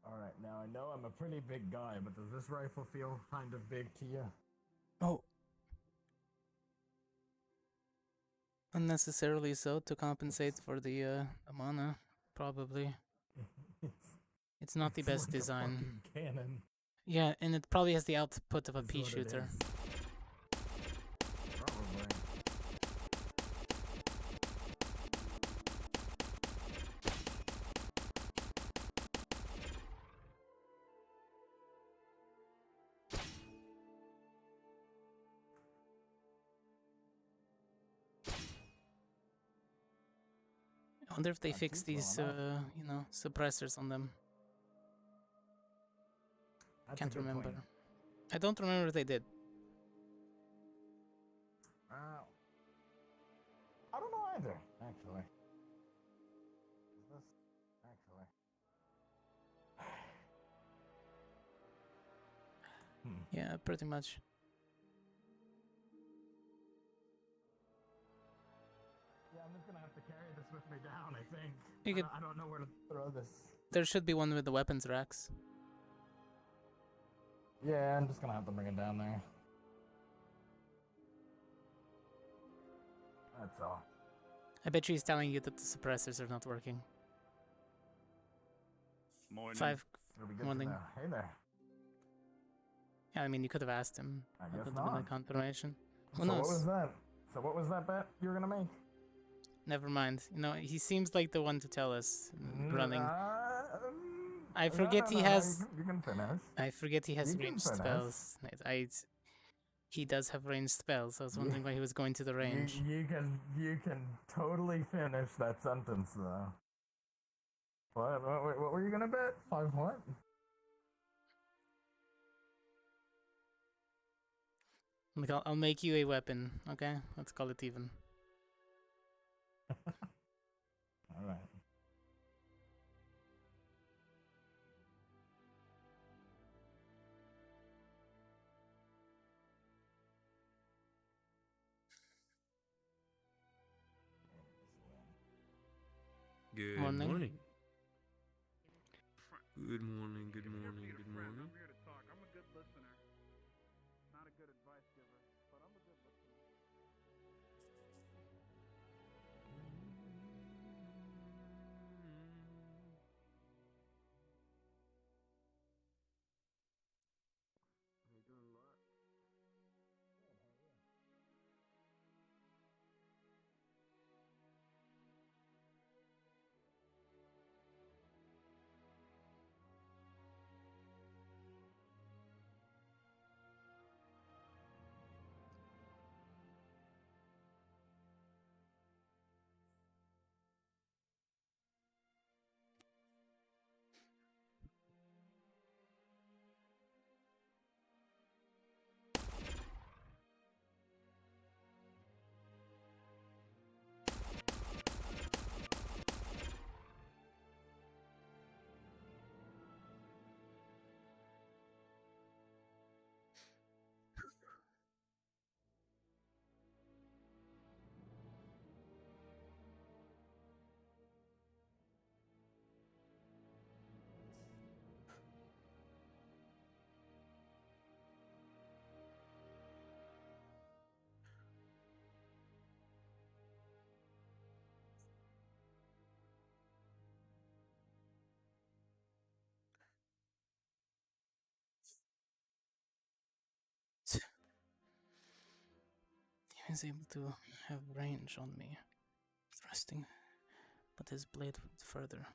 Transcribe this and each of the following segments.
Alright, now I know I'm a pretty big guy, but does this rifle feel kind of big to you? Oh. Unnecessarily so, to compensate for the mana, probably. It's not the best like design. A fucking cannon. Yeah, and it probably has the output of a Is pea what it shooter. is. Probably. I wonder if they Not fix too these, slow enough. you know, suppressors on them. That's Can't a good remember. point. I don't remember if they did. I don't know either, actually. Is this actually? Yeah, pretty much. Yeah, I'm just gonna have to carry this with me down, I think. You could, I don't know where to throw this. there should be one with the weapons racks. Yeah, I'm just gonna have to bring it down there. That's all. I bet she's telling you that the suppressors are not working. Morning. 5 It'll be good morning. to know. Hey there. Yeah, I mean, you could have asked him. I That guess would have been a not. confirmation. Who So knows? what was that? So what was that bet you were gonna make? Never mind. You know, he seems like the one to tell us. Running. I forget he has. You can finish. I forget he has You can ranged finish. spells. He does have ranged spells. I was wondering why he was going to the range. You can totally finish that sentence though. What were you gonna bet? 5 what? Like, I'll make you a weapon. Okay, let's call it even. All right. Good Morning. morning. Good morning, good morning, good morning. I'm here to talk. I'm a good listener. Not a good advice giver, but I'm a good listener. How you doing, lot? He was able to have range on me, thrusting, but his blade went further.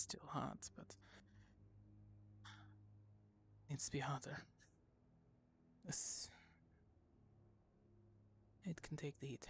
still hot, but needs to be hotter. This it can take the heat.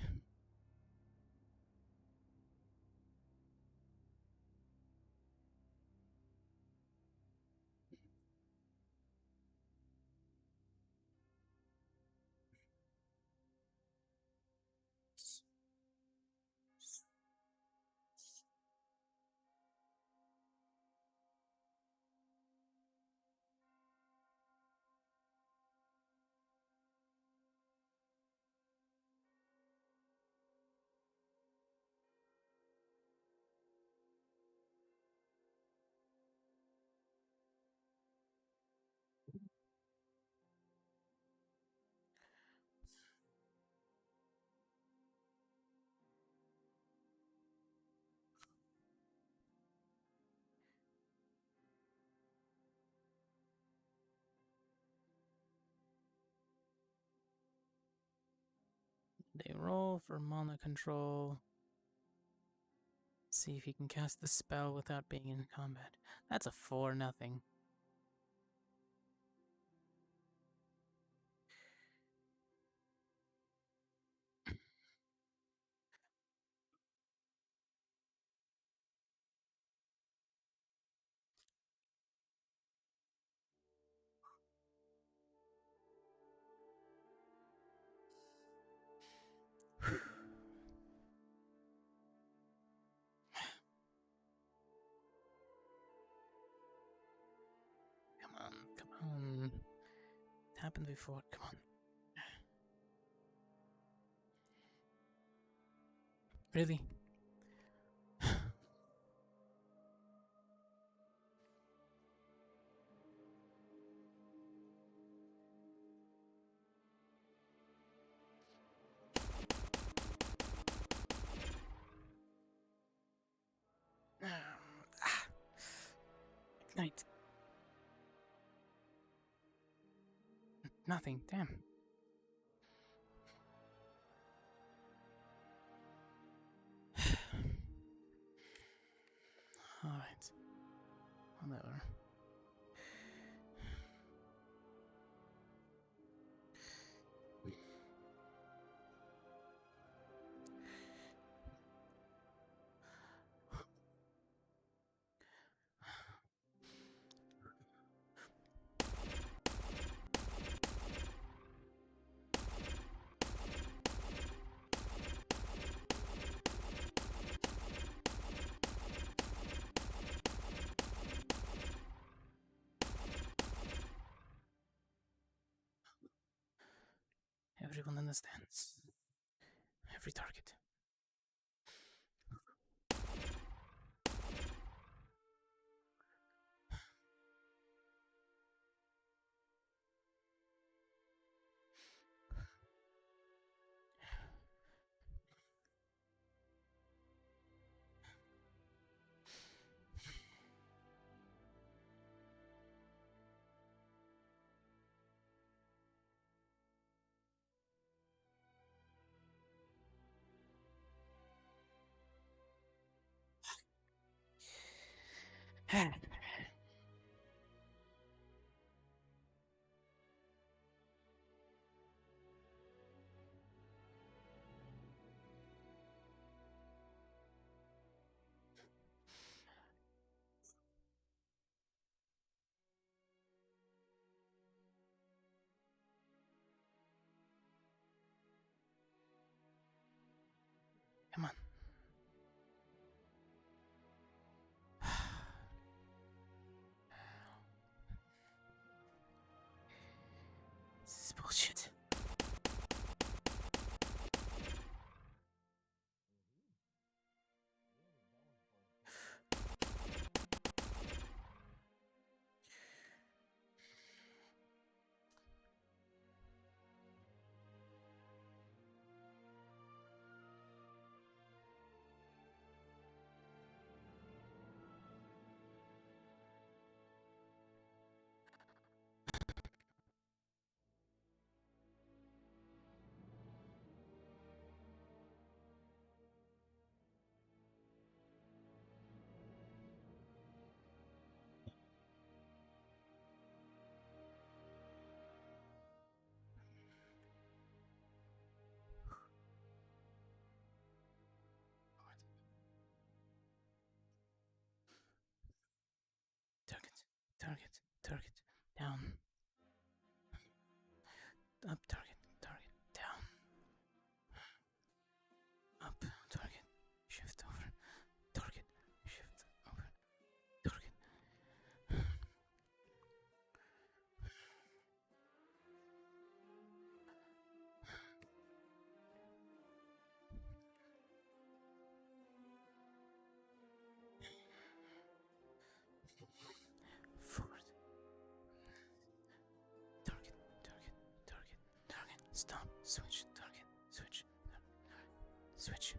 They roll for mana control. See if he can cast the spell without being in combat. That's a 4-0. Come on. It happened before. Come on. Really? Ignite. Nothing. Damn. Alright. Whatever. Everyone understands. Every target. Come on. This is bullshit. Switch target. Switch. Switch.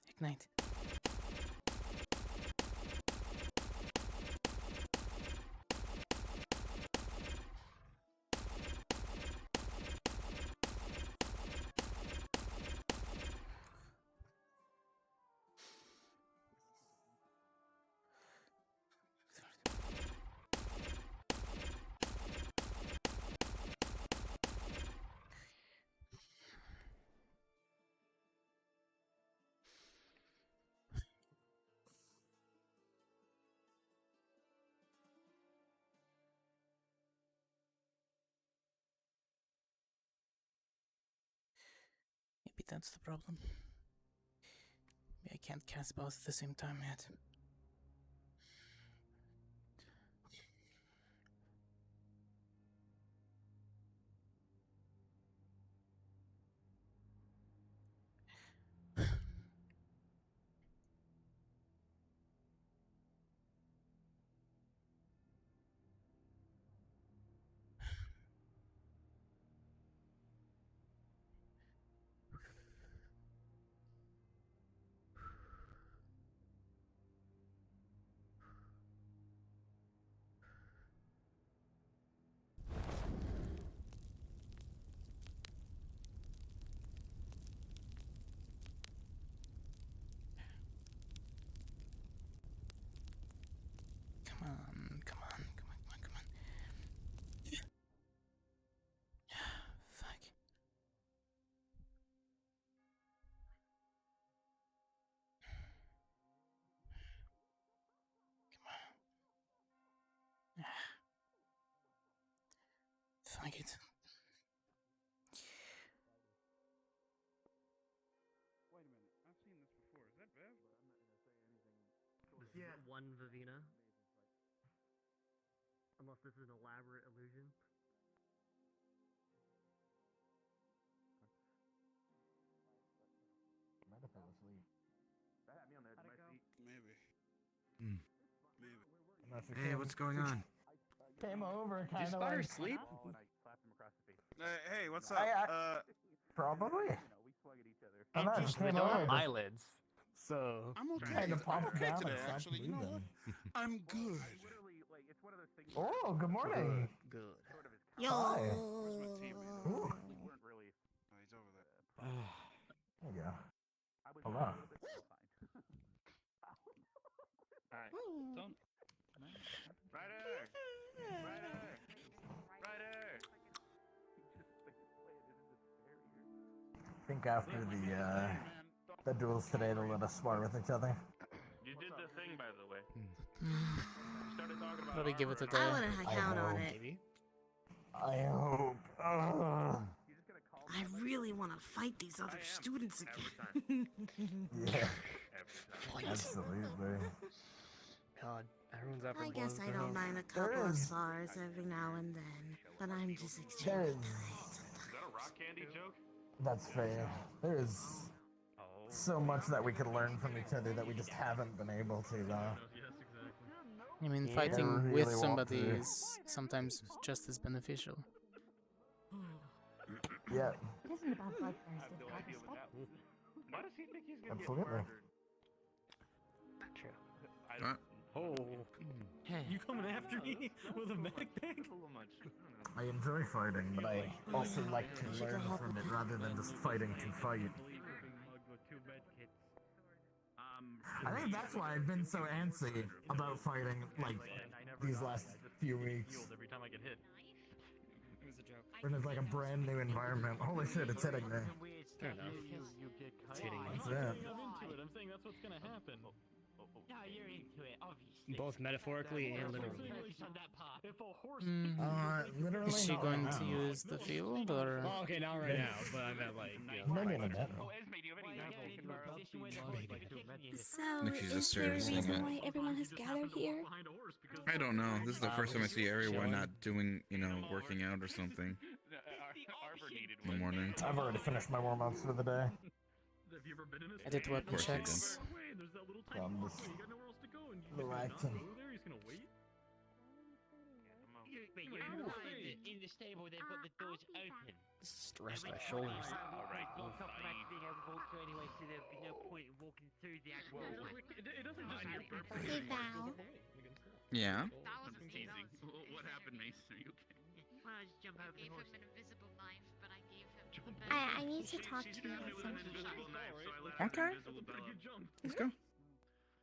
Ignite. Maybe that's the problem. Maybe I can't cast both at the same time yet. Come on, come on, come on, come on, come on. Fuck. Come on. Fuck it. Wait a minute. I've seen this before. Is that Bev? This is one Vivina. Unless this is an elaborate illusion. Might have fell asleep. That had me on the edge of my seat. Maybe. Maybe. Unless it Hey, came- what's going on? Came over, kind of spot her like asleep? Oh, And I slapped him across the face. Hey, what's I- up? probably. We slug at each other. I know, They came don't over, have just eyelids, so I'm okay. kind of I'm popped okay down today, and stopped actually. You know what? breathing. I'm good. Literally, like, it's one of those things. Oh, good morning. good. Sort of his Hi. Where's my team? Ooh. We weren't really. Oh, he's over there. There you go. I was Hello. a little bit fine. Alright, don't. Ryder! Ryder! Ryder! I think after the duels today, they'll let us spar with each other. You did the thing, by the way. Hmm. You started talking about Probably give it a armor day. and I wouldn't I count on know. it. Maybe. I hope. I really want to fight these other am, students every again. Yeah, Every time. absolutely. God, everyone's after I blows guess I their don't house. mind a There couple of is- stars every now and then, but I'm just There extremely is. tired Is sometimes. that a rock candy joke? That's fair. There is Oh. so much that we could learn from each other that we just haven't been able to, though. Yes, exactly. I mean, Yeah. fighting I really with want somebody to. is sometimes just as beneficial. Yeah, It isn't about bugbears, I have it's no about idea what respect. happened. Why does he think he's gonna Absolutely. get murdered? True. I don't Huh? know. Hey, you coming after me with a backpack? That's a little much. I don't know. I enjoy fighting, but I also like to learn from it rather than just fighting to fight. I think that's why I've been so antsy about fighting, like, these last few weeks. Healed every time I get hit. It was a joke. We're in like a brand new environment. Holy shit, it's hitting me. Fair enough. You get It's hitting me. That's it. I'm into it. I'm saying that's what's gonna happen. No, you're into it, obviously. Both metaphorically and literally. Focus on that part. If a horse Literally. Is she not going right to now. use the field or? Oh, okay, not right now, but I meant like. You know, Maybe in a bit. Oh, Esme, do you have any examples? So, She's is just there a servicing reason it. why everyone has gathered here? I don't know. This is the first time I see everyone not doing, working out or something Arbor needed in the morning. I've already finished my warm-ups for the day. Have you ever been in a I did state weapon where you checks. go away and there's that little Yeah, tiny I'm box just and you got nowhere else to go and you relaxing. go there, he's gonna wait. Wait, you're outside in the stable, they've got the doors open. Stress my shoulders. Alright, locked up and actually being able to walk through anyway, so there'd be no point in walking through the actual way. It doesn't just your Hey, Val. Yeah. That was Teasing. teasing. What happened, Mace? Are you okay? Well, I just jump I over the gave horse. him an invisible knife, but I gave him the I need to talk to you about With an something. invisible knife, so I left Okay. an invisible pretty Bella. good jump. Let's go.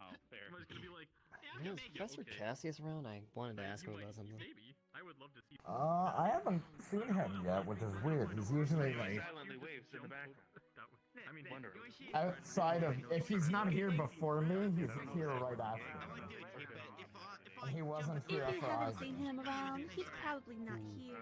Oh, fair. Somebody's gonna be like, You know, is Professor Cassius around? I wanted to ask him about something. maybe. I would love to see. I haven't seen him yet, which is weird. He's usually like Silently waves in the back. I mean, Wonder. outside of. If he's not here before me, he's here right after me. And he wasn't If here you after haven't I. seen him around, he's probably not here.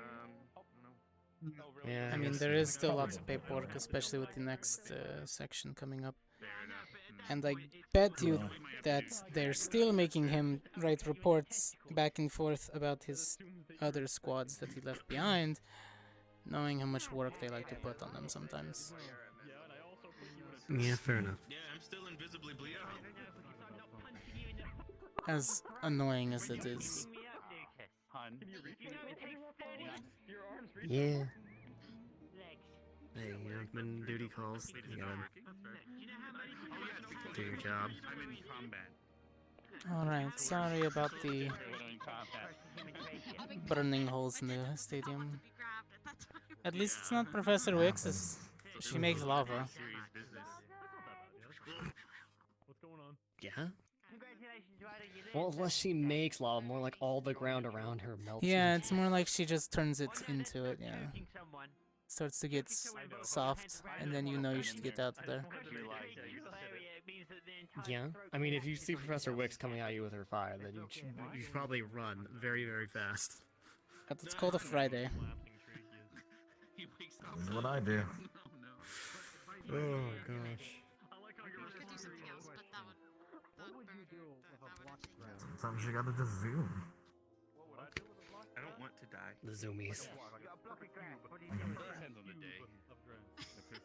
No. Yeah. I mean, there is still lots of paperwork, especially with the next section coming up. Fair enough. And I bet you that they're still making him write reports back and forth about his other squads that he left behind, knowing how much work they like to put on them sometimes. Yeah, fair enough. Yeah, I'm still invisibly bleed out. As annoying as it is. Hun. Yeah. Hey, you know, when duty calls, you gotta do your job. I'm in combat. Alright, sorry about the In combat. burning holes in the stadium. At least it's not Professor Wix's. She makes lava. Serious business. What's going on? Yeah? Well, unless she makes lava, more like all the ground around her melts. Yeah, it's more like she just turns it into it, yeah. Starts to get soft, and then you know you should get out of there. Yeah? I mean, if you see Professor Wix coming at you with her fire, then you should probably run very, very fast. But it's called a Friday. He wakes up. This is what I do. No. Oh, gosh. I could do something else, but that would burn. Sometimes you gotta just zoom. I don't want to die. The zoomies. Depends on the day. I'd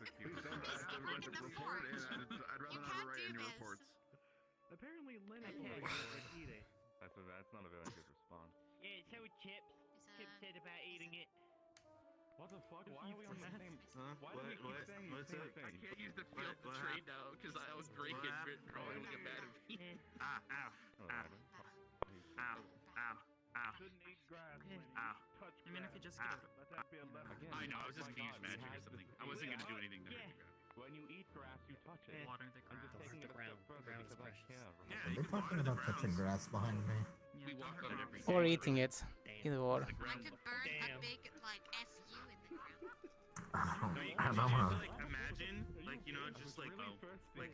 rather not write any reports. Apparently, Lennon. That's not a very good response. Yeah, so Chips. Chips said about eating it. What the fuck? Why are we on that? What's that? I can't use the field to trade now because I was drinking it growing like a bad of me. Ow, ow, ow, ow, ow, Shouldn't eat grass, ow, lady. ow. Touch I mean, if you just grass. get a- Let that be a lesson. I know, I was just Fiendish magic or something. I wasn't gonna do anything there. When you eat grass, you touch it. Water the I'm just grass. taking it a ground. step further The ground is because I precious. care. Yeah, Are you they can talking water the about touching ground. grass behind me? We walk on it every Or day. eating it. Either or. The I ground. could burn Damn. a big, like, FU in the ground. No, you I can don't know. like imagine, like just like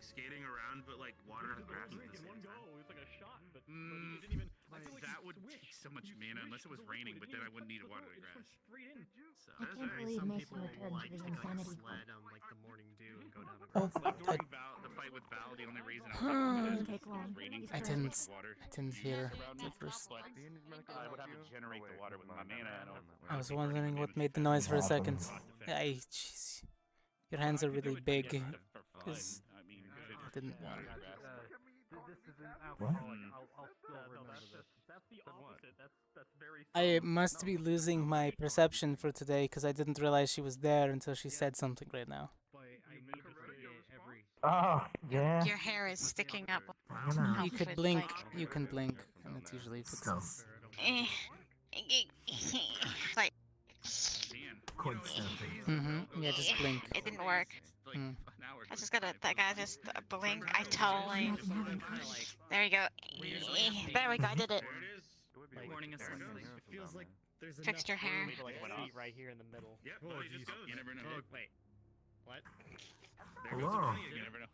skating around, but like water the grass at the In same one go, time. it's like a shot, but you Mm, didn't even. I feel like that you would switched. take so much mana unless it was Switched raining, the but way then I it wouldn't need to is, water but the it just grass. went straight in. So I can't believe Some Mason people returned like to the take a insanity sled on like the morning dew and go down the Oh, like I, during Val, the fight with Val, the only reason I was Doesn't was take long. it was raining. He's so I I didn't- went to water. I didn't hear the first. I would have to generate the water with my mana. I was wondering what made the noise for a second. Ay, jeez. Your hands are really big. Because I mean, I didn't water. This is an What? alcoholic. I'll still No, remember that's this. that's the opposite. That's very. I must be losing my perception for today because I didn't realize she was there until she said something right now. But I need to say every. Oh, yeah. Your hair is sticking up. You know. You could blink, you can blink, and it usually So, fixes. It's like, Dan. quite simply. Mm-hmm. Yeah, just blink. it didn't work. Like Hmm. an hour. I just gotta, that guy just blink. I totally. There you go. There we go. I did it. There it is. morning assembly. It feels like there's Fixed your enough hair. room for like a seat right here in the middle. Yep, Oh, buddy just geez. goes. You never know. Oh, wait. What? There goes the Hello. bunny again. You never know.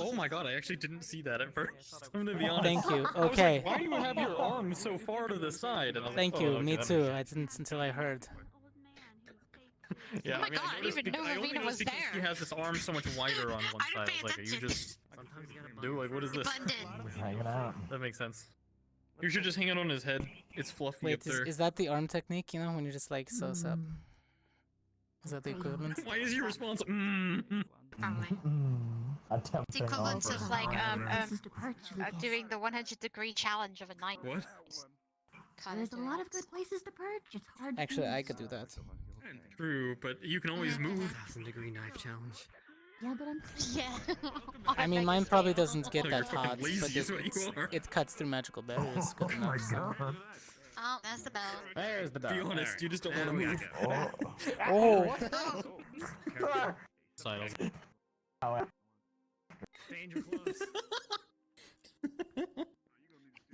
Oh my god, I actually didn't see that at first. I'm gonna be honest. Thank you. I was like, Okay. why do you have your arm so far to the side? And I was Thank like, you. oh, okay, Me that too. makes I didn't until I heard. Yeah, Oh my I mean, god, I didn't even know I only Ravina noticed was because he there. has his arm so much wider on one I side. I didn't was pay like, are you attention. just Sometimes you gotta do like what is this? Abundant. Just hanging out. That makes sense. You should just hang it on his head. It's fluffy up Wait, there. is that the arm technique? You know, when you just like sauce up? Is that the equivalent? Why is your response? Probably. Attempting It's equivalent all of like Places to perch, Lucas. doing the 100-degree challenge of a night. What? There's a lot of good places to perch. It's hard to Actually, I choose. could do that. True, but you can always move. 1,000-degree knife challenge. Yeah, but I'm Yeah. I mean, mine probably doesn't get Oh, that you're hot, fucking but lazy is what you are. it cuts through magical barriers. Oh Good my enough. So. god. Oh, there's the bell. There's the bell. Be honest, you just don't want to move. Oh. Oh, Sidles. Danger close.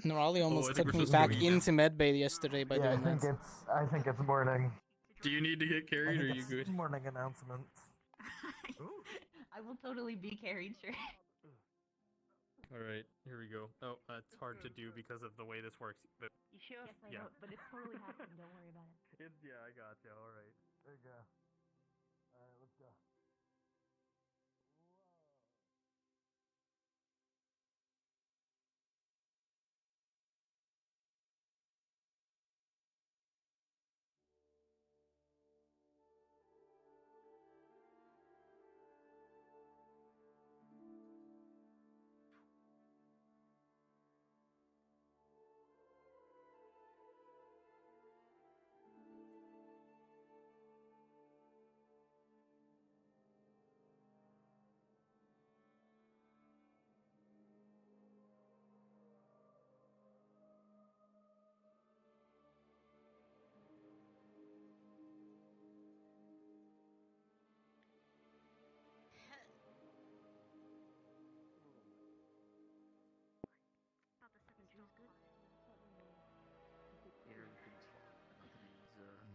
Norali almost I think took we're me supposed to back go. into medbay yesterday by Yeah, doing that. I think it's morning. Do you need to get I carried, or are think you it's good? morning announcements. I will totally be carried, sure. Alright, here we go. Oh, it's hard to do because of the way this works. But You sure? Yes, I know, but it's totally happening. Don't worry about it. yeah, I got you. Alright. There you go. Alright, let's go.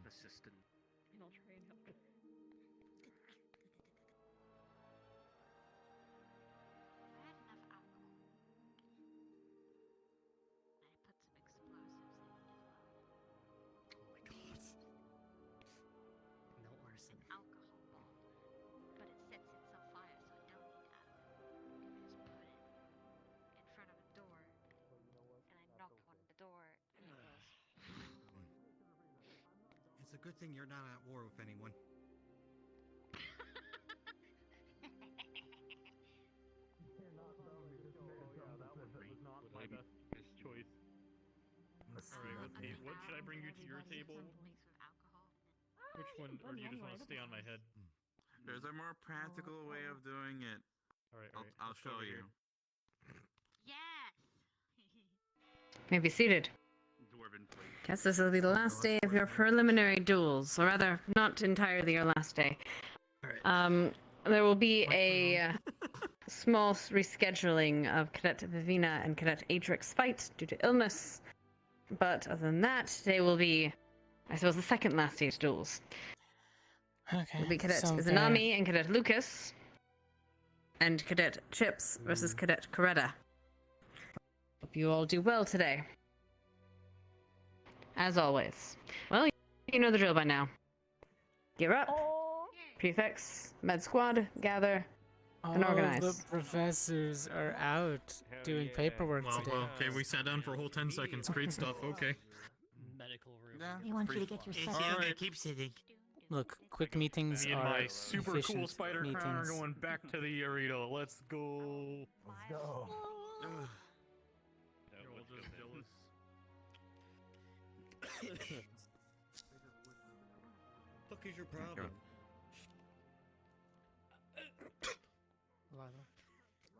Assistant. And I'll try and help. No arson. Alcohol bomb, but it sets itself fire, so it don't need alcohol. You just put it in front of a door, and I knocked one of the door, and it goes. It's a good thing you're not at war with anyone. Not my best choice. Alright, what should I bring you to your table? Which one, or do you just want to stay on my head? There's a more practical way of doing it. Alright, I'll show you. Yes. May be seated. Dwarven plate. Guess this will be the last day of your preliminary duels, or rather, not entirely your last day. There will be a small rescheduling of Cadet Vivina and Cadet Adric's fight due to illness, but other than that, today will be, I suppose, the second last day's duels. Okay. Will be Cadet so Izanami and Cadet Lucas, and Cadet Chips versus Cadet Coretta. Hope you all do well today. As always. Well, you know the drill by now. Gear up. Prefix, med squad, gather, and all organize. the professors are out doing paperwork today. Well, okay, we sat down for a whole 10 seconds. Great stuff, okay. Medical room. They want you to get your second. Alright. Keep sitting. Look, quick meetings Me and are my super cool efficient spider meetings. crown are going back to the arena. Let's go. Let's go. You're all just jealous. Fuck is your problem?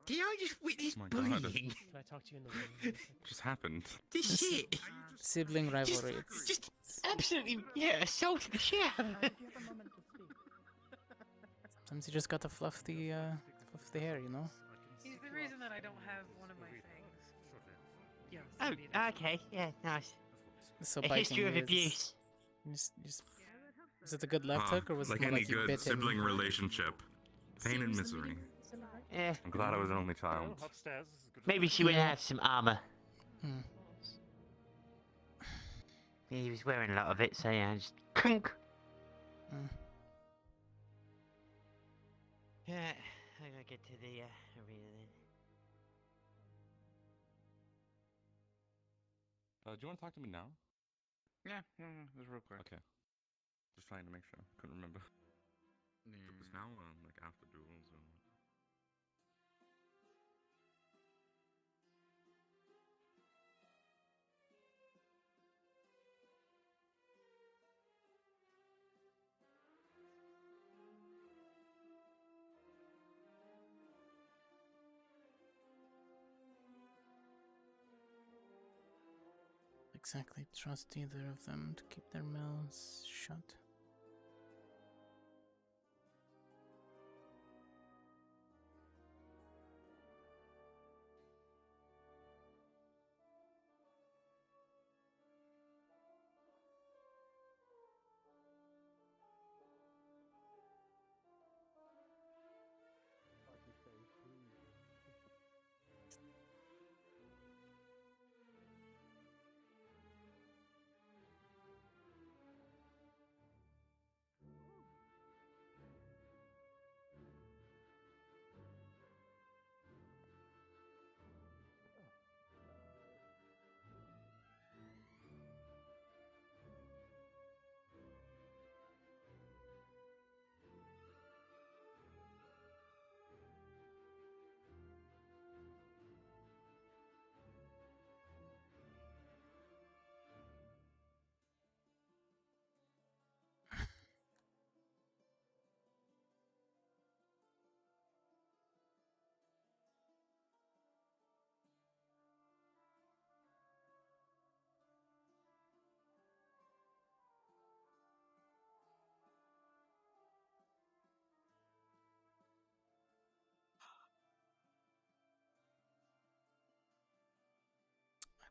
Did I just witness Oh my God. bullying? Can I talk to you in the room? Just happened. This shit. Sibling rivalry. Just absolutely, yeah, assaulted the shit out of it. Sometimes you just gotta fluff the hair, you know? He's the reason that I don't have one of my things. Oh, okay, yeah, nice. So A biting history of is- abuse. Is it a good left hook or was like it more any like you good bit sibling him? relationship, pain and misery. Yeah. I'm glad I was an only child. Maybe she would have some armor. Hmm. Yeah, he was wearing a lot of it, so yeah, just crunk. Yeah, I gotta get to the arena then. Do you want to talk to me now? Yeah, just real quick. Okay. Just trying to make sure. Couldn't remember. It's now like after duels or what? Exactly trust either of them to keep their mouths shut.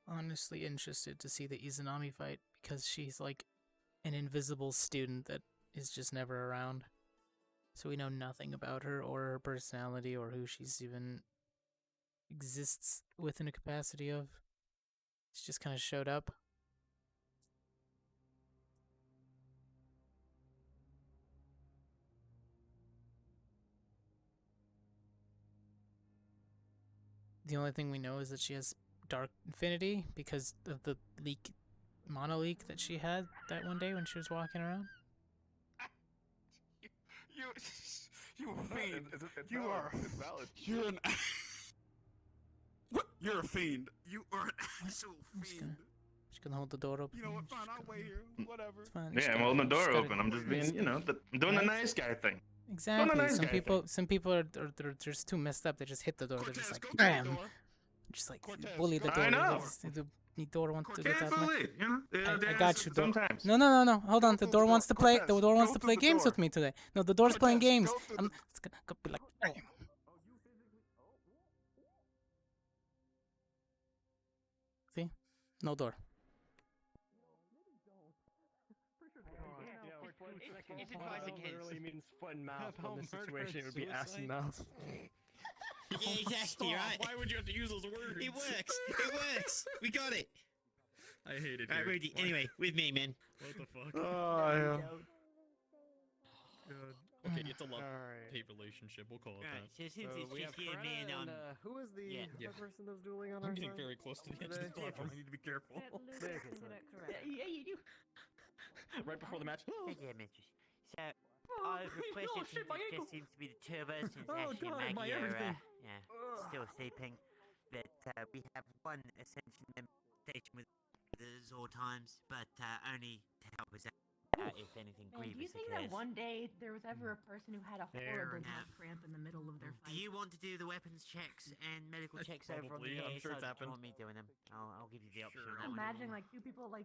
Honestly interested to see the Izanami fight because she's like an invisible student that is just never around. So we know nothing about her or her personality or who she's even exists within a capacity of. She just kind of showed up. The only thing we know is that she has dark infinity because of the leak, mono leak that she had that one day when she was walking around. You fiend. It's You valid. are. It's valid. You're an. What? You're a fiend. You are an actual fiend. Just gonna hold the door open. You know what? Fine, I'll wait here. Whatever. It's fine. Yeah, I'm holding the door open. I'm just being, you know, doing the nice guy thing. Exactly. Doing the nice Some guy people, thing. some people are they're just too messed up. They just hit the door. They're just like, bam. Just like bully the door. I know. The door wants to Can't get bully, you know. I got you, door. Sometimes. No. Hold on. The door wants to play. The door wants to play games with me today. No, the door's playing games. It's gonna be like, bam. See? No door. If it literally means foot and mouth in this situation, it would be ass and mouth. Yeah, exactly, right? Why would you have to use those words? It works. It works. We got it. I hate it. Right, here. Rudy. Anyway, with me, man. What the fuck? Oh, yeah. God. Okay, it's a love-hate relationship. We'll call it Right, that. so since it's we just have you and me Coretta and who was the Yeah. other person that was dueling on I'm our getting side? very close to the edge of this platform. I need to be careful. Yeah, you do. Right before the match. Yeah, mistress. So, I've requested since it just seems to be the two of us, since Ashley and Maggie are, still sleeping, that we have one Ascension member station with us all times, but only to help us out if anything Man, do you grievous think occurs. that one day there was ever a person who had a horrible enough. neck cramp in the middle of their Do fight? you want to do the weapons checks and medical checks over on the Probably, I'm air? sure it's Do you happened. want me doing them? I'll give you the option. Sure. on that one. Imagine like two people like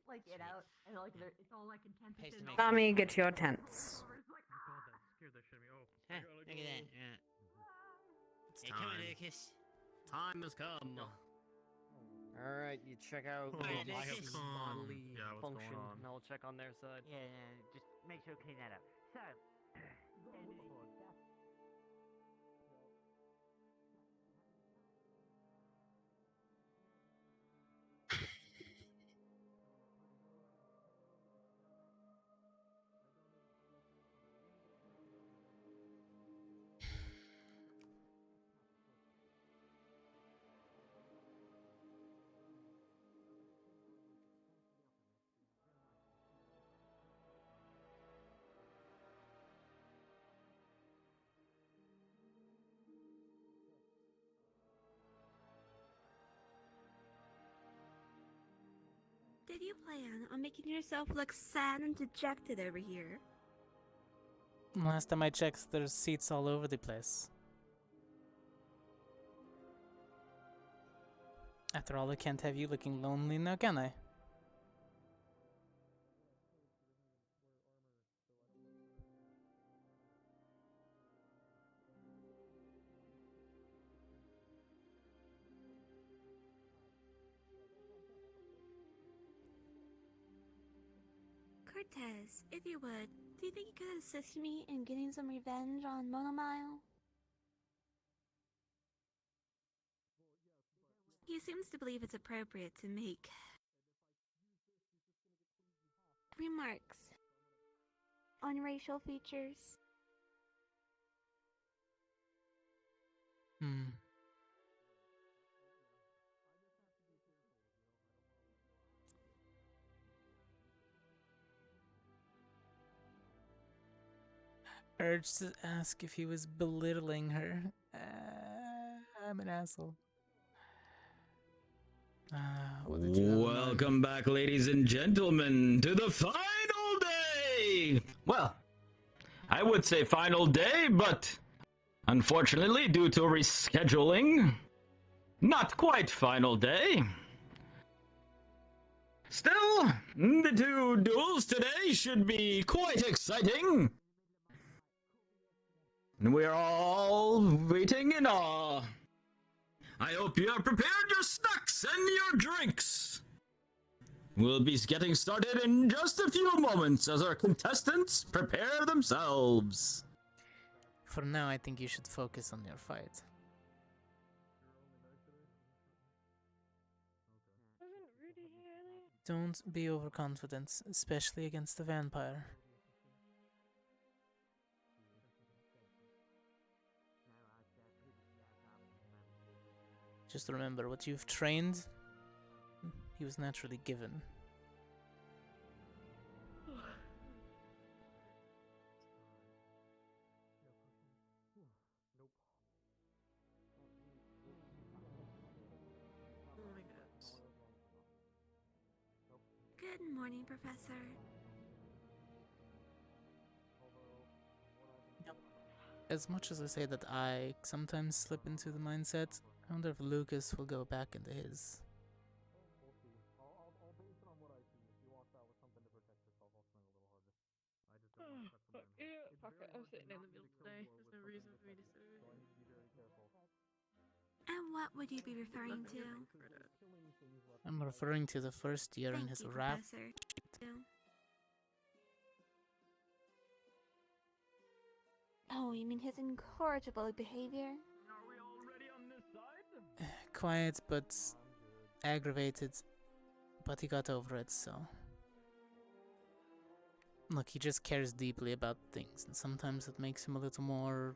like it out and like it's all like intense. Tommy, get your tents. Scared that shit of me. Oh, Huh, look at that. Yeah. It's Hey, come on, time. Lucas. Time has come. Alright, you check out Alright, the let's bodily just- function, and I'll check on their side. Yeah, just make sure to clean that up. So, Did you plan on making yourself look sad and dejected over here? Last time I checked, there's seats all over the place. After all, I can't have you looking lonely now, can I? Cortez, if you would, do you think you could assist me in getting some revenge on Monomile? He seems to believe it's appropriate to make remarks on racial features. Hmm. Urged to ask if he was belittling her. I'm an asshole. What did you have in mind? Welcome back, ladies and gentlemen, to the final day! Well, I would say final day, but unfortunately, due to rescheduling, not quite final day. Still, the two duels today should be quite exciting. And we're all waiting in awe. I hope you have prepared your snacks and your drinks. We'll be getting started in just a few moments as our contestants prepare themselves. For now, I think you should focus on your fight. Don't be overconfident, especially against the vampire. Just remember, what you've trained, he was naturally given. Good morning, Professor. As much as I say that I sometimes slip into the mindset, I wonder if Lucas will go back into his. Fuck it, I'm sitting in the middle today. There's no reason for me to sit. And what would you be referring to? I'm referring to the first year in Thank his you, rap. Professor. Oh, you mean his incorrigible behavior? Quiet but aggravated, but he got over it, so. Look, he just cares deeply about things, and sometimes it makes him a little more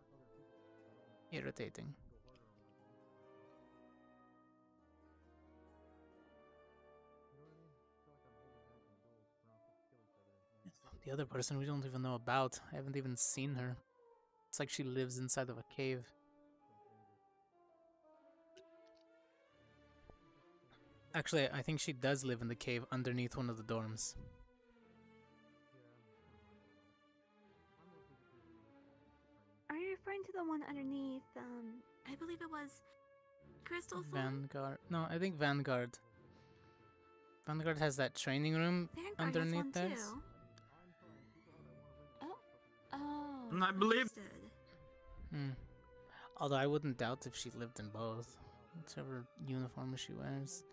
irritating. The other person we don't even know about. I haven't even seen her. It's like she lives inside of a cave. Actually, I think she does live in the cave underneath one of the dorms. Are you referring to the one underneath, I believe it was Crystal Sun? Vanguard. No, I think Vanguard. Vanguard has that training room Vanguard underneath has there. one too. Oh, I believe. understood. Although I wouldn't doubt if she lived in both. Whichever uniform she wears.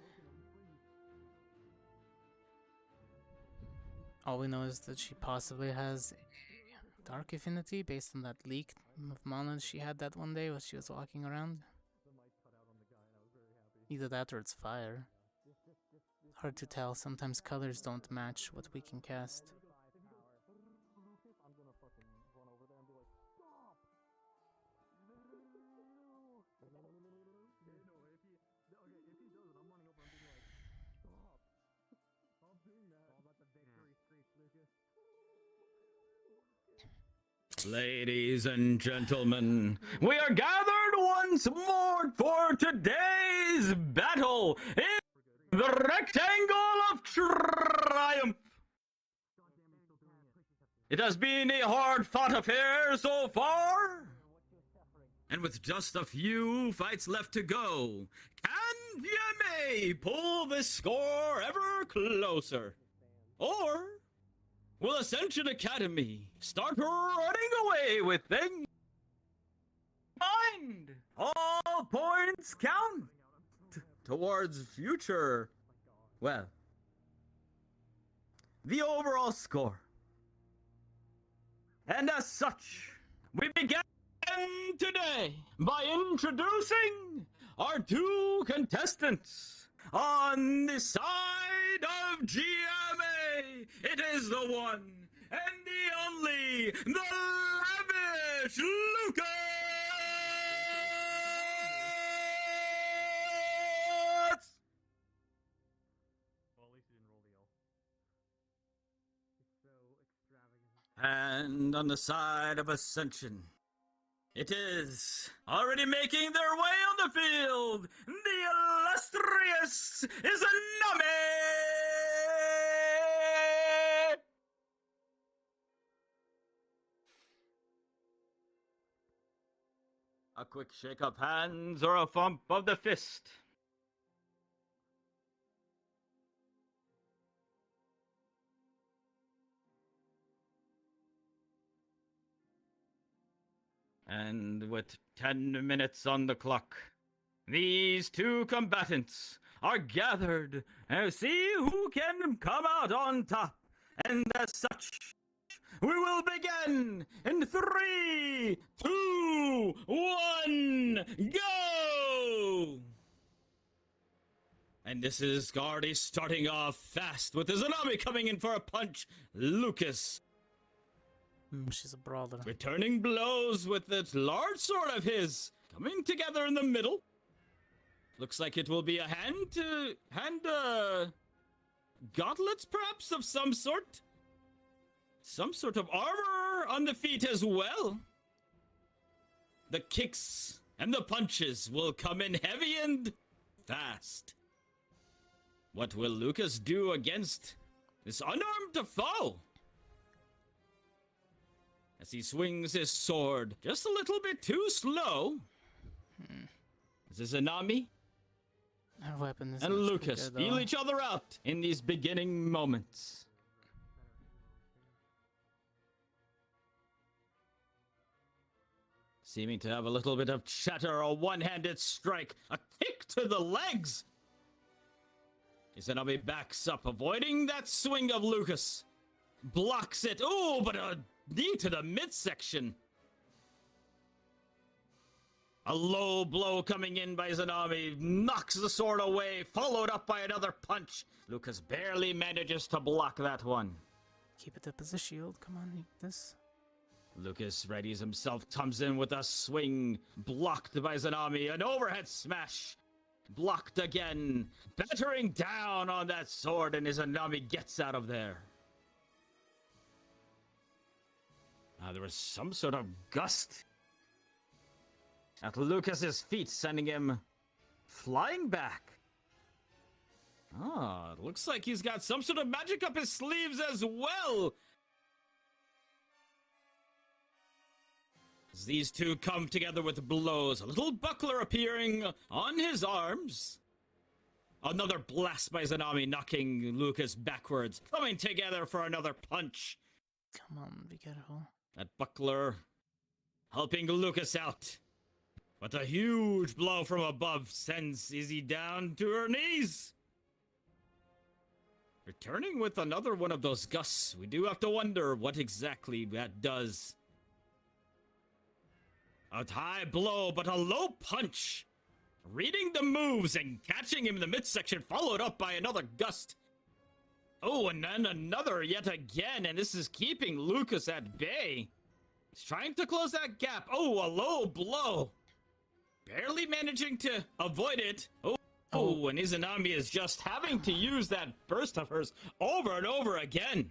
All we know is that she possibly has dark affinity based on that leak of mana she had that one day when she was walking around. Either that or it's fire. Hard to tell, sometimes colors don't match what we can cast. Ladies and gentlemen, we are gathered once more for today's battle in the Rectangle of Triumph. It has been a hard-fought affair so far, and with just a few fights left to go, can Yame pull the score ever closer? Or will Ascension Academy start running away with things? Mind, all points count towards future, well, the overall score. And as such, we begin today by introducing our two contestants on the side of GMA. It is the one and the only, the lavish Lucas! And on the side of Ascension, it is already making their way on the field, the illustrious Izanami! A quick shake of hands or a thump of the fist. And with 10 minutes on the clock, these two combatants are gathered to see who can come out on top. And as such, we will begin in 3, 2, 1, go! And this is already starting off fast with Izanami coming in for a punch. Lucas, She's a brawler. returning blows with that large sword of his, coming together in the middle. Looks like it will be a hand gauntlets perhaps of some sort. Some sort of armor on the feet as well. The kicks and the punches will come in heavy and fast. What will Lucas do against this unarmed foe? As he swings his sword just a little bit too slow. As Izanami Our weapon is and much Lucas quicker, feel though. each other out in these beginning moments. Seeming to have a little bit of chatter, a one-handed strike, a kick to the legs. Izanami backs up, avoiding that swing of Lucas. Blocks it. Oh, but a knee to the midsection. A low blow coming in by Izanami knocks the sword away, followed up by another punch. Lucas barely manages to block that one. Keep it up as a shield. Come on, eat this. Lucas readies himself, comes in with a swing, blocked by Izanami, an overhead smash, blocked again, battering down on that sword, and Izanami gets out of there. There was some sort of gust at Lucas's feet, sending him flying back. It looks like he's got some sort of magic up his sleeves as well. As these two come together with blows, a little buckler appearing on his arms. Another blast by Izanami, knocking Lucas backwards, coming together for another punch. Come on, be careful. That buckler helping Lucas out. But a huge blow from above sends Izzy down to her knees. Returning with another one of those gusts, we do have to wonder what exactly that does. A high blow, but a low punch. Reading the moves and catching him in the midsection, followed up by another gust. Oh, and then another yet again, and this is keeping Lucas at bay. He's trying to close that gap. Oh, a low blow. Barely managing to avoid it. Oh, and Izanami is just having to use that burst of hers over and over again.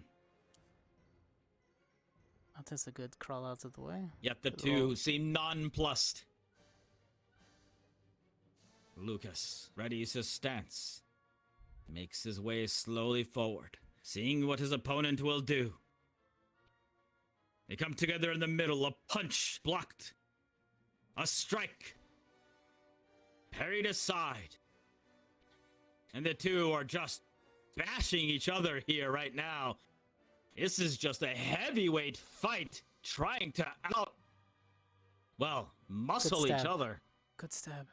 That is a good crawl out of the way. Yet the two seem nonplussed. Lucas readies his stance. Makes his way slowly forward, seeing what his opponent will do. They come together in the middle, a punch blocked. A strike parried aside. And the two are just bashing each other here right now. This is just a heavyweight fight, trying to muscle each other. Good stab.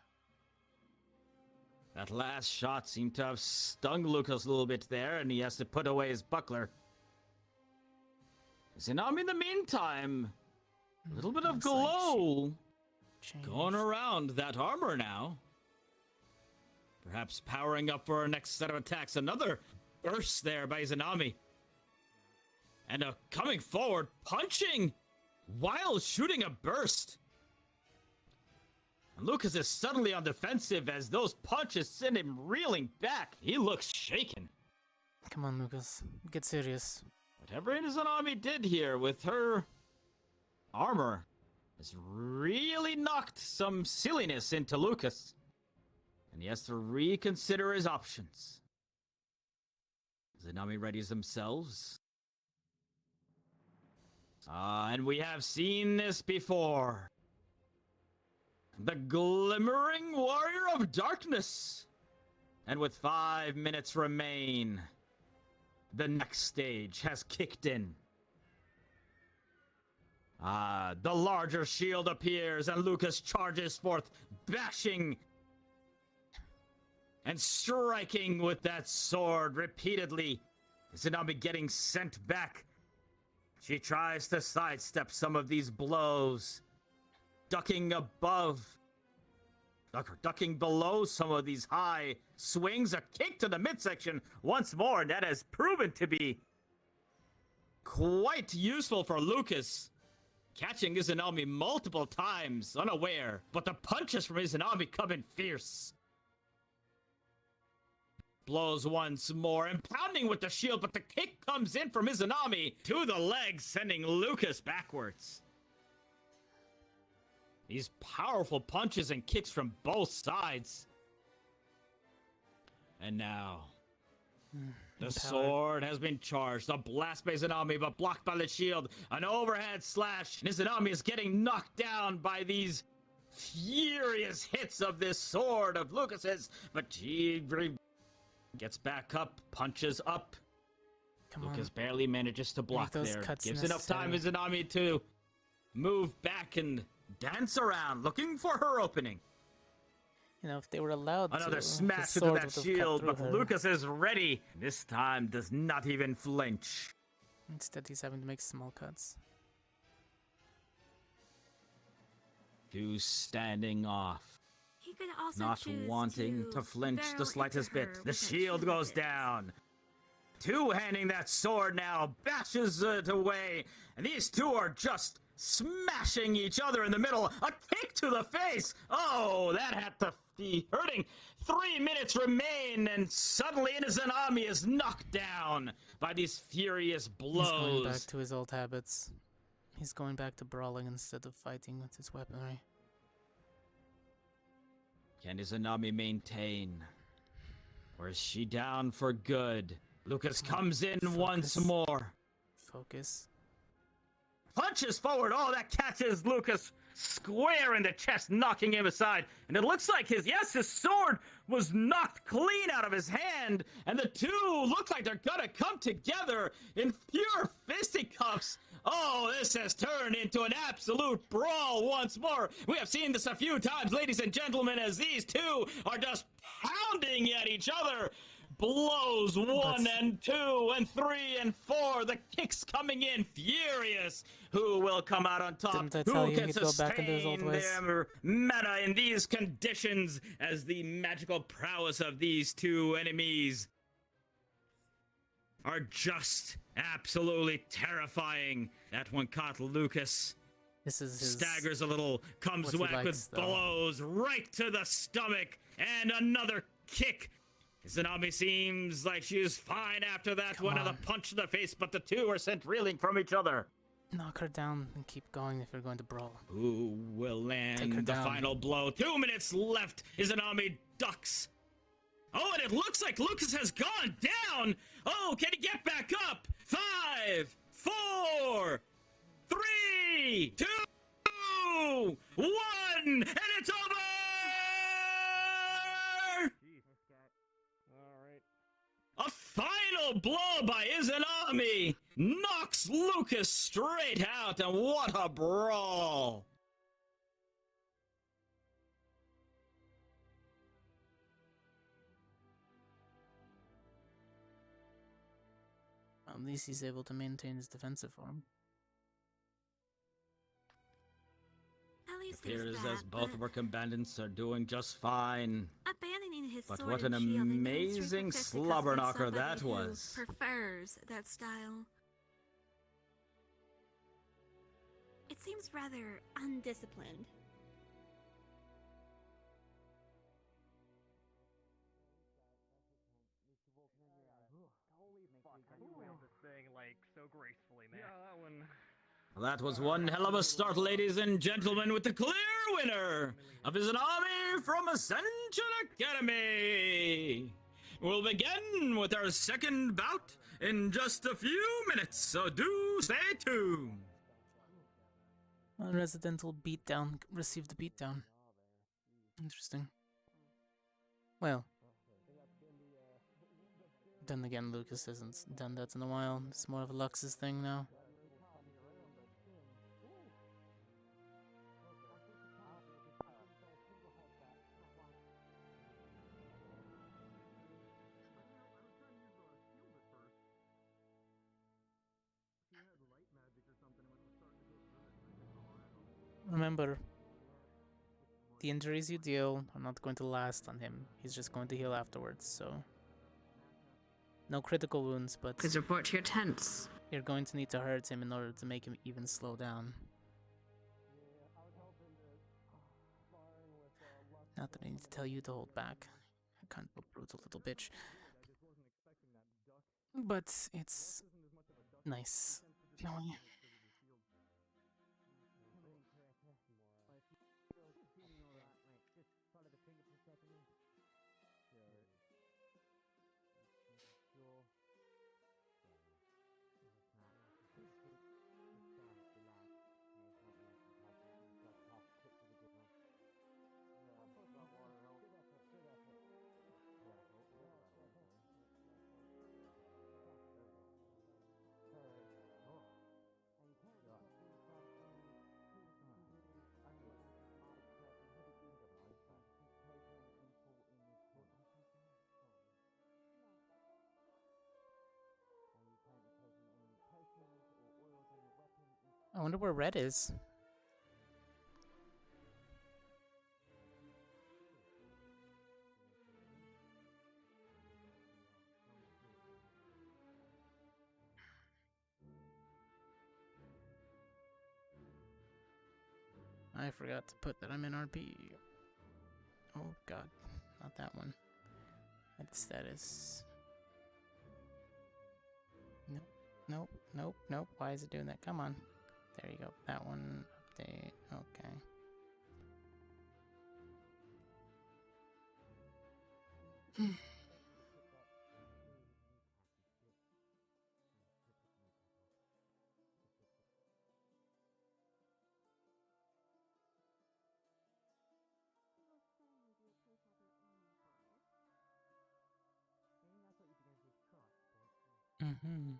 That last shot seemed to have stung Lucas a little bit there, and he has to put away his buckler. Izanami, in the meantime, a little bit of glow going around that armor now. Perhaps powering up for our next set of attacks. Another burst there by Izanami. And coming forward, punching while shooting a burst. And Lucas is suddenly on defensive as those punches send him reeling back. He looks shaken. Come on, Lucas. Get serious. Whatever Izanami did here with her armor has really knocked some silliness into Lucas. And he has to reconsider his options. Izanami readies themselves. And we have seen this before. The glimmering warrior of darkness. And with 5 minutes remain, the next stage has kicked in. The larger shield appears and Lucas charges forth, bashing and striking with that sword repeatedly. Izanami getting sent back. She tries to sidestep some of these blows, ducking below some of these high swings. A kick to the midsection once more, and that has proven to be quite useful for Lucas. Catching Izanami multiple times, unaware, but the punches from Izanami come in fierce. Blows once more, and pounding with the shield, but the kick comes in from Izanami to the legs, sending Lucas backwards. These powerful punches and kicks from both sides. And now, the sword has been charged. A blast by Izanami, but blocked by the shield. An overhead slash. Izanami is getting knocked down by these furious hits of this sword of Lucas's, but he gets back up, punches up. Lucas barely manages to block there. Gives enough time Izanami to move back and dance around, looking for her opening. You know, if they were allowed another smash into that shield, but Lucas is ready. This time does not even flinch. Instead, he's having to make small cuts. Two standing off. He could also not wanting to flinch the slightest bit. The shield goes down. Two-handing that sword now, bashes it away, and these two are just smashing each other in the middle. A kick to the face. Oh, that had to be hurting. 3 minutes remain, and suddenly Izanami is knocked down by these furious blows. He's going back to his old habits. He's going back to brawling instead of fighting with his weaponry. Can Izanami maintain? Or is she down for good? Lucas comes in once more. Focus. Punches forward. Oh, that catches Lucas square in the chest, knocking him aside. And it looks like his sword was knocked clean out of his hand. And the two look like they're gonna come together in pure fisticuffs. Oh, this has turned into an absolute brawl once more. We have seen this a few times, ladies and gentlemen, as these two are just pounding at each other, blows, one and two and three and four. The kicks coming in furious. Who will come out on top? Didn't I tell Who you can he'd go back into his old sustain ways? their mana in these conditions as the magical prowess of these two enemies are just absolutely terrifying. That one caught Lucas. This is his, Staggers a little, comes what he whack likes, with though. blows right to the stomach, and another kick. Zanami seems like she is fine after that. Come One on. of the punch to the face, but the two are sent reeling from each other. Knock her down and keep going if you're going to brawl. Who will Take her land the down. final blow? 2 minutes left. Izanami ducks. Oh, and it looks like Lucas has gone down. Oh, can he get back up? 5, 4, 3, 2, 1, and it's over! A final blow by Izanami knocks Lucas straight out, and what a brawl! At least he's able to maintain his defensive form. At least there's Appears that, as both but of our combatants are doing just fine. abandoning his But sword what an and shield and going straight for amazing fisticuffs slobber against knocker somebody that who was. prefers that style. It seems rather undisciplined. This thing like so gracefully, man. Yeah, that one. That was one hell of a start, ladies and gentlemen, with the clear winner of Izanami from Ascension Academy. We'll begin with our second bout in just a few minutes, so do stay tuned. Unresidential beatdown received a beatdown. Interesting. Well. Then again, Lucas hasn't done that in a while. It's more of a Lux's thing now. Remember, the injuries you deal are not going to last on him. He's just going to heal afterwards, so... No critical wounds, but... Please report to your tents. You're going to need to hurt him in order to make him even slow down. Not that I need to tell you to hold back. I can't be a brutal little bitch. But it's... nice. knowing I wonder where Red is. I forgot to put that I'm in RP. Oh god, not that one. Edit status. Nope, nope, nope, nope. Why is it doing that? Come on. There you go. That one. Update. Okay. Mm-hmm.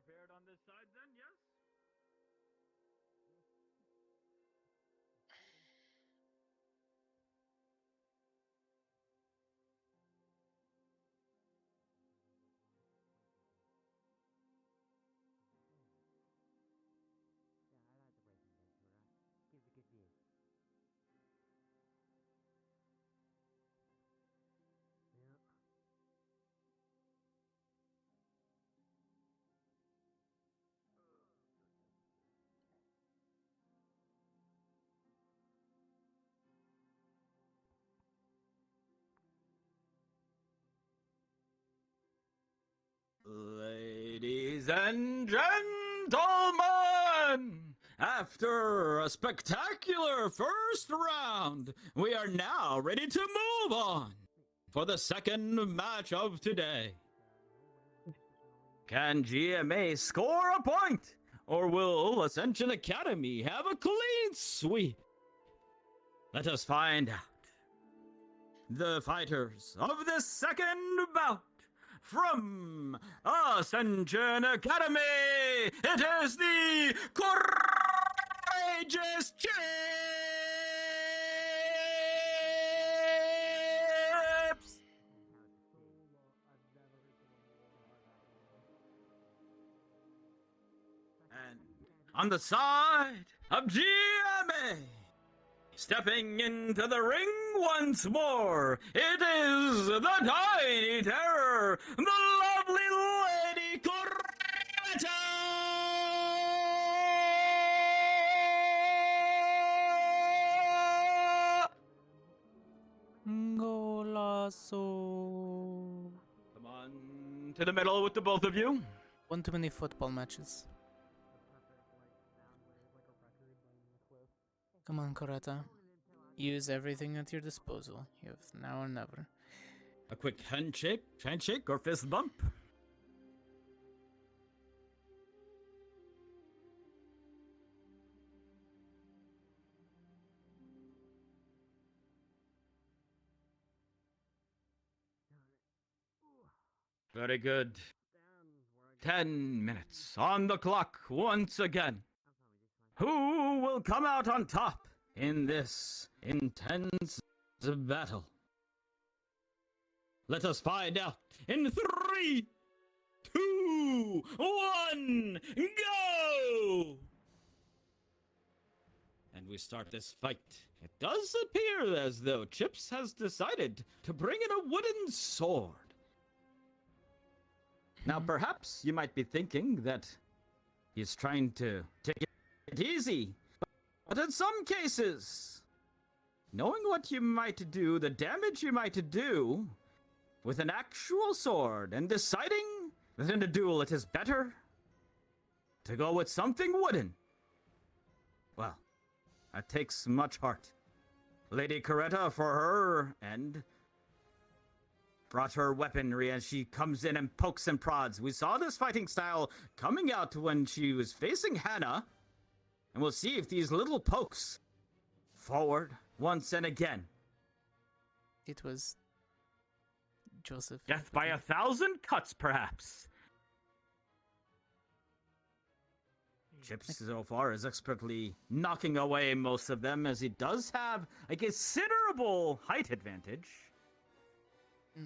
prepared on this side then, yes? Gives a good view. Yeah. Ladies and gentlemen, after a spectacular first round, we are now ready to move on for the second match of today. Can GMA score a point, or will Ascension Academy have a clean sweep? Let us find out. The fighters of this second bout, from Ascension Academy, it is the Courageous Chips! And on the side of GMA, stepping into the ring once more, it is the Tiny Terror, the lovely Lady Cortez! Golazo. Come on to the middle with the both of you. One too many football matches. Come on, Coretta. Use everything at your disposal. You have now or never. A quick handshake or fist bump. Very good. 10 minutes on the clock once again. Who will come out on top in this intense battle? Let us find out in 3, 2, 1, go! And we start this fight. It does appear as though Chips has decided to bring in a wooden sword. Now, perhaps you might be thinking that he's trying to take it easy, but in some cases, knowing what you might do, the damage you might do with an actual sword, and deciding that in a duel it is better to go with something wooden, well, that takes much heart. Lady Coretta, for her end, brought her weaponry as she comes in and pokes and prods. We saw this fighting style coming out when she was facing Hannah, and we'll see if these little pokes forward once and again. It was Joseph. Death by 1,000 cuts, perhaps. Chips so far is expertly knocking away most of them, as he does have a considerable height advantage.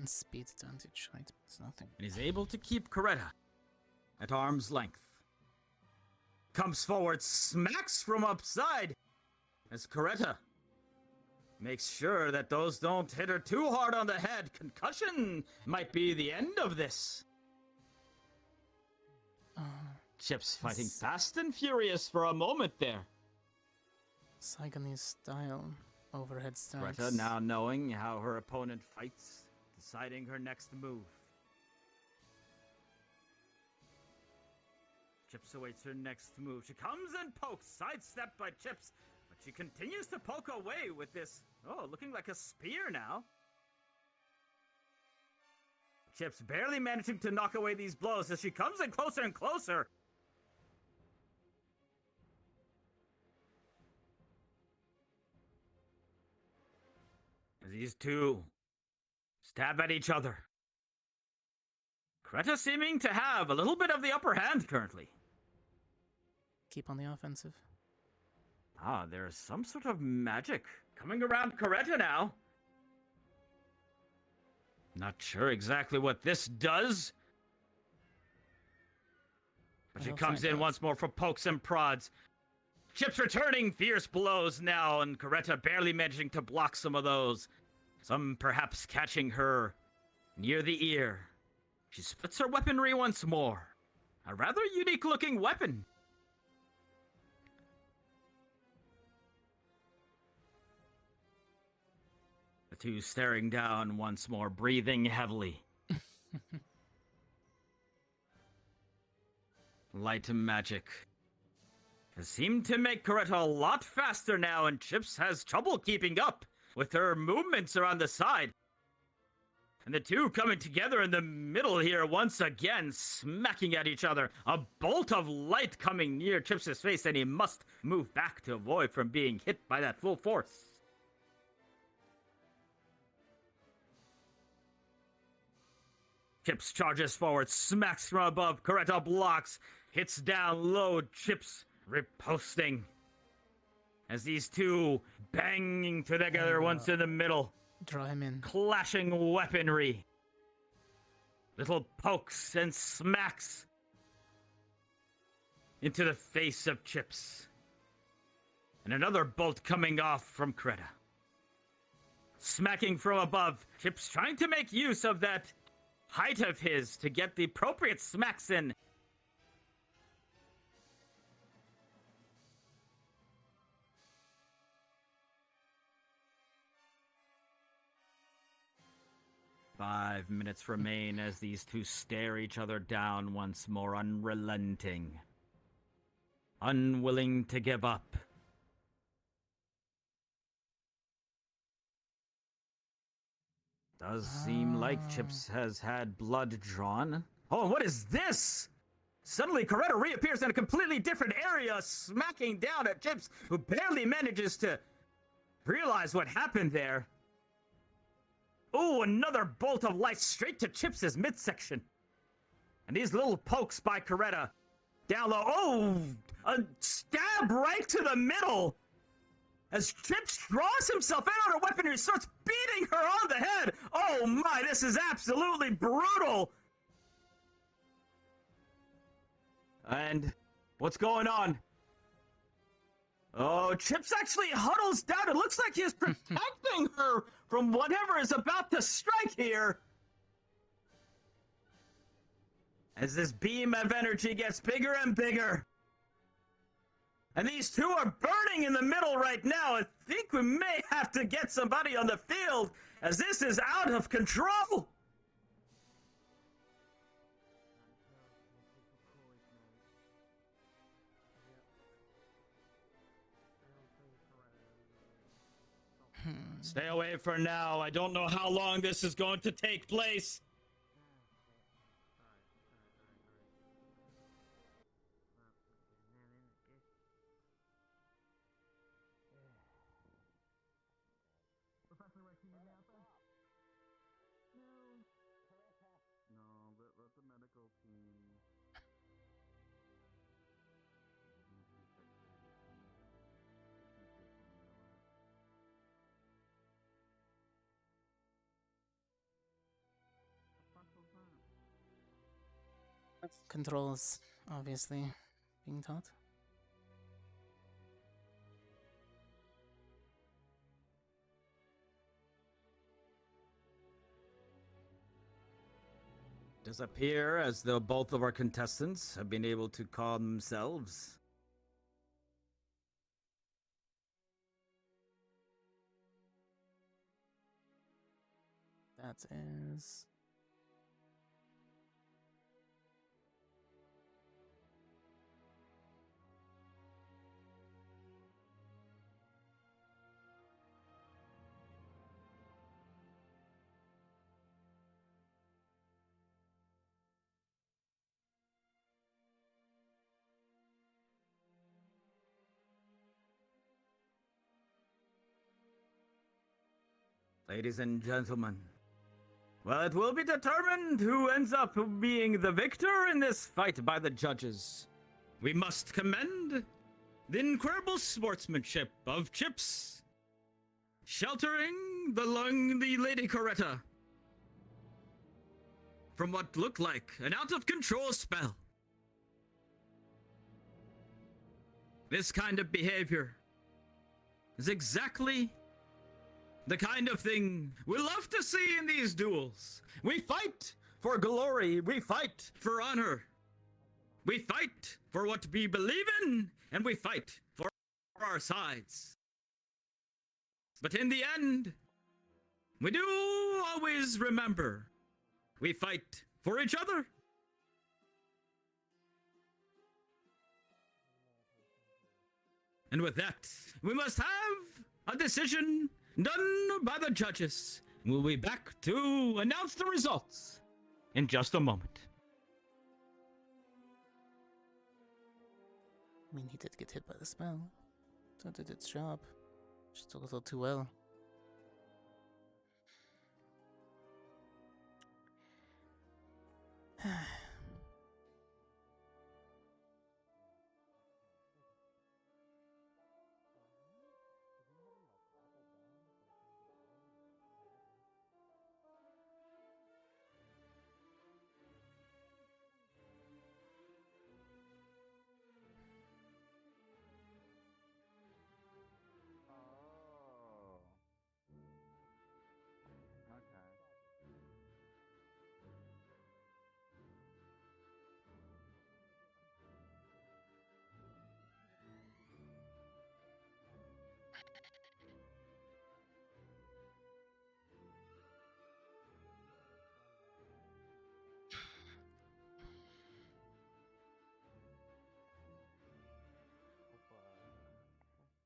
Speed advantage, height, it's nothing. And he's able to keep Coretta at arm's length. Comes forward, smacks from upside, as Coretta makes sure that those don't hit her too hard on the head. Concussion might be the end of this. Chips fighting fast and furious for a moment there. Saigonese style, overhead strikes. Coretta now knowing how her opponent fights, deciding her next move. Chips awaits her next move. She comes and pokes, sidestepped by Chips, but she continues to poke away with this, looking like a spear now. Chips barely managing to knock away these blows as she comes in closer and closer. As these two stab at each other. Greta seeming to have a little bit of the upper hand currently. Keep on the offensive. Ah, there's some sort of magic coming around Coretta now. Not sure exactly what this does. But she We'll comes find in out. once more for pokes and prods. Chips returning fierce blows now, and Coretta barely managing to block some of those. Some perhaps catching her near the ear. She splits her weaponry once more. A rather unique looking weapon. The two staring down once more, breathing heavily. Light magic has seemed to make Coretta a lot faster now, and Chips has trouble keeping up with her movements around the side. And the two coming together in the middle here once again, smacking at each other. A bolt of light coming near Chips' face, and he must move back to avoid from being hit by that full force. Chips charges forward, smacks from above. Coretta blocks, hits down low. Chips riposting. As these two banging together once in the middle. Draw him in. Clashing weaponry. Little pokes and smacks into the face of Chips. And another bolt coming off from Coretta. Smacking from above. Chips trying to make use of that height of his to get the appropriate smacks in. Five minutes remain as these two stare each other down once more, unrelenting. Unwilling to give up. Does seem like Chips has had blood drawn. Oh, what is this? Suddenly, Coretta reappears in a completely different area, smacking down at Chips, who barely manages to realize what happened there. Oh, another bolt of light straight to Chips' midsection. And these little pokes by Coretta. Down low. Oh, a stab right to the middle. As Chips draws himself out of her weaponry, starts beating her on the head. Oh my, this is absolutely brutal. And what's going on? Oh, Chips actually huddles down. It looks like he's protecting her from whatever is about to strike here. As this beam of energy gets bigger and bigger. And these two are burning in the middle right now. I think we may have to get somebody on the field, as this is out of control. Stay away for now. I don't know how long this is going to take place. No, let the medical team. Controls, obviously, being taught. Does appear as though both of our contestants have been able to calm themselves. That is... Ladies and gentlemen, Well, it will be determined who ends up being the victor in this fight by the judges. We must commend the incredible sportsmanship of Chips sheltering the Lady Coretta from what looked like an out-of-control spell. This kind of behavior is exactly the kind of thing we love to see in these duels. We fight for glory. We fight for honor. We fight for what we believe in, and we fight for our sides. But in the end, we do always remember, we fight for each other. And with that, we must have a decision done by the judges. We'll be back to announce the results in just a moment. I mean, he did get hit by the spell. So it did its job. Just took a little too well.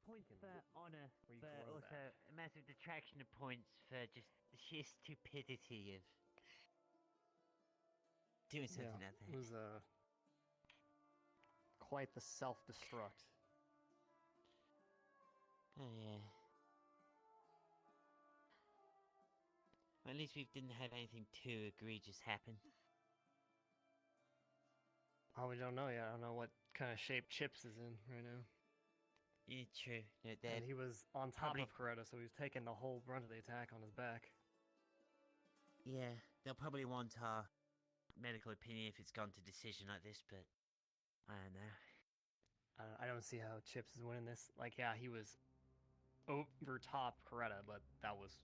Points for honor, but also a massive detraction of points for just the sheer stupidity of doing something like that. It was quite the self-destruct. Oh yeah. Well, at least we didn't have anything too egregious happen. Oh, we don't know yet. I don't know what kind of shape Chips is in right now. Yeah, true. No, And he was on top of Coretta, so he was taking the whole brunt of the attack on his back. Yeah, they'll probably want our medical opinion if it's gone to decision like this, but I don't know. I don't see how Chips is winning this. Like, yeah, he was over top Coretta, but that was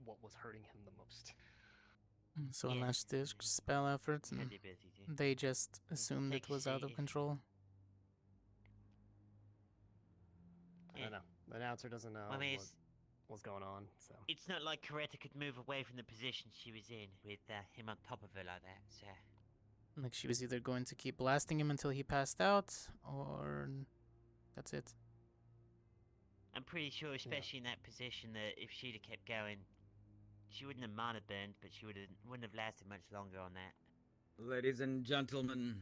what was hurting him the most. So a last ditch spell effort, and they just assumed it was out of control. I don't know. The announcer doesn't know what's going on, so... It's not like Coretta could move away from the position she was in with him on top of her like that, so... Like, she was either going to keep blasting him until he passed out, or... that's it. I'm pretty sure, especially in that position, that if she'd have kept going, she wouldn't have mana burned, but she wouldn't have lasted much longer on that. Ladies and gentlemen,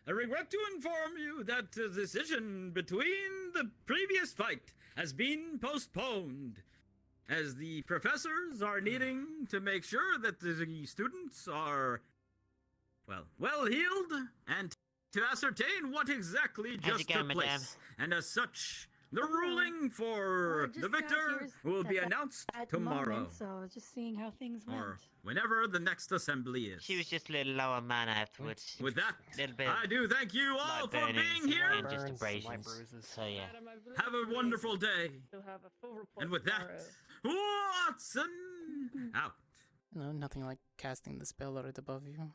I regret to inform you that the decision between the previous fight has been postponed, as the professors are needing to make sure that the students are, well healed, and to ascertain what exactly just took place. And as such, the ruling for the victor will be announced tomorrow. So I was just seeing how things went. Or whenever the next assembly is. She was just a little low on mana afterwards. With that, little bit I do thank you all for being here. And just abrasions. So yeah. Have a wonderful day. Have a full report And with that, Watson out. No, nothing like casting the spell right above you.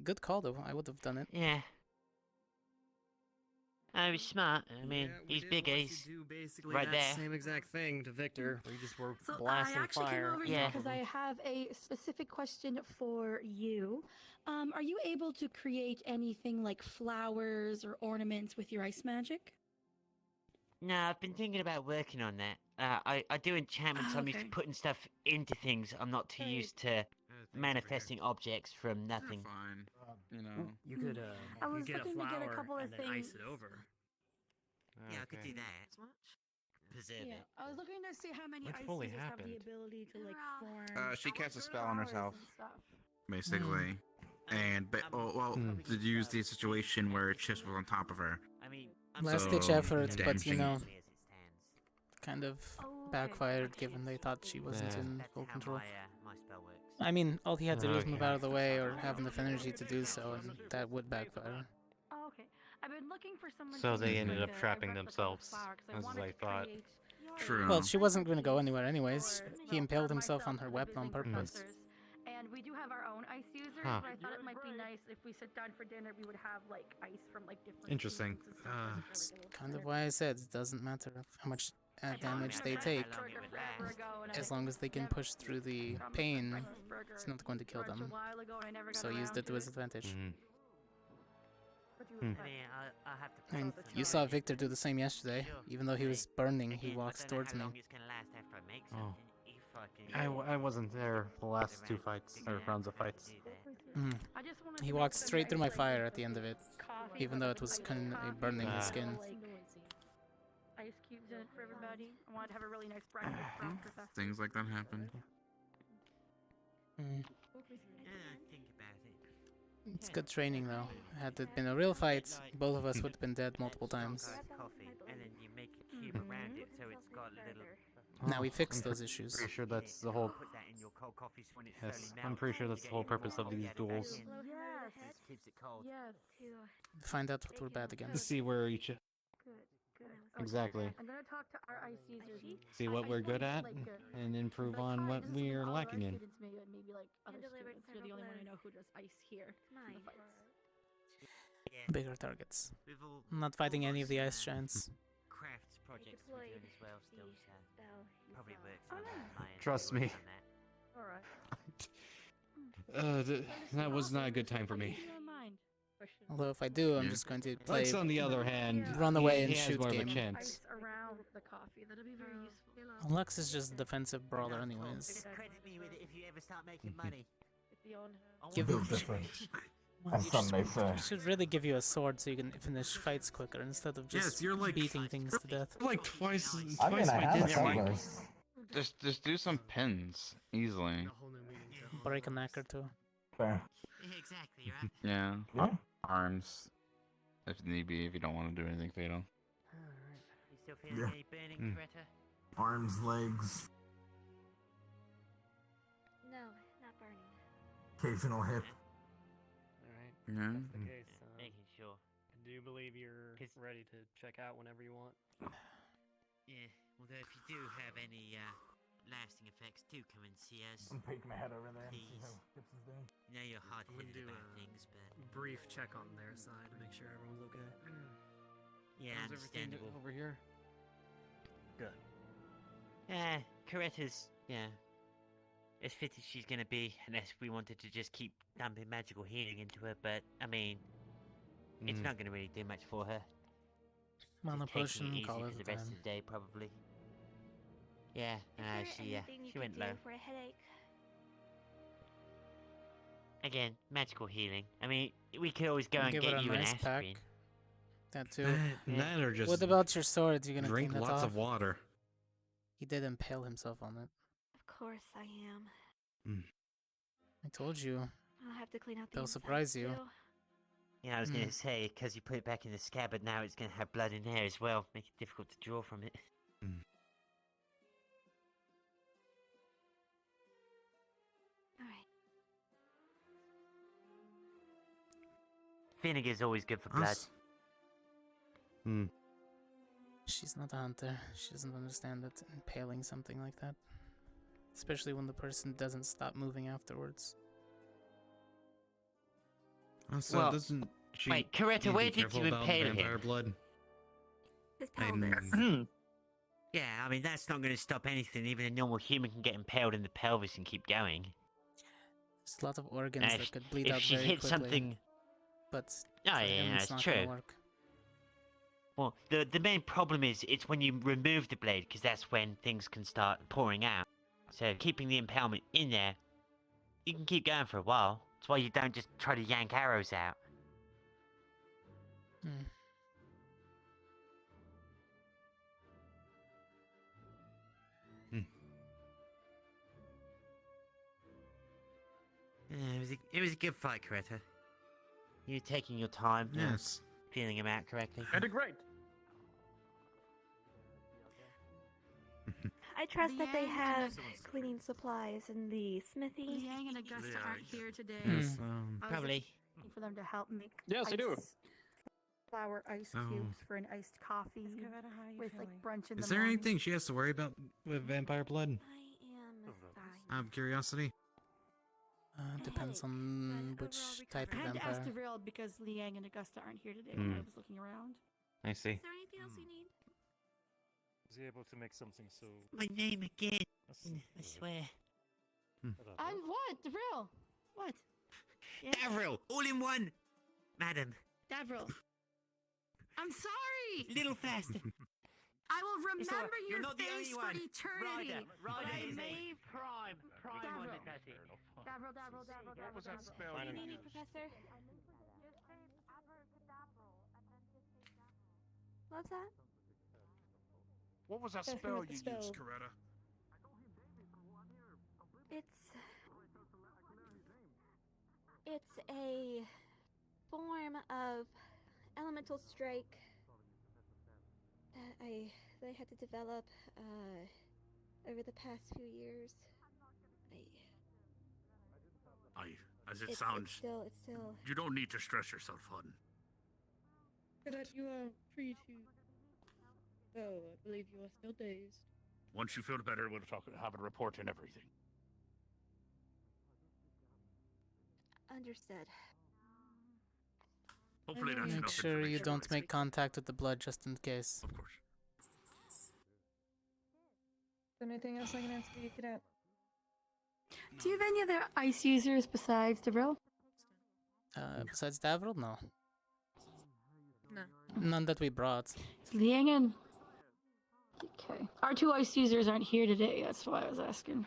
Good call, though. I would have done it. Yeah. I was smart. I mean, he's big. He's right there. Same exact thing to Victor. We just were So blasting I actually fire. came over here because I have a specific question for you. Are you able to create anything like flowers or ornaments with your ice magic? No, I've been thinking about working on that. I do enchantments. I'm used to putting stuff into things. I'm not too used to manifesting objects from nothing. Fine. You know. You could I you was get a looking to flower get a couple of and then ice things. it over. Yeah, I could do that. preserve Yeah, it. I was looking to see how many What ice fully users have the happened? ability to like form. She casts a spell on powers herself, and stuff. basically. And to use the situation where Chips was on top of her. I mean, Last ditch effort, but you know, kind of backfired given they thought she wasn't in full control. My spell works. I mean, all he had to do was move Okay. out of the way or have enough energy to do so, and that would backfire. Oh, okay. I've been looking for someone. So to they make, ended like, up a trapping replica of themselves, flower, 'cause I as wanted I to thought. create True. Well, she wasn't going to go anywhere anyways. He impaled himself on her weapon on purpose. And we do have our own ice users, Huh. but I thought it might be nice if we sit down for dinner, we would have like ice from like different. Interesting. That's kind of why I said it doesn't matter how much damage they take. As long as they can push through the pain, it's not going to kill them. So use that to his advantage. I mean, I'll have to I mean, practice you some saw more. Victor do the same yesterday. Even though he was burning, he walks towards me. How long it's gonna last after I make Oh. something. If I can I wasn't there the last two fights, or rounds of fights. He walked straight through my fire at the end of it, even though it was kind of burning his skin. Ice cubes in it for everybody. I wanted to have a really nice breakfast for after festival. Things like that happen. think about it. It's good training though. Had it been a real fight, both of us would have been dead multiple times. Coffee, and then you make a cube around it so it's got little. Now we fixed I'm those issues. Pretty sure that's the whole. Put that in your cold coffee so when it Yes, slowly I'm melts, pretty sure you that's the get whole your purpose of coffee these added back duels. in. Yes. It keeps it cold. Yes. Find out what we're bad To against. see where each. Good. Good. Exactly. I'm gonna talk to our ice users. See what we're good at and improve on what we are lacking in. Maybe like other students. You're the only one I know who does ice here. In the fights. Bigger targets. We've all I'm not fighting any of the ice giants. crafts projects we're doing as well still, so probably works on my end. Trust me. Alright. That was not a good time for me. Although if I do, I'm just going to play. Lex, on the other hand, run away and he has shoot more of a game. chance. Ice around the coffee. That'll be very useful. Lux is just a defensive brawler, anyways. Just credit me with it if you ever start making money. Give Built different. As some may say. Should really give you a sword so you can finish fights quicker instead of just you're like beating things to death. Like twice I mean, I my have a distance. sunburst. Just do some pins easily. Break a neck or two. Fair. Exactly, right? Yeah. Yeah. Arms, if need be, if you don't want to do anything fatal. You still feeling Yeah. any burning, Greta? Arms, legs, No, not burning. occasional hip. Alright. Yeah. That's the case. Making sure. I do believe you're ready to check out whenever you want. Yeah, although if you do have any lasting effects, do come and see us. I'm peek my head over there and see Please. how Gips is doing. I know you're hard-headed do about a things, but brief check on their side to make sure everyone's okay. yeah, How's everything understandable. over here? Good. Coretta's, as fit as she's gonna be, unless we wanted to just keep dumping magical healing into her, but, I mean, it's not gonna really do much for her. Mana Just taking potion, it easy call for it the a rest time. of the day, probably. Yeah, Is there anything you she can went do low. for a headache? Again, magical healing. I mean, we could always go and Give her get a you an nice aspirin. pack. That too. That or just What about your sword? You gonna drink clean that lots off? of water. He did impale himself on it. Of course I am. I told you. I'll have to clean out the They'll inside, surprise you. too. Yeah, I was gonna say, because you put it back in the scabbard, now it's gonna have blood in there as well. Make it difficult to draw from it. Alright. Vinegar's always good for blood. She's not a hunter. She doesn't understand that impaling something like that. Especially when the person doesn't stop moving afterwards. So Well, doesn't she wait, Coretta, need to where be did careful you about impale him? vampire blood? His I pelvis. mean, Yeah, I mean, that's not gonna stop anything. Even a normal human can get impaled in the pelvis and keep going. There's a lot of organs Now, that if- could bleed if out she very hit quickly. something- But Oh, for yeah, him, it's that's not true. gonna work. Well, the main problem is it's when you remove the blade, because that's when things can start pouring out. So keeping the impalement in there, you can keep going for a while. That's why you don't just try to yank arrows out. It was a good fight, Coretta. You taking your time. Yes. Feeling him out correctly. I did great. I trust that they have cleaning supplies in the smithy. Liang and Augusta aren't here today. Yes, I was probably. looking for them to help make Yes, I do. flour ice Oh. cubes for an iced coffee with like brunch in Is the there morning. anything she has to worry about with vampire blood? I am fine. Out of curiosity. Depends on which type I of had to ask vampire. DeVille because Liang and Augusta aren't here today. Hmm. I was looking around. I see. Is there anything else you need? Was he able to make something so? My name again. I swear. I'm what? DeVille? What? Davril, all in one. Madam. Davril. I'm sorry! Little faster. I will remember You're your not the face only for one. eternity. Ryder But I is may Prime. Davril. wanted that thing. Davril. What was that spell? What do you you need, used? Professor? What's that? What was that That's spell not the you spell. used, Coretta? It's a form of elemental strike that they had to develop over the past few years. As it It's sounds, still you don't need to stress yourself, hun. Cadet, you are free to go. I believe you are still dazed. Once you feel better, we'll have a report and everything. understood. Hopefully that's Make enough sure you information. don't make contact with the blood just in case. Of course. Is there anything else I can answer you, Cadet? Do you have any other ice users besides DeVille? Besides Davril, no. No. None that we brought. Is Liang and... Okay. Our two ice users aren't here today, that's why I was asking.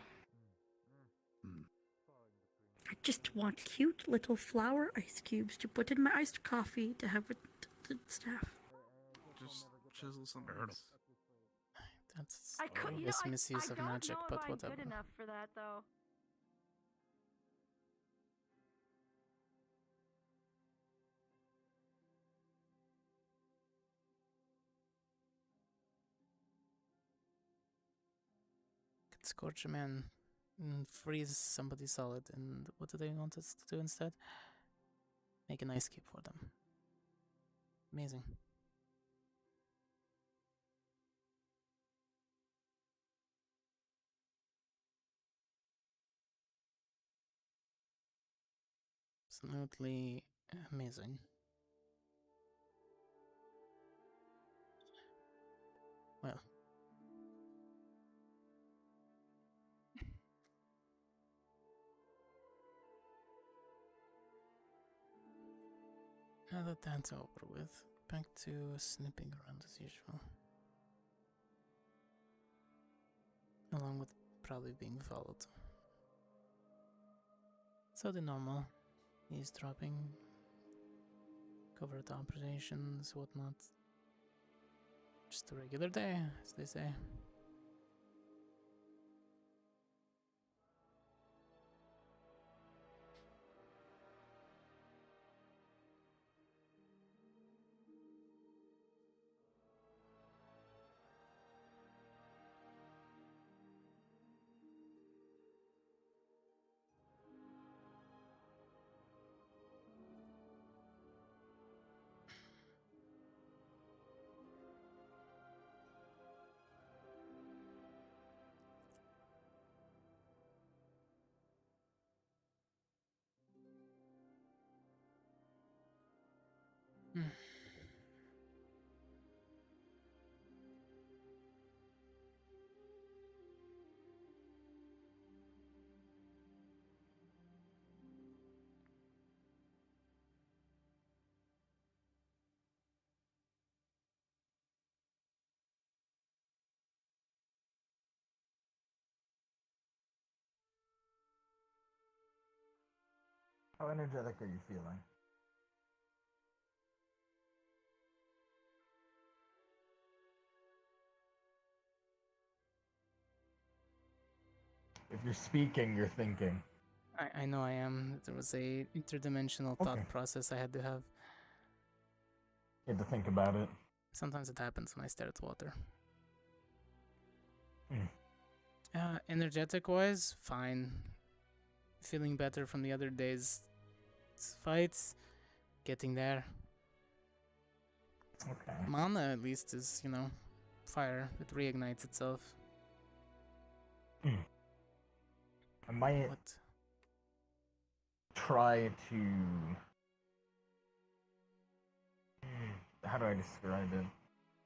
I just want cute little flower ice cubes to put in my iced coffee to have with the staff. Just chisel something. That's I could, you know, always I misuse of don't magic, know but if I'm whatever. good enough for that, though. Could scorch a man and freeze somebody solid, and what do they want us to do instead? Make an ice cube for them. Amazing. Absolutely amazing. Well. Now that that's over with, back to snipping around as usual. Along with probably being followed. So the normal eavesdropping, covert operations, whatnot. Just a regular day, as they say. How energetic are you feeling? If you're speaking, you're thinking. I know I am. There was a interdimensional thought Okay. process I had to have. You had to think about it. Sometimes it happens when I stare at water. Hmm. Energetic wise, fine. Feeling better from the other day's fights. Getting there. Okay. Mana at least is, fire. It reignites itself. I might What? try to. How do I describe it?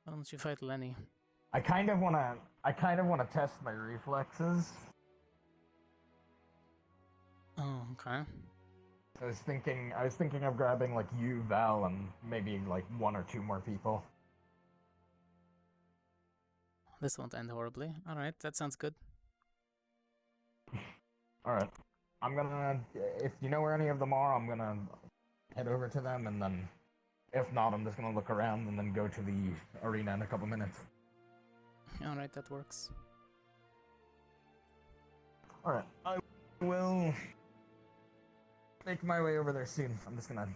Why don't you fight Lenny? I kind of wanna test my reflexes. Oh, okay. I was thinking of grabbing like you, Val, and maybe like 1 or 2 more people. This won't end horribly. Alright, that sounds good. Alright. I'm gonna, if you know where any of them are, I'm gonna head over to them, and then, if not, I'm just gonna look around and then go to the arena in a couple minutes. Alright, that works. Alright, I will make my way over there soon. I'm just gonna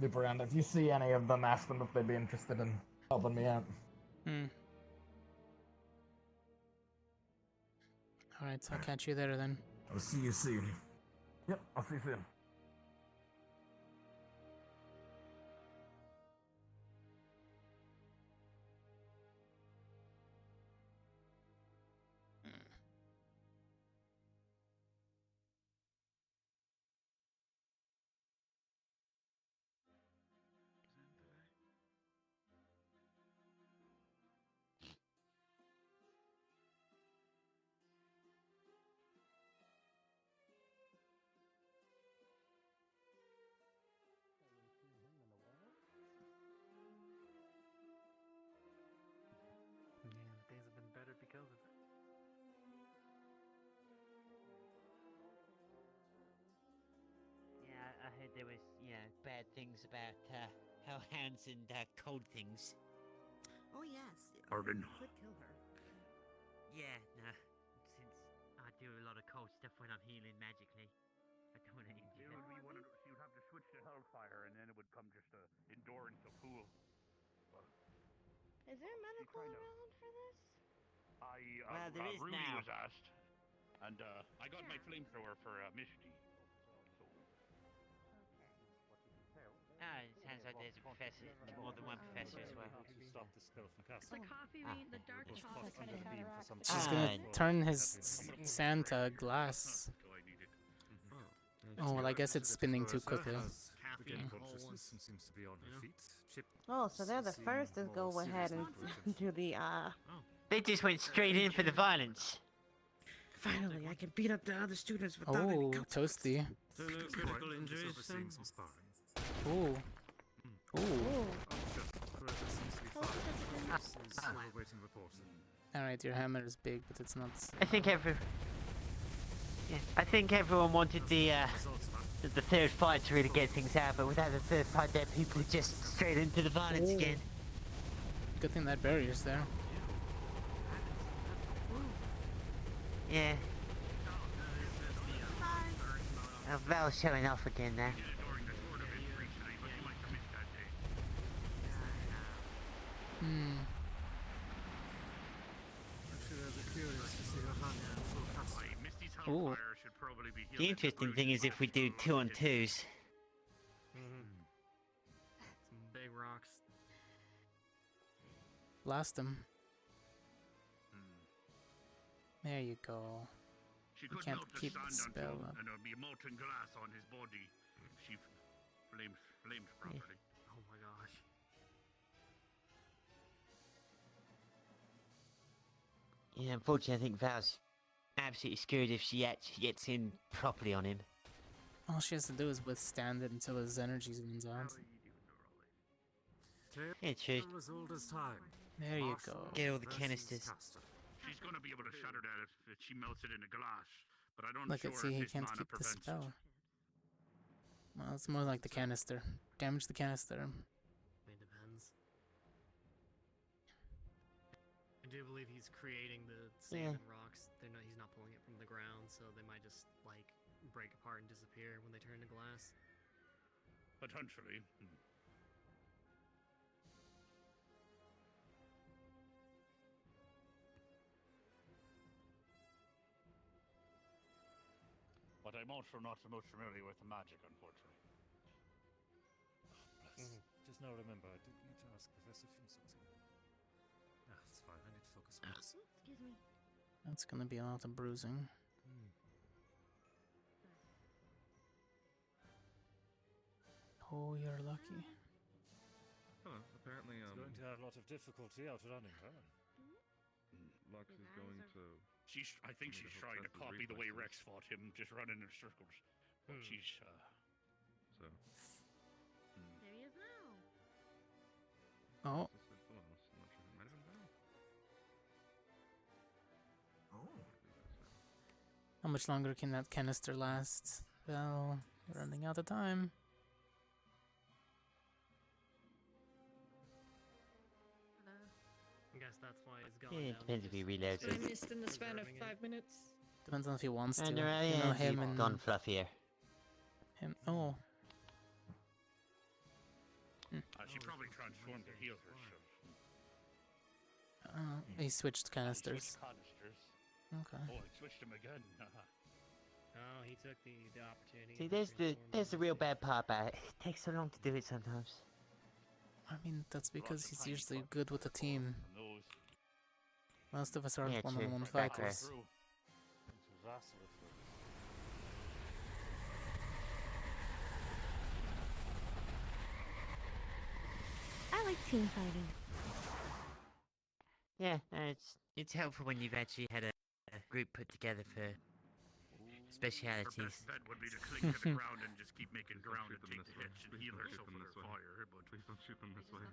loop around. If you see any of them, ask them if they'd be interested in helping me out. Alright, so I'll catch you there then. I'll see you soon. Yep, I'll see you soon. Yeah, the days have been better because of it. Yeah, I heard there was, bad things about how Hansen cold things. Oh yes. Pardon? You could kill her. Yeah, no. Since I do a lot of cold stuff when I'm healing magically, I don't want to injure her. She would have to switch to Hellfire, and then it would come just a endurance of pool. Is there medical around for this? Well, there is Rudy now. was asked, and I got my flamethrower for Misty. Ah, it sounds like there's a professor, more than one professor as well. Stop the spell from The coffee bean, the dark chocolate kind of counteracts. She's gonna turn his Santa glass. Oh, well, I guess it's spinning too quickly. Oh, so they're the first to go ahead and do the They just went straight in for the violence. Finally, I can beat up the other students without any Oh, toasty. So no critical injuries then? Ooh. Ooh. Alright, your hammer is big, but it's not. I think everyone wanted the third fight to really get things out, but without the third fight, there people are just straight into the violence Ooh. again. Good thing that barrier's there. Yeah. Val's showing off again there. Ooh. The interesting thing is if we do 2-on-2s. Some big rocks. Blast him. There you go. She You could can't melt the keep the sand spell until, up. and there would be molten glass on his body. She flamed properly. Oh my gosh. Yeah, unfortunately, I think Val's absolutely screwed if she actually gets in properly on him. All she has to do is withstand it until his energy runs out. Yeah, true. There you go. Get all the canisters. She's gonna be able to shatter that if she melts it into glass. But I don't Look sure at see, if he his can't mana keep the prevents spell. it. Well, it's more like the canister. Damage the canister. It depends. I do believe he's creating the sand and rocks. He's not pulling it from the ground, so they might just like break apart and disappear when they turn to glass. Potentially. But I'm also not so much familiar with the magic, unfortunately. Bless. Just now remember, I did need to ask Professor Finn something. Ah, it's fine. I need to focus on this. Excuse me. That's gonna be a lot of bruising. Oh, you're lucky. Oh, apparently, It's going to have a lot of difficulty outrunning her. Lux is going to. I think she's trying to copy the way Rex fought him, just running in circles. But she's, So. There he is now. Oh. How much longer can that canister last? Well, we're running out of time. I guess that's why it's gone Yeah, it down. depends if he reloads I it. missed in the span of 5 minutes. Depends on if he wants to. And You around know, him he's and gone fluffier. him. Oh. she probably transformed to heal herself. He switched canisters. Canisters. Okay. Oh, I switched him again. Oh, he took the opportunity. See, to there's the real bad part about it. It takes so long to do it sometimes. I mean, that's because he's usually good with the team. Most of us are Yeah, one-on-one true. Back fighters. I like team fighting. Yeah, no, it's helpful when you've actually had a group put together for specialities. Her best bet would be to cling to the ground and just keep making ground and take the hits and heal herself with her fire. But please don't shoot them this way.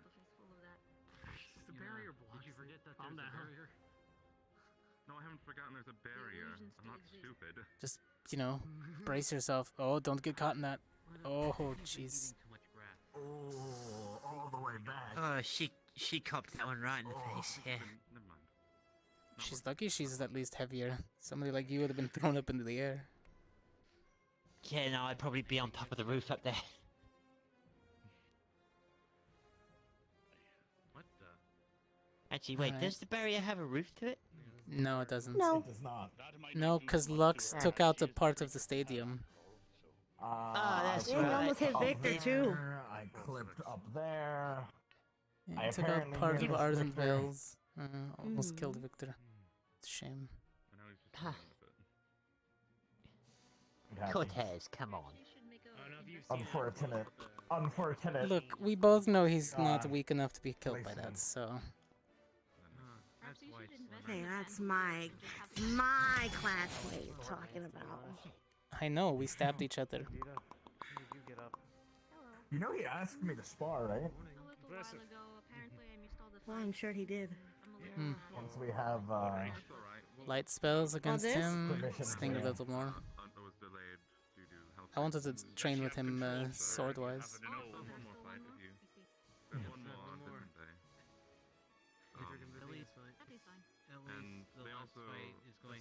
The barrier blocks. Did you forget that there's a barrier? No, I haven't forgotten there's a barrier. I'm not stupid. Just, you know, brace yourself. Oh, don't get caught in that. Oh, jeez. Oh, all the way back. Oh, she copped that one right in the face. Yeah. Never mind. She's lucky she's at least heavier. Somebody like you would have been thrown up into the air. Yeah, no, I'd probably be on top of the roof up there. What the? Actually, wait, Alright. does the barrier have a roof to it? No, it doesn't. No. It does not. No, because Lux took out a part of the stadium. that's I right. clipped almost hit up Victor, too. there, I clipped up there. Yeah, I he took out apparently part of missed Ardent Victor. Vales. Almost killed Victor. It's a shame. And now he's just playing with it. Okay. Cortez, come on. Unfortunate. Unfortunate. Look, we both know he's not weak enough to be killed by that, so... Hey, that's my classmate you're talking about. I know, we stabbed each other. You know he asked me to spar, right? Well, I'm sure he did. Once we have, Light spells against this? him, Permission sting a to- little more. It was delayed due to health I wanted to issues. train with him sword-wise. One more fight if you. There's one more on different day. And they also.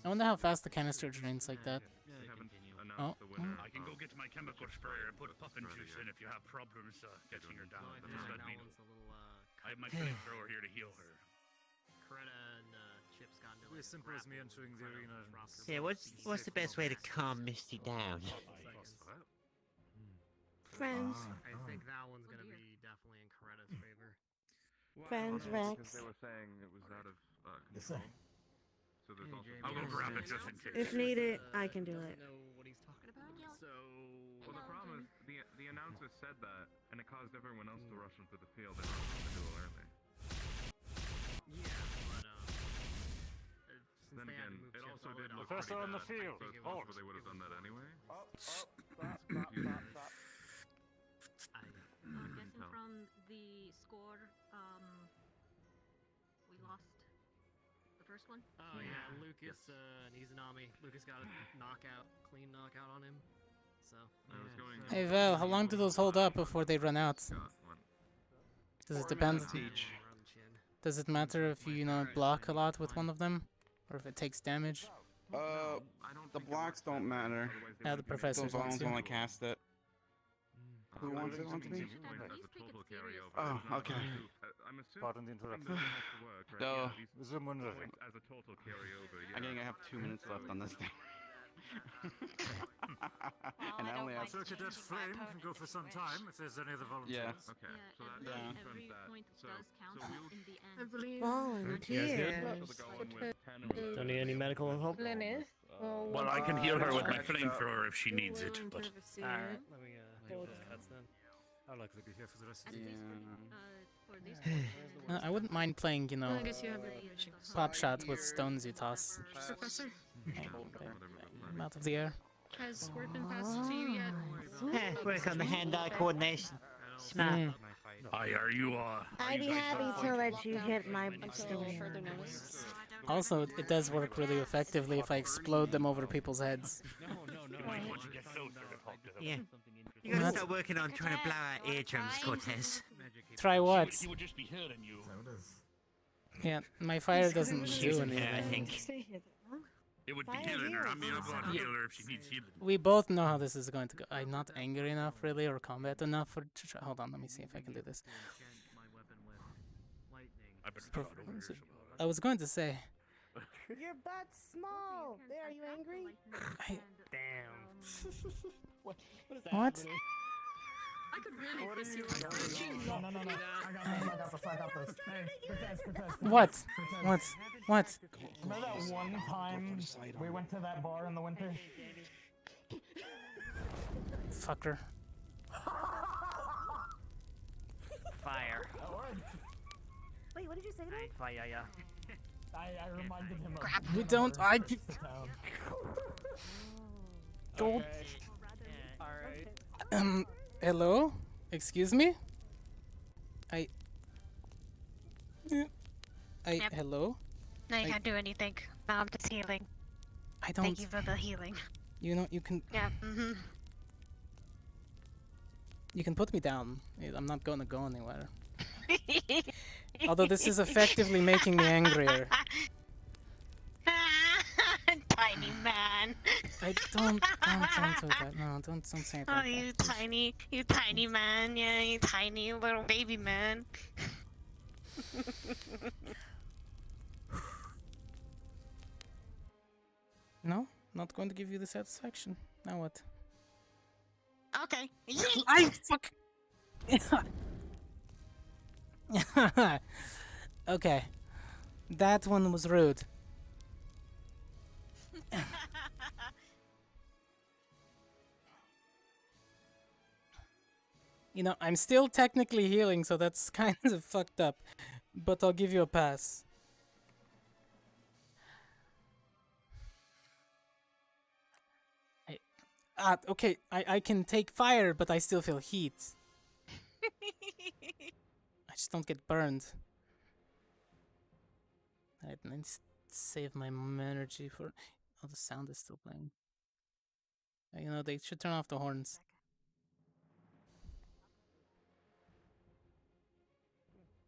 I wonder how fast the canister drains like that. They haven't announced Oh. the winner. I can go get my chemical sprayer and put puffin juice in if you have problems getting her down. But just let me know. I have my flamethrower here to heal her. Coretta and Chips got into As simple as me entering the arena. And Yeah, what's the best way to calm Misty down? Friends. I think that one's gonna be definitely in Coretta's favor. Friends, Rex. They were saying it was out of Yes, control. So there's also. I'll go grab it just in case. If needed, I can do it. Know what he's talking about. So Well, the problem is the announcer said that, and it caused everyone else to rush into the field and rush the duel early. yeah, but since Then they had to again, move it Chips also all the way did to look Professor pretty on the bad, field. so it's Halt. possible they would have done that anyway. I'm guessing from the score, we lost the first one. Oh yeah, Lucas and Izanami. Lucas got a clean knockout on him. So. I was going. Hey Val, how long do those hold up before they run out? Does it depend? Does it matter if you, block a lot with one of them? Or if it takes damage? The blocks don't matter. Now the professor Those wants ones you. only cast it. Who wants it? Wants me? Oh, okay. Pardon the interruption. So, Someone As a total carryover, yeah. I think I have 2 minutes left on this thing. And I only have. Circuit at flame can go for some time if there's any other volunteers. Yeah. Okay. So Yeah. Every point does count in the end. I believe. Volunteers. Don't need any medical help? Linus. Well, I can heal her with my flamethrower if she needs it, but... Alright, let me do this cuts then. I'll likely be here for the rest of the I wouldn't mind playing, you know, I guess you have your permission. pop shots with stones you toss. Professor, I'm out of the air. has word been passed to you yet? Work on the hand-eye coordination. Smart. Hi, are you, I'd be happy to let you hit my student. Also, it does work really effectively if I explode them over people's heads. Yeah. You gotta start working on trying to blow out eardrums, Cortez. Try what? He would just be hurting you. Yeah, my fire doesn't do Shooting her, I anything. think. It would be healing her. I mean, I'm going to heal her if she needs healing. We both know how this is going to go. I'm not angry enough, really, or combat enough for. Hold on, let me see if I can do this. I was going to say. Your butt's small. There, are you angry? Damn. What? I could really piss you off. No. I got this. Hey, Cortez. What? What? Remember that one time we went to that bar in the winter? Fucker. Fire. Wait, what did you say to me? Fire, yeah. I reminded him of. We don't. I. Go. Alright. Hello? Excuse me? Yep. Hello? No, you can't do anything. Now I'm just healing. I don't. Thank you for the healing. You know, you can. Yeah, You can put me down. I'm not gonna go anywhere. Although this is effectively making me angrier. Tiny man. I don't do that. No, don't say that. Oh, you tiny man. Yeah, you tiny little baby man. No, not going to give you the satisfaction. Now what? Okay. I fuck. Okay, that one was rude. You know, I'm still technically healing, so that's kind of fucked up. But I'll give you a pass. Okay, I can take fire, but I still feel heat. I just don't get burned. I need to save my energy for... Oh, the sound is still playing. You know, they should turn off the horns.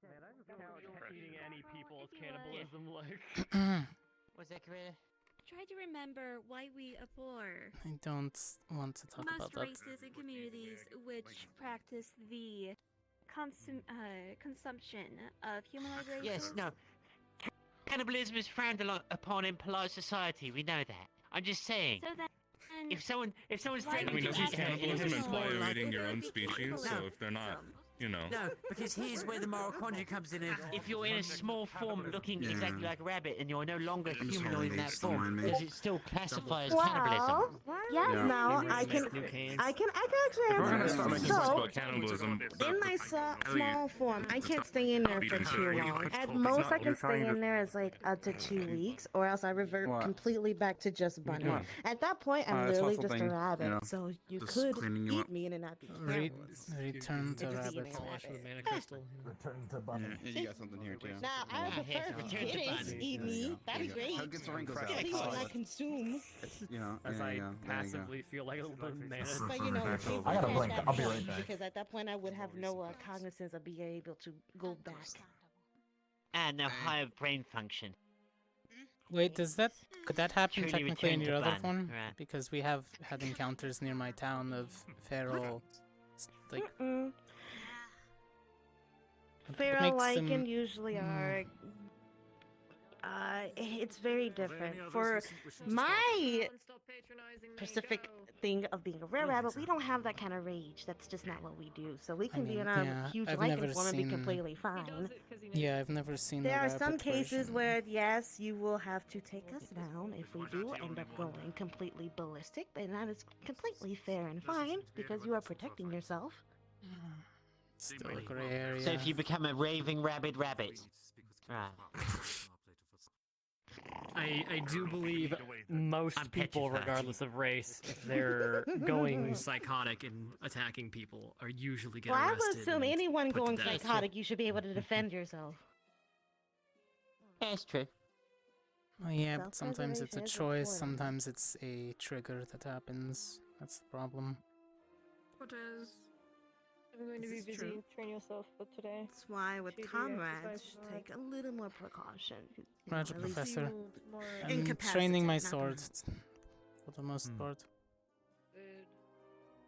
Man, I just count eating any people as cannibalism, like... What's that, Karina? Try to remember why we abhor I don't want to talk about most that. races and communities which practice the consumption of human liberation. Yes, no. Cannibalism is frowned upon in polite society. We know that. I'm just saying. So then, if someone's I threatening mean, to doesn't eat them, cannibalism it's imply more like- eating your own species? So if they're not, you know. No, because here's where the mitochondria comes in. If you're in a small form looking exactly like a rabbit and you're no longer humanoid in that form, does it still classify as cannibalism? Yes, no, I can actually answer this. So, cannibalism. in my small form, I can't stay in there for too long. At most, I can stay in there as like up to 2 weeks, or else I revert completely back to just bunny. At that point, I'm literally just a rabbit, so you could eat me and it not be cannibalism. Return to rabbit. Return to bunny. Yeah, you got something here too. Now, I would prefer if kittens eat me. That'd be great. How gets the wrinkles out? At least when I consume. You know, As I there you go. passively feel like a little bit mad. But you know, if I gotta catch blink. that I'll be bug, right back. Because at that point, I would have no cognizance of being able to go back. And no higher brain function. Wait, could that happen Truly technically in return your to other plan, one? right. Because we have had encounters near my town of feral, like. What Feral makes them- lichen usually are. It's very different. For my specific thing of being a rare rabbit, we don't have that kind of rage. That's just not what we do. So we can be in our huge I've lichen never form and be seen- completely fine. Yeah, I've never seen. There a are some rabbit cases version. where, yes, you will have to take us down if we do end up going completely ballistic, and that is completely fair and fine because you are protecting yourself. Still a gray area. So if you become a raving rabid rabbit. Right. I do believe most people, petrified. regardless of race, if they're going psychotic and attacking people, are usually get Well, I arrested. would assume and anyone put to going death. psychotic, you should be able to defend yourself. That's true. Oh yeah, but sometimes it's a Self-preservation is choice. important. Sometimes it's a trigger that happens. That's the problem. Cortez, I'm going to be busy. Train yourself for today. That's why with Should you comrades, exercise should tomorrow? take a little more precaution. You know, Roger, at least Professor. you more I'm training my incapacitated, sword for the most part.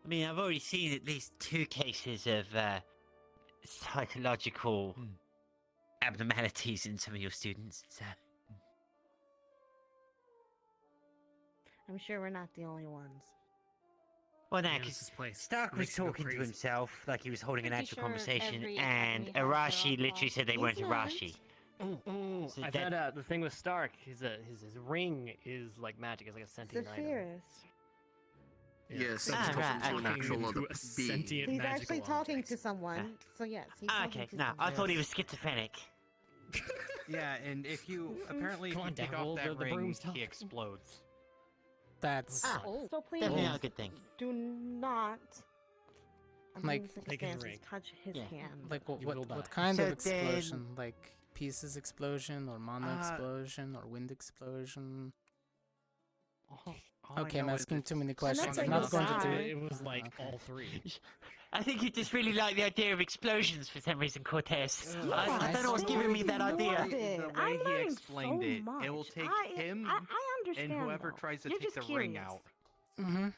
I mean, I've already seen at least 2 cases of psychological abnormalities in some of your students. So. I'm sure we're not the only ones. Well, no, Yeah, because this place Stark was makes you go talking to crazy. himself like he was holding an Pretty actual sure conversation, every and academy has their Arashi own literally said they He's weren't not. Arashi. So I that- found out the thing with Stark, his ring is like magic. It's like a sentient item. Zephyrus. Yes, Ah, that's right, talking to an okay. actual Into other a sentient being. He's magical actually talking object. to someone. So yes, he's Ah, talking okay, to no, someone. I thought he was schizophrenic. Yeah, and if you apparently if Come you on, take Daryl, off that the ring, broom's top. he explodes. That's Ah, So please definitely not a good thing. do not. Like- Take his ring. touch his Yeah. hand. like what You will what die. kind So of explosion? Like pieces explosion or mana explosion or wind explosion? Okay, I'm asking too many questions. like I'm not a going to do die. it. It was like Okay. all 3. I think you just really like the idea of explosions for some reason, Cortez. Yeah, I don't know what's giving me that idea. morbid. The way I'm he learning explained so it, much. it will take him I understand, and whoever though. tries to You're take just the ring curious. out. Mm-hmm.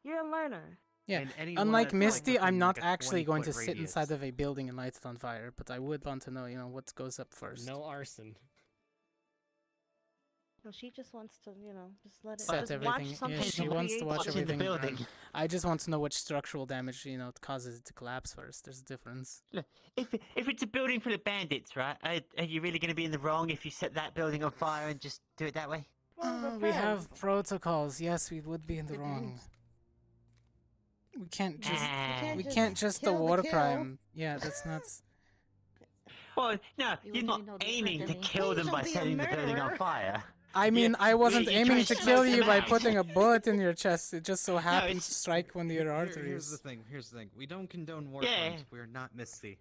You're a learner. Yeah, And anyone unlike that's, like, Misty, I'm within, not like, a actually going to 20-foot sit inside radius. of a building and light it on fire, but I would want to know, what goes up first. No arson. No, she just wants to, just let it. Set just everything. watch something Yeah, she wants to watch What's in the everything. building? burn. I just want to know what structural damage, causes it to collapse first. There's a difference. Look, if it's a building full of bandits, right? Are you really going to be in the wrong if you set that building on fire and just do it that way? We have protocols. Yes, we would be in the wrong. We can't just. We can't just the kill the war kill. crime. Yeah, that's not. Well, no, You you're wouldn't not even know the aiming to difference. kill them Please by don't be a setting the building on murderer. fire. I mean, I wasn't you're aiming trying to to kill smoke you them by out. putting a bullet in your chest. It just so happens it's- to strike one of your Here's arteries. the thing. Here's the thing. We don't condone war Yeah. crimes. We're not Misty.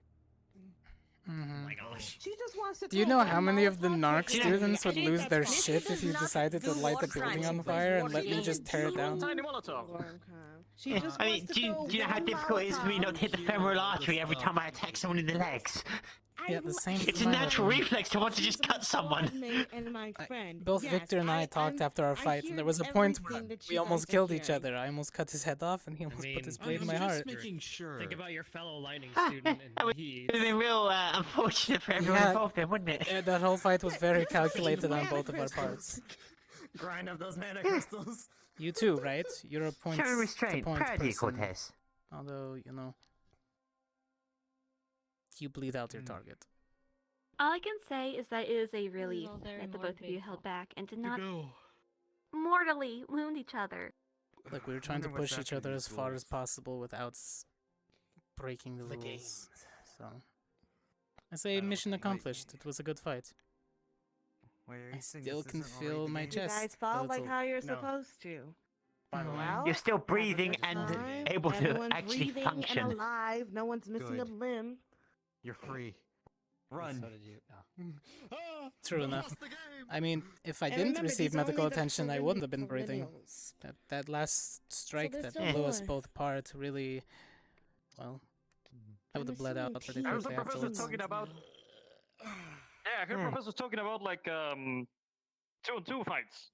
Mhm. my gosh. She just wants to. Do you throw know one how many of the Molotov narc to it. students would I think lose that's their fine. shit She if you does not decided to do light war a building crimes. on She fire and plays let me war just tear it down? Tiny Molotov. War crime. She just I mean, wants to do throw you know how one difficult it is for me not to hit the Molotov. femoral artery every time I attack someone in the legs? Yeah, the same. It's for a my natural weapon. reflex to want to just cut someone. And my friend. Both Yes, Victor and I talked after our fight, and there was a point where everything that we you almost guys are killed each hearing. other. I almost cut his head off, and he almost put his mean, blade in my I'm heart. making sure. Think about your fellow lightning Ah, student, that would and he. have been real unfortunate for everyone Yeah. involved then, wouldn't it? Yeah, that whole fight was very calculated on Mana both of our crystals. parts. Grind up those mana crystals. You too, right? You're a point Show to restraint. point Proud of you, person. Cortez. Although, you bleed out your target. All I can say is that it is a relief all very that the both of you held motivational. back and did not mortally wound each other. Like, we were trying to wonder what's push each happening other in as far as Duels. possible without breaking the The rules. games. So, I say mission accomplished. It was a good fight. Wait, are I you saying still this can isn't feel already my the game? You chest. guys a fought like little. how you're No. supposed to. By the way, Well, You're still have a breathing good and time. able to Everyone's actually breathing function. and alive. No one's missing a Good. limb. You're free. Run. So did you. True enough. I mean, if I And didn't remember, receive these are medical only the attention, I wouldn't have been breathing. perennials. That last strike there's that still blew us more. both apart really, well, I would have bled out pretty I heard the quickly professor afterwards. talking about. Yeah, I heard professor talking about like 2-on-2 fights.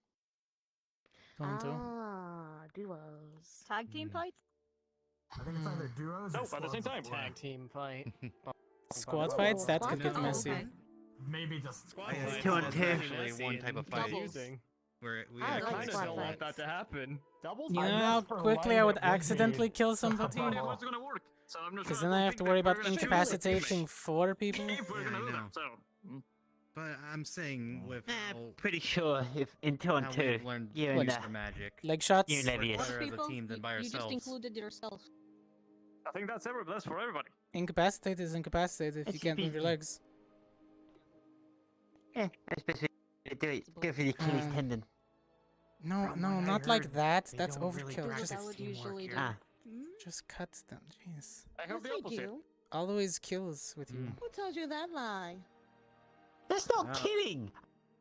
Duos. Tag team fights? I think it's either duos or Nope, at the same squads of time. four. Tag team fight. Squad fights? That could get messy. Maybe just Squad Yeah, fights two are on two. actually Messy one type and of fight. confusing. Where we I like I actually kind of squad don't want fights. that to happen. Doubles? You I know guess how for quickly one, I would it would be accidentally kill somebody? bubble. How's it gonna work? So I'm just Because trying then to I have to think worry that about we're gonna do it. incapacitating 4 people. If we're Yeah, gonna I do know. that, so. But I'm saying with how, Pretty sure if in 2 on how 2, we've learned you and extra magic, Leg shots? you and we're Levius. better as a People, team than by you just ourselves. included yourself. I think that's for everybody. Incapacitated is incapacitated if you can't move your legs. Yeah, especially do it for the Achilles tendon. No, From no, what I not like heard, that. they That's don't really overkill. practice Just, I would usually do. Ah, just cut them. Jeez. I hope Yes, the I opposite. do. Always kills with you. Who told you that lie? that's not killing.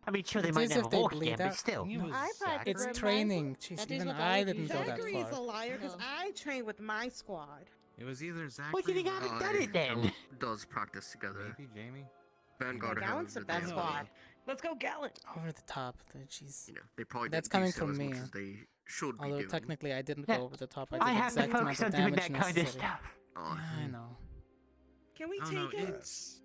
I mean, sure they It might is if never they walk bleed again, but out. still. It was I practice It's with training. Jeez, That is even what I I would didn't do. go that Zachary is a far. liar because No. I train with my squad. It was either Zachary. Why do you think I haven't done it then? Does practice together. Maybe Jamie. Vanguard Gallant's the best squad. Let's go, Gallant. Over the top. Jeez. You know, they probably That's didn't coming do so from as me. much as they should be Although doing. technically I didn't Yeah. go over the top. I I did have to exact amount focus of on doing damage that kind of necessary. stuff. Oh, Yeah, I know. Can we I don't know. take it? It's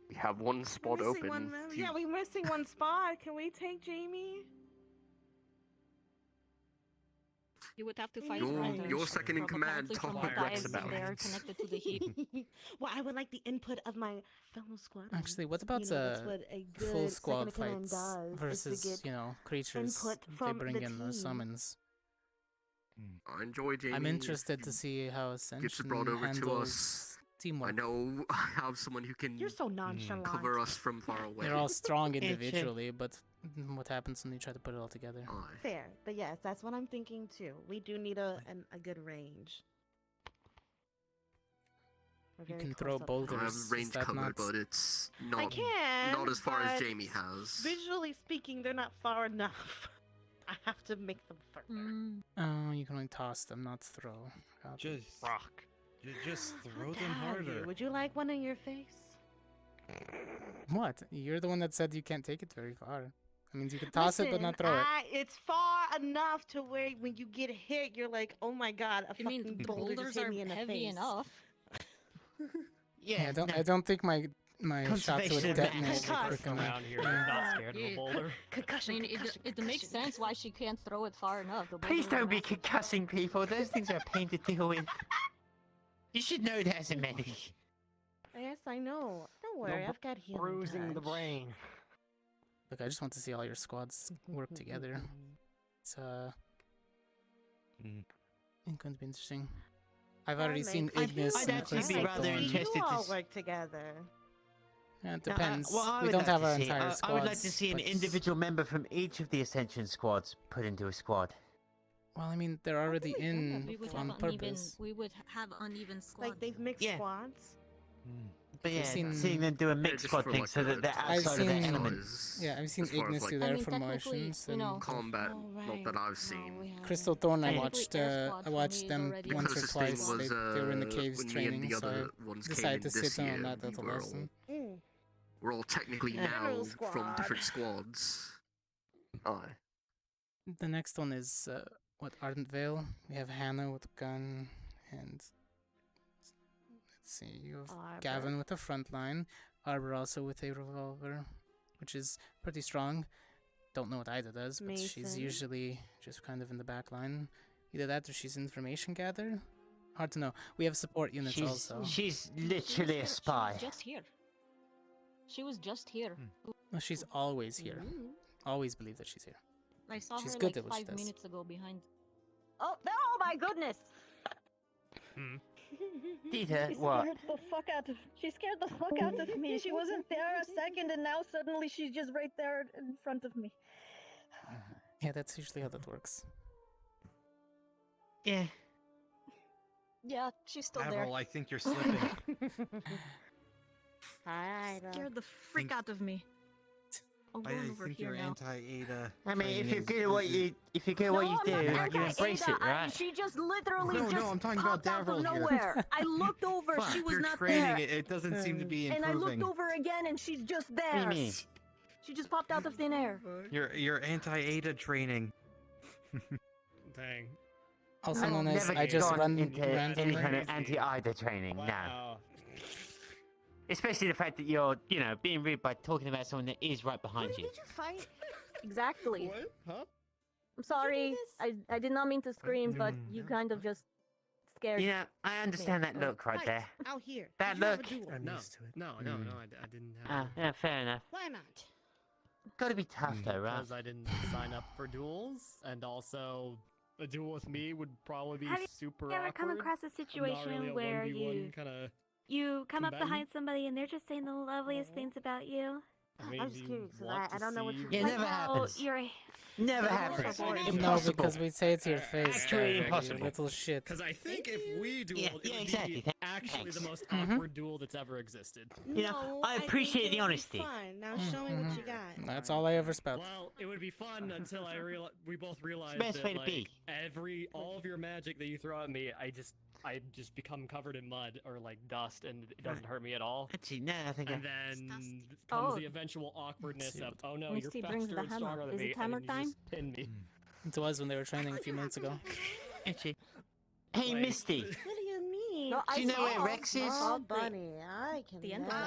We have one spot We're missing open. one yeah, we're missing one spot. Can we take Jamie? You would have to We fight need from Your second in command, apparently from top the of guys Rex about. they are connected to the heat. Well, I would like the input of my fellow squad. Actually, what about that's what a good full second squad in command fights does, is to versus, get you know, creatures input they from bring the in the team. summons? I enjoy Jamie. I'm interested if to he see how gets it Ascension brought over to handles us. teamwork. I know I have someone who can You're so nonchalant. cover us from far away. They're all strong It's a- individually, but what happens when you try to put it all together? Fair, but yes, that's what I'm thinking too. We do need a good range. We're You very can close throw up front. boulders. I have Is range that cover, not- but it's I not can. not as far as but Jamie has. Visually speaking, they're not far enough. I have to make them further. Oh, you can only toss them, not throw. God. just rock. Just throw How them dare you. harder. Would you like one in your face? What? You're the one that said you can't take it very far. I mean, you can toss it, but not Listen, throw it. It's far enough to where when you get hit, you're like, oh my god, a I mean, fucking the boulder just boulders hit are me in the heavy face. enough. Yeah, I don't think my shots would Conservation detonate matters. quick enough. Around here, he's not scared of a boulder. Concussion, I mean, it makes sense why she can't throw it far enough. The Please boulders are don't be massive. concussing people. Those things are a pain to deal with. You should know that as a medic. Yes, I know. Don't worry, I've got healing Bruising the touch. brain. Look, I just want to see all your squads work together. It's it's going to be interesting. I've already seen Ignis I'd and actually be rather Crystal interested You to all s- work together. Yeah, it depends. Well, I We would don't like have to our see- entire squads. I would like to see an but- individual member from each of the Ascension squads put into a squad. Well, I mean, they're already in We would on have uneven. purpose. We would have uneven squads. Like they've mixed Yeah. squads. But I've yeah, seen- seeing them do a mixed just squad for thing like so that they're I've outside of their seen- element. Yeah, I've seen as far as, Ignis like- do I their mean, technically, promotions you and know- Combat, Oh, not that I've seen. Crystal Thorn. I Technically, watched. Air Squad I for me watched is them already- once or Closest thing twice. was, They were in the caves when me and training, the so other I ones came decided in to sit this in year, on that we little were lesson. We're all technically Yeah. now General from squad. different squads. Aye. The next one is what Ardent Vale. We have Hannah with a gun, and let's see, you have Arbor. Gavin with a front line, Arbor also with a revolver, which is pretty strong. Don't know what Ida does, but she's Mason. usually just kind of in the back line. Either that or she's information gatherer. Hard to know. We have support units also. She's literally a spy. She was just here. She was just here. Well, she's always here. Always believe that she's here. I saw She's her good like at what she 5 does. minutes ago behind. Oh my goodness! Dita, She what? scared the fuck out of. She scared the fuck out of me. She wasn't there a second, and now suddenly she's just right there in front of me. Yeah, that's usually how that works. Yeah. Yeah, she's still there. Avril, I think you're slipping. Hi, Scared the freak out of me. I'm I going over think here you're now. anti-Ada. I mean, if training you're is- good at what you, if you're good at what you do, I'm you not embrace anti-Ada. it, right? She just literally No, just I'm talking about popped out of Davril here. nowhere. I looked over, Fuck, she was you're not training there. it. It doesn't seem to be And I improving. looked over again, and she's just What do there. you mean? She just popped out of thin air. Your anti-Ada training. Dang. Also I've known as never I just gone run into any randomly. kind of anti-Ida training. No. Wow. Especially the fact that you're, being rude by talking about someone that is right behind you. Did you fight? Exactly. What? Huh? I'm sorry. I did not mean to scream, but you kind of just scared. I understand that look right there. Out here. That Did you have look. a duel? No, I didn't have. Yeah, fair enough. Why not? Gotta be tough though, right? Because I didn't sign up for duels, and also a duel with me would probably be Have you super ever awkward. come across a I'm not situation really a where 1v1 kinda you come up combatant? behind somebody and they're just saying the loveliest things about you? I mean, I'm do just you curious, 'cause want I don't know what to you see It like never how happens. you're Never Oh, happens. boy. No, Impossible. because we say it to your face. Actually you impossible. little shit. Because I think if we dueled, Yeah, it would exactly. be actually the most Mhm. awkward duel that's ever existed. I appreciate the honesty. Fine. Now show me what you got. That's all I ever spout. Well, it would be fun until we both realized Best that way to like be. all of your magic that you throw at me, I just become covered in mud or like dust, and it doesn't hurt me at all. Actually, no, I think. And then comes the eventual awkwardness of, oh no, you're Misty brings faster the and hammer. stronger than Is me, it hammer and then you just pin me. It was when they were training a few months ago. Actually. Hey, Like- Misty. What do you mean? No, Do you know where Rex is? Small bunny. I can. The end never-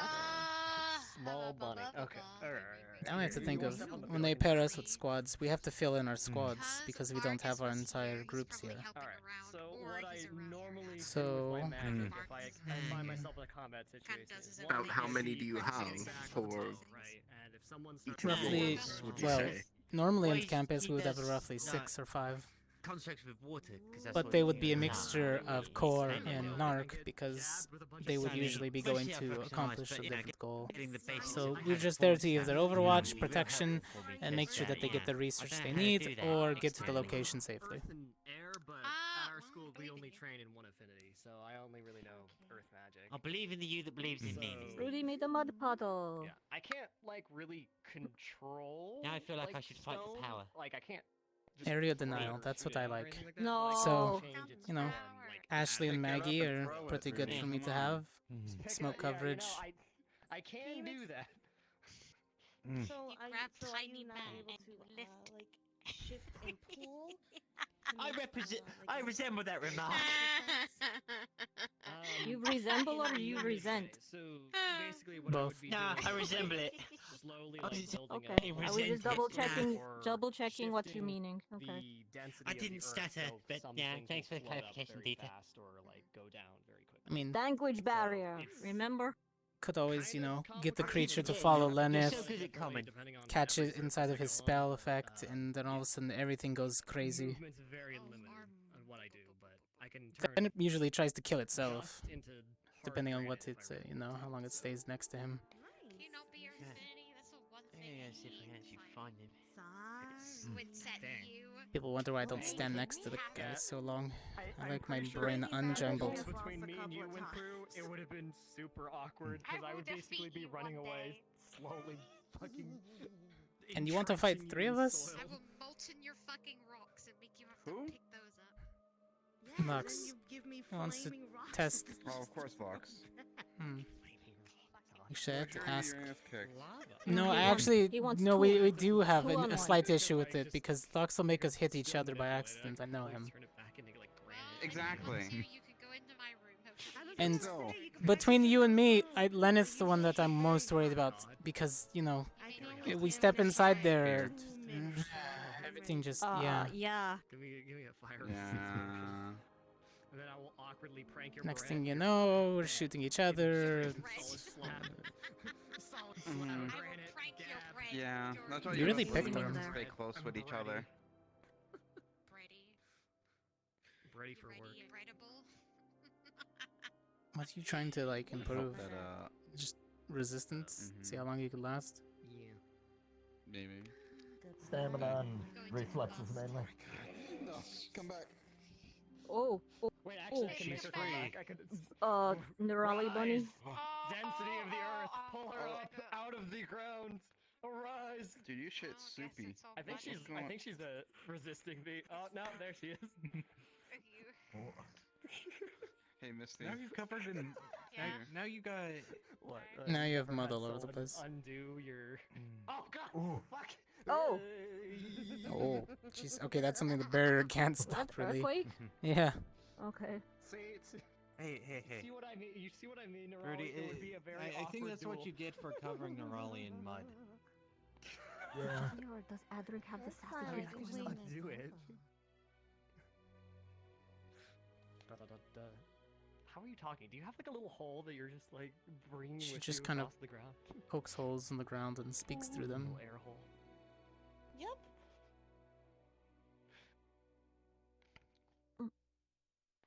Small bunny. Okay. Alright. Now I have to think of when they pair us with squads, we have to fill in our squads because we don't have our entire groups here. Alright, so what I normally So- do with my magic, if I find myself in a combat situation, About how many do you have for right, and if someone starts each of Roughly, yours, would you well, say? normally in Well, campus he we would have does- roughly no. 6 or 5. Constructs with water, that's But what they you would be a know. mixture of core and narc because they would usually be going to accomplish a different goal. Getting the basics So of we're just there to either Overwatch, protection, and make sure that they get the research they need, or get to the location safely. Earth and air, but at our school we only train in one affinity, so I only really know earth magic. I believe in the you that believes in me. So- Rudy made a mud puddle. Yeah, I can't like really control. Now I feel like I should fight the stone. power. Like I can't. just Area throw it denial, or that's shoot what it I or like. anything like that. No. Like, So, change its you know, form, like, Ashley and Pick it up Maggie and are throw it, pretty good really. for me to Come on. have. pick it Smoke up- yeah, coverage. I can do that. So You are grab so are tiny you not man able and to lift. like shift and pull? I resemble that remark. You resemble or you resent? So basically, what I Both. would be Nah, doing I is resemble it. slowly I like was- building Okay, up I I was resent just it. double checking what you shifting meaning. Okay. the density I of the didn't earth, stutter, so but some yeah, things thanks will for the float up clarification, very Dita. fast or like go down very quickly. I mean, Language barrier. Remember? could always, you know, get the complicated. creature to Yeah, follow you're so Lenith, good at comment. Depending on catch every it inside of his surface I go spell on, effect, and then all of a sudden everything goes crazy. Movement's very limited on what I do, but I can turn Then it usually tries to kill itself, just into depending on hard what granite it's, if I you know, how long it stays next to him. Can you not be your infinity? That's the one I'm thing. gonna go see if I can actually find him. Squints at you. People wonder why I don't stand next to the guy so long. I I'm like my pretty sure brain if that unjumbled. duel between me and you went through, it would have been super awkward because I would basically be running away, slowly fucking. And you want to fight entrenching 3 you of in us? soil. I will molten your fucking rocks and make you have Who? to pick those up. Vox wants to test. Oh, of course, Vox. You should have to ask. Your ass kicked. No, I actually no. We do have a slight issue with it because Vox will make us hit each other by accident. I know him. Exactly. You can go into my room. And go. between you and me, Lenith's the one that I'm most worried about because you know, we step inside there, everything just yeah. Yeah. Give me a fire. Yeah. And then I will awkwardly prank your Next breath. thing you know, we're shooting each other. Solid slab. Solid slab. Granite. Gap. Yeah. That's why You really guys picked need to them. Stay close with each other. Ready for work. What are you trying to like improve? That, Just resistance. See how long you can last. Yeah. Maybe. Stamina and reflexes mainly. No, come back. Oh. Wait, actually, I can make her come back. I could. Nerali bunny. Density of the earth. Pull her up out of the ground. Arise. Dude, you shit soupy. I think she's resisting me. Oh no, there she is. Hey, Misty. Now you're covered in Now you got. What? Now you have never mud had all over the someone place. Undo your. Oh God! Ooh. Fuck! Oh! Oh, jeez. Okay, that's something the barrier can't stop, really. Earthquake? Yeah. Okay. See, Hey. see what I mean? You see what I mean, Nerali? Rudy, It would be a very I think awkward that's what duel. you get for covering Nerali in mud. Yeah. Or does Adric have the That's sassy fine, I mean, we I just win undo this. it. Da-da-da-da. How are you talking? Do you have like a little hole that you're just like bringing She with just you kind of across the ground? pokes holes in the ground and speaks through them. Little air hole. Yep.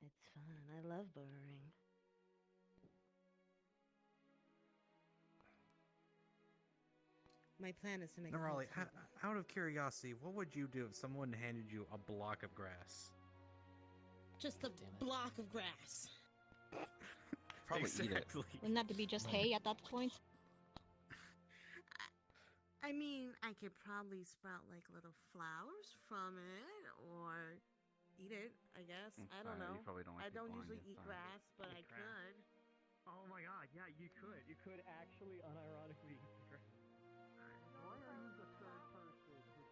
It's fun. I love burrowing. My plan is to make Nerali, a whole table. out of curiosity, what would you do if someone handed you a block of grass? Just a block of grass. Probably eat it. Wouldn't that be just hay at that point? I mean, I could probably sprout like little flowers from it, or eat it. I guess. I don't know. You probably don't like I don't people on usually your eat side. grass, but I Eat grass. could. Oh my God! Yeah, you could. You could actually unironically eat the grass. Why are you the third person to say?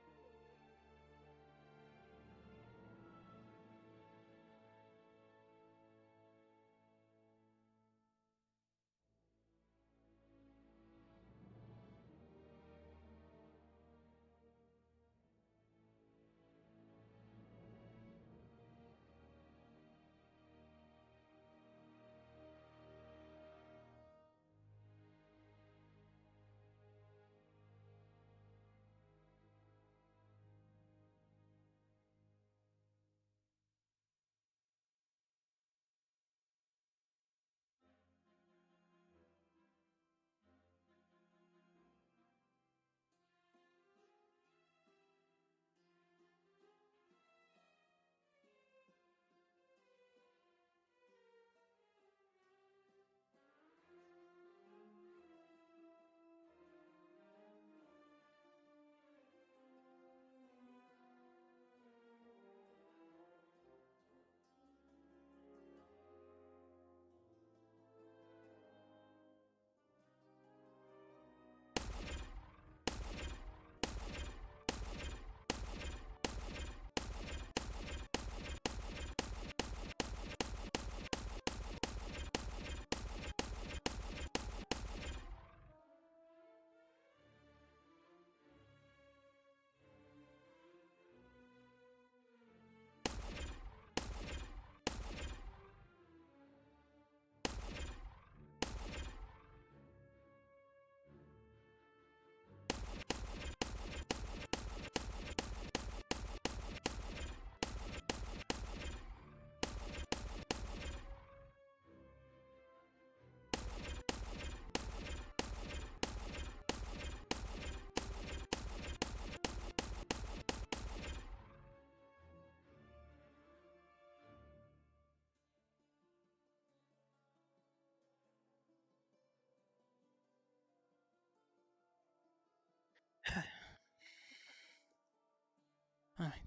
Alright.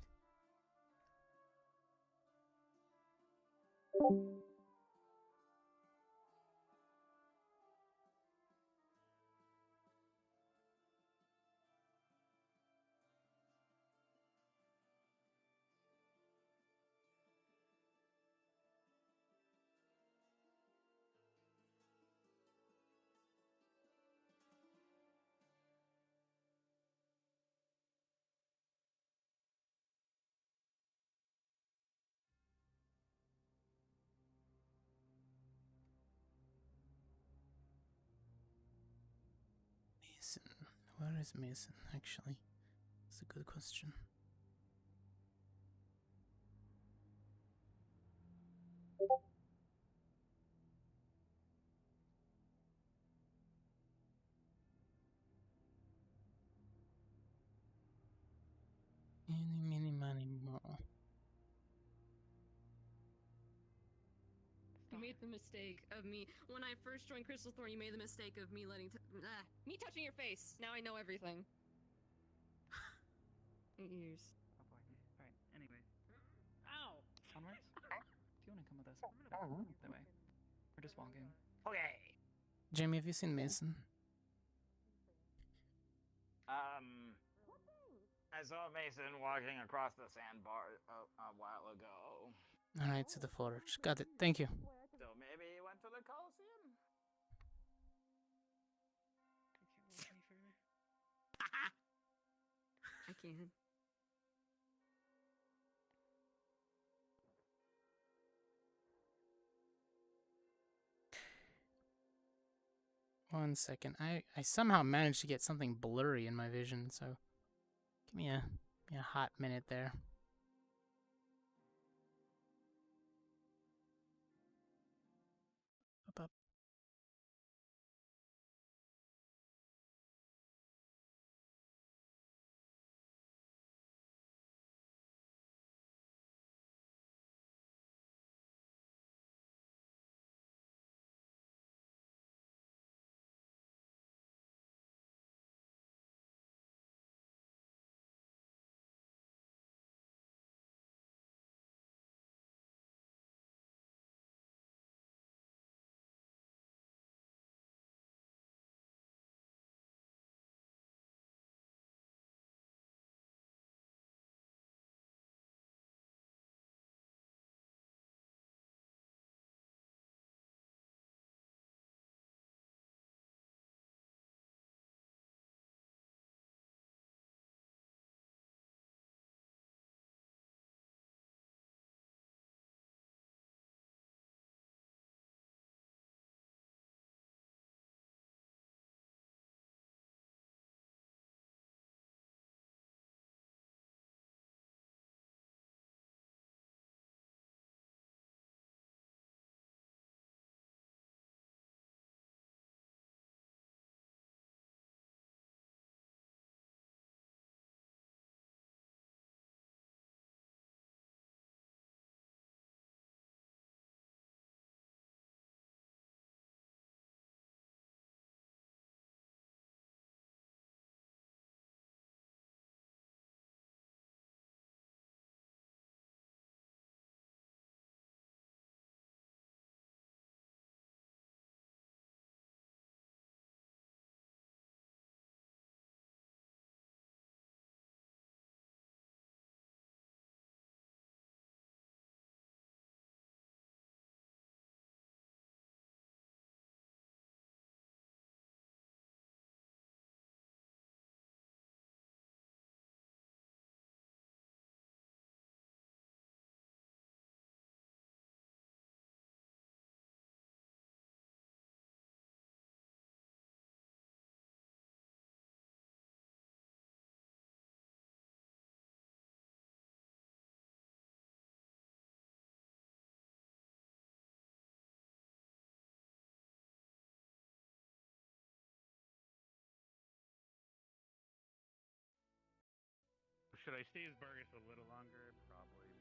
Mason. Where is Mason, actually? That's a good question. Eeny, meeny, miny, moe. You made the mistake of me when I first joined Crystal Thorn. You made the mistake of me me touching your face. Now I know everything. 8 years. Oh boy. Alright, anyways. Ow! Onwards? Do you want to come with us? That way. We're just walking. Okay. Jamie, have you seen Mason? I saw Mason walking across the sandbar a while ago. Alright, to the forge. Got it. Thank you. So maybe he went to the Coliseum? I can. One second. I somehow managed to get something blurry in my vision, so give me a hot minute there. Up, up. Should I stay as Burgess a little longer? Probably.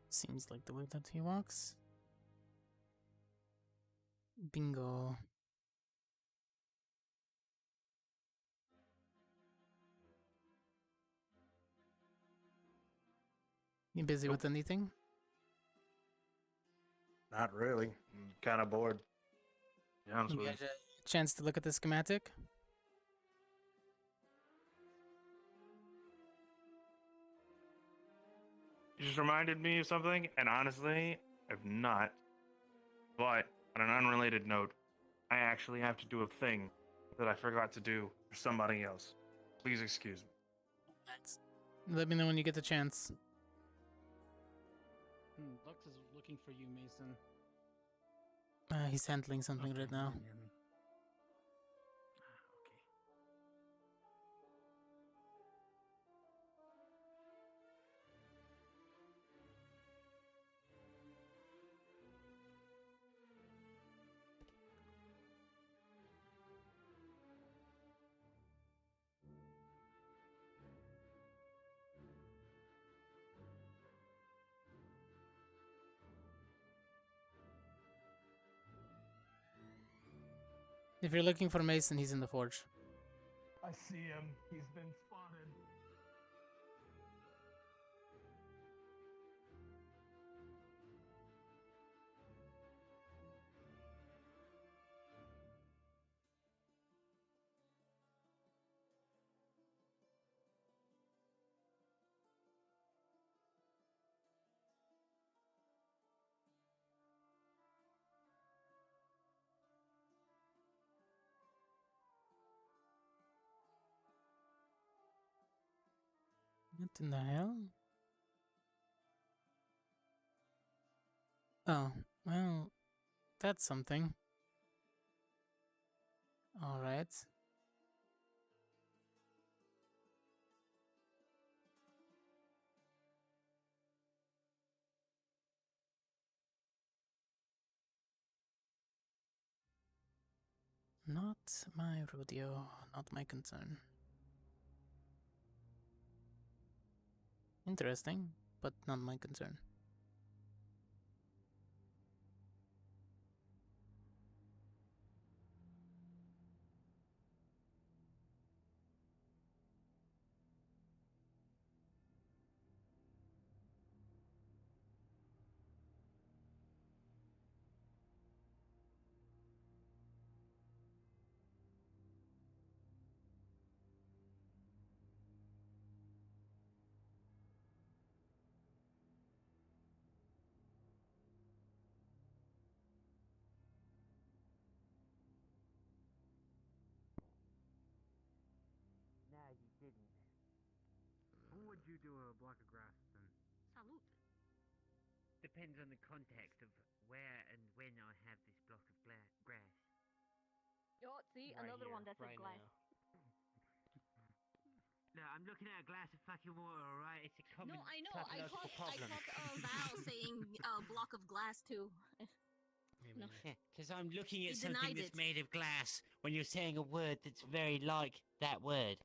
Seems like the way that he walks. Bingo. You busy with anything? Not really. I'm kind of bored. To be honest You with had a chance to look at the schematic? You just reminded me of something, and honestly, I've not. But on an unrelated note, I actually have to do a thing that I forgot to do for somebody else. Please excuse me. Let me know when you get the chance. Lux is looking for you, Mason. He's handling something right now. If you're looking for Mason, he's in the forge. I see him. He's been spotted. What in the hell? Oh, well, that's something. Alright. Not my rodeo, not my concern. Interesting, but not my concern. No, you didn't. Who would you do a block of grass then? Salute. Depends on the context of where and when I have this block of grass. Oh, see, Right another here, one that's right a glass. No, I'm looking at a glass of fucking water, alright? It's a common No, I know. I psychological caught problem. Val saying block of glass too. No. Yeah, because I'm looking He at something denied that's it. made of glass when you're saying a word that's very like that word.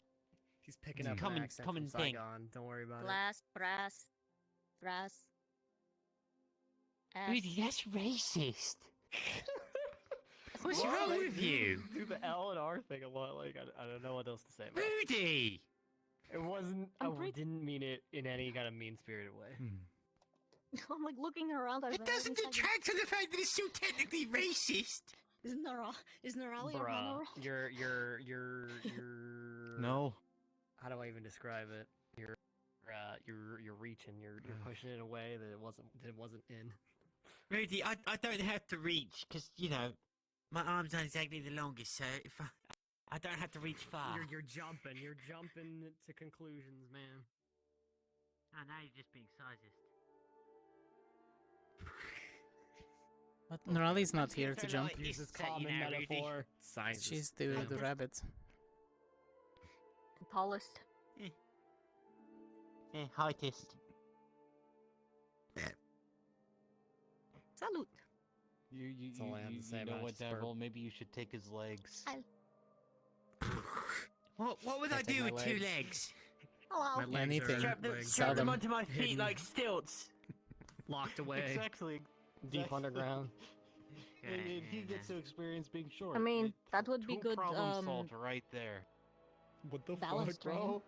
He's picking It's up a common, an accent common from thing. Saigon. Don't worry about Glass, brass, Rudy, that's racist. What's Well, wrong they with do- you? Do the L and R thing a lot. Like I don't know what else to say. About it. Rudy! It wasn't. Didn't mean it in any kind of mean-spirited way. I'm like looking around. It doesn't detract from the fact that it's still technically racist. Isn't Nerali a Bruh, runner? you're. No. How do I even describe it? You're reaching. You're pushing it away that it wasn't in. Rudy, I don't have to reach, because, you know, my arm's not exactly the longest, so if I don't have to reach far. You're jumping to conclusions, man. Oh, now you're just being sizist. But Nerali's not here to They're jump. like, Uses it's set, common you know, Rudy. metaphor. She's the rabbit. The tallest. Heightest. Salute. You all I have to say know about what, it, just burp. Devil? Maybe you should take his legs. What would Can I I take do my with two legs? legs? Hello. Anything. Strap them onto my feet hidden. like stilts. Locked away. Exactly. Deep underground. He gets to experience being short. I mean, that would be good. Problem solved right there. What the balance fuck, bro?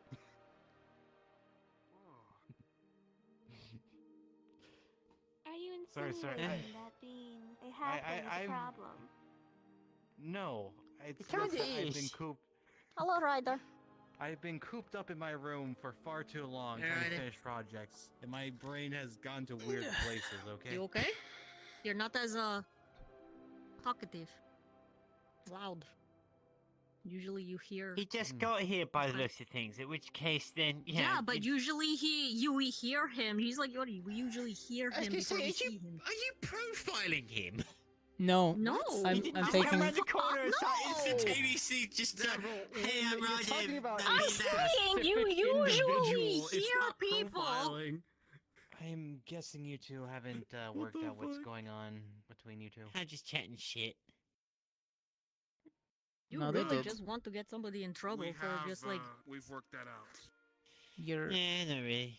Are you Sorry, insinuating sorry, that being a halfling is a I've- problem? No, it's kinda just that I've been is. cooped. Hello, Ryder. I've been cooped up in my room for far too long trying to Alright. finish projects, and my brain has gone to weird places. Okay. You okay? You're not as talkative, loud. Usually you hear. He just got here by the looks of things. In which case, then Yeah, but usually we hear him. He's like Yori. We usually hear I was him gonna before say, we are see him. you profiling him? No. No. I'm Just taking. come around the corner and start No. instantaneously just hey, I'm Roger. I'm saying you usually hear people. I'm guessing you two haven't worked out what's going on between you two. I'm just chatting shit. You No, they really did. just want to get somebody in trouble We for have, just like. we've worked that out. Your Yeah, not really.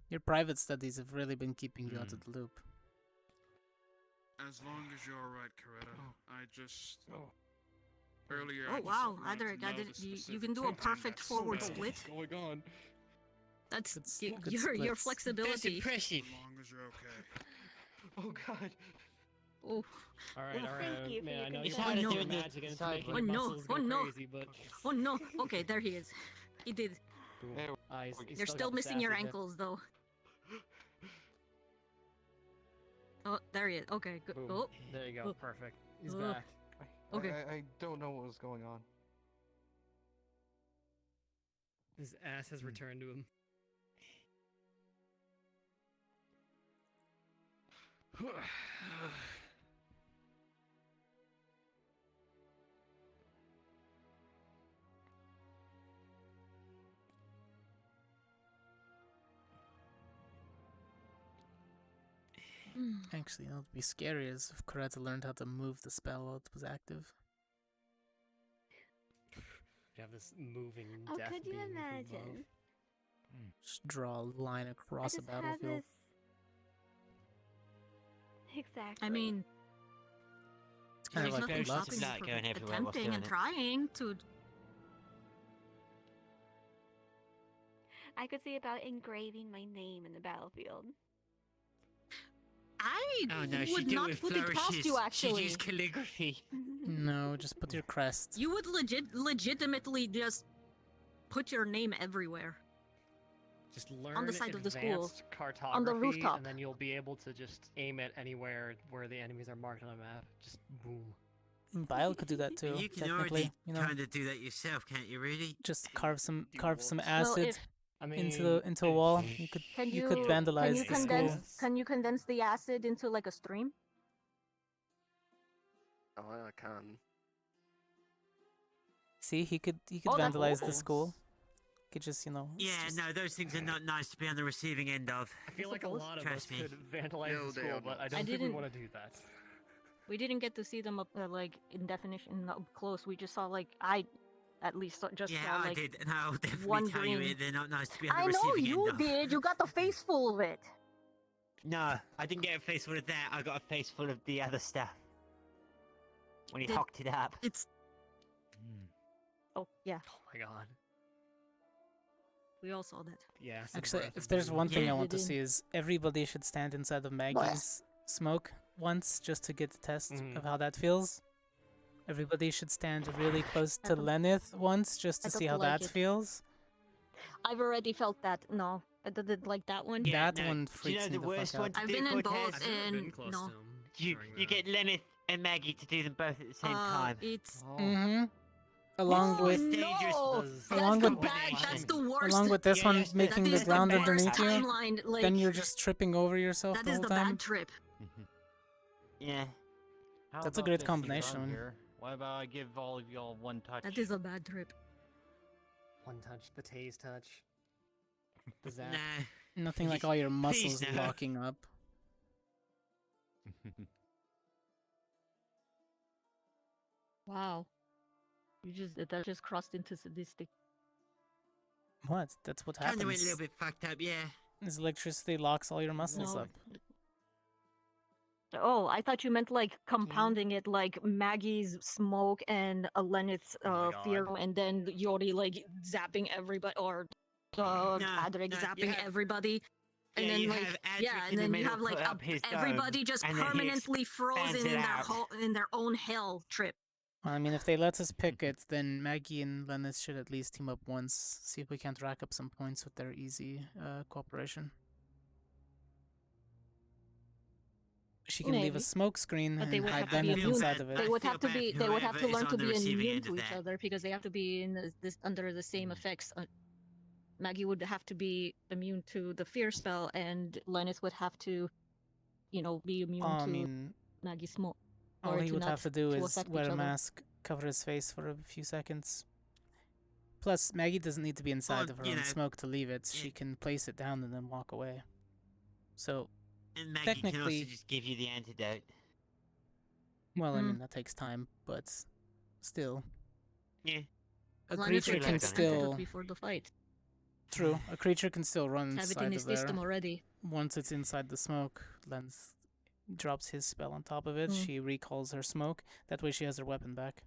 your private studies have really been keeping you out of the loop. As long as you're alright, Coretta. I just earlier. I Oh just wow, wanted Adric, to know the you specific can do a content perfect that's forward spelled. split. What's going on? That's good your splits. flexibility. That's impressive. As long as you're okay. Oh God. Oh. Alright, Well, alright. thank you for Man, your I know It's you're hard to doing do in the magic and it's side making way. your Oh, no, muscles oh, go no. crazy, but Oh no. Okay, there he is. He did. he's You're still got the missing your sassy bit. ankles though. Oh, there he is. Okay, good. Boom. Oh, There you go. Oh. Perfect. He's Oh. back. Okay. I don't know what was going on. His ass has returned to him. Actually, you know, it'd be scary as if Coretta learned how to move the spell while it was active. You have this moving Oh, death could you beam from above. imagine? Just draw a line I across a just had battlefield. this. Exactly. I mean, It's kind of there's like nothing good luck. stopping Not you going from everywhere while attempting doing and it. trying to. I could see about engraving my name in the battlefield. I Oh no, she would did it not with put it past flourishes. you She'd actually. use calligraphy. No, just put your crest. You would legitimately just put your name everywhere. Just learn On the side of the school. advanced cartography, On the rooftop. and then you'll be able to just aim it anywhere where the enemies are marked on a map. Just boom. Bile could do that too. You can technically, already you know, kind of do that yourself, can't you? Really? just carve some Well, acid if I mean, into a wall. You could can you could vandalize the school. Can you condense the acid into like a stream? Oh, I can. See, he could Oh, that's vandalize the awful. school. Could just, you know. it's Yeah, just- no, those things are not nice to be on the receiving end of. I feel like a lot of us Trust me. could vandalize No, the they school, are but not. I I don't think we didn't- want to do that. We didn't get to see them up like in definition up close. We just saw like I, at least just Yeah, saw I like did, and I'll definitely one tell you green. they're not nice to be on the I know receiving you end of. did. You got the face full of it. No, I didn't get a face full of that. I got a face full of the other stuff. When he Did- hocked it up. It's. Oh yeah, Oh my god. we all saw that. Yeah. acid Actually, breath if is there's boom. one thing I Yeah, want to we did. see is everybody should stand inside of Maggie's smoke once just to get the test Mhm. of how that feels. Everybody should stand really close I to don't- Lenneth once just I to see don't how like that it. feels. I've already felt that. No, I didn't like that one. Yeah, that no, one do you freaks know me the the worst fuck one out. to I've do, been in Cortez? both, I've never been and close no. to him You during you that. get Lenneth and Maggie to do them both at the same time. It's Mm-hmm. Along Oh, with dangerous. no! Does- Along That's the with- bad. That's the worst. along with this Yeah, one yes, making that the is ground the worst underneath you, timeline. Like, then you're just tripping over yourself that the is whole the time. bad trip. Yeah. How That's a about great this, combination. Xavier? Why about I give all of y'all one touch? That is a bad trip. One touch, the tase touch. The zap. Nah. Nothing like Please- all your please muscles no. locking up. Wow. That just crossed into sadistic. What? That's what Kinda went a happens. little bit fucked up, yeah. Is electricity locks all your muscles No. up. Oh, I thought you meant like compounding it, like Maggie's smoke and Lenith's fear, and then Yori like zapping everybody, or Adric zapping everybody. And then like and then you have like everybody just permanently frozen in their own hell trip. I mean, if they let us pick it, then Maggie and Lennis should at least team up once. See if we can't rack up some points with their easy cooperation. She can leave a smoke screen and hide them inside of it. They would have to be. They would have to learn to be immune to each other because they have to be in this under the same effects. Maggie would have to be immune to the fear spell, and Lennis would have to, be immune to Maggie's smoke. All he would have to do is wear a mask, cover his face for a few seconds. Plus, Maggie doesn't need to be inside of her own smoke to leave it. She can place it down and then walk away. So, and Maggie technically, can also just give you the antidote. Well, I mean, that takes time, but still. Yeah. A creature can still... before the fight. True. A creature can still run Have inside it in his of there. system already. Once it's inside the smoke, Lens drops his spell on top of it. She recalls her smoke. That way she has her weapon back.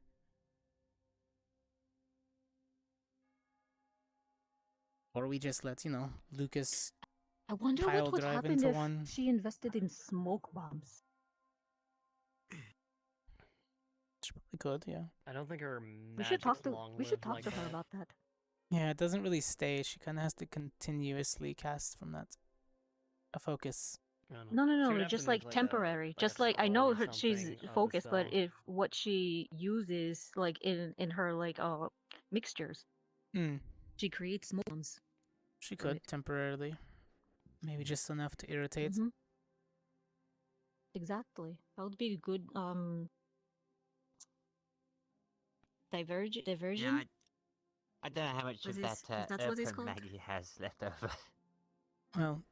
Or we just let, Lucas I wonder pile what would drive happen into if one. she invested in smoke bombs. She probably could, yeah. I don't think her We should talk to like her about that. Yeah, it doesn't really stay. She kind of has to continuously cast from that. A focus. No, just like temporary. Just like I know she's focused, but if what she uses like in her like mixtures, she creates smoke bombs. She could temporarily, maybe just enough to irritate. Exactly, that would be a good diversion. Yeah, I don't know how much of that what it's Erpen called? Maggie has left over. Well,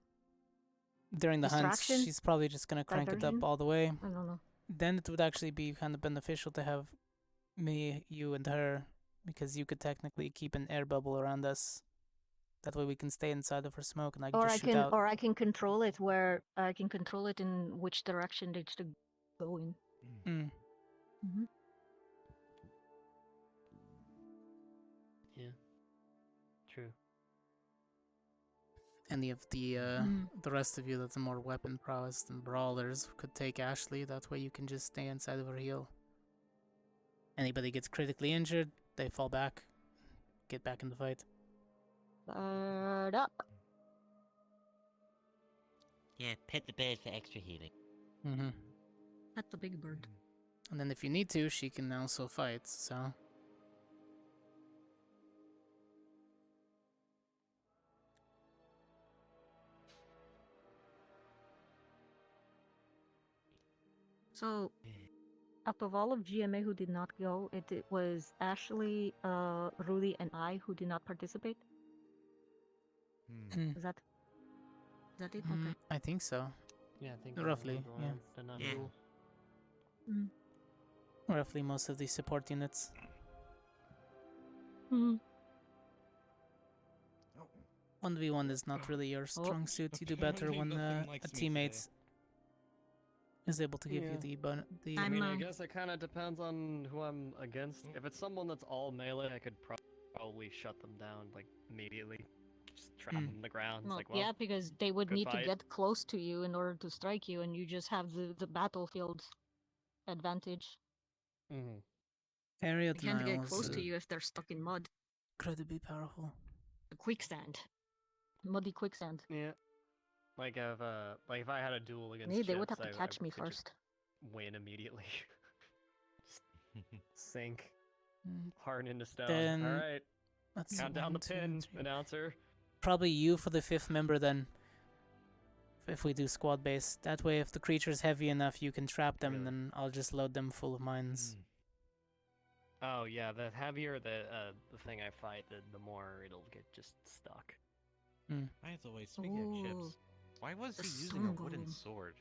during the hunts, Distraction? she's probably just gonna crank it Diversion? up all the way. I don't know. Then it would actually be kind of beneficial to have me, you, and her, because you could technically keep an air bubble around us. That way we can stay inside of her smoke, and I can just shoot out. Or I can control it where I can control it in which direction they should go in. Yeah. True. Any of the rest of you that's more weapon prowess than brawlers could take Ashley. That way you can just stay inside of her heal. Anybody gets critically injured, they fall back, get back in the fight. Up. Yeah, pet the bird for extra healing. That's the big bird. And then if you need to, she can also fight, so... So, out of all of GMA who did not go, it was Ashley, Rudy, and I who did not participate. Is that it? Okay. I think so. Yeah, I think roughly. Yeah. Did not duel. Roughly most of the support units. 1v1 is not really your strong suit. You do better when a teammate is able to give you the. I mean, I guess it kind of depends on who I'm against. If it's someone that's all melee, I could probably shut them down like immediately. Just trap them on the ground. It's Well, like, well, yeah, because they would good need fight. to get close to you in order to strike you, and you just have the battlefield advantage. Area They can't get denial close is to you if they're stuck in mud. incredibly powerful. Quicksand. Muddy quicksand. Yeah. Like if I had a duel against Me, they would have Chips, to I catch me could just first. win immediately. Just sink. Hard into stone. Then All right. let's Count see, down the 1, 2, pin, 3. announcer. Probably you for the 5th member then. If we do squad base. That way if the creature's heavy enough you can trap them and then I'll just load them full of mines. Oh yeah, the heavier the thing I fight, the more it'll get just stuck. By the way, speaking of Chips, why was he using a wooden sword?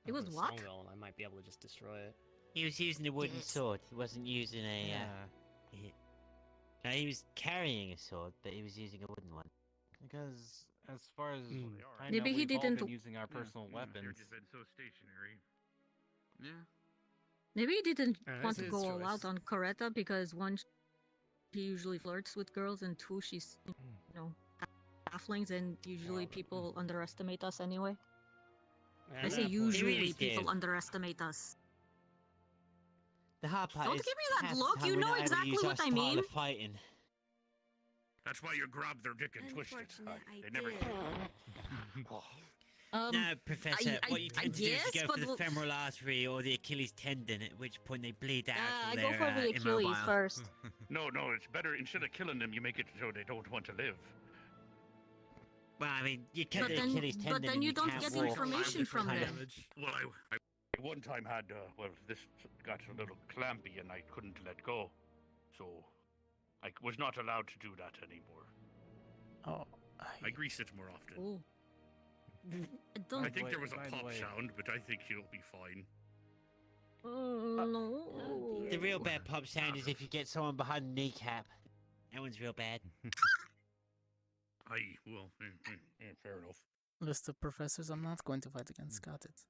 It was what? I might be able to just destroy it. He was using a wooden sword. He wasn't using a. No, he was carrying a sword, but he was using a wooden one. Because As far as I Maybe know, he we've all didn't- been using our personal They've weapons. just been so stationary. Yeah. Maybe he didn't That's want to his go all out choice. on Coretta because one, she usually flirts with girls, and two, she's, you know, halflings, and usually people underestimate us anyway. I say usually people underestimate us. The hard part Don't is give me that half the look, time you we're know not able to exactly use our what I style mean. of fighting. That's why you grab their dick and twist it. They never. No, Professor, what you tend to do is yes, you go for but the femoral artery or the Achilles tendon, at which point they bleed out I until go they're for the Achilles immobile. first. No, it's better. Instead of killing them, you make it so they don't want to live. Well, I mean, you cut But the then- Achilles but tendon then and you don't can't get walk. information from Kind them. of- Well, I one time had this got a little clampy and I couldn't let go, so I was not allowed to do that anymore. Oh, I grease it more often. Ooh. I think there was a by the pop way- sound, but I think you'll be fine. No. The real bad pop sound is if you get someone behind the kneecap. That one's real bad. Fair enough. List of professors I'm not going to fight against. Got it.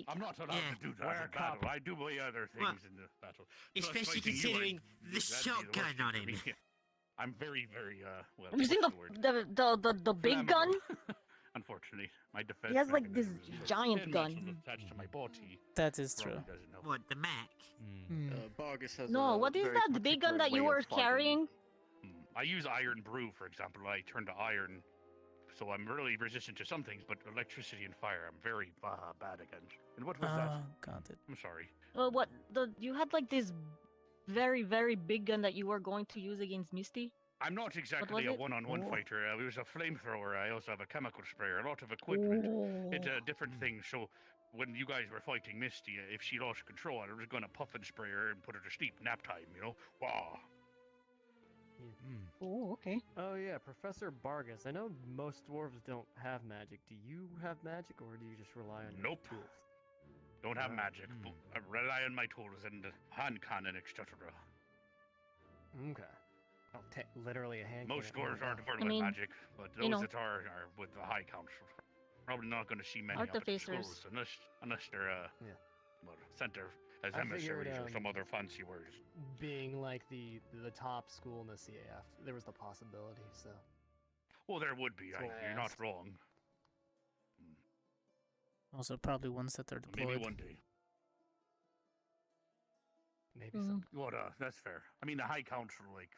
I'm not allowed to do that in battle. I do my other things in the battle. Plus Especially fighting you, considering the that'd be worst shotgun thing on for him. me. I'm very, very well. Have you seen what's the word? the big gun? Unfortunately, my defense. He has like this mechanism is giant thin gun. muscle attached to my body. That is true. Probably doesn't help. What, the Mac? Vargas has No, a what is very that big gun particular that you way of were fighting. carrying? I use iron brew, for example. I turn to iron, so I'm really resistant to some things, but electricity and fire, I'm very bad against. And what was that? Got it. I'm sorry. What you had like this very big gun that you were going to use against Misty? I'm not exactly a it? one-on-one Oh. fighter. It was a flamethrower. I also have a chemical sprayer, a lot of equipment. It's a different thing. So when you guys were fighting Misty, if she lost control, I was going to puff and spray her and put her to sleep. Nap time, you know? Wow. Oh, okay. Oh yeah, Professor Vargas. I know most dwarves don't have magic. Do you have magic, or do you just rely on your Nope. tools? Don't have magic. But I rely on my tools and the hand cannon, etc. Okay. Oh, literally a hand. Most cannon. dwarves aren't Oh, with magic, but you those know. that are with the High Council. Probably not going to see many up at the Artificers. schools unless they're well, sent there as I figured, emissaries or some other fancy words. Being like the top school in the CAF, there was the possibility. So. Well, there would be. That's why I You're not asked. wrong. Also, probably ones that are deployed. Maybe one day. Maybe Mm. some. Well, that's fair. I mean, the High Council, like,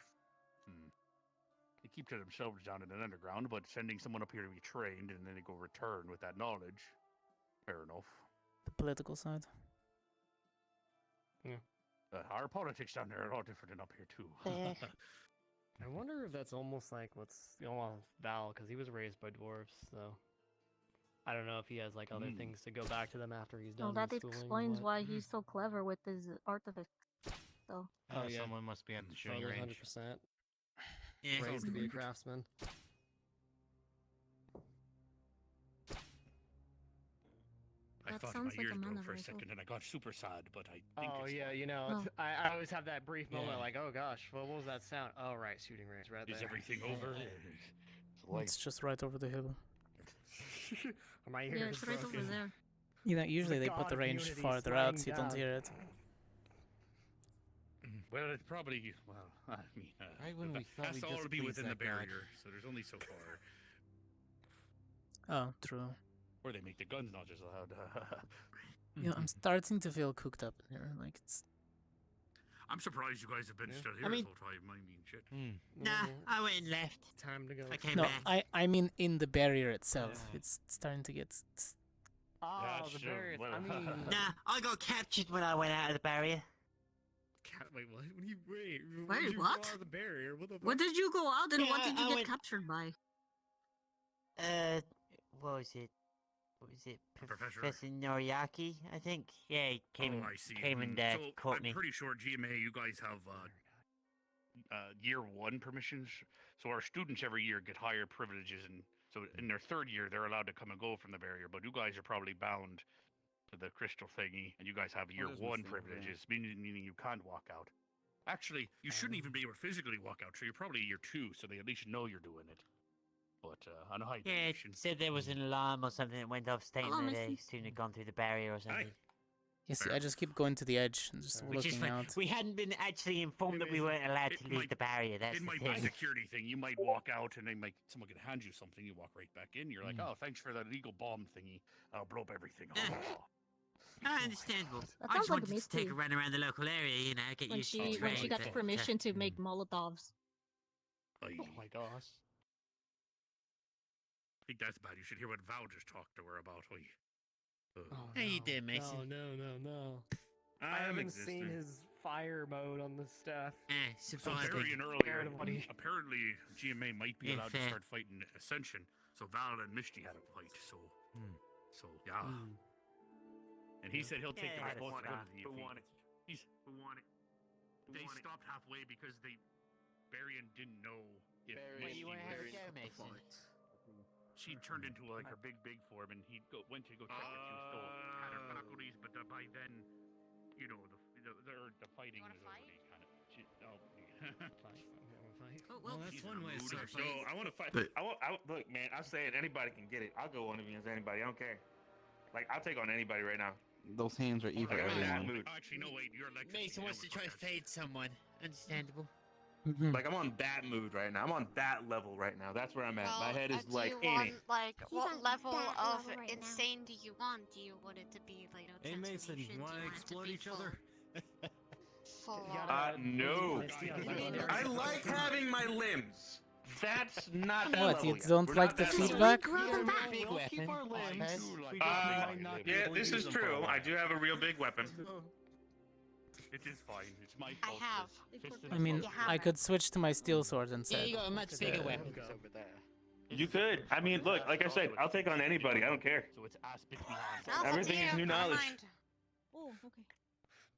they keep to themselves down in the underground, but sending someone up here to be trained and then they go return with that knowledge, fair enough. The political side. Yeah. Our politics down there are all different than up here, too. I wonder if that's almost like what's going on with Val, because he was raised by dwarves, so I don't know if he has like other things to go back to them after he's done. Well, that schooling, explains but- why he's so clever with his artifacts. So. Oh, someone must be at the shooting range. 100%. Yeah. Raised to be a craftsman. I That thought sounds my like a ears man broke of for a rifle. second and I got super sad, but I think Oh it's yeah, fine. you know, Oh. I always have that brief moment, Yeah. like, oh gosh, what was that sound? Oh right, shooting range right there. Is everything over? It's just right over the hill. My ears Yeah, it's right over broken. there. You know, usually The they put god the of range unity farther out sliding so you don't down. hear it. Well, it's probably, well, I mean, Right when we thought has we to all be displeased within the that god. barrier, so there's only so far. Oh, true. Or they make the guns not just allowed. You know, I'm starting to feel cooked up in here. Like it's. I'm surprised you guys have been still here I mean- this whole time. I mean, shit. Nah, I went and left. Time to go. I came No, back. I mean in the barrier itself. It's starting to get. Oh, That's the true. barriers. Well, I mean, Nah, I got captured when I went out of the barrier. Wait, what? When you wait, Wait, you what? go out of the barrier? What the fuck? What did you go out and Yeah, what did you I get went- captured by? What was it? What was it? Professor- Professor Noriaki, I think. Yeah, he came, Oh, I see. came and So caught I'm me. pretty sure GMA, you guys have year one permissions. So our students every year get higher privileges, and so in their third year they're allowed to come and go from the barrier. But you guys are probably bound to the crystal thingy, and you guys have year there's one nothing over there. privileges, meaning you can't walk out. Actually, you shouldn't even be able to physically walk out, so you're probably year 2, so they at least know you're doing it. But, on a high Yeah, it said there was an alarm or something that went off stating that they shouldn't have gone through the barrier or something. You see, I just keep going to the edge and just Which is looking fine. out. We hadn't been actually informed that we weren't allowed to leave the barrier, that's It the might be a thing. security thing. You might walk out and someone can hand you something, you walk right back in, you're like, oh, thanks for that illegal bomb thingy. I'll blow up everything. Understandable. That I sounds just like wanted me to take a too. run around the local area, you know, get When used to the she terrain. got permission to make Molotovs. Oh my gosh. I think that's bad. You should hear what Val just talked to her about. How you doing, Mason? No. I I haven't existed. seen his fire mode on the stuff. So surprising. Varian earlier, apparently GMA might be allowed to start fighting Ascension, so Val and Misty had a fight, so yeah. And he said he'll take the responsibility if They stopped halfway because Varian didn't know if Misty was... She turned into like her big form, and he went to go check that she was still had her faculties, but by then, you know, the fighting was already kind of. Oh, well, that's one way to start So I want to fight. Look, man, I'm saying anybody can get it. I'll go one against anybody. I don't care. Like, I'll take on anybody right now. Those hands are evil, Like, I'm in that everyone. mood. Actually, no, wait, you're elected. Mason wants to try to fade someone. Understandable. Like, I'm on that mood right now. I'm on that level right now. That's where I'm at. My head is do like, you want, in it. like, He's what on level that of level right now. insane do you want? Do you want it to be, like, no Hey Mason, transformation? you want to exploit each other? Full No. I like having my limbs. That's not that What, level you yet. don't We're like not the that level. feedback? Big weapon. Yeah, this is true. I do have a real big weapon. It is fine. It's my I fault. have. I mean, I could switch to my steel sword Yeah, instead. you got a much bigger weapon. You could. I mean, look, like I said, I'll take on anybody. I don't care. So it's ass bit behind. Everything is new knowledge. Oh, okay.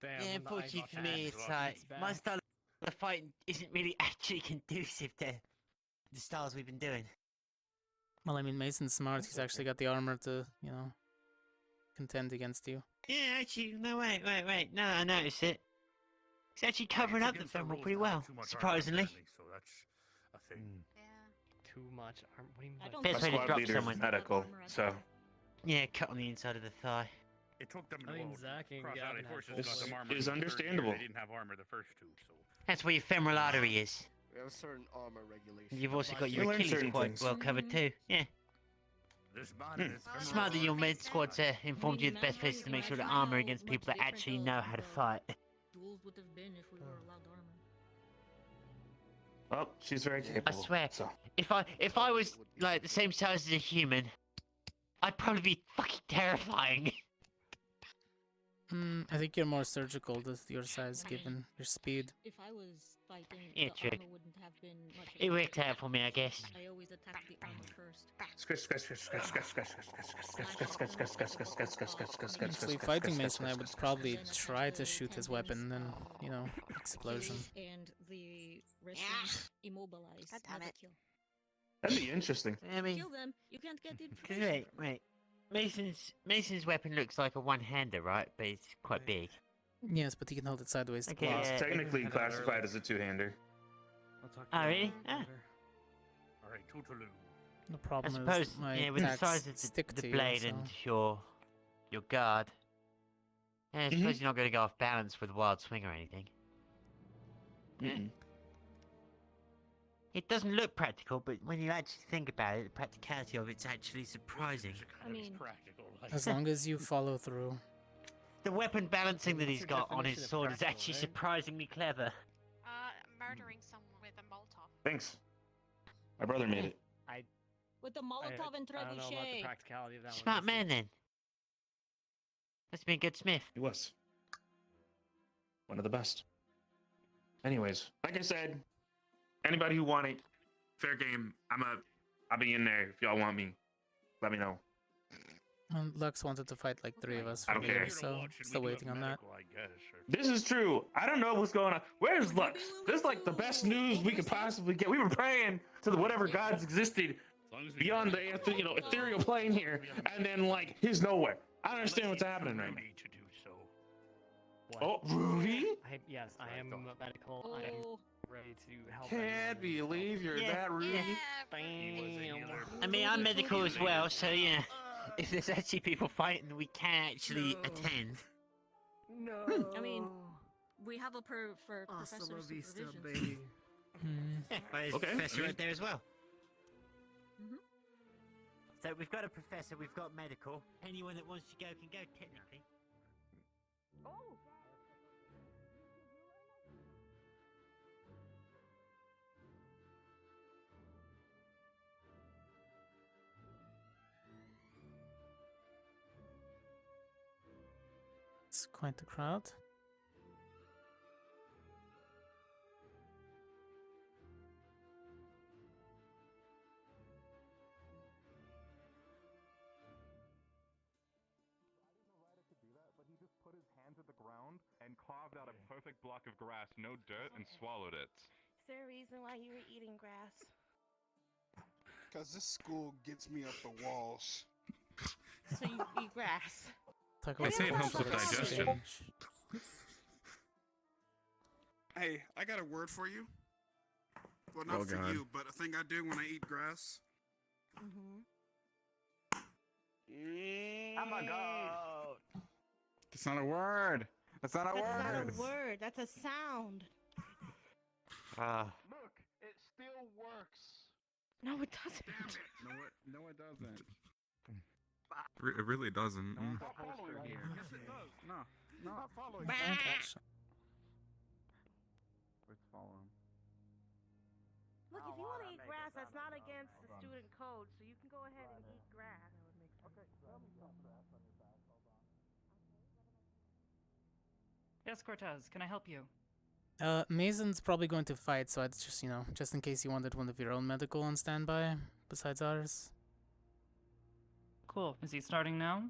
Damn, Yeah, unfortunately for me, it's like my style of fighting isn't really actually conducive to the styles we've been doing. Well, I mean, Mason's smart. He's actually got the armor to, you know, contend against you. Yeah, actually, no, wait. No, I noticed it. It's actually covering up the femoral pretty well, surprisingly. So that's a thing. Too much arm. What do you mean? I by don't Best way to Squad drop leader is someone. medical, so. Yeah, cut on the inside of the thigh. It took them I mean, to Zach and cross Gavin out had forces full got This them weight. armor. is the third year. understandable. They didn't have armor the first two, so. That's where your femoral artery is. We have certain armor regulations. You've also got We your learn Achilles certain quite things. well covered too. Yeah. This body is Smart that your med squad's informed you of the best places to make sure to armor against people that actually know how to fight. Duels would have been if we were allowed armor. Well, she's very I capable. swear, So. if I was like the same size as a human, I'd probably be fucking terrifying. I think you're more surgical with your size, given your speed. If I was fighting, Yeah, the true. armor wouldn't have been much. It worked out for me, I guess. I always attack the armor first. Actually, fighting Mason, I would probably try to shoot his weapon, then, you know, explosion. And the rest immobilize. God damn never it. kill. That'd be interesting. I mean, Kill them. You can't get it. wait. Mason's weapon looks like a one-hander, right? But it's quite big. Yes, but he can hold it sideways. Okay, Well, it's yeah. technically classified as a two-hander. Oh, really? Ah. Alright, Tootaloo. The I problem suppose, is my yeah, with the attacks size of stick the to blade you, and so... your guard. Yeah, I suppose you're not going to go off balance with a wild swing or anything. Mm-mm. It doesn't look practical, but when you actually think about it, the practicality of it's actually surprising. I mean, As long as you follow through. The weapon balancing that he's your got on definition his of sword is practical, actually right? surprisingly clever. Murdering someone with a Molotov. Thanks. My brother made it. with the Molotov and I don't know about the trebuchet. practicality of that one. Smart man, then. Must be a good smith. He was. One of the best. Anyways, like I said, anybody who want it, fair game. I'll be in there if y'all want me. Let me know. Lux wanted to fight like 3 of us I don't earlier, care. so still waiting on that. This is true. I don't know what's going on. Where's Lux? This is like the best news we could possibly get. We were praying to the whatever gods existed beyond the ethereal plane here, and then like he's nowhere. I don't understand what's happening right now. What? Oh, Rudy? Yes, I am medical. I am ready to help. Can't believe you're that Rudy. I mean, I'm medical as well, so yeah. If there's actually people fighting, we can actually attend. No. I mean, we have a professor supervision. Well, there's a professor right there as well. So we've got a professor, we've got medical. Anyone that wants to go can go, technically. Oh. It's quite the crowd. Put his hand to the ground and carved out a perfect block of grass, no dirt, and swallowed it. Is there a reason why you were eating grass? Because this school gets me up the walls. So you eat grass. They say it helps with digestion. Hey, I got a word for you. Well, not for you, but a thing I do when I eat grass. I'm a goat. That's not a word. That's not a That's word. not a word. That's a sound. Look, it still works. No, it doesn't. No, it doesn't. It really doesn't. Stop following here. Yes, it does. No, not following. Let's follow him. Look, if you want to eat grass, that's not against the student code, so you can go ahead and eat grass. Yes, Cortez, can I help you? Mason's probably going to fight, so it's just, just in case you wanted one of your own medical on standby, besides ours. Cool. Is he starting now?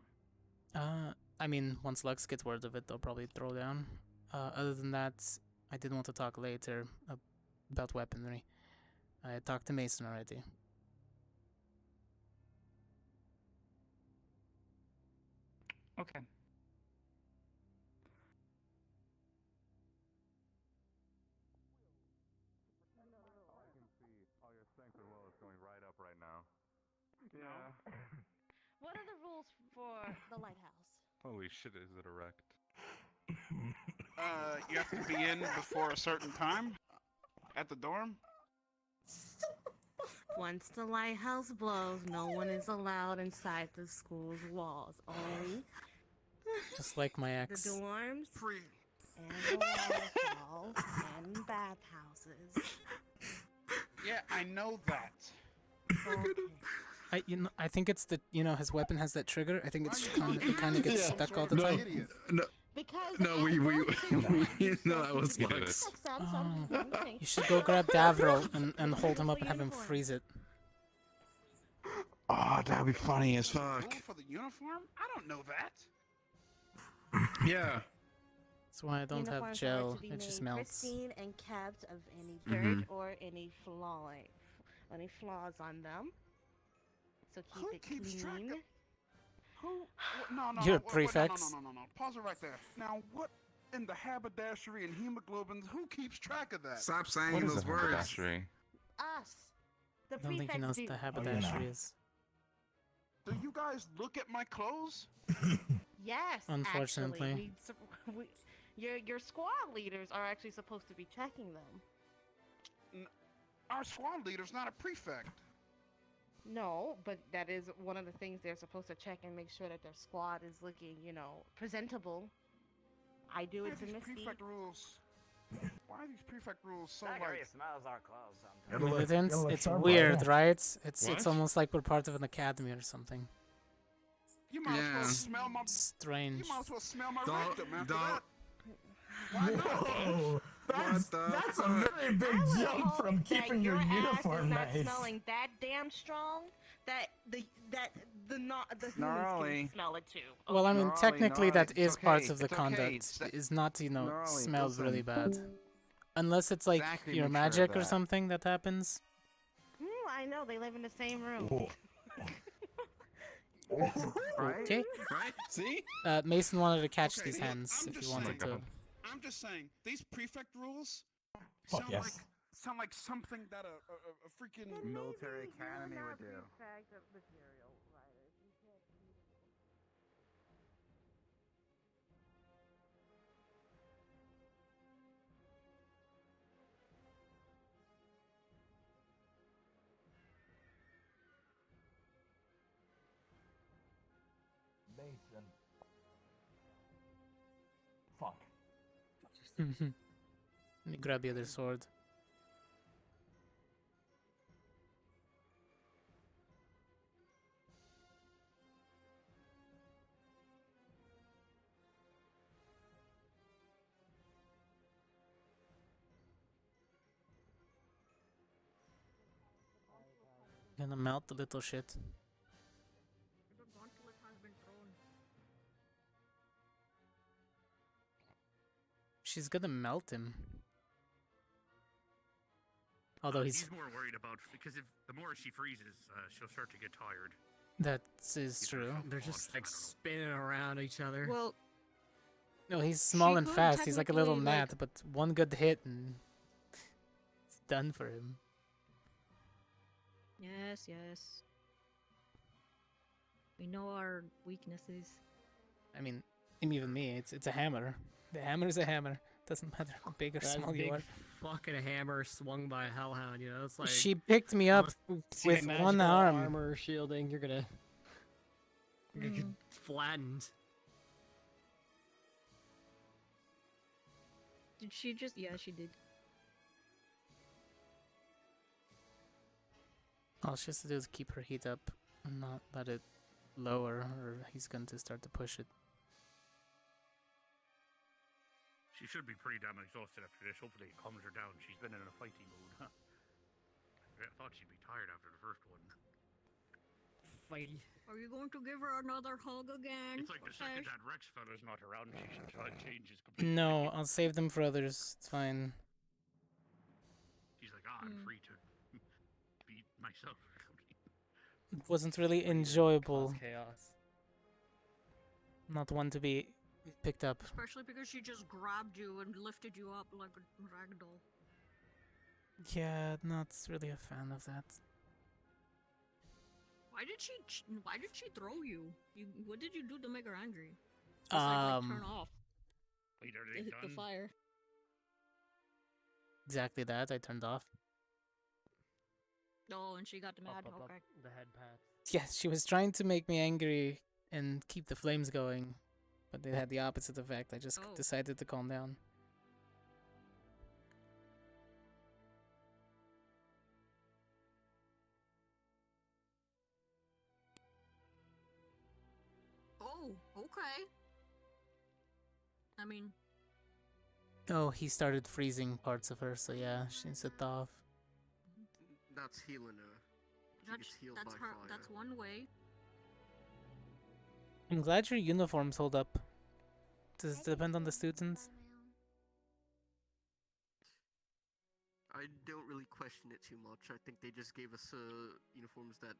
I mean, once Lux gets word of it, they'll probably throw down. Other than that, I did want to talk later about weaponry. I talked to Mason already. Okay. I can see all your strength and will is going right up right now. Yeah. What are the rules for the lighthouse? Holy shit, is it erect? You have to be in before a certain time at the dorm. Once the lighthouse blows, no one is allowed inside the school's walls. Only Just like my ex. the dorms and the waterfalls and bathhouses. Yeah, I know that. Okay. I think it's the, his weapon has that trigger. I think it kind of gets stuck all the time. Because we no, that was Lux. You should go grab Davro and hold him up and have him freeze it. Oh, that'd be funny as fuck. For the uniform? I don't know that. Yeah. That's why I don't have Uniforms are gel. to be It just made melts. pristine and kept of any dirt or any flaws on them. So keep it clean. No. You're a wait, prefect. No. Pause it right there. Now, what in the haberdashery and hemoglobins? Who keeps track of that? Stop saying those words. Us. The I don't think he prefects knows do. the haberdashery is. Do you guys look at my clothes? Yes. Unfortunately. Actually, your squad leaders are actually supposed to be checking them. Our squad leader's not a prefect. No, but that is one of the things they're supposed to check and make sure that their squad is looking, presentable. I do it to Misty. Prefect rules. Why are these prefect rules so That like? guy smells our clothes sometimes. Militants, it's weird, right? It's almost like we're part of an academy or something. You might as well smell my. Strange. You might as well smell my Don't- rectum after don't- that. Whoa! That's a very big I would jump hope from that keeping your ass uniform is not nice. smelling that damn strong that the humans Gnarly. can smell it too. Well, I mean, Gnarly, technically that gnarly. is It's part okay, of the it's okay, conduct, it's that- is not to, Gnarly, smells really listen. bad. Unless it's like Exactly, your make sure of magic or that. something that happens. I know they live in the same room. Whoa. Right? Okay. Right? See? Mason wanted to catch Okay, these look, hands I'm if just you wanted saying. to. I'm just saying, these prefect rules Fuck sound yes. like something that a freaking military academy would do. Mason. Fuck. Let me grab the other sword. Gonna melt the little shit. The gauntlet has been thrown. She's gonna melt him. Although He's more worried about because if the more she freezes, she'll start to get tired. that is true. They're just like spinning around each other. Well, No, he's small and could fast. He's like a little technically, like- gnat, but one good hit and it's done for him. Yes, yes. We know our weaknesses. I mean, even me, it's a hammer. The hammer is a hammer. Doesn't matter how big or That small big you are. fucking hammer swung by a hellhound, you know? It's like She picked me up unless with one magical arm. armor shielding, you're gonna get flattened. Did she just? Yeah, she did. All she has to do is keep her heat up and not let it lower, or he's going to start to push it. She should be pretty damn exhausted after this. Hopefully it calms her down. She's been in a fighting mood, huh? I thought she'd be tired after the first one. Fighty. Are you going to give her another hug again? It's like the Cortez? second that Rex fella's not around, she should try and change his completely. No, I'll save them for others. It's fine. She's like, I'm free to beat myself. It wasn't really enjoyable. Cause chaos. Not one to be picked up. Especially because she just grabbed you and lifted you up like a ragdoll. Yeah, not really a fan of that. Why did she throw you? What did you do to make her angry? Besides, like, turn off Wait, are they the done? fire. Exactly that. I turned off. Oh, and she got mad. Up, Okay. the head pat. Yes, she was trying to make me angry and keep the flames going, but it had the opposite effect. I just decided to calm down. Oh, okay. I mean, Oh, he started freezing parts of her, so yeah, she set off. That's healing her. She gets healed by fire. that's one way. I'm glad your uniforms hold up. Does it depend on the students? I don't really question it too much. I think they just gave us uniforms that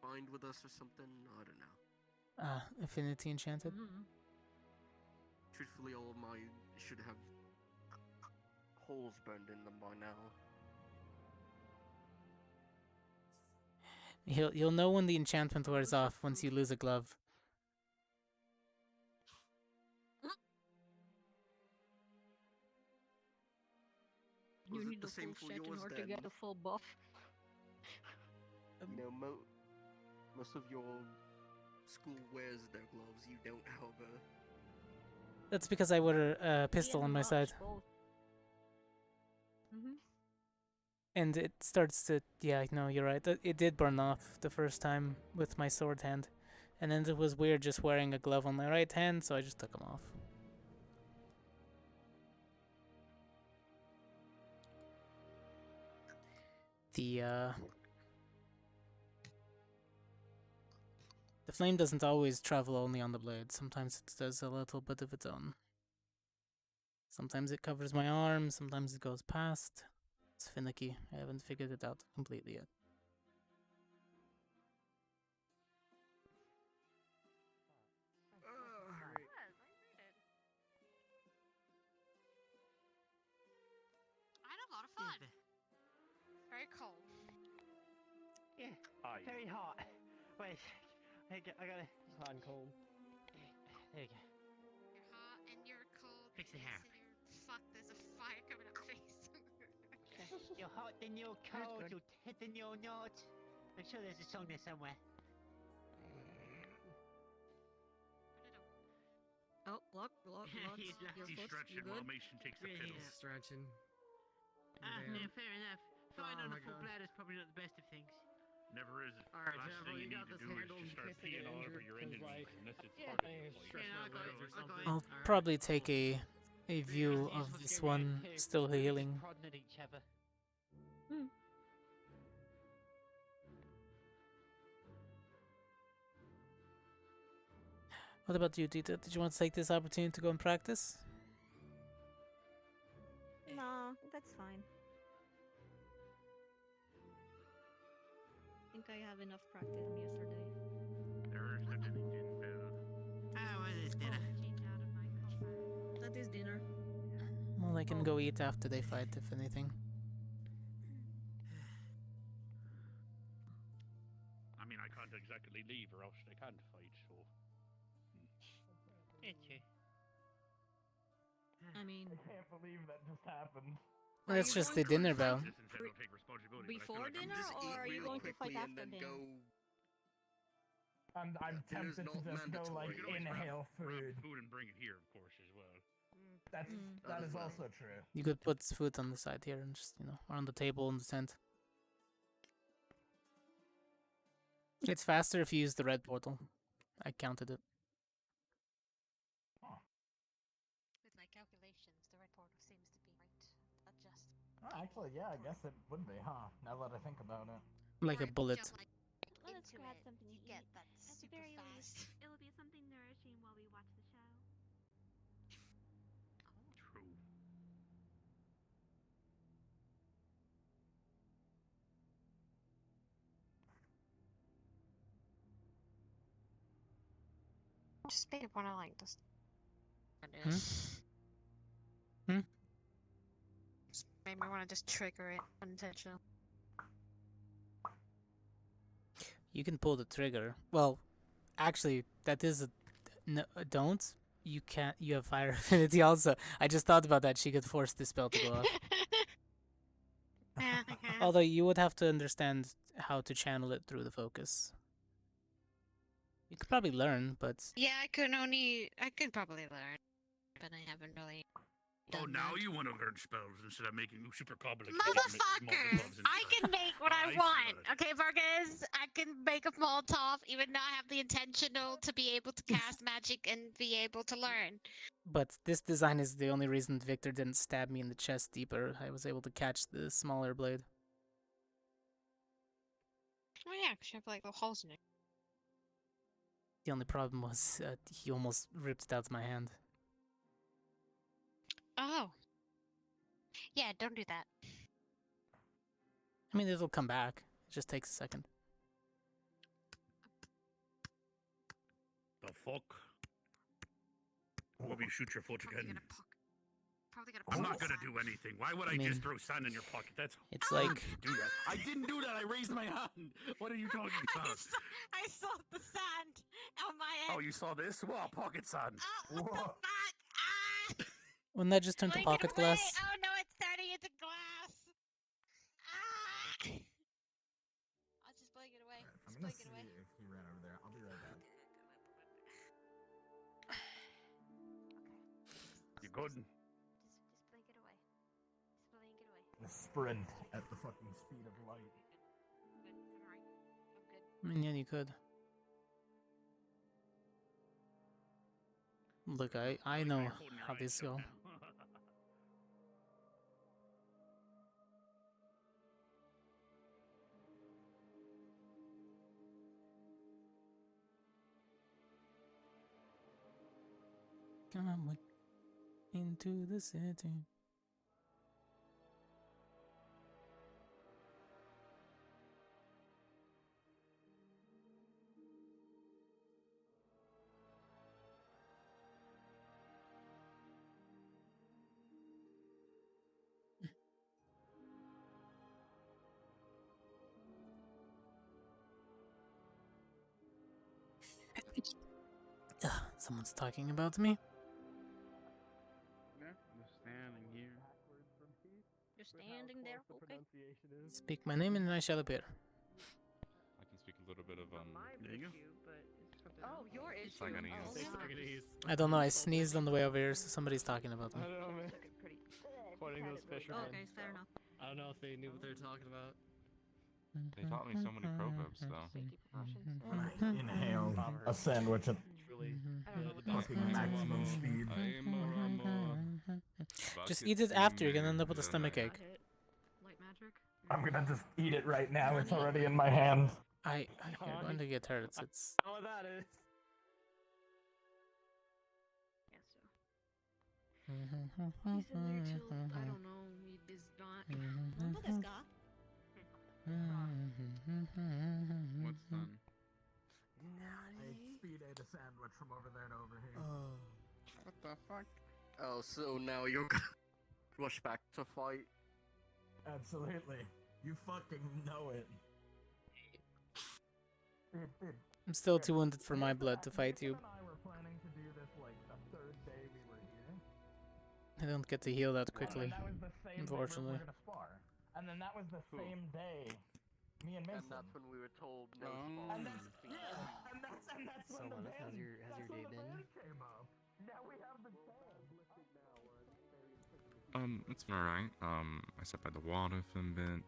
bind with us or something. I don't know. Affinity Enchanted? Truthfully, all of mine should have holes burned in them by now. You'll know when the enchantment wears off once you lose a glove. You need the full set in order to get the full buff. You know, most of your school wears their gloves. You don't, however. That's because I wear a pistol on my side. And it starts to... Yeah, no, you're right. It did burn off the first time with my sword hand. And then it was weird just wearing a glove on my right hand, so I just took them off. The flame doesn't always travel only on the blade. Sometimes it does a little bit of its own. Sometimes it covers my arm, sometimes it goes past. It's finicky. I haven't figured it out completely yet. Very cold. Yeah, Aye. very hot. Wait, I gotta. Hot and cold. There you go. You're hot and you're cold. Fix the and hair. Fuck, there's a fire coming up my face. You're hot, then you're cold, you're hot, then you're not. I'm sure there's a song there somewhere. Oh, look. He's stretching while Mason takes the Really piddle. is. Stretching. Yeah, fair enough. Fine Oh on my a full God. bladder is probably not the best of things. Never is. Alright, Last Jabba, thing you you got need to this do is handled just in start case they get peeing all over injured, your 'cause, engine like, unless it's yeah, target I place. stretch my legs or something. I'll Alright. probably take a view of this one still healing. Prodding at each other. What about you, Tita? Did you want to take this opportunity to go and practice? Nah, that's fine. I think I have enough practice from yesterday. There's the Dinnington bell. How was this dinner? That is dinner. Well, they can go eat after they fight, if anything. I mean, I can't exactly leave or else they can't fight, so... It's true. I mean, I can't believe that just happened. That's just the dinner bell. before dinner, or are you going to fight after dinner? I'm tempted to just go like inhale food. Food and bring it here, of course, as well. That is also true. You could put food on the side here and just, or on the table in the tent. It's faster if you use the red portal. I counted it. With my calculations, the red portal seems to be right. Adjust. Actually, yeah, I guess it would be, huh? Now that I think about it. Like a bullet. Let us grab something to get eat. that At the super very fast. least, it'll be something nourishing while we watch the show. True. Just made me want to like just. Made me want to just trigger it unintentional. You can pull the trigger. Well, actually, that is a no, don't. You can't. You have fire affinity also. I just thought about that. She could force the spell to go off. Although you would have to understand how to channel it through the focus. You could probably learn, but Yeah, I could probably learn, but I haven't really. Oh, now you want to learn spells instead of making super complicated. Motherfucker! I can make what I want. Okay, Vargas, I can make a Molotov, even though I have the intentional to be able to cast magic and be able to learn. this design is the only reason Victor didn't stab me in the chest deeper. I was able to catch the smaller blade. Oh yeah, because you have like the holes in it. The only problem was he almost ripped it out of my hand. Oh. Yeah, don't do that. I mean, it'll come back. It just takes a second. The fuck? Let me shoot your foot again. Probably gonna I'm not gonna do anything. Why would I mean, just throw sand in your pocket? That's it's like do that. I didn't do that. I raised my hand. What are you talking about? I saw the sand on my head. Oh, you saw this? Wow, pocket sand. What the fuck? Ah! Wouldn't that just turn to Blink pocket it away. glass? Oh no, it's turning into glass. Ah! I'll just blink it away. I'm Just gonna blink see it away. if he ran over there. I'll be right back. You good? Just blink it away. Just blink it away. A sprint at the fucking speed of light. Good. I'm alright. I'm good. I mean, yeah, you could. Look, I know how this go. Come with into the city. Someone's talking about me. Yeah, just standing here. You're standing there, okay? Speak my name and I shall appear. I can speak a little bit of There you go. Oh, your issue. Saganese. I don't know, I sneezed on the way over here, so somebody's talking about me. I don't know, man. Quoting those fishermen. Okay, fair enough. I don't know if they knew what they're talking about. They taught me so many proverbs, though. Inhale a sandwich at Truly, fucking maximum speed. Just eat it after, you're gonna end up with a stomach ache. Light magic. I'm gonna just eat it right now. It's already in my hand. You're going to get hurt. It's Oh, that is. He's in there till, I don't know, he is not. What's done? I speed ate a sandwich from over there to over here. What the fuck? Oh, so now you're gonna rush back to fight? Absolutely. You fucking know it. I'm still too wounded for my blood to fight you. and I were planning to do this like the third day we were here. I don't get to heal that quickly, And that was the same unfortunately. day we were gonna spar. And then that was the same day. Me and Mason. And that's when we were told no Oh. spar. And that's and that's So when the what, band, how's your that's day when the been? band came up. Now we have the band. It's been alright. I sat by the water for a bit.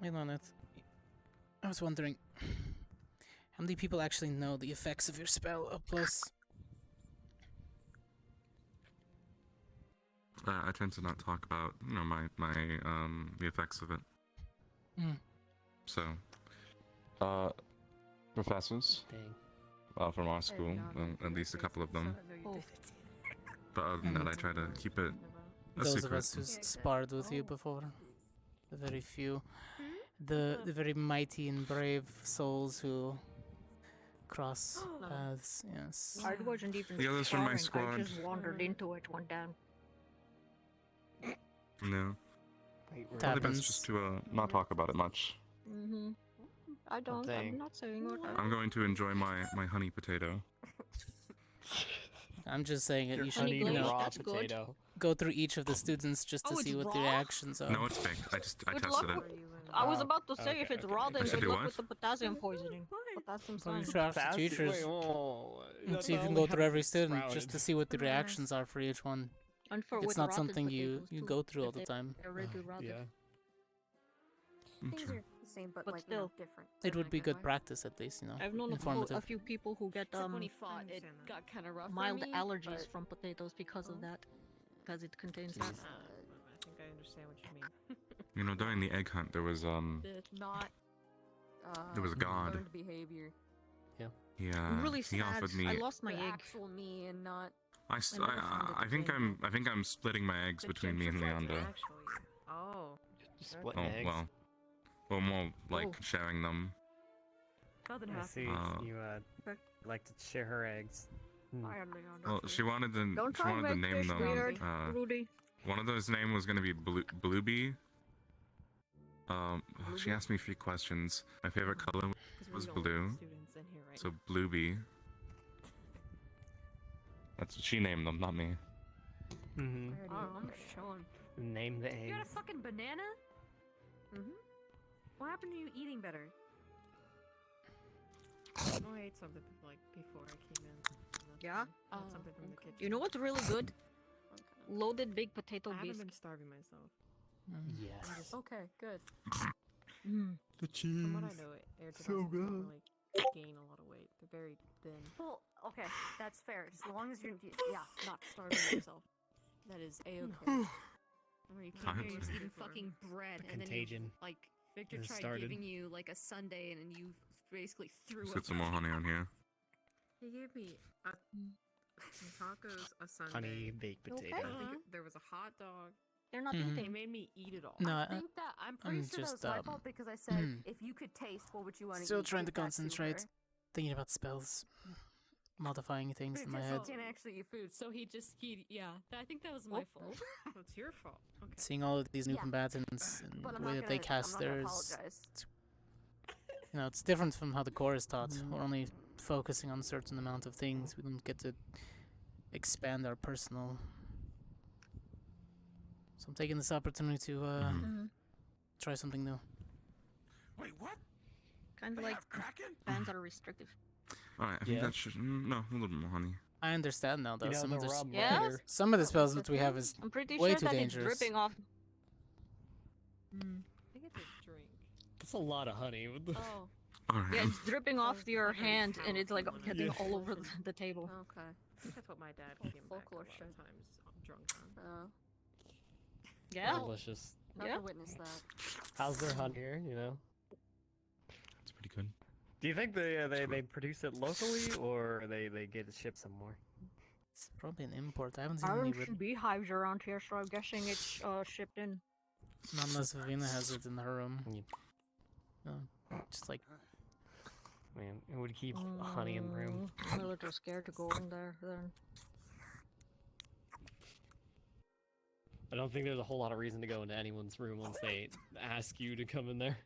Wait on it. I was wondering, how many people actually know the effects of your spell up close? I tend to not talk about, the effects of it. Mm. So, professors, from our school, at least a couple of them. But other than that, I try to keep it a Those secret. of us who sparred with you before, the very few, the very mighty and brave souls who cross paths. Yes. I wasn't even The others from my sparring, I squad. just wandered into it one down. No. It Probably happens. best just to not talk about it much. I don't. I'm not saying what I'm going to enjoy my honey potato. I'm just saying it. Your You should, honey you know, raw potato. go through each of the students just to Oh, see it's what the raw? reactions are. No, it's baked. I Good tested luck it. I was about to say if it's raw, then I should good do luck what? with the potassium poisoning. Potassium Well, you sign. should ask the teachers. And see if you can go through every student just to see what the reactions are for each one. And for It's with not rotted something you potatoes, too, go through all if the time. they're already rotted. Mm, Things are the same, but, But like still. different. It would be good practice at least, you know. I've known a Informative. few people who get Except when he fought, it got kind of rough mild for me, allergies but- from potatoes because of that, because it contains that. I think I understand what you mean. You know, during the egg hunt, there was Not. there was a god. Learned behavior. Yeah. I'm really he sad. offered me. I lost my the egg. actual me and not. I think I'm splitting my eggs between me and Leander. Oh. Split Oh eggs. well, more like sharing them. Nothing I happened. see. You like to share her eggs. Well, she wanted to. Don't She try wanted to and make name fish them. weird, Rudy. One of those names was gonna be Bluebee. She asked me 3 questions. My favorite color was blue, so Bluebee. That's what she named them, not me. Mm-hmm. Oh, I'm showing. Name the You got a eggs. fucking banana? What happened to you eating better? Oh, I ate something like before I came in. Yeah. Something from the kitchen. You know what's really good? Loaded baked potato I haven't bisque. been starving myself. Yes. Okay, good. The cheese. From what I know, air So good. don't really gain a lot of weight. They're very thin. Well, okay, that's fair. As long as you're, not starving yourself. That is a-okay. Where you came here, you're just eating fucking bread, The and then contagion you, like, Victor has tried started. giving you, like, a sundae, and then you basically threw Let's up. get some more honey on here. He gave me some tacos, a sundae. Honey baked Okay. potato. I think there was a hot dog. They're not Mhm. He eating. made me eat it all. No, I think that I'm pretty I'm sure that just, was my fault because I said if you could taste, what would you want to eat? Still trying to If that's concentrate, super. thinking about spells, modifying things in my Because head, he can't actually eat food, so I think that was my fault. It's your fault. Okay. seeing all of these new Yeah. combatants and But the I'm way not that they gonna- cast I'm not gonna theirs. apologize. You know, it's different from how the core is taught. We're only focusing on a certain amount of things. We don't get to expand our personal. So I'm taking this opportunity to try something new. Wait, what? Kind of like fans are restrictive. Alright, I think that should. No, a little bit more honey. I understand now, though. You know, some of the the rub Yeah? later. some of the spells that we have is I'm pretty way sure too that dangerous. it's dripping off. I think it's a drink. That's a lot of honey. What the- Oh. Alright. Yeah, it's dripping off your hand, and it's like getting all over the table. Okay. That's what my dad Oh, came back a folklore lot shit. of times drunk on. Oh. Yeah. Delicious. Not Yeah. to witness that. How's their hunt here? You know. It's pretty good. Do you think they produce it locally or they get it shipped somewhere? It's probably an import. I haven't seen There any aren't beehives around here, so I'm guessing it's shipped in. Not unless Vivina has it in her room. Just like. Man, it would keep honey in the room. I'm a little scared to go in there then. I don't think there's a whole lot of reason to go into anyone's room once they ask you to come in there.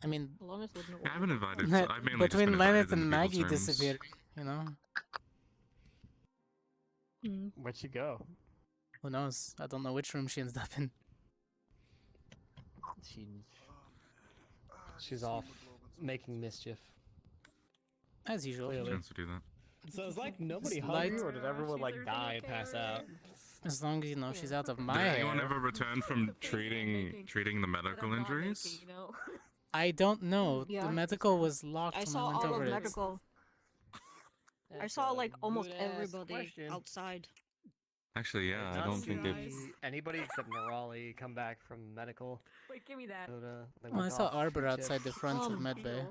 I mean, Yeah, I've been invited. So I've mainly just between been Lennart invited and into Maggie people's rooms. disappeared, you know? Where'd she go? Who knows? I don't know which room she ended up in. She's off making mischief. As usual. She tends to do that. So it's like nobody It's hungry, light. or did everyone like die and pass out? As long as you know she's out of Did my anyone hair. ever return from treating the medical injuries? I don't know. Yeah. The medical was locked I when saw I went all over of it. medical. I saw like almost everybody outside. Actually, yeah, I don't think they've. Anybody except Nerali come back from medical. Wait, give me that. Well, I saw Arbor outside the front of Medbay.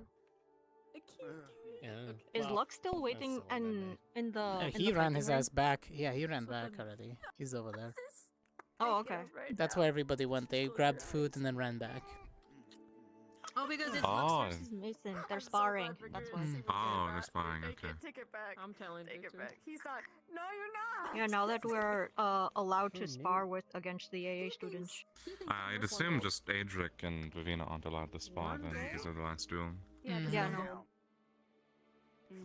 Yeah. Is Luck still waiting in the? He ran his ass back. Yeah, he ran back already. He's over there. Oh, okay. That's where everybody went. They grabbed food and then ran back. Oh, because it's Oh. Luck's is missing. They're sparring. That's why. Oh, they're sparring. Okay. Take it back. I'm telling you. Take it back. He's not. No, you're not. Yeah, now that we're allowed to spar with against the AA students. I'd assume just Adric and Vivina aren't allowed to spar then because of the last duel. Yeah, no.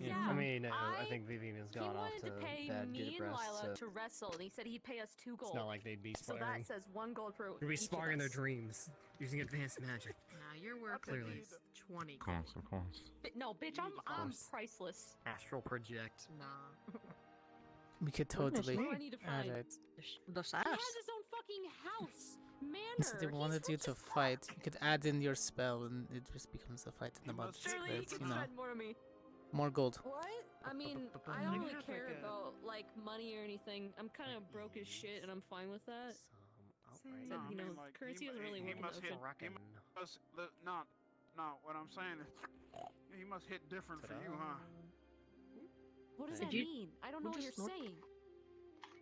Yeah, I mean, I think Vivina's gone off He to wanted to pay bed, get me a and breast, Lila so to wrestle, and he said he'd pay us 2 gold. it's not like they'd be So sparring. that says 1 gold for You'd be each of sparring their us. dreams using advanced magic. Nah, you're worth Clearly. at least 20. Of course, of course. No, bitch, I'm course. priceless. Astral project. Nah. We could Goodness totally me. I need to add find. it. The sash. He has his own fucking house. So they Manor. wanted you to fight. You could add in your spell and it just becomes a fight in the mud. Surely you But, can you know, spend more on me. more gold. What? I mean, I don't really care about like money or anything. I'm kind of broke as shit, and I'm fine with that. No, You know, like, currency doesn't really work in must the hit. ocean. No. What I'm saying is, he must hit different for you, huh? What does Did that you- mean? I don't know would what you you're snort? saying.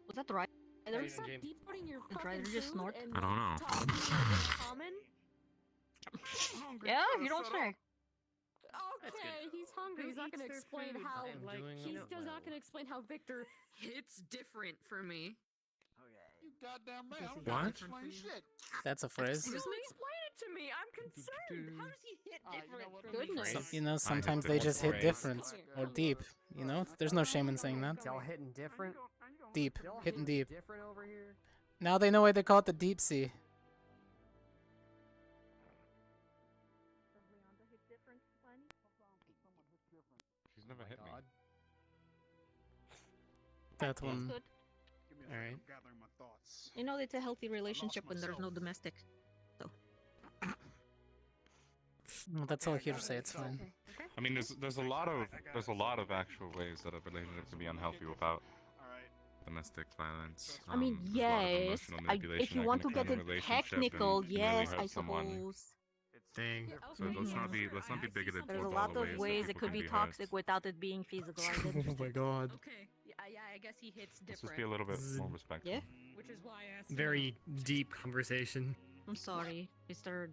Was that the right? Can you stop deporting your Did fucking Ryder just food snort? and I don't know. talk to me in common? Yeah, you don't say. Okay, he's hungry. He's not gonna eats their explain food? how. I'm doing He's it just not well. gonna explain how Victor hits different for me. You goddamn right. I don't What? gotta explain shit. That's a phrase. Just explain it to me. I'm concerned. How does he hit different from me? Goodness. So, you know, sometimes they just hit different or deep. You know, there's no shame in saying that. Y'all hitting different? Deep, Y'all hitting deep. different over here? Now they know why they call it the deep sea. She's never hit me. That one. Good. Give me a All right. second, I'm gathering my thoughts. You know, it's a healthy relationship when there's no domestic. Well, that's all here to say. It's fine. I mean, there's a lot of actual ways that a relationship can be unhealthy without domestic violence. I mean, There's a lot of yes. emotional If manipulation you that want can to get occur in it a relationship technical, and really yes, hurt I someone. suppose. Dang. So let's not be bigoted There's a towards lot all the of ways ways that it people could can be hurt. toxic without it being physical. I get Oh my god. Okay. Yeah, I guess he hits Let's different. just be a little bit more respectful. Yeah. Which is why I asked. Very deep conversation. I'm sorry. Is there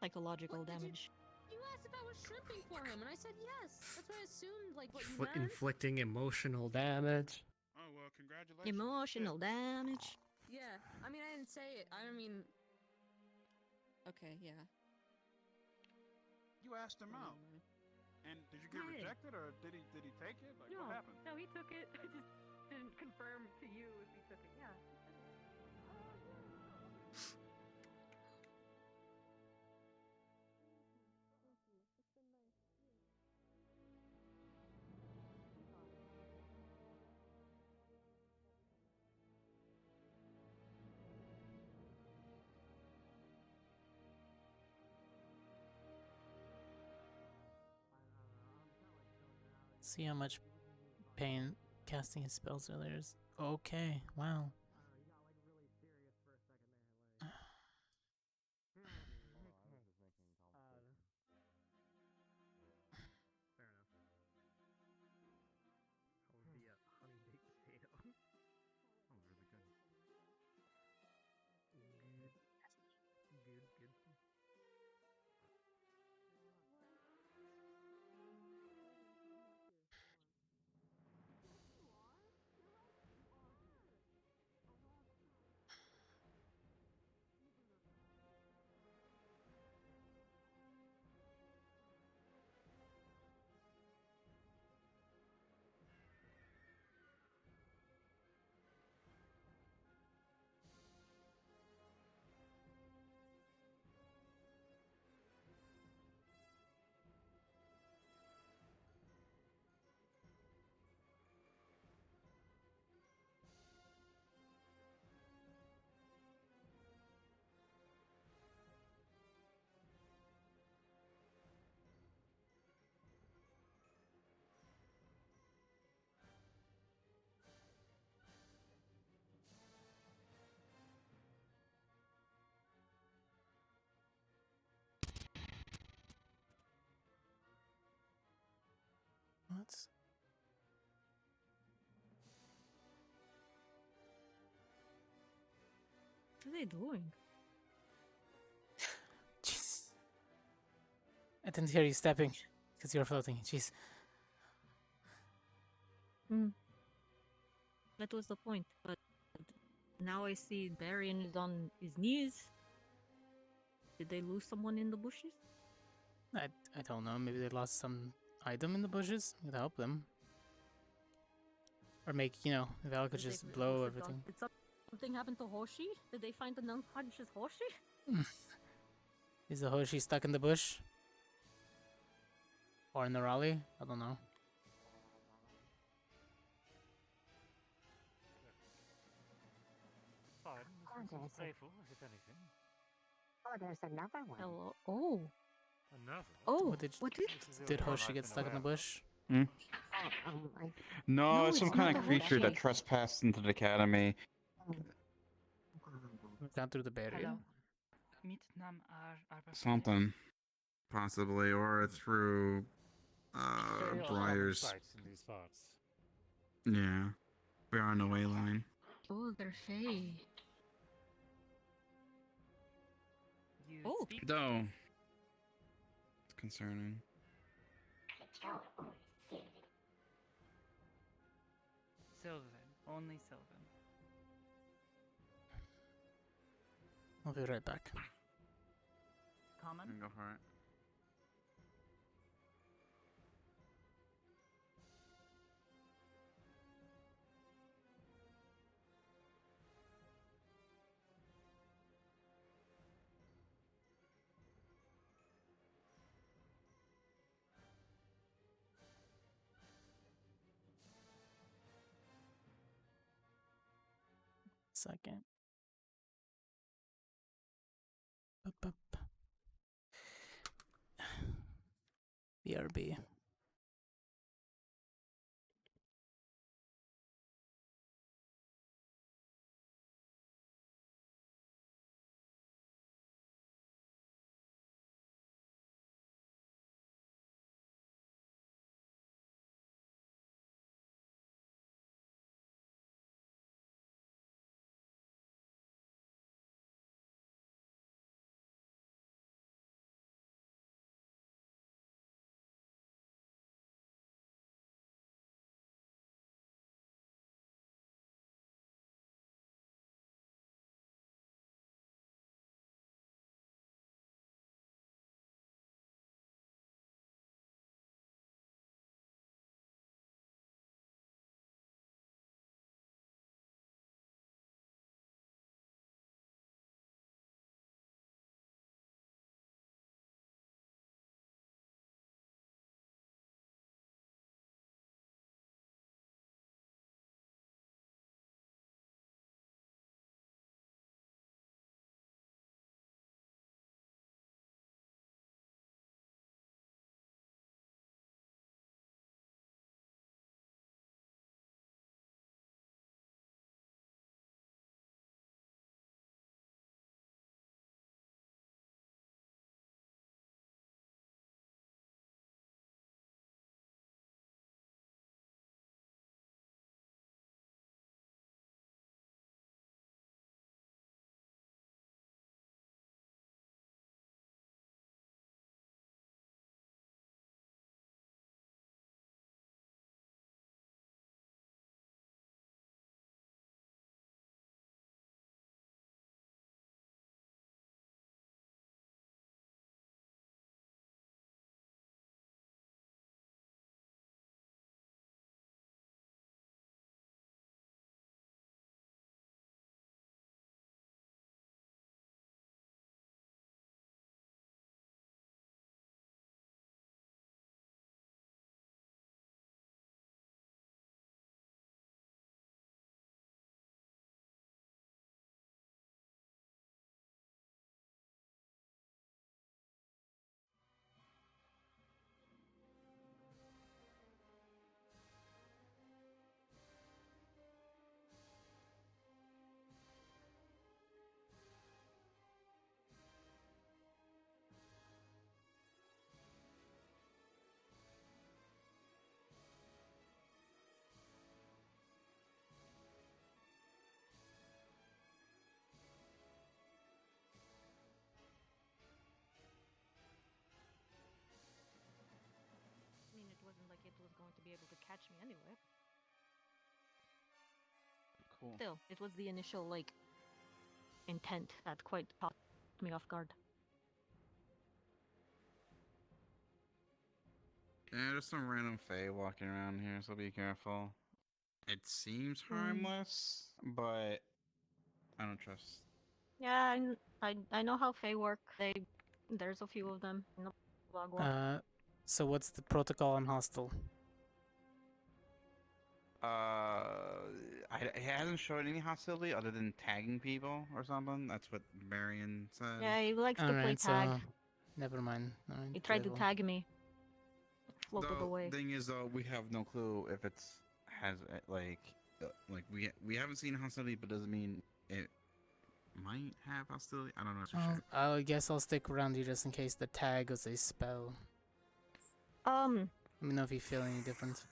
psychological damage? You asked if I was shrimping for him, and I said yes. That's why I assumed like what you meant. Inflicting emotional damage. Oh well, congratulations. Emotional damage. Yeah, I mean I didn't say it. I mean. Okay, yeah. you asked him out. And did you get Hey. rejected, or did he take it? Like, No, what happened? no, he took it. I just didn't confirm to you if he took it. Yeah. See how much pain casting his spells earlier is. Okay, wow. Fair enough. That would be a honey baked potato. Oh, really good. Good. What? What are they doing? Jeez. I didn't hear you stepping because you're floating. Jeez. That was the point. But now I see Barian is on his knees. Did they lose someone in the bushes? I don't know. Maybe they lost some item in the bushes. It help them. Or make, Val could Did they just blow forgot- everything. Did something happen to Hoshi? Did they find an unconscious Hoshi? Is the Hoshi stuck in the bush? Or in the Raleigh? I don't know. Fine. It's playful, if anything. Oh, there's another one. Hello. Oh. Another? Oh. What did Hoshi get stuck in the bush? Oh, No, No, it's some it's kind not of a creature that Hoshi. trespassed into the academy. Down through the barrier? Mitt namn är Something. Possibly, or through Very odd Briar's. sights in these parts. Yeah. We are on the way line. Oh, they're Fae. Oh. Though. It's concerning. Sylvan. Only Sylvan. I'll be right back. Common? Go for it. Second. Up. BRB. was going to be able to catch me anyway. Cool. Still, it was the initial, like, intent that quite caught me off guard. Yeah, there's some random fae walking around here, so be careful. It seems harmless, but I don't trust. Yeah, I know how Fae work. There's a few of them in the blog one. So what's the protocol on hostile? It hasn't shown any hostility other than tagging people or something. That's what Marion said. Yeah, he likes to play Alright, tag. so never mind. Alright, He tried to level. tag me. Floated away. The thing is, though, we have no clue if we haven't seen hostility, but doesn't mean it might have hostility. I don't know for sure. I guess I'll stick around here just in case the tag was a spell. Let me know if you feel any different.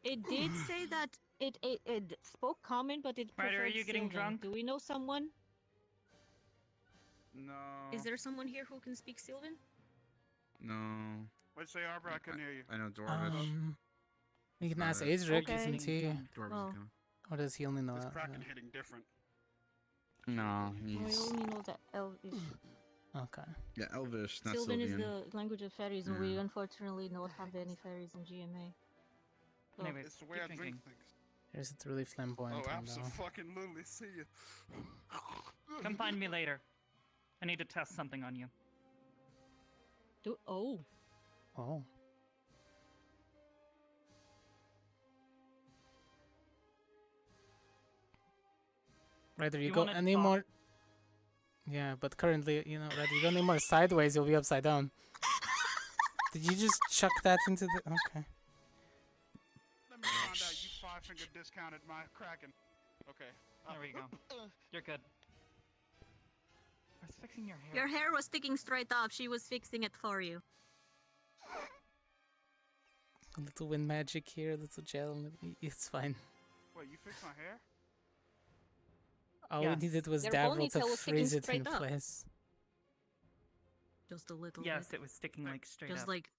It did say that it spoke common, but it Ryder, are preferred you getting Sylvan. drunk? Do we know someone? No. Is there someone here who can speak Sylvan? No. What'd you say, Arbor? I couldn't hear you. I know Dwarvish. You can ask Adric, isn't he? Dwarvish Or does he only know This that? Kraken hitting different. No, We he's... only know that Elvish. Okay. Yeah, Elvish, not Sylvan is Sylvian. the language of fairies, and we unfortunately don't have any fairies in GMA. So, Anyways, It's the way I keep drink drinking. things. There's a really flamboyant Oh, one, though. absolutely. See you. Come find me later. I need to test something on you. Oh. Oh. Ryder, you You go wanna any talk? more... Yeah, but currently, Ryder, you go any more sideways, you'll be upside down. Did you just chuck that into the... Okay. Let me find out you five-finger discounted my Kraken. Okay. There we go. You're good. I was fixing your hair. Your hair was sticking straight up. She was fixing it for you. A little wind magic here, a little gel. It's fine. Wait, you fixed my hair? All we needed was Their Davril ponytail to was sticking freeze it in straight up. place. Just a little Yes, bit. it was sticking like straight Just up. like,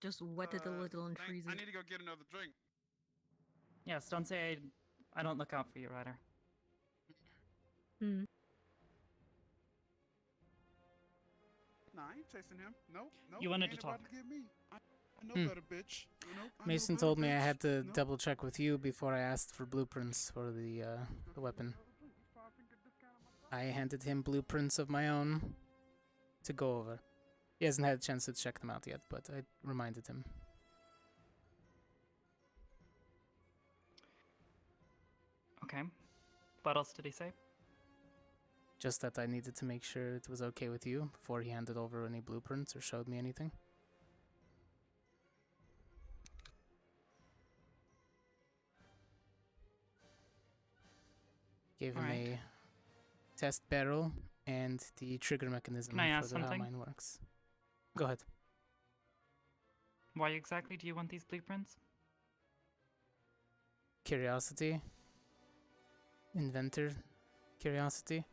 just wet it a little and freeze I it. need to go get another drink. Yes, don't say I don't look out for you, Ryder. Hmm. Nah, I ain't chasing him. No. You wanted ain't to about talk. To get me. I know Hmm. better, bitch. You know, I know Mason better, told me I bitch. had to No. double check with you before I asked for blueprints for the weapon. I handed him blueprints of my own to go over. He hasn't had a chance to check them out yet, but I reminded him. Okay. What else did he say? Just that I needed to make sure it was okay with you before he handed over any blueprints or showed me anything. Gave him Alright. a test barrel and the trigger mechanism Can I for ask the how something? mine works. Go ahead. Why exactly do you want these blueprints? Curiosity. Inventor curiosity.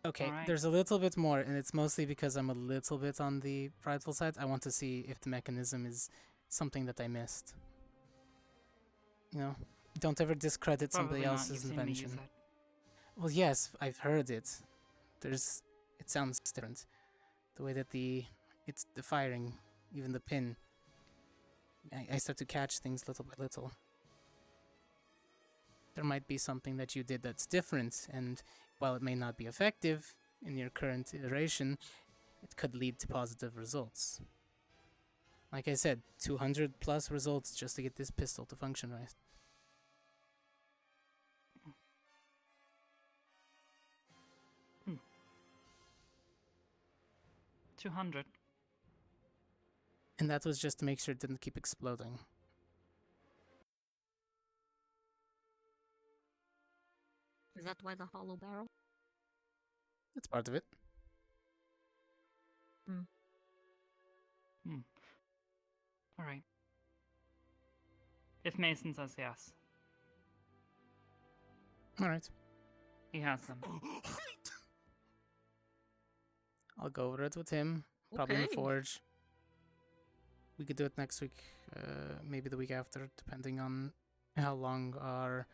Okay, Alright. there's a little bit more, and it's mostly because I'm a little bit on the prideful side. I want to see if the mechanism is something that I missed. Don't ever discredit somebody Probably not. else's You've seen me use invention. it. Well, yes, I've heard it. It sounds different. The way that it's the firing, even the pin. I start to catch things little by little. There might be something that you did that's different, and while it may not be effective in your current iteration, it could lead to positive results. Like I said, 200 plus results just to get this pistol to function right. Hmm. 200. And that was just to make sure it didn't keep exploding. Is that why the hollow barrel? That's part of it. Alright. If Mason says yes, Alright. he has them. I'll go over it with him, probably in the Okay. forge. We could do it next week, maybe the week after, depending on how long our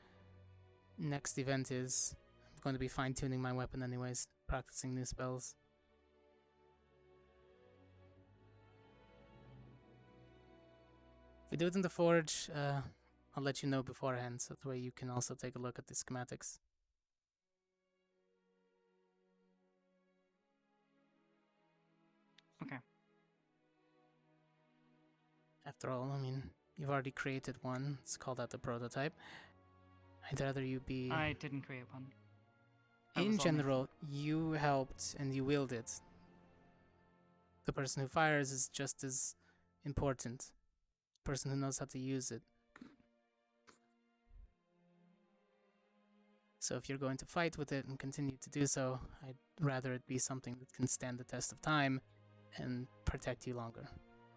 next event is. I'm going to be fine-tuning my weapon anyways, practicing new spells. If we do it in the forge, I'll let you know beforehand, so that way you can also take a look at the schematics. Okay. After all, I mean, you've already created one. It's called out the prototype. I'd rather you be... I didn't create one. That In was all me. general, you helped and you willed it. The person who fires is just as important. The person who knows how to use it. So if you're going to fight with it and continue to do so, I'd rather it be something that can stand the test of time and protect you longer.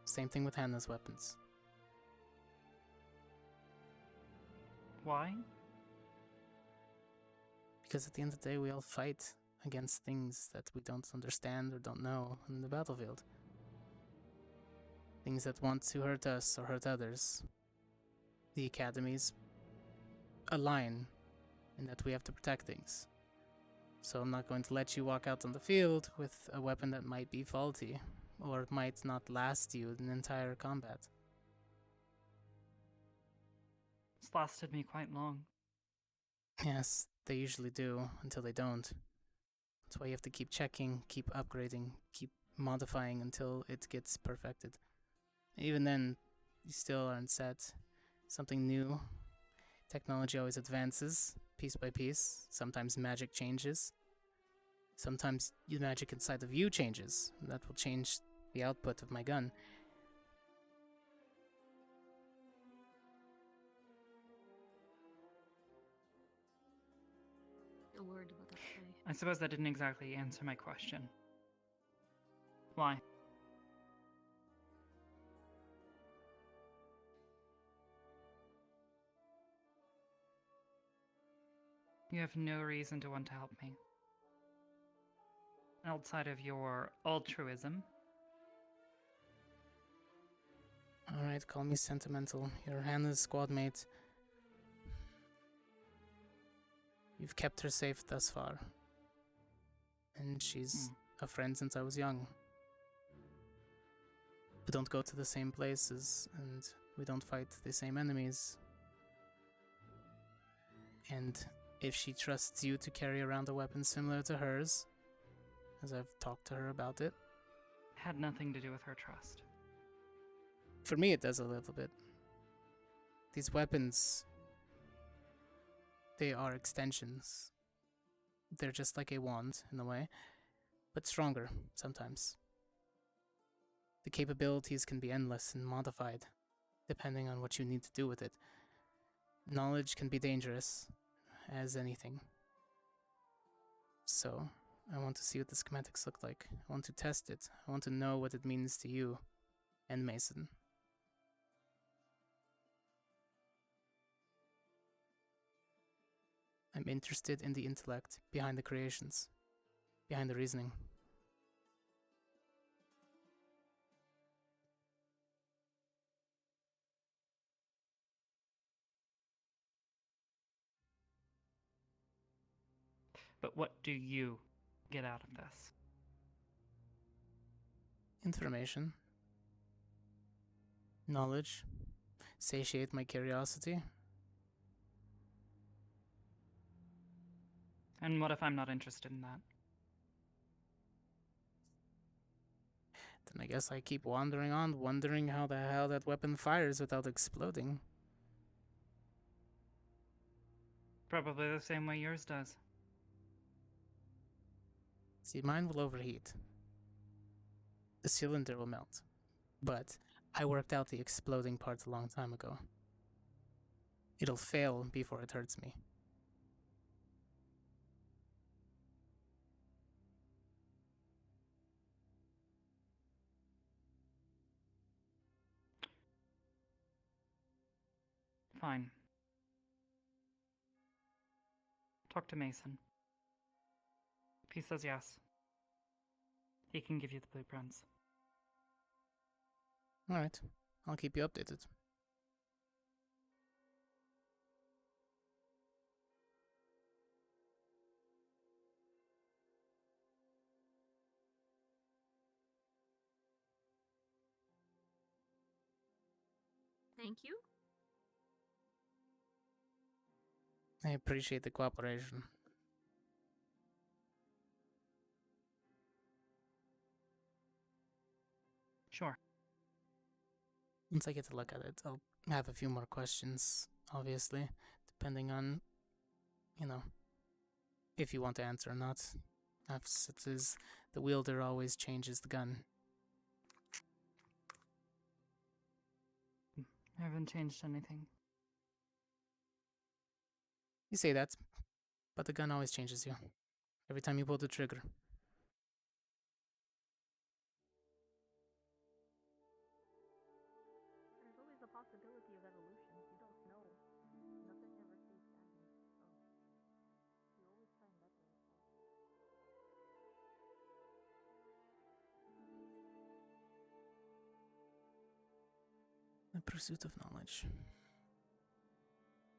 Same thing with Hannah's weapons. Why? Because at the end of the day, we all fight against things that we don't understand or don't know in the battlefield. Things that want to hurt us or hurt others. The academies align in that we have to protect things. So I'm not going to let you walk out on the field with a weapon that might be faulty or might not last you an entire combat. It's lasted me quite long. Yes, they usually do, until they don't. That's why you have to keep checking, keep upgrading, keep modifying until it gets perfected. Even then, you still aren't set. Something new. Technology always advances, piece by piece. Sometimes magic changes. Sometimes the magic inside of you changes. That will change the output of my gun. A word about that play. I suppose that didn't exactly answer my question. Why? You have no reason to want to help me. Outside of your altruism. Alright, call me sentimental. You're Hannah's squad mate. You've kept her safe thus far. And she's a friend since I was young. We don't go to the same places, and we don't fight the same enemies. And if she trusts you to carry around a weapon similar to hers, as I've talked to her about it, Had nothing to do with her trust. for me it does a little bit. These weapons, they are extensions. They're just like a wand, in a way, but stronger, sometimes. The capabilities can be endless and modified, depending on what you need to do with it. Knowledge can be dangerous, as anything. So, I want to see what the schematics look like. I want to test it. I want to know what it means to you and Mason. I'm interested in the intellect behind the creations, behind the reasoning. But what do you get out of this? Information. Knowledge. Satiate my curiosity. And what if I'm not interested in that? Then I guess I keep wandering on, wondering how the hell that weapon fires without exploding. Probably the same way yours does. See, mine will overheat. The cylinder will melt. But I worked out the exploding part a long time ago. It'll fail before it hurts me. Fine. Talk to Mason. If he says yes, He can give you the blueprints. Alright, I'll keep you updated. Thank you. I appreciate the cooperation. Sure. Once I get to look at it, I'll have a few more questions, obviously, depending on, you know, if you want to answer or not. As it is, the wielder always changes the gun. I haven't changed anything. You say that, but the gun always changes you. Every time you pull the trigger. There's always a possibility of evolution. You don't know. Nothing ever stays stagnant. So you always try and better yourself. The pursuit of knowledge.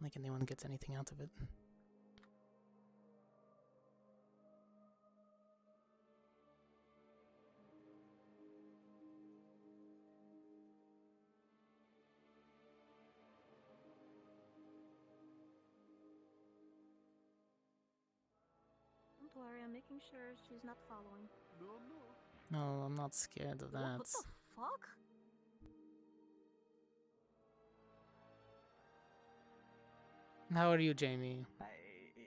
Like anyone gets anything out of it. Don't worry, I'm making sure she's not following. No, I'm not scared of that. What the fuck? How are you, Jamie?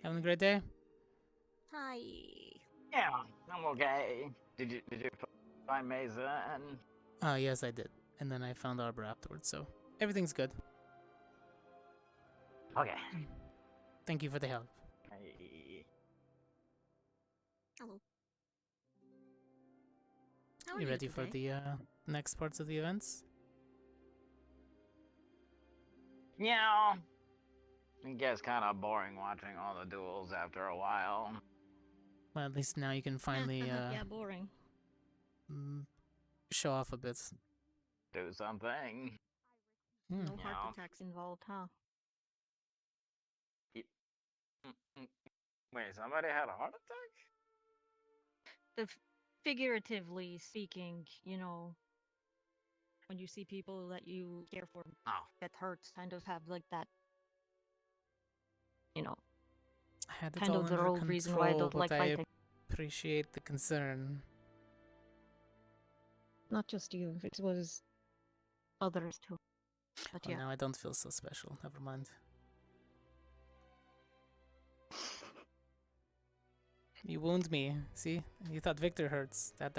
Having a great day? Hi. Yeah, I'm okay. Did you find Mesa and? Yes, I did. And then I found Arbor afterwards, so everything's good. Okay. Thank you for the help. Hey. Hello. You ready for the next parts of the events? Yeah. It gets kind of boring watching all the duels after a while. Well, at least now you can finally yeah, boring. show off a bit. Do something. No heart attacks involved, huh? Wait, somebody had a heart attack? Figuratively speaking, you know, when you see people that you care for get hurt, kind of have like that, you know, I had it kind all of the under whole reason why I control, don't like but I fighting. appreciate the concern. Not just you, it was others too. But Oh, yeah. now I don't feel so special. Never mind. You wound me. See, you thought Victor hurts. That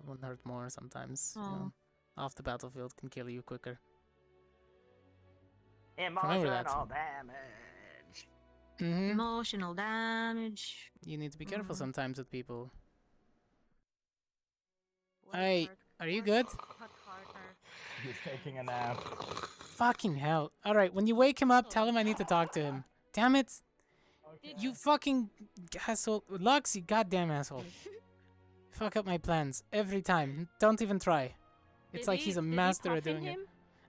one hurt more sometimes. You know, off the battlefield can kill you quicker. Remember that. Emotional damage. Emotional damage. You need to be careful sometimes with people. Hey, are you good? He's taking a nap. Fucking hell. Alright, when you wake him up, tell him I need to talk to him. Damn it. You fucking asshole. Lux, you goddamn asshole. Fuck up my plans every time. Don't even try. It's like he's a master at doing it.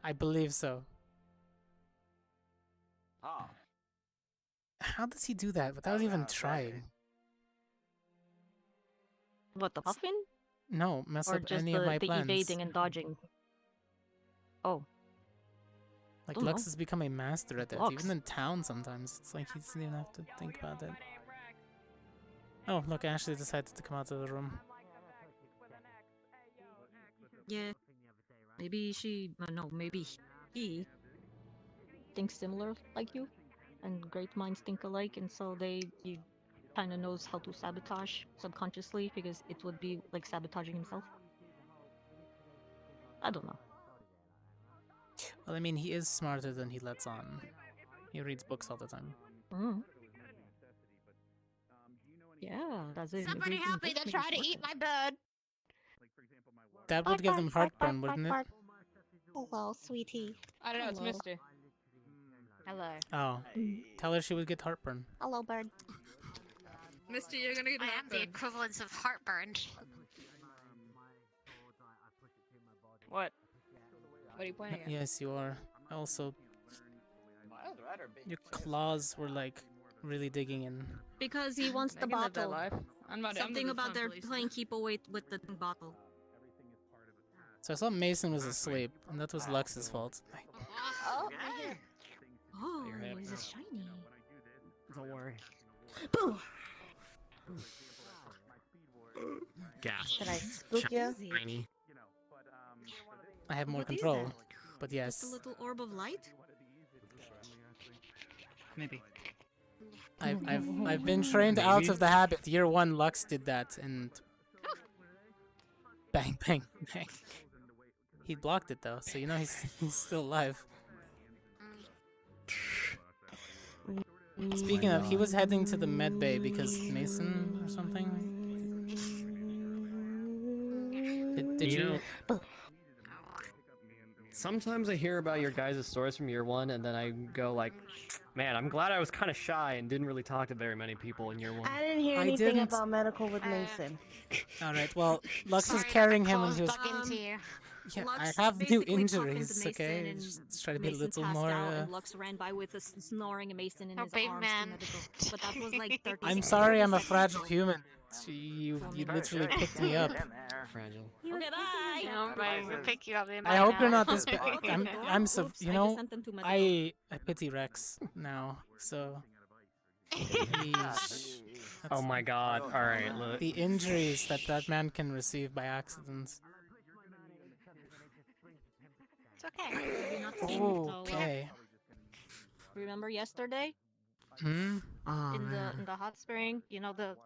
I believe so. Oh. How does he do that without even trying? What, the puffin? No, mess or up just any of my the plans. evading and dodging? Oh. Like, Don't Lux know. has become a master at that. Lux. Even in town sometimes. It's like he doesn't even have to think about it. Oh, look, Ashley decided to come out of the room. Yeah. Maybe she, no, maybe he thinks similar like you, and great minds think alike, and so he kind of knows how to sabotage subconsciously because it would be like sabotaging himself. I don't know. Well, I mean, he is smarter than he lets on. He reads books all the time. Yeah, that's it. Somebody help me! They're trying to eat my bird. That would give them heartburn, wouldn't it? Hello, sweetie. I don't know. It's Mister. Hello. Oh. Tell her she would get heartburn. Hello, bird. Mister, you're gonna get I am the equivalence of heartburn. What? What are you pointing at? Yes, you are. Also, I'd rather be your claws were like really digging in. Because he wants I the can live that bottle. life. I'm the Something about fun their police. playing keep away with the bottle. So I thought Mason was asleep, and that was Lux's fault. Oh, Okay. oh, Your head. this is shiny. Don't worry. Boo! Gasp. Did I spook you? Shiny. I have more What is control, that? but Just a yes, little orb of light? maybe. I've been trained out of the habit. Year 1 Lux did that, and bang, bang, bang. He blocked it though, so you know he's still alive. Speaking of, he was heading to the med bay because Mason or something. Did you? Sometimes I hear about your guys' stories from year 1, and then I go like, man, I'm glad I was kind of shy and didn't really talk to very many people in year 1. I didn't hear I anything didn't- about medical with Mason. Alright, well, Lux was Sorry, carrying I him when he was. dug into you. Yeah, Lux I have new basically popped into injuries, Mason okay? and Just try to be a Mason little passed more. out and Lux ran by with a snoring Mason in Oh, his big arms man. to medical. But that was like 30 I'm seconds. sorry, I'm a fragile human. You Sure, literally sure, picked you me can up. get in there. Fragile. He was You know, I will pick you up in I my hope you're now. not this bad. Okay, I'm so, oops, you I know, just sent them to medical. I pity Rex now, so. Yeesh. Oh my god. Alright, look. The injuries that man can receive by accidents. It's okay. Have you not seen Okay. Remember yesterday? Hmm? Oh, in man. the hot spring, you know the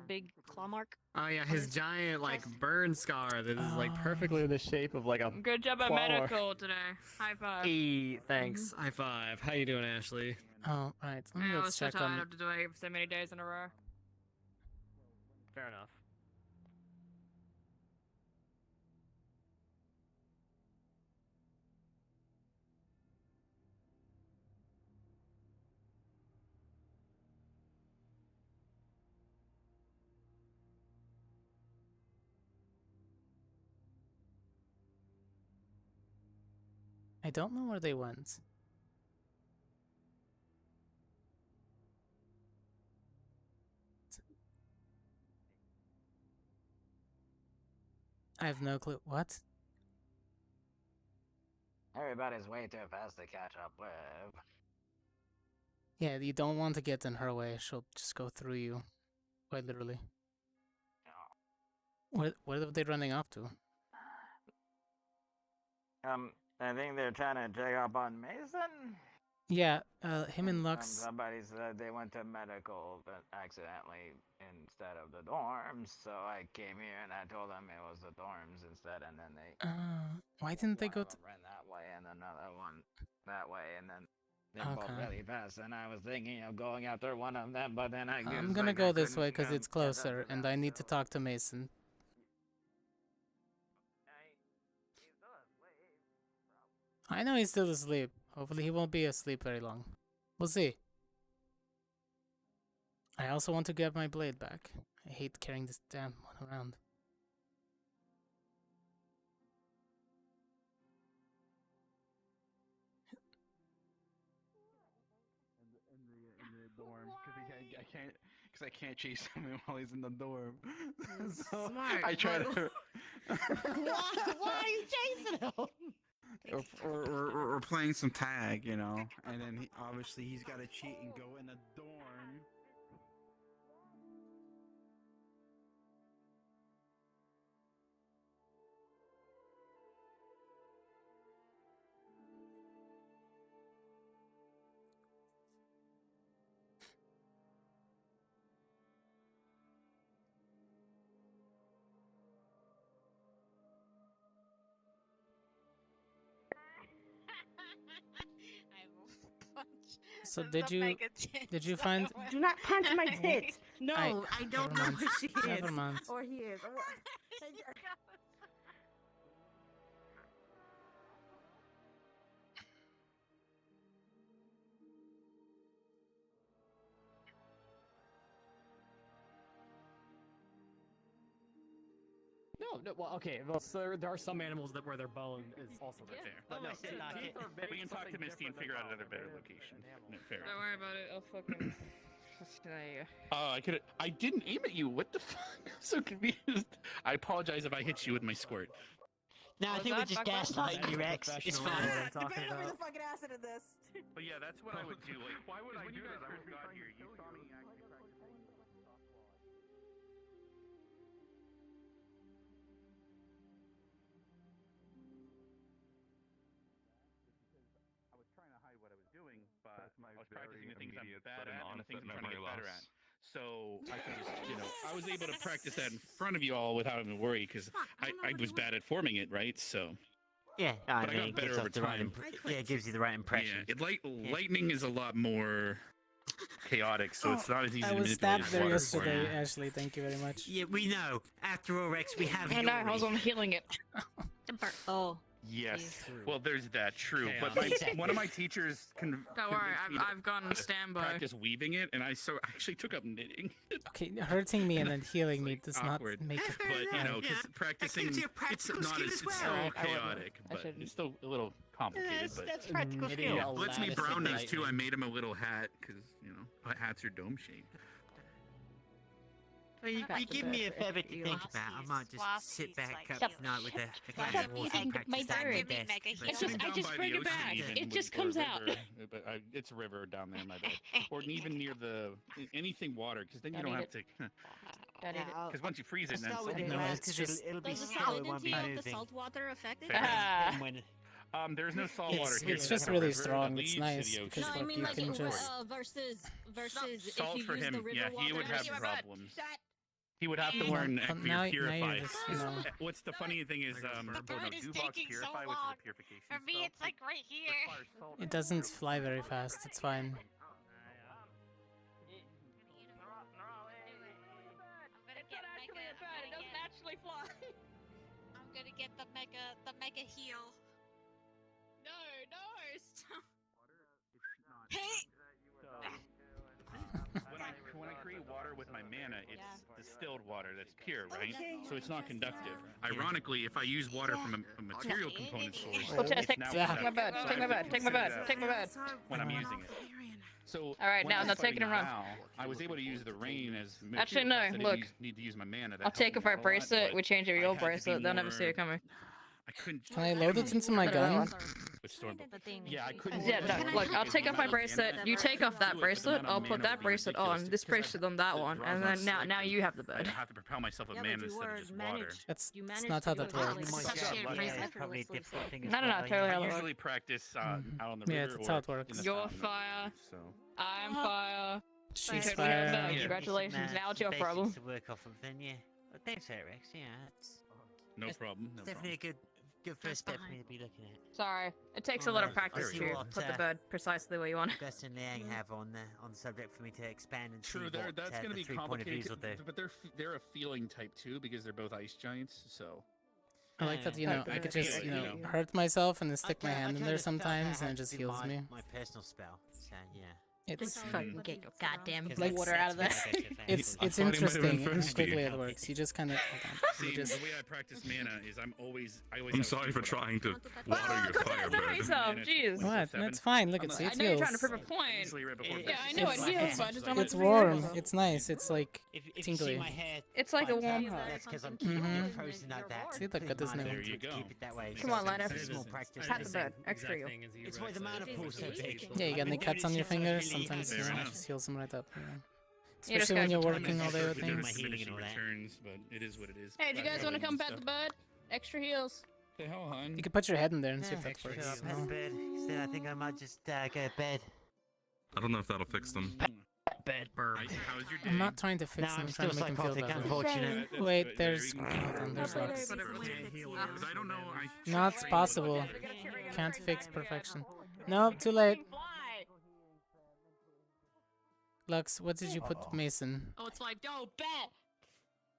big claw mark. Oh yeah, his giant like burn scar that is like perfectly the shape of like a Good job at claw. medical today. High five. Hey, thanks. High five. How you doing, Ashley? Oh, right. Let me I was let's so check tired on. after doing it for so many days in a row. Fair enough. I don't know where they went. I have no clue. What? Everybody's way too fast to catch up with. Yeah, you don't want to get in her way. She'll just go through you. Quite literally. Where are they running off to? I think they're trying to check up on Mason. Yeah, him and Lux. Somebody said they went to medical, but accidentally instead of the dorms. So I came here and I told them it was the dorms instead, and then they. Why didn't they go One of them ran that way and another one that way, and then they're both Okay. really fast. And I was thinking of going after one of them, but then I. I'm gonna go this way because it's closer, and I need to talk to Mason. I know he's still asleep. Hopefully he won't be asleep very long. We'll see. I also want to get my blade back. I hate carrying this damn one around. In the dorm because I can't chase him while he's in the dorm. So Smart, I try but- to. Why are you chasing him? Or playing some tag, you know, and then obviously he's got to cheat and go in a dorm. So did you find? Do not punch my tits. No, I don't never know mind. where she is. Never mind. Or he is. No, No, well, okay. Well, so there are some animals that where their bone is also there. Fair. But no, teeth are very We can talk to something Misty and different figure out than another better bone location. than an animal. No, fair. Don't worry about it. I'll fucking. There you go. I didn't aim at you. What the fuck? I'm so confused. I apologize if I hit you with my squirt. No, I think we're just gaslighting you, Rex. It's fine. Depending on the fucking acid in this. But yeah, that's what I would do. Like, why would I do that? I first got here. You saw me actually practice. I was trying to hide what I was doing, but I was practicing the things I'm bad at and the things I'm trying to get better at. So I could just, I was able to practice that in front of you all without having to worry because I was bad at forming it, right? So. Yeah, But I mean, got it better gives over off the right time. yeah, it gives you the right impression. Yeah, lightning is a lot more chaotic, so it's not as easy I to was manipulate stabbed as there water. yesterday, Ashley. Thank you very much. Yeah, we know. After all, Rex, we have I know. I was on healing it. Oh. Yes. Well, there's that. True. Chaos. But one of my teachers Don't worry. I've gone on standby. practice weaving it, and I actually took up knitting. Okay, hurting me and then healing me does not Awkward. make it. But because practicing, it's not as it's still chaotic, but it's still a little complicated. But That's practical skill. lets me brown those too. I made him a little hat because hats are dome shaped. Well, you give me a fair bit to think about. I might just sit back up tonight with a glass of water and practice that at my desk. I just bring it back. It just comes out. But it's a river down there, my bad. Or even near anything water, because then you don't have to. Because once you freeze it, then it's just it'll be still. It won't be moving. The salt water affected? There's no salt water here. It's just really strong. It's nice because No, I like mean you like can just. versus Salt if you for use him, the river yeah, water. he would have problems. He would have to learn But now you're purify. just, What's the funny thing is, The bird is taking so purify, which is long. a purification For me, it's like right here. It doesn't fly very fast. It's fine. I'm gonna get the mega heal. No, stop. Hey! When I create water with my mana, it's distilled water that's pure, right? So it's not conductive. Ironically, if I use water from a material component source, it's now Take my bird. Take my bird. when I'm using it. So All right, when I now was take it and fighting run. Val, I was able to use the rain as Actually, material, no, so I didn't look. need to use my mana. That I'll take helped off me our out a lot, bracelet. but We change I your had to be bracelet. They'll never see more- it coming. I couldn't. Can I load it into my gun? With Stormbolt. Yeah, I couldn't. Yeah, no, look, I'll take off my bracelet. You take off that bracelet. I'll put that bracelet on. This bracelet on that one, and then now you have the I bird. have to propel myself with Yeah, mana but you instead were of just water. managed. That's You it's managed not to how do that it well. works. It's Such a Yeah, it's probably a different thing. No, totally how I it works. usually practice out on the Yeah, river that's or how it in works. the You're fountain, fire. So. I'm fire. She's totally have a fire. bird. Congratulations. Now it's your basics problem. to work off of, then yeah. Well, thanks, for that, Rex. Yeah, it's No problem. No definitely a good first step for me to be looking at. Sorry, it takes a lot of Alright, practice I'll see to what, put the bird precisely where you want it. Gus and Liang have on the subject for me to expand and True, see what that's going to the be 3 point of views complicated, will do. but they're a feeling type too because they're both ice giants. So I like that, I could just, hurt myself and then stick my hand in there sometimes and it just heals me. My personal spell, so yeah. It's Just fucking get your goddamn like water out of there. It's I thought he might have been interesting and thirsty. quickly it works. You just kind of see, the way I practice mana is I always I'm have sorry for what trying to water your Cortez, fire don't hurt bed. yourself. Jeez. What? That's fine. Look, it's I it know you're trying to heals. prove a point. Usually right before Yeah, I know it It's- heals, but I just don't It's want warm. It's nice. It's like If you tingly. see my hair, It's like a like warm that, hug. that's because I'm keeping Mhm. it frozen like that. See, look at this Mana now. There you to go. Keep it that way. Come on, line up. It's small practice. Pat the bird. Extra heal. It's why the mana pool's so big. Yeah, you got any cuts on your fingers? Sometimes Fair it enough. just heals them right up. You just Especially when gotta you're keep working all day with doing things. my healing diminishing and all that. returns, but it is what it is. Hey, do you guys want to come pat the bird? Extra heals. The hell, hon? You could put your head in there and see if Yeah, that sure, works. I'll pet the bed. Then I think I might just go to bed. I don't know if that'll fix them. Bed. How's your day? I'm not trying to fix No, them. I'm I'm trying to still make them feel psychotic, better. unfortunate. Wait, there's hold on, there's Lux. Because I don't know. Not possible. Can't fix perfection. Nope, too late. Lux, what did you put Mason? Oh, it's like, yo, bet.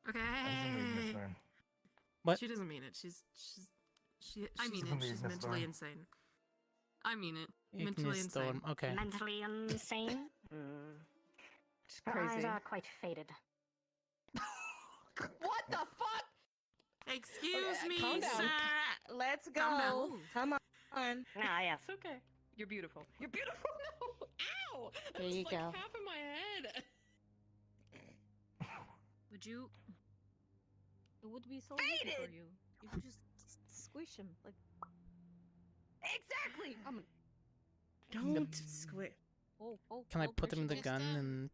Okay. What? She doesn't mean it. I mean She's it. She's mentally Storm. insane. I mean it. Ignis Mentally insane. Storm. Okay. Mentally insane. It's Her eyes crazy. are quite faded. What the fuck? Excuse me, calm down. sir. Let's Calm down. go. Come on. Ah, yes. It's okay. You're beautiful. You're beautiful. No. Ow. There you That's like go. half of my head. Would you? It would be so easy for you. You could just squish him like. Exactly. Don't squid. Can I put him in the gun and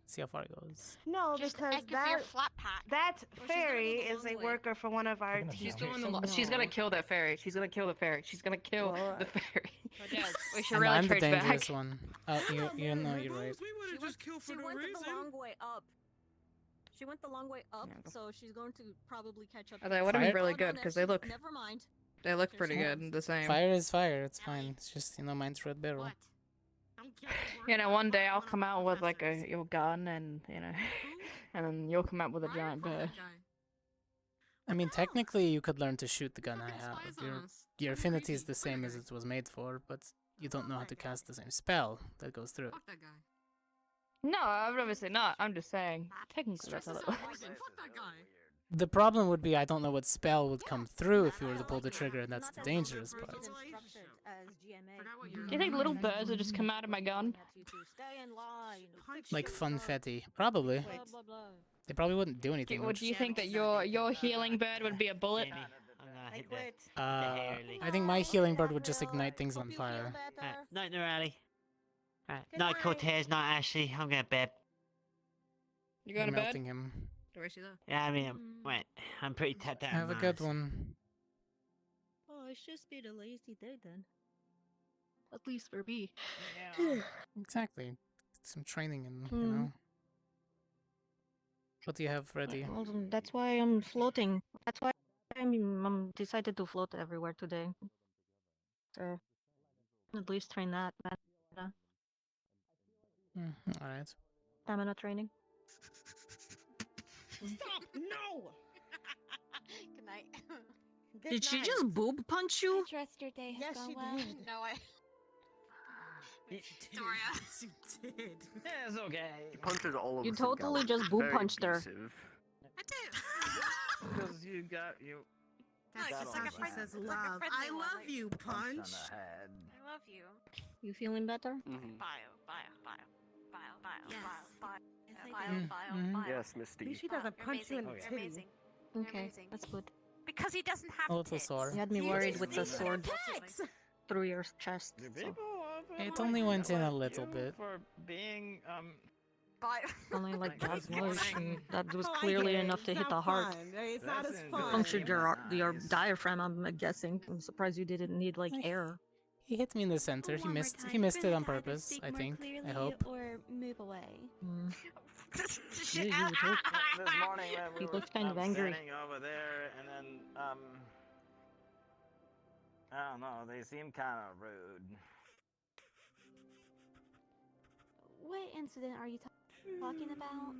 see how far it goes? No, Just because act as your flat pack. fairy is a worker for one of our She's teachers. going she's gonna kill that fairy. She's gonna kill the fairy. She's gonna kill the fairy. We should And really I'm the trade dangerous back. one. Oh, you know, you're right. We wouldn't just kill for She no went reason. the long way up. She went the long way up, so she's going to probably catch up. They would have been Fire- really Oh, no, good because they look. Never mind. They look pretty good. The same. Fire is fire. It's fine. It's just mine's red barrel. You know, one day I'll come out with like your gun, and and then you'll come out with a giant bear. I mean, technically, you could learn to shoot the gun I have. Your affinity is the same as it was made for, but you don't know how to cast the same spell that goes through it. No, obviously not. I'm just saying. Technically, that's how it works. The problem would be I don't know what spell would come through if you were to pull the trigger, and that's the dangerous part. Do you think little birds would just come out of my gun? Like funfetti. Probably. They probably wouldn't do anything. Would you think that your healing bird would be a bullet? I think my healing bird would just ignite things on fire. Night, Norali. Night, Cortez. Night, Ashley. I'm going to bed. You going to bed? Melting him. Yeah, I mean, wait. I'm pretty tapped out. Have a good one. Oh, it should be the lazy day then. At least for me. Exactly. Some training and, you know. What do you have ready? Well, that's why I'm floating. That's why I'm decided to float everywhere today. So, at least train that. Alright. Stamina training. Stop! No! Good night. Did she just boob punch you? I trust your day has gone well. No, I. Victoria. She did. Yeah, it's okay. Punches all of You us. totally just boob punched her. I did. Because you got you. That's got just all like that. she says like a love. friendly I one, love like- you, Punch on Punch. the head. I love you. You feeling better? Yes, Misty. At least she doesn't punch you in the You're titty. amazing. You're Okay, amazing. that's good. Because he doesn't have A little tits. sore. You had me worried with the These are sword pets. through your chest. Do So. people often It only went in a little you bit. for being Bye. Only like that That's much. fine. That was Oh, I clearly get it. enough to It's hit not the heart. fun. It's not as Listen, fun. Punctured your Nice. diaphragm. I'm guessing. I'm surprised you didn't need like air. He hit me in the center. He missed it on purpose, I think. I hope. Or move away. Mm. Shit. Yeah, you would hope. This morning when we He were looked kind of angry. standing over there, and then I don't know. They seem kind of rude. What incident are you talking about?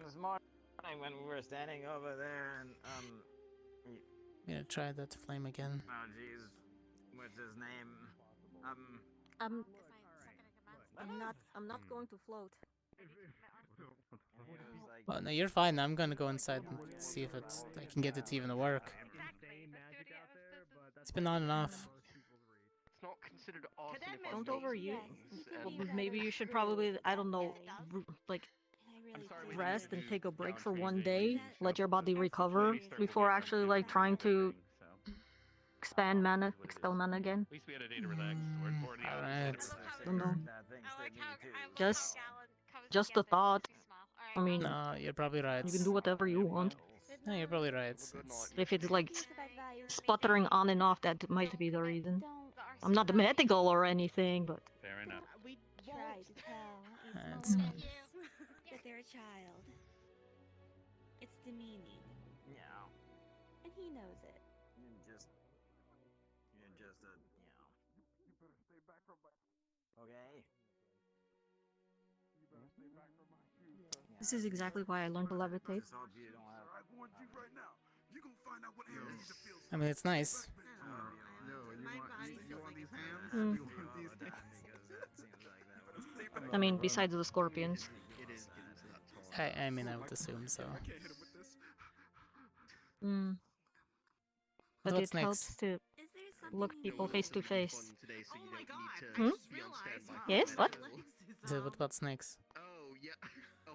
This morning when we were standing over there, and Yeah, try that flame again. oh jeez, what's his name? I'm not going to float. Well, no, you're fine. I'm gonna go inside and see if I can get it to even work. It's been on and off. It's not considered arson if I Don't make overuse. sense, Well, and- maybe you should probably, I don't know, like rest and take a break for one day. Let your body recover before actually like trying to expel mana again. At least we had a day to relax. We're already out. Alright. Don't know. Just a thought. I mean, No, you're probably right. you can do whatever you want. No, you're probably right. It's- If it's like sputtering on and off, that might be the reason. I'm not medical or anything, but Fair enough. We try to tell That's it's fine. that they're a child. It's demeaning, Yeah, and he knows it. you're just okay. this is exactly why I learned to levitate. Just hope you don't have. I warned you right now. You gonna find out what amnesia feels I mean, it's nice. You want these hands? Mm. You want these hands? I mean, besides the scorpions. I mean, I would assume so. I can't hit him with this. Mm. But What's it helps next? to look people face to face. Oh my god! Hmm? Yes, what? What about snakes? Oh yeah. Oh,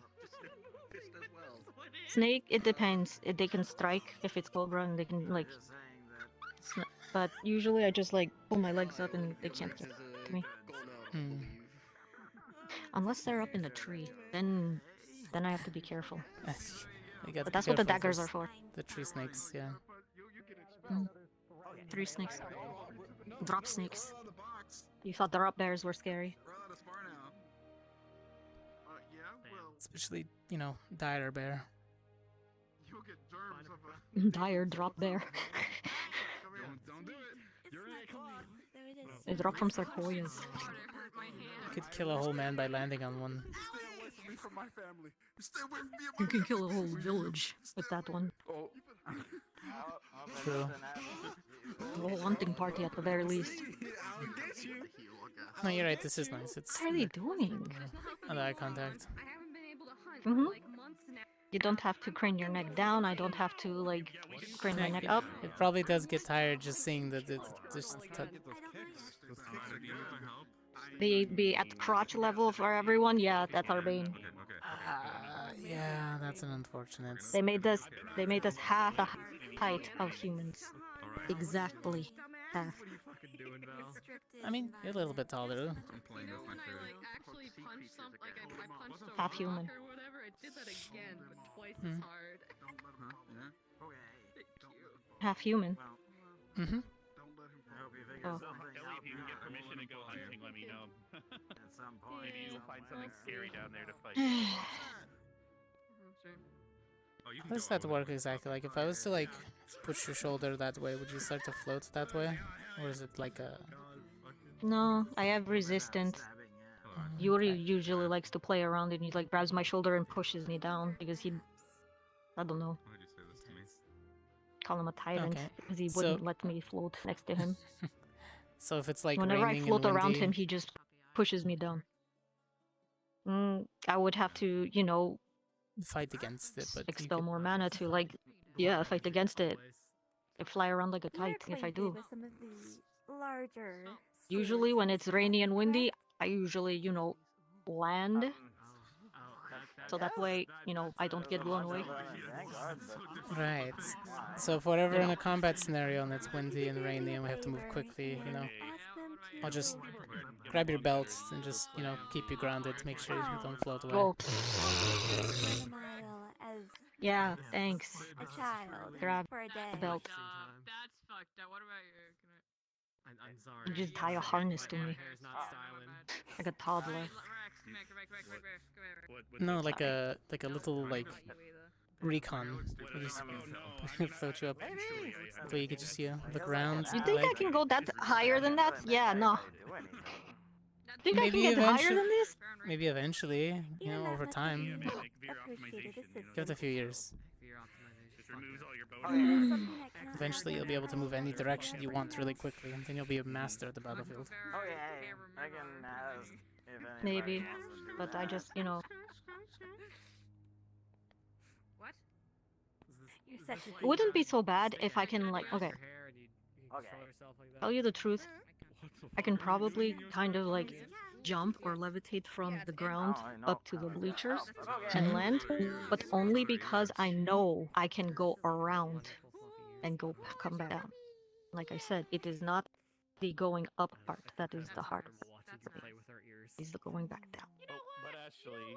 just as well. Snake, it depends. They can strike if it's Cobra, and they can like. But usually I just like pull my legs up and they can't get to me. Hmm. Unless they're up in a tree, then I have to be careful. You got to But be that's what the careful of daggers are those- for. The tree snakes, yeah. Mm. 3 snakes. Drop snakes. You thought drop bears were scary. Especially, you know, dire bear. You'll get germs of a... Dire drop bear. Don't do it. You're gonna get caught. They drop from sequoias. You could kill a whole man by landing on one. Stay away from me, from my family. Stay away from me and You my can kill a whole village with that one. Oh. True. A whole hunting party at the very least. No, you're right, this is nice. It's What are they doing? the eye contact. Mm-hmm. You don't have to crane your neck down. I don't have to like crane my neck up. It probably does get tired just seeing that just They be at crotch level for everyone. Yeah, that's our bane. yeah, that's an unfortunate. They made us half the height of humans. Exactly half. I mean, you're a little bit taller. I'm playing with my food. Half human. Hmm. Half human. Mm-hmm. Oh. Ellie, if you can get permission to go hunting, let me know. At some point. Maybe you'll find something scary down there to fight. How does that work exactly? Like, if I was to like push your shoulder that way, would you start to float that way, or is it like a? No, I have resistance. Yuri usually likes to play around and he like grabs my shoulder and pushes me down because he, I don't know, Why'd you say this to me? call him a tyrant Okay, because he so- wouldn't let me float next to him. So if it's like Whenever I raining float and around windy, him, he just pushes me down. I would have to, you know, fight against it, but you expel could- more mana to like, yeah, fight against it. I fly around like a kite if I do. With some of the larger. Usually when it's rainy and windy, I usually, you know, land. So that way, you know, I don't get blown away. Right. So if whatever in a combat scenario and it's windy and rainy and we have to move quickly, you know, I'll just grab your belt and just, you know, keep you grounded to make sure you don't float away. Oh. As Yeah, thanks. a child Grab for a day. the belt. That's fucked up. What about you? I'm sorry. You just tie a harness to me. Hair's not styling. Like a toddler. No, like a little like recon. We just float you up. So you could just look around. You think I like, can go that higher than that? Yeah, no. Think I can maybe get higher eventually, than this? maybe eventually, you know, over time. Appreciated assistance. Give it a few years. Just removes all your Eventually, you'll be able to move any direction you want really quickly, and then you'll be a master at the battlefield. Oh yeah, I can ask if anybody Maybe. wants to do But that. I just, you know. What? You're such a It wouldn't be so bad if I can, like, okay. Tell you the truth, I can probably kind of like jump or levitate from the ground up to the bleachers and land, but only because I know I can go around and come back down. Like I said, it is not the going up part that is the hard part. It's the going back down. But actually,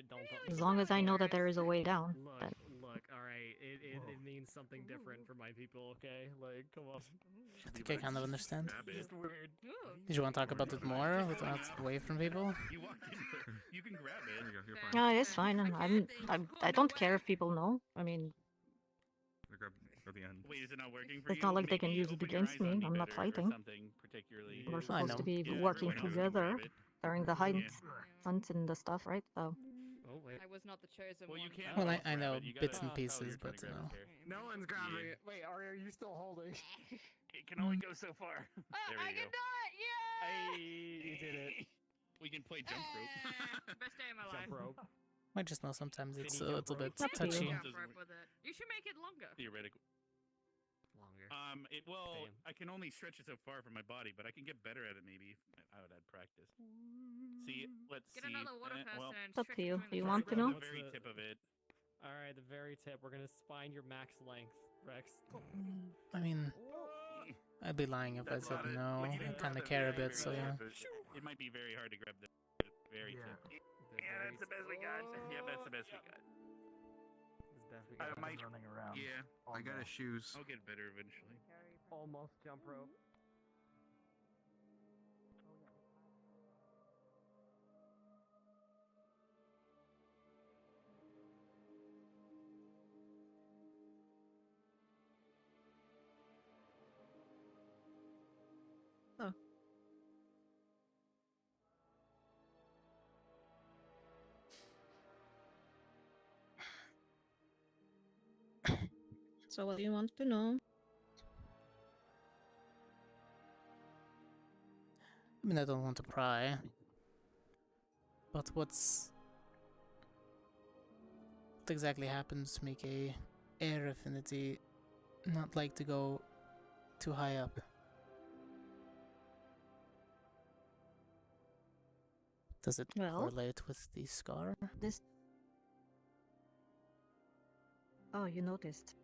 don't. As long as I know that there is a way down, then Look, alright, it means something different for my people, okay? Like, come on. I think I kind of understand. It's just weird. Did you want to talk about it more without away from people? You walked in there. You can grab it. There you go, you're fine. no, it's fine. I don't care if people know. I mean, Grab the end. Wait, is it not working for it's you? not like they can Maybe use it open your against eyes on me. I'm not better or fighting. something particularly. We're I supposed know. to be Yeah, working everyone knows you can together grab it. during the hunts and the stuff, right? So. Oh, wait. I was not the chosen Well, you one. can't. Well, I grab know it. You bits gotta and tell pieces, your but friend you know. grab it. No one's grabbing it. Wait, are you still holding? It can only go so far. There we I go. can do it! Yeah! You did it. We can play jump rope. Best day of my Jump life. rope. I just know sometimes it's a Mini little bit jump rope. touchy. Jump rope with it. You should make it longer. Theoretically. Longer. I can only stretch it so far from my body, but I can get better at it maybe. I would add practice. See, let's Get see. another water Well, person and It's up stretch to it you. between Do you the want to shoulders. know? the very tip of it. Alright, the very tip. We're gonna find your max length, Rex. I mean, I'd be lying if I said no. Like, you I didn't kind grab of the care a very, bit, very so yeah. tip, but it might be very hard to grab the very tip. Yeah, that's the best we got. Yeah, that's the best we got. As best we I got. might running around. Yeah, I got his shoes. I'll get better eventually. Almost jump rope. Oh. So what do you want to know? I mean, I don't want to pry. But what exactly happens to make a air affinity not like to go too high up? Does it correlate with the scar? This. Oh, you noticed.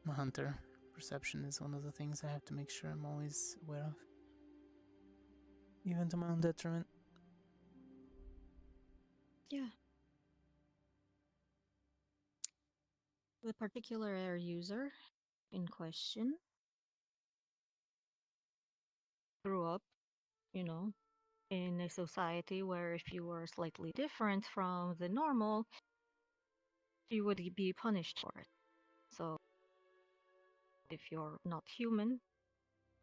I'm a hunter. Perception is one of the things I have to make sure I'm always aware of. Even to my own detriment. Yeah. The particular air user in question grew up, you know, in a society where if you were slightly different from the normal, you would be punished for it. So, if you're not human,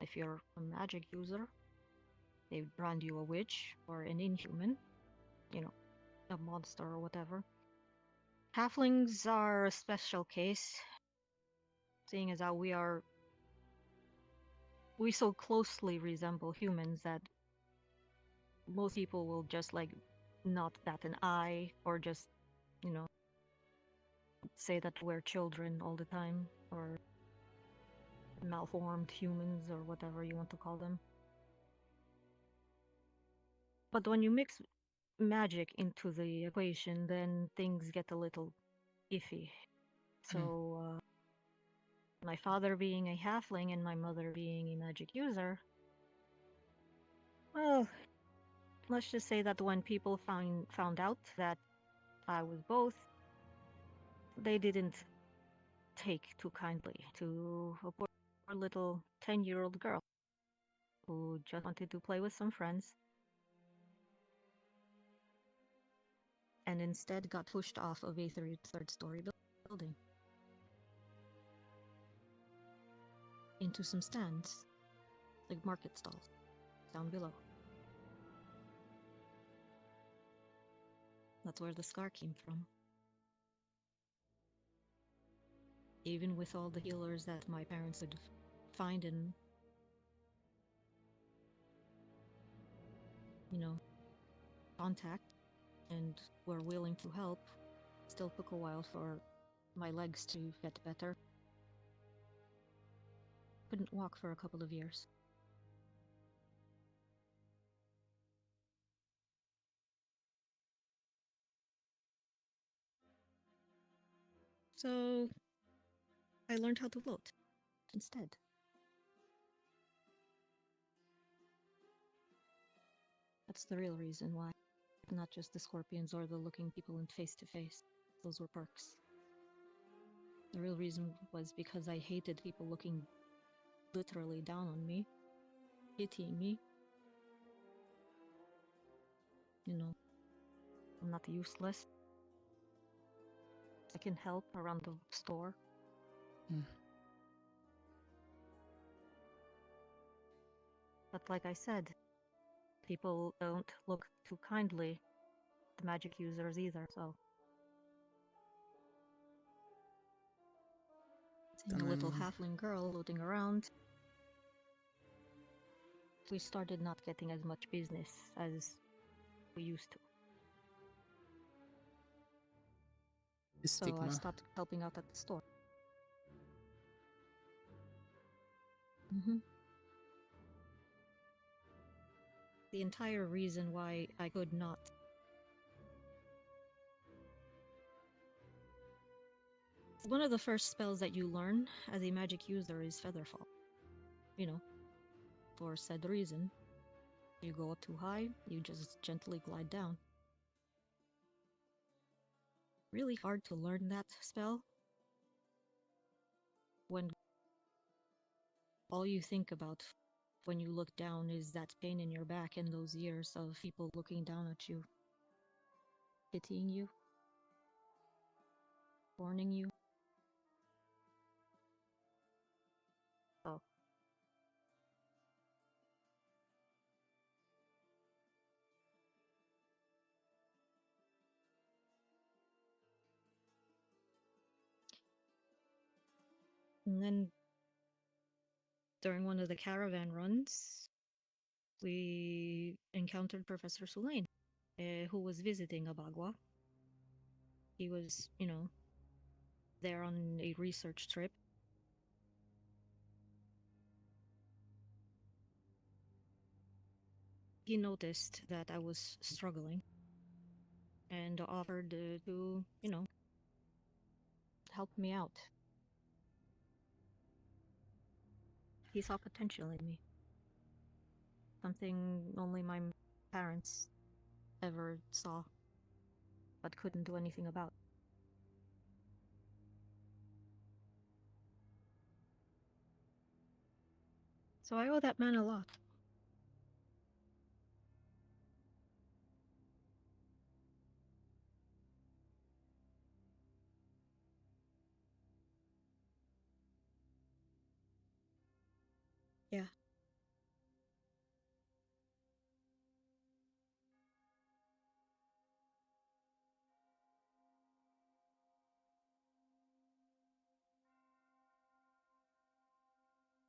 if you're a magic user, they would brand you a witch or an inhuman, you know, a monster or whatever. Halflings are a special case, seeing as how we so closely resemble humans that most people will just like not bat an eye or just, you know, say that we're children all the time or malformed humans or whatever you want to call them. But when you mix magic into the equation, then things get a little iffy. So, my father being a halfling and my mother being a magic user, well, let's just say that when people found out that I was both, they didn't take too kindly to a poor little 10-year-old girl who just wanted to play with some friends and instead got pushed off of a third-story building into some stands, like market stalls, down below. That's where the scar came from. Even with all the healers that my parents would find and, you know, contact and were willing to help, still took a while for my legs to get better. Couldn't walk for a couple of years. So I learned how to float instead. That's the real reason why. Not just the scorpions or the looking people in face to face. Those were perks. The real reason was because I hated people looking literally down on me, pitying me. You know, I'm not useless. I can help around the store. But like I said, people don't look too kindly at the magic users either, so. Seeing a little halfling girl floating around, we started not getting as much business as we used to. So I Stigma. stopped helping out at the store. Mm-hmm. The entire reason why I could not. One of the first spells that you learn as a magic user is Featherfall. You know, for said reason. You go up too high, you just gently glide down. Really hard to learn that spell when all you think about when you look down is that pain in your back and those years of people looking down at you, pitying you, warning you. Oh. And then during one of the caravan runs, we encountered Professor Sulain, who was visiting Abagua. He was, you know, there on a research trip. He noticed that I was struggling and offered to, you know, help me out. He saw potential in me. Something only my parents ever saw, but couldn't do anything about. So I owe that man a lot. Yeah.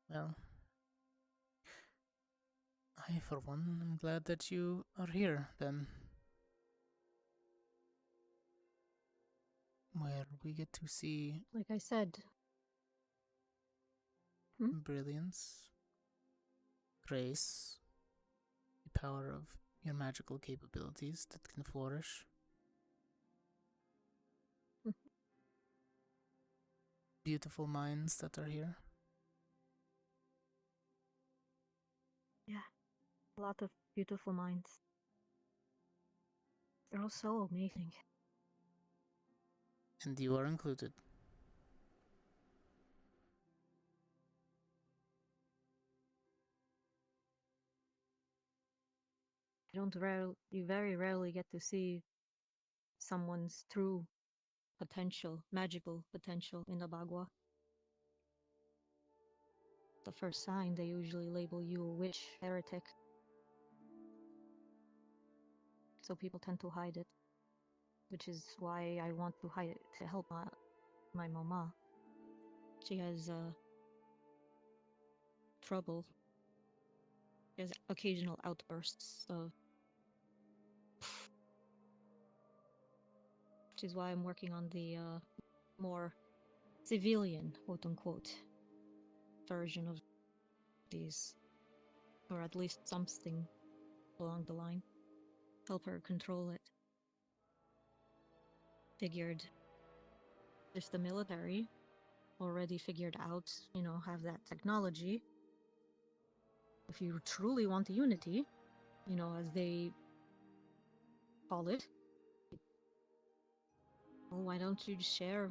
Well, I, for one, am glad that you are here, then. Where we get to see... Like I said... brilliance, grace, the power of your magical capabilities that can flourish. Beautiful minds that are here. Yeah, a lot of beautiful minds. They're all so amazing. And you are included. You very rarely get to see someone's true potential, magical potential in Abagua. The first sign, they usually label you a witch, heretic. So people tend to hide it, which is why I want to hide it, to help my mama. She has trouble. She has occasional outbursts of, which is why I'm working on the more civilian, quote-unquote, version of these, or at least something along the line. Help her control it. Figured if the military already figured out, you know, have that technology, if you truly want unity, you know, as they call it, well, why don't you share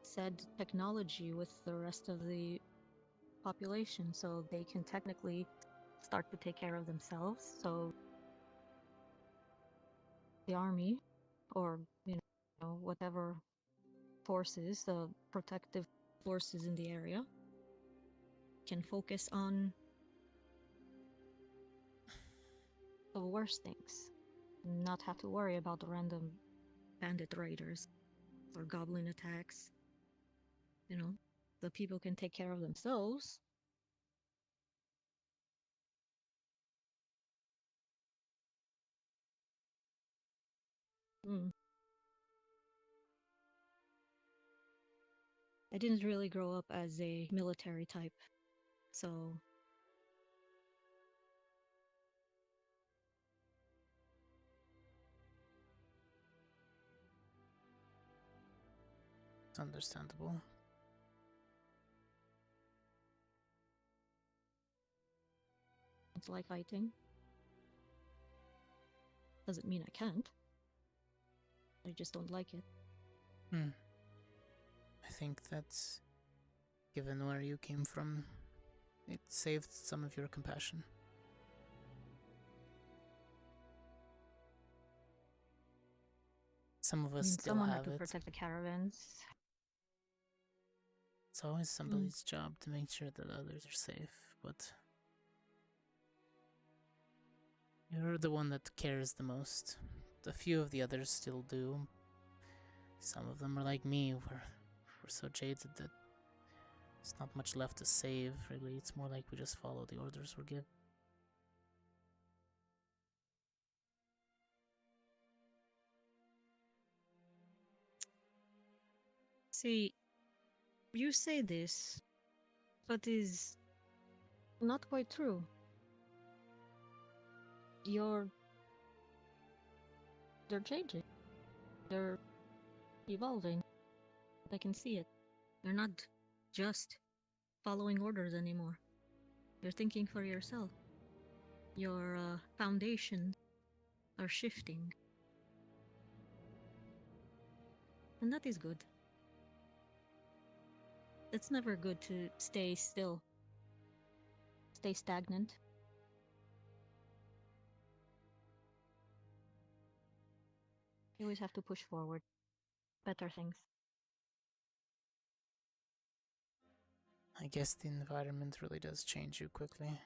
said technology with the rest of the population so they can technically start to take care of themselves? So the army, or, you know, whatever forces, the protective forces in the area, can focus on the worst things, not have to worry about the random bandit raiders or goblin attacks. You know, the people can take care of themselves. I didn't really grow up as a military type, so It's understandable. it's like fighting. Doesn't mean I can't. I just don't like it. I think that, given where you came from, it saved some of your compassion. Some of us still someone have had to it. protect the caravans. It's always somebody's job to make sure that others are safe, but you're the one that cares the most. A few of the others still do. Some of them are like me, we're so jaded that there's not much left to save, really. It's more like we just follow the orders we're given. See, you say this, but is not quite true. They're changing. They're evolving. I can see it. You're not just following orders anymore. You're thinking for yourself. Your foundations are shifting. And that is good. It's never good to stay still. Stay stagnant. You always have to push forward. Better things. I guess the environment really does change you quickly.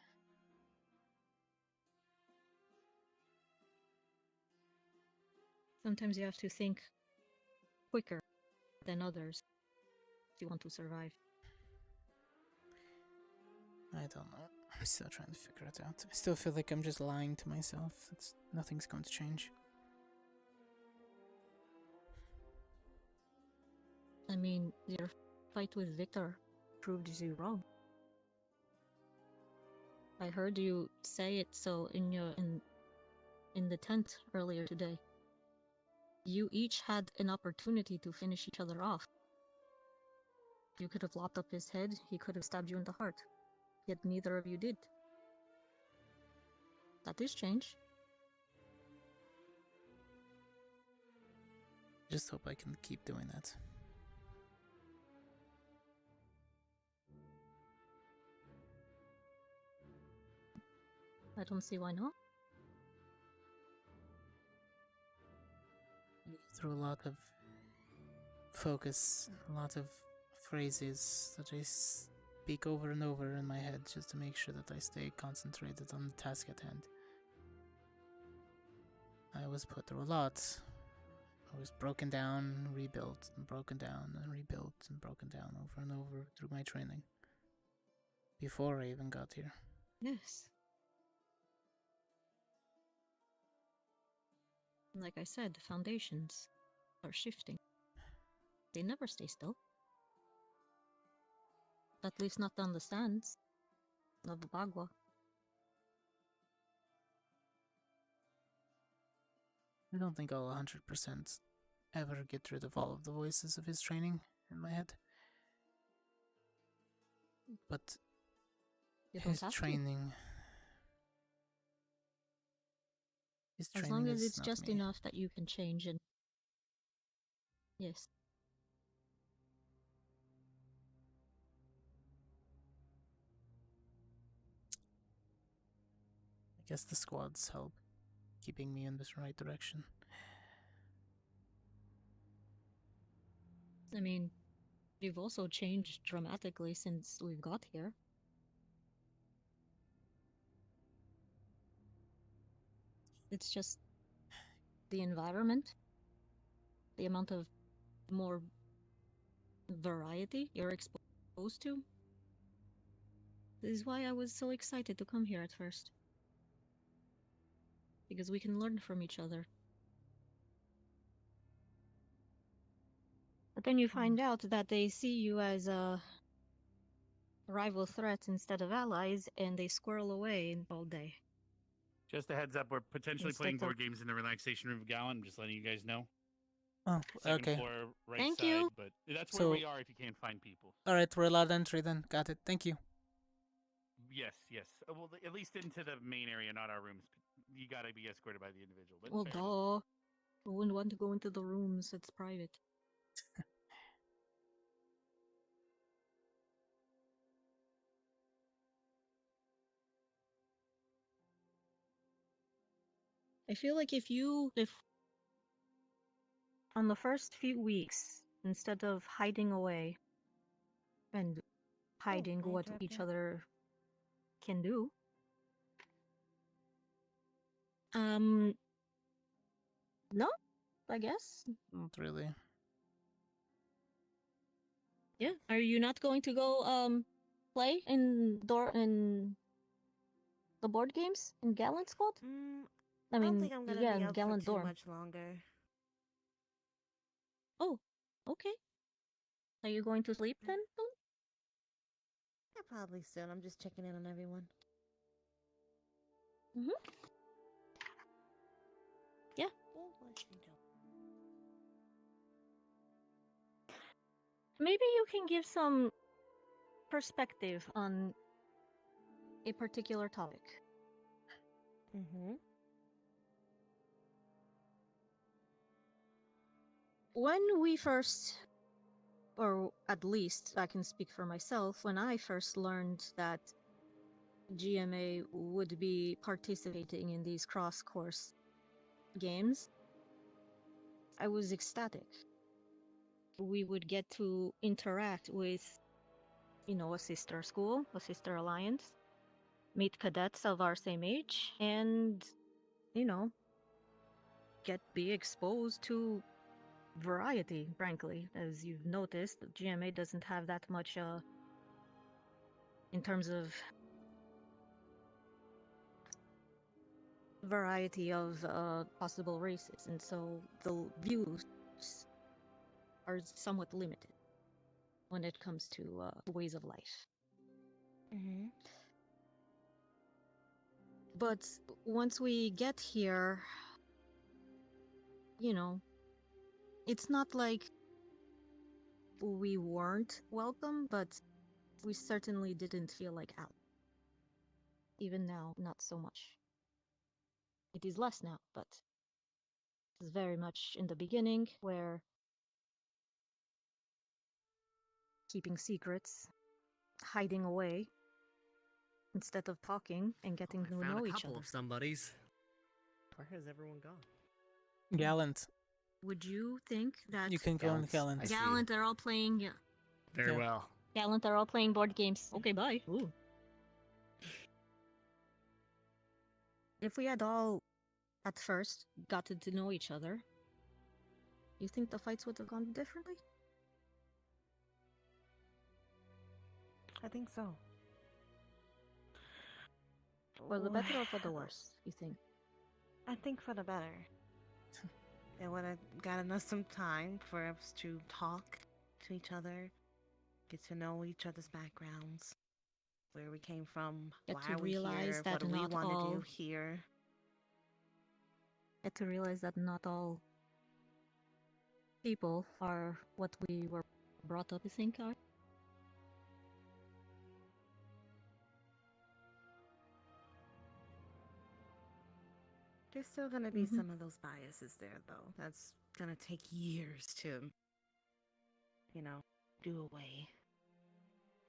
Sometimes you have to think quicker than others if you want to survive. I don't know. I'm still trying to figure it out. I still feel like I'm just lying to myself. Nothing's going to change. I mean, your fight with Victor proved you wrong. I heard you say it so in the tent earlier today. You each had an opportunity to finish each other off. You could have lopped up his head, he could have stabbed you in the heart. Yet neither of you did. That is change. Just hope I can keep doing that. I don't see why not. Through a lot of focus, a lot of phrases that I speak over and over in my head just to make sure that I stay concentrated on the task at hand. I was put through a lot. I was broken down, rebuilt, and broken down, and rebuilt, and broken down over and over through my training. Before I even got here. Yes. Like I said, the foundations are shifting. They never stay still. At least not on the sands of the Bagua. I don't think I'll 100% ever get rid of all of the voices of his training in my head. But his training... As long as it's just enough that you can change and... Yes. I guess the squads help keeping me in this right direction. I mean, you've also changed dramatically since we've got here. It's just the environment, the amount of more variety you're exposed to. This is why I was so excited to come here at first. Because we can learn from each other. But then you find out that they see you as rival threats instead of allies, and they squirrel away all day. Just a heads up, we're potentially Instead playing of- board games in the relaxation room of Gallon. I'm just letting you guys know. Oh, Second okay. floor, right Thank side, you. but that's where So- we are if you can't find people. Alright, we're allowed entry then. Got it. Thank you. Yes, yes. Well, at least into the main area, not our rooms. You gotta be escorted by the individual. But Well, fair enough. duh. I wouldn't want to go into the rooms. It's private. I feel like if on the first few weeks, instead of hiding away and hiding what each other can do, no, I guess. Not really. Yeah. Are you not going to go play in the board games in Gallant Squad? I I don't mean, think I'm gonna yeah, be in up Gallant for too Dorm. much longer. Oh, okay. Are you going to sleep then? Yeah, probably soon. I'm just checking in on everyone. Mm-hmm. Yeah. What was she doing? Maybe you can give some perspective on a particular topic. Mm-hmm. When we first, or at least I can speak for myself, when I first learned that GMA would be participating in these cross-course games, I was ecstatic. We would get to interact with, a sister school, a sister alliance, meet cadets of our same age, and, be exposed to variety, frankly. As you've noticed, GMA doesn't have that much, in terms of variety of possible races, and so the views are somewhat limited when it comes to ways of life. Mm-hmm. But once we get here, it's not like we weren't welcome, but we certainly didn't feel like out. Even now, not so much. It is less now, but it's very much in the beginning where keeping secrets, hiding away, instead of talking and getting to know each other. Of somebody's. Where has everyone gone? Gallant. Would you think that You can go in Gallant. Gallant, they're all playing, yeah. Very well. Gallant, they're all playing board games. Okay, bye. Ooh. If we had all, at first, gotten to know each other, you think the fights would have gone differently? I think so. For the better or for the worse, you think? I think for the better. It would have gotten us some time for us to talk to each other, get to know each other's backgrounds, where we came from, Get why to we're realize here, that what do we not want to all- do here. Get to realize that not all people are what we were brought up to think are. There's still gonna be Mhm. some of those biases there, though. That's gonna take years to, do away.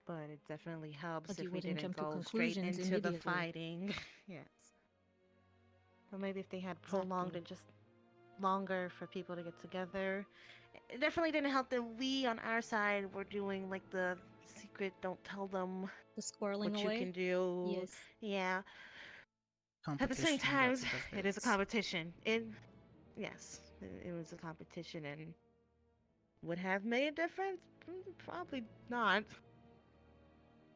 But it definitely helps But if you we wouldn't didn't jump to go straight conclusions into the immediately. fighting. Yes. But maybe if they had prolonged it just longer for people to get together. It definitely didn't help that we on our side were doing like the secret don't tell them The squirreling what away? you can do. Yes. Yeah. At the same Competition, time, that's the it is a best. competition. Yes, it was a competition, and would have made a difference? Probably not.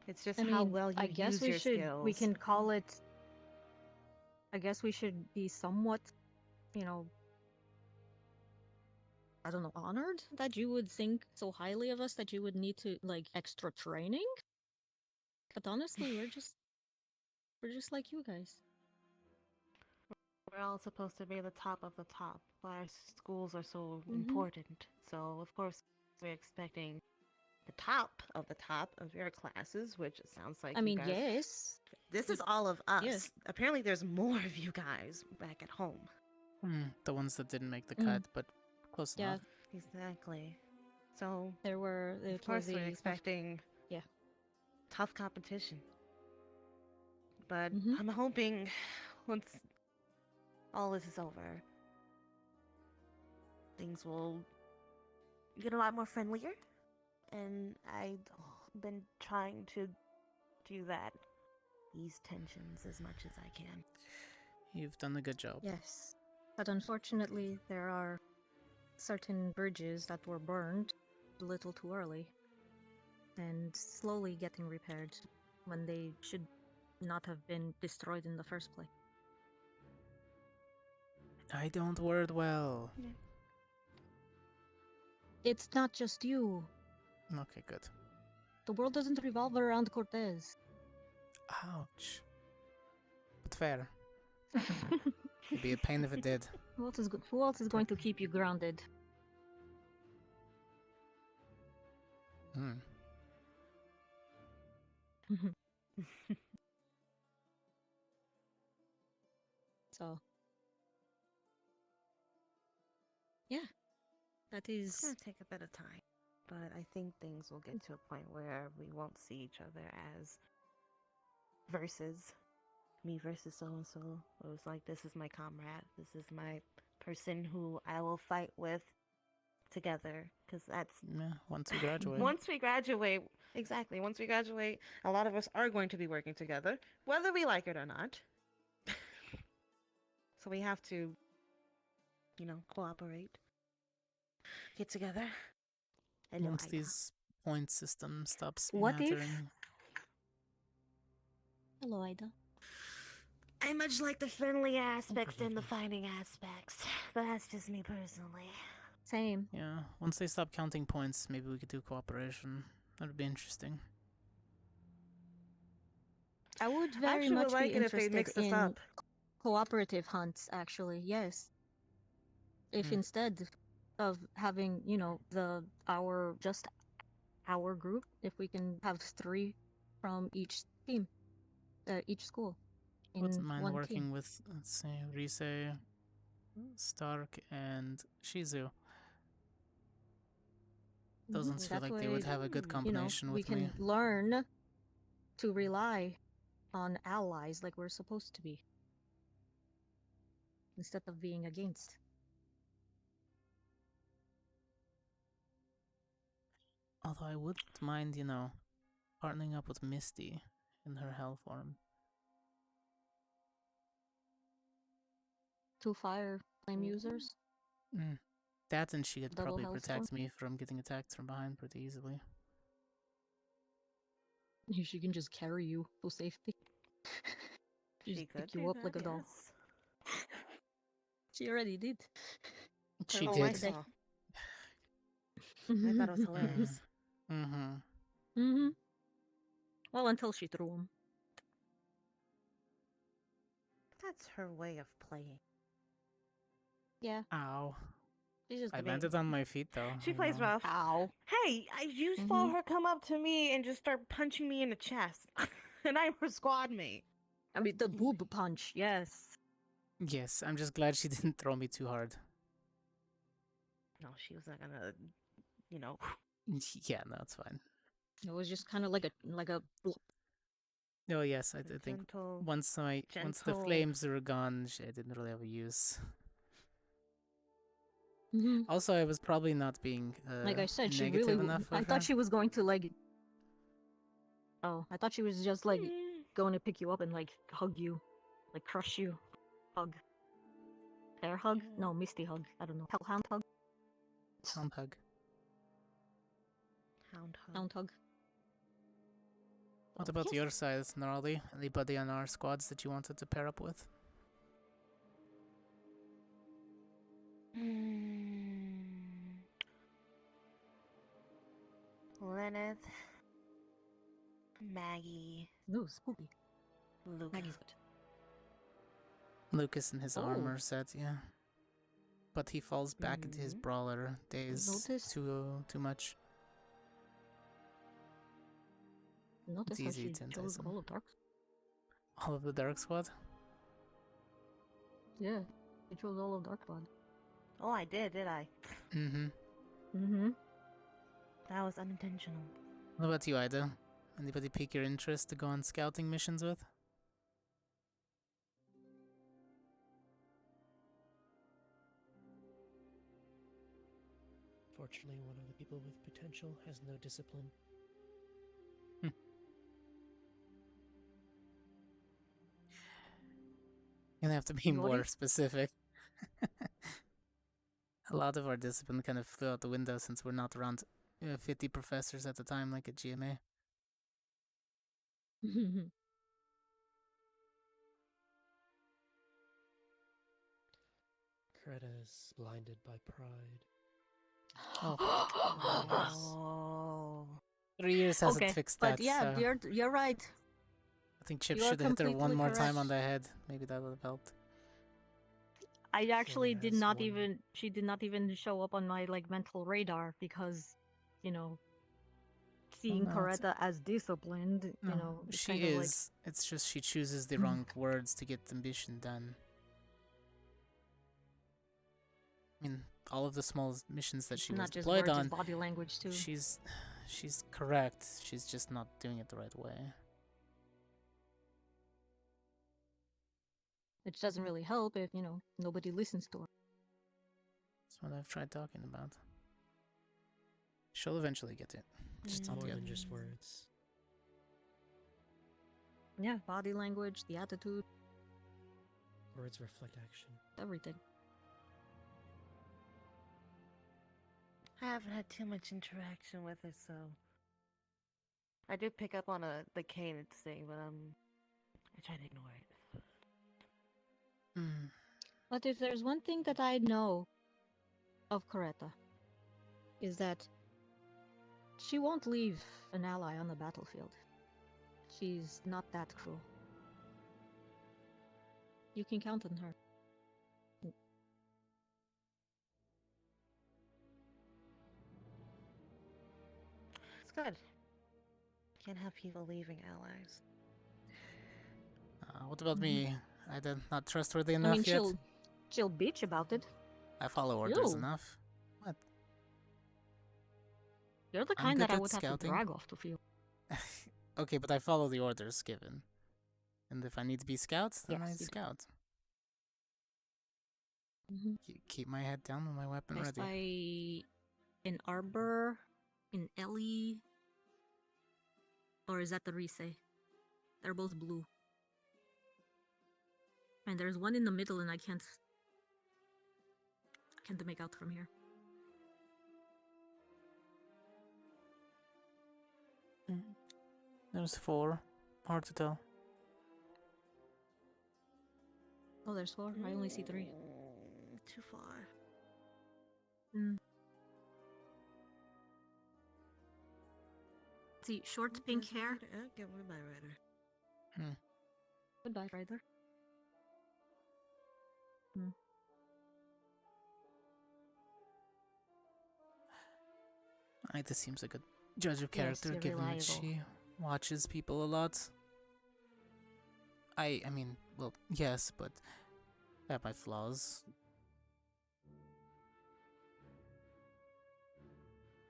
It's just how well you I guess use we your should. skills. We can call it. I guess we should be somewhat, I don't know, honored that you would think so highly of us that you would need to like extra training. But honestly, we're just like you guys. We're all supposed to be the top of the top. Why our schools are so Mhm. important. So of course we're expecting the top of your classes, which it sounds like I you mean, guys. yes. This is all of us. Yes. Apparently, there's more of you guys back at home. The ones that didn't make the Mm. cut, but close Yeah. enough. Exactly. So There were. of course, we're expecting Yeah. tough competition. But Mhm. I'm hoping once all this is over, things will get a lot more friendlier. And I've been trying to do that, ease tensions as much as I can. You've done a good job. Yes. But unfortunately, there are certain bridges that were burned a little too early and slowly getting repaired when they should not have been destroyed in the first place. I don't word well. It's not just you. Okay, good. The world doesn't revolve around Cortez. Ouch. But fair. It'd be a pain if it did. Who else is going to keep you grounded? Hmm. So, yeah, that It's is. gonna take a bit of time, but I think things will get to a point where we won't see each other as versus me versus so and so. It was like, this is my comrade, this is my person who I will fight with together, because that's once we graduate. Once we graduate, exactly. Once we graduate, a lot of us are going to be working together, whether we like it or not. So we have to, cooperate, get together. Hello, Once Ida. these point system stops What if- mattering. Hello, Ida. I much like the friendly aspects than the fighting aspects, but that's just me personally. Same. Yeah, once they stop counting points, maybe we could do cooperation. That'd be interesting. I would I very actually much would like be it if they interested mix this in up. cooperative hunts, actually, yes. If instead of having, our group, if we can have 3 from each team, each school, in Wouldn't mind one working team. with, let's see, Rise, Stark, and Shizu. Doesn't feel That like they would way, have a good combination we with can me. learn to rely on allies like we're supposed to be, instead of being against. Although I wouldn't mind, partnering up with Misty in her hell form. 2 fire flame users. That and she could Double probably health protect form. me from getting attacked from behind pretty easily. She can just carry you to safety. She Just could pick you do up like that, a doll. yes. She already did. She Oh, did. I saw. I thought it was hilarious. Well, until she threw him. That's her way of playing. Yeah. Ow. She's just I a baby. landed on my feet though. She plays rough. Ow. Hey, you saw her come up to me and just start punching me in the chest. And I'm her squad mate. I mean, the boob punch, yes. Yes, I'm just glad she didn't throw me too hard. No, she was not gonna, Yeah, no, it's fine. It was just kind of like a blop. Oh yes, I think gentle- once the gentle- flames were gone, I didn't really have a use. Mhm. Also, I was probably not being Like I said, she negative really. enough. I with thought her. she was going to like. Oh, I thought she was just like going to pick you up and like hug you, like crush you, hug. Air hug? No, Misty hug. I don't know. Hellhound hug. Hound hug. Hound hug. What about Yes. your side, Gnarly? Anybody on our squads that you wanted to pair up with? Lenneth, Maggie, No, spooky. Luke. Maggie's good. Lucas in his armor set, yeah. But he falls back into his brawler days Notice- too much. Notice It's how easy she to entice chose him. all of Dark. All of the Dark Squad? Yeah, she chose all of Dark Blood. Oh, I did I? Mm-hmm. Mm-hmm. That was unintentional. What about you, Ida? Anybody pique your interest to go on scouting missions with? Fortunately, one of the people with potential has no discipline. Gonna have to be more specific. A lot of our discipline kind of flew out the window since we're not around 50 professors at the time like at GMA. Greta is blinded by pride. Oh. 3 years hasn't Okay, fixed but that. yeah, so you're right. I think Chip you are should have hit her one completely more time on correct. the head. Maybe that would have helped. I actually did has not one- even. She did not even show up on my like mental radar because, you know, seeing no, it's- Coretta as disciplined, No, you know, it's she kind of like is. It's just she chooses the wrong words to get the mission done. I mean, all of the small missions that she was not just deployed words, on, it's body language too. she's correct. She's just not doing it the right way. Which doesn't really help if, you know, nobody listens to her. That's what I've tried talking about. She'll eventually get it. Just It's not more yet. than just words. Yeah, body language, the attitude, Words reflect action. everything. I haven't had too much interaction with her, so I do pick up on the cadence thing, but I try to ignore it. But if there's one thing that I know of Coretta, is that she won't leave an ally on the battlefield. She's not that cruel. You can count on her. It's good. Can't have people leaving allies. What about me? I did not trustworthy I enough mean, yet. she'll bitch about it. I follow orders You. enough. What? You're the I'm kind good that I at would have scouting. to drag off to feel. Okay, but I follow the orders given. And if I need to be scout, then Yes, I you do. scout. Mhm. Keep my head down with my weapon I ready. spy in Arbor, in Ellie, or is that the Rise? They're both blue. And there's one in the middle, and I can't make out from here. There's 4. Hard to tell. Oh, there's 4. I only see 3. Too far. See, short pink hair. Goodbye, Ryder. Goodbye, Ryder. Ida seems like a judge of Yes, character, you're given that reliable. she watches people a lot. I mean, well, yes, but I have my flaws.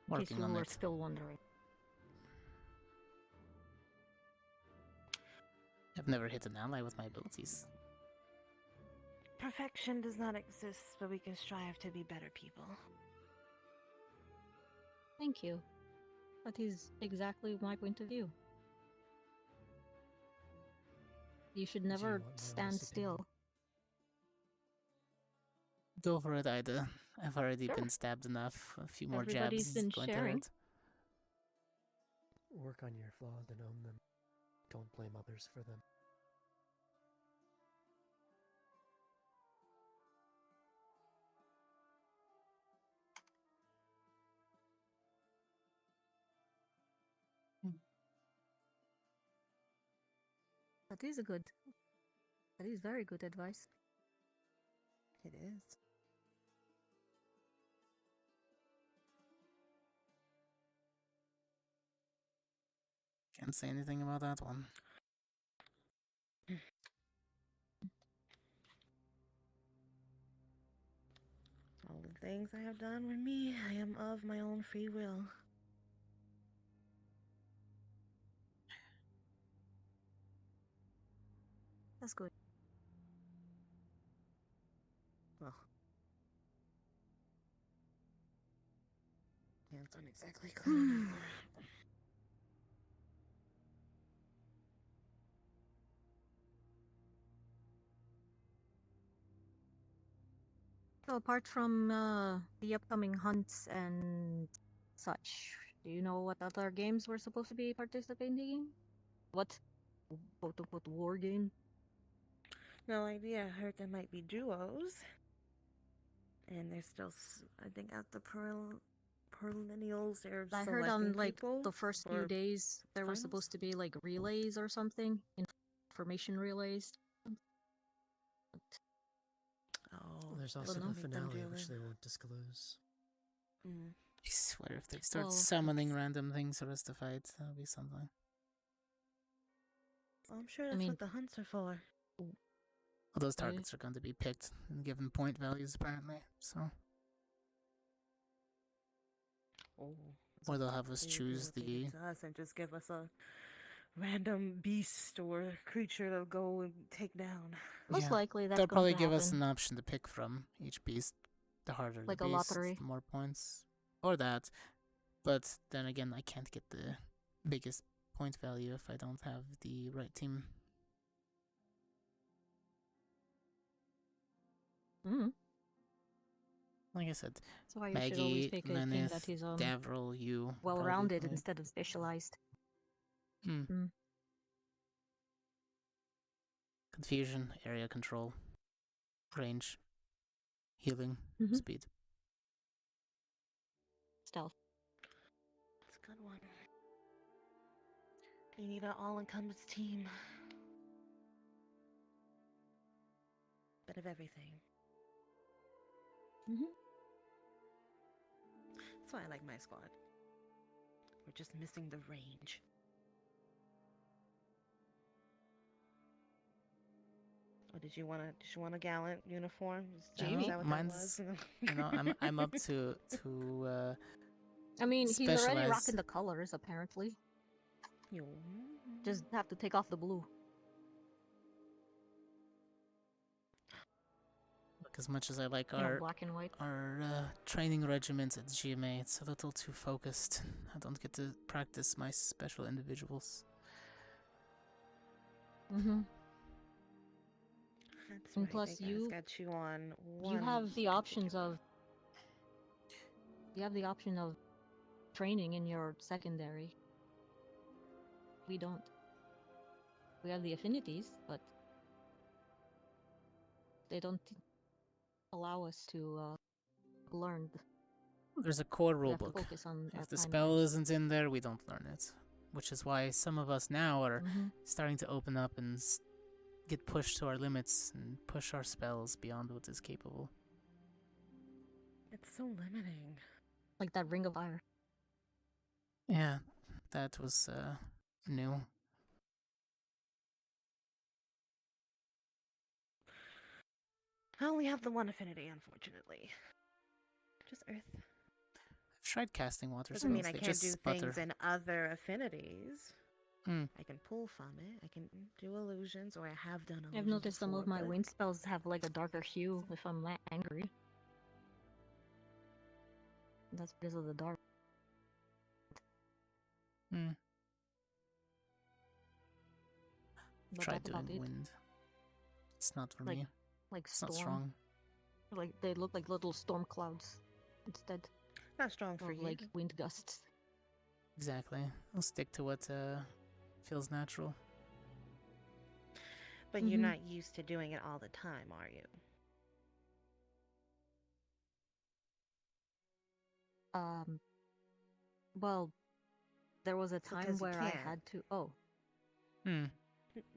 In case Working you on were it. still wondering. I've never hit an ally with my abilities. Perfection does not exist, but we can strive to be better people. Thank you. That is exactly my point of view. You should never want my stand honest opinion? still. Go for it, Ida. I've already Sure. been stabbed enough. A few more Everybody's jabs been going to sharing. hurt. Work on your flaws and own them. Don't blame others for them. That is a good. That is very good advice. It is. Can't say anything about that one. All the things I have done with me, I am of my own free will. That's good. Well, hands aren't exactly clean either. So apart from the upcoming hunts and such, do you know what other games we're supposed to be participating in? What quote-unquote war game? No idea. I heard there might be duos. And they're still, I think, at the perennials. They're I selecting heard on like people the first few for days there were supposed to be like relays or something, information relays. Oh, There's that also would the make them finale, do which it. they won't disclose. I swear, if they start Well, summoning random things for us to fight, that'll be something. Well, I'm sure that's what the hunts are for. Well, those targets are going to be picked and given point values, apparently, so. Oh. Or they'll have us They would do choose what they did the. to us and just give us a random beast or creature to go and take down. Most likely that's They'll going probably to give us happen. an option to pick from each beast. The harder Like the a beast, lottery. the more points. Or that. But then again, I can't get the biggest point value if I don't have the right team. Mm. Like I said, That's why you should always Maggie, pick a team Lennith, that is Gavril, you. well-rounded probably. instead of specialized. Confusion, area control, range, healing, speed. Stealth. It's a good one. You need an all-encompassing team. Bit of everything. That's why I like my squad. We're just missing the range. Oh, did you want a gallant uniform? Is that what that was? I'm up to I mean, he's already specialize. rocking the colors, apparently. Just have to take off the blue. Look, as much as I like Yeah, black and white. our training regiment at GMA, it's a little too focused. I don't get to practice my special individuals. That's And right, plus they guys got you on one. You have the options of. You have the option of training in your secondary. We don't. We have the affinities, but they don't allow us to learn. There's a core We have to rulebook. focus on our If the primaries. spell isn't in there, we don't learn it. Which is why some of us now are starting to open up and get pushed to our limits and push our spells beyond what is capable. It's so limiting. Like that Ring of Fire. Yeah, that was new. I only have the one affinity, unfortunately. Just Earth. I've tried casting water Doesn't spells. mean I they can't just do sputter. things in other affinities. Hmm. I can pull from it. I can do illusions, or I have done illusions. I've noticed some of before, my but wind spells have like a darker hue if I'm angry. That's because of the dark. But Tried that's about doing it. wind. It's not for Like- me. Like It's not storm. strong. Like they look like little storm clouds instead. Not strong for of you. like wind gusts. Exactly. I'll stick to what feels natural. But you're not used to doing it all the time, are you? Well, there was a time because you where I can't. had to. Oh,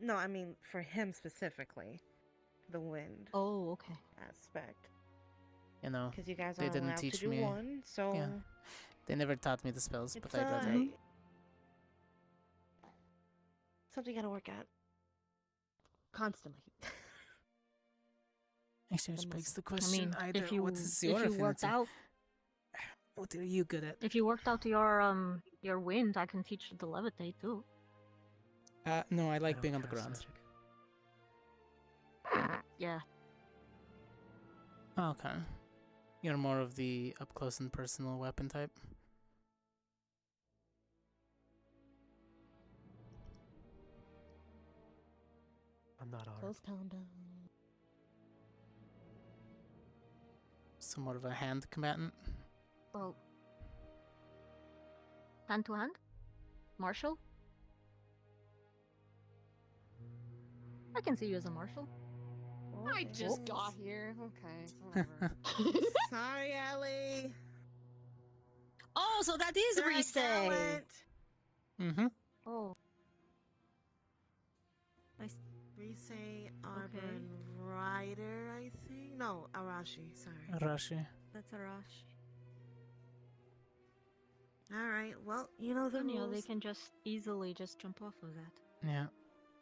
No, I mean for him specifically, the wind. Oh, okay. Aspect. You know, Because you guys they aren't didn't allowed to teach do me. one, so Yeah, they never taught me the spells, it's but I'd rather. something you gotta work at constantly. Actually, which begs the I question: mean, either if you what is your worked affinity? out, What are you good at? if you worked out your wind, I can teach you to levitate too. No, I like being on the ground. Yeah. Okay. You're more of the up close and personal weapon type. I'm not armed. Close countdown. So more of a hand combatant. Well, hand to hand, martial. I can see you as a martial. I just got here. Okay, whatever. Sorry, Ellie. Oh, so that is Resay. Mm-hmm. Oh. Nice. Resay, Arbor, and Rider, I think. No, Arashi. Sorry. Arashi. That's Arashi. All right. Well, you know the rules. They can just easily just jump off of that. Yeah.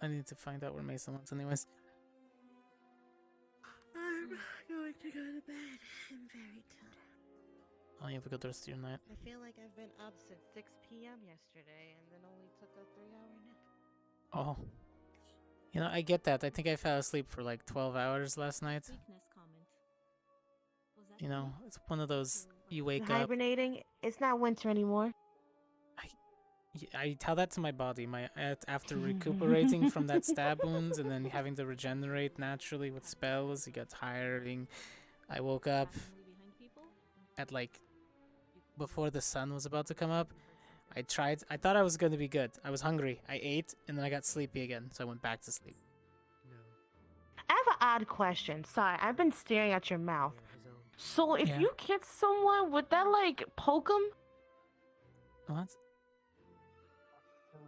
I need to find out where Mason wants anyways. I'm going to go to bed. I'm very tired. Oh, you have a good rest of your night. I feel like I've been up since 6 p.m. yesterday and then only took a 3-hour nap. Oh. You know, I get that. I think I fell asleep for like 12 hours last night. Weakness comment. Was that You know, it's one of those, you wake up. Hibernating. It's not winter anymore. I tell that to my body. After recuperating from that stab wounds and then having to regenerate naturally with spells, it got tiring. I woke up at like before the sun was about to come up. I thought I was gonna be good. I was hungry. I ate and then I got sleepy again, so I went back to sleep. I have an odd question. Sorry, I've been staring at your mouth. So if you kiss someone, would that like poke them? What?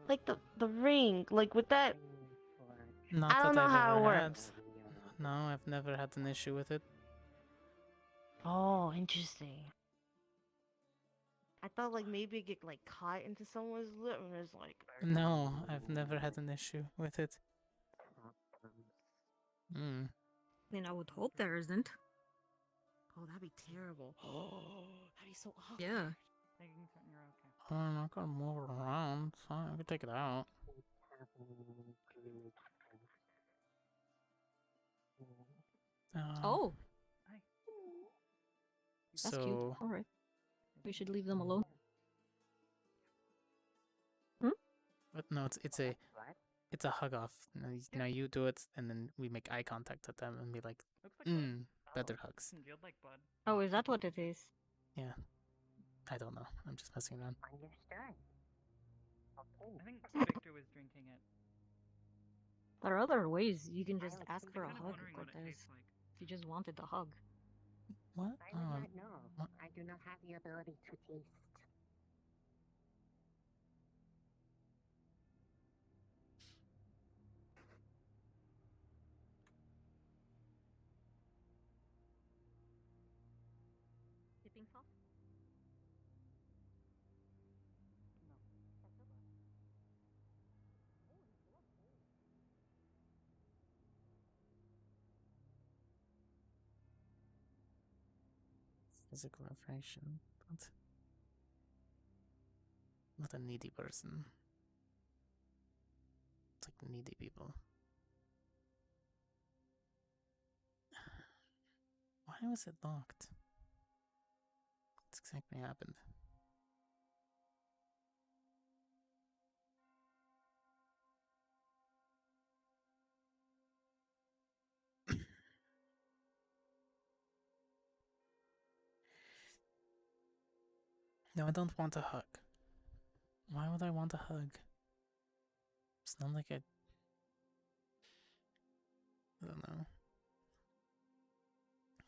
Like the ring, like with that. Not I don't that know I've how it ever had. works. No, I've never had an issue with it. Oh, interesting. I thought like maybe it get like caught into someone's lip and it's like. No, I've never had an issue with it. Hmm. I mean, I would hope there isn't. Oh, that'd be terrible. Oh, that'd be so awkward. Yeah. I'm not gonna move it around. So I can take it out. Oh. That's cute. So. All right. We should leave them alone. But no, it's a hug off. Now you do it, and then we make eye contact at them and be like, better hugs. Oh, is that what it is? Yeah. I don't know. I'm just messing around. Understood. I think Victor was drinking it. There are other ways you can just ask for a kinda hug, wondering what it Cortez. tastes like. If you just wanted a hug. What? I do not know. what? I do not have the ability to taste. Tipping fall? Physical affection, but not a needy person. It's like needy people. Why was it locked? What's exactly happened? No, I don't want a hug. Why would I want a hug? It's not like I don't know.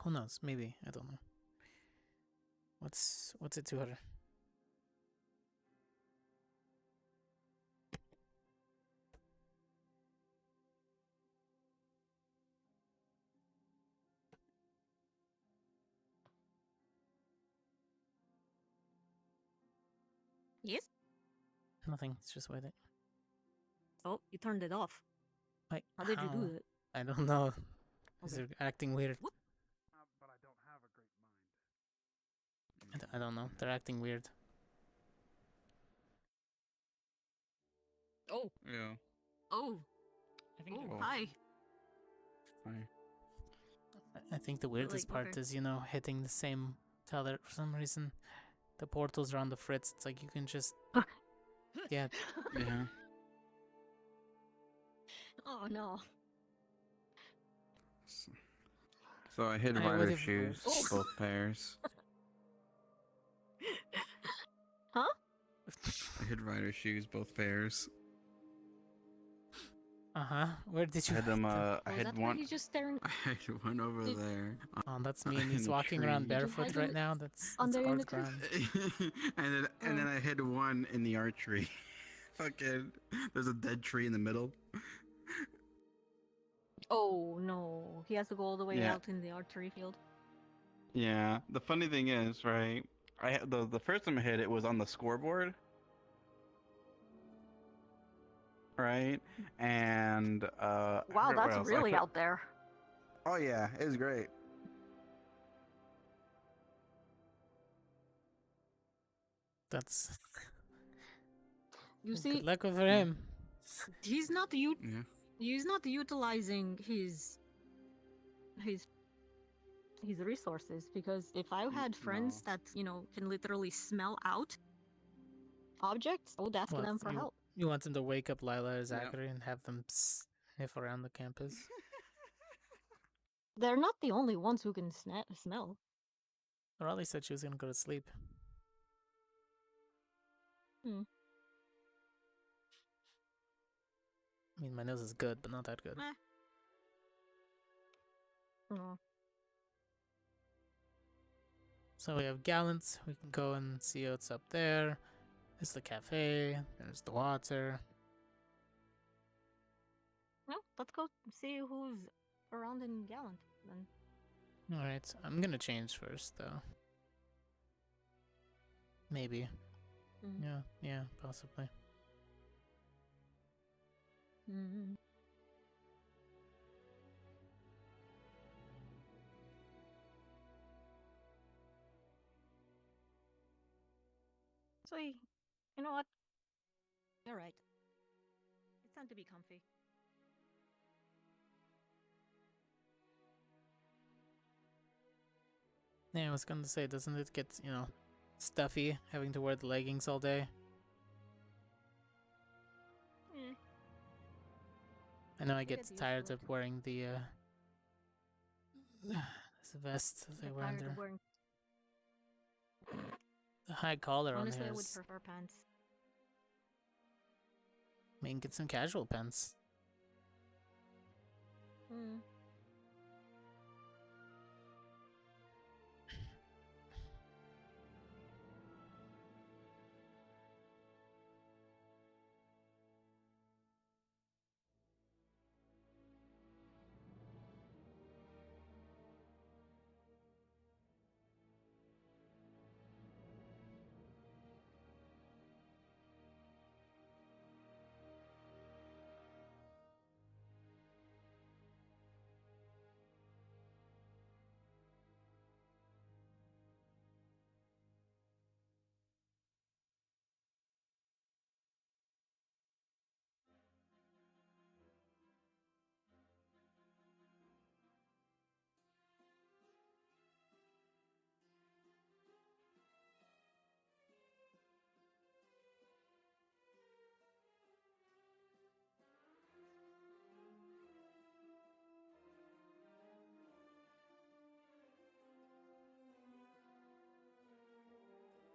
Who knows? Maybe. I don't know. What's it to her? Yes? Nothing. It's just waiting. Oh, you turned it off. Like, How did you do that? I don't know. Is Okay. it acting weird? But I don't have a great mind. I don't know. They're acting weird. Oh. Yeah. Oh. I think. Oh, hi. Fine. I think the weirdest part okay. is, you know, hitting the same color for some reason. The portals are on the fritz. It's like you can just. Yeah. Yeah. Oh no. So I hid Hey, rider what if- shoes, Oh. both pairs. Huh? I hid rider shoes, both pairs. Where did you I had them. I Was had that where one. he's just staring I had one over Did- there. Oh, that's me, and in he's the walking around tree. barefoot hide right him now. That's under in hard the tree? ground. and then I hid one in the archery. Fucking, there's a dead tree in the middle. Oh no. He has to go all the way Yeah. out in the archery field. Yeah. The funny thing is, right? The first time I hit it was on the scoreboard. Right? And I Wow, forgot what that's else. really out there. Oh yeah, it was great. That's. You Good see, luck for him. he's not Yeah. he's not utilizing his resources, because if I had friends that, you know, can literally smell out objects, I would ask What, them for help. You want him to wake up Lila or Yeah. Zachary and have them sniff around the campus? They're not the only ones who can smell. Raleigh said she was gonna go to sleep. Hmm. I mean, my nose is good, but not that good. Eh. Oh. So we have gallants. We can go and see what's up there. There's the cafe. There's the water. Well, let's go see who's around in Gallant then. Alright, I'm gonna change first, though. Maybe. Mhm. Yeah, possibly. Mm-hmm. So, you know what? You're right. It's time to be comfy. Yeah, I was gonna say, doesn't it get, you know, stuffy having to wear the leggings all day? Eh. I know I You get get used tired to of wearing the this vest that they Get wear tired under of wearing. the high collar on Honestly, there. I would prefer pants. I mean, get some casual pants. Hmm.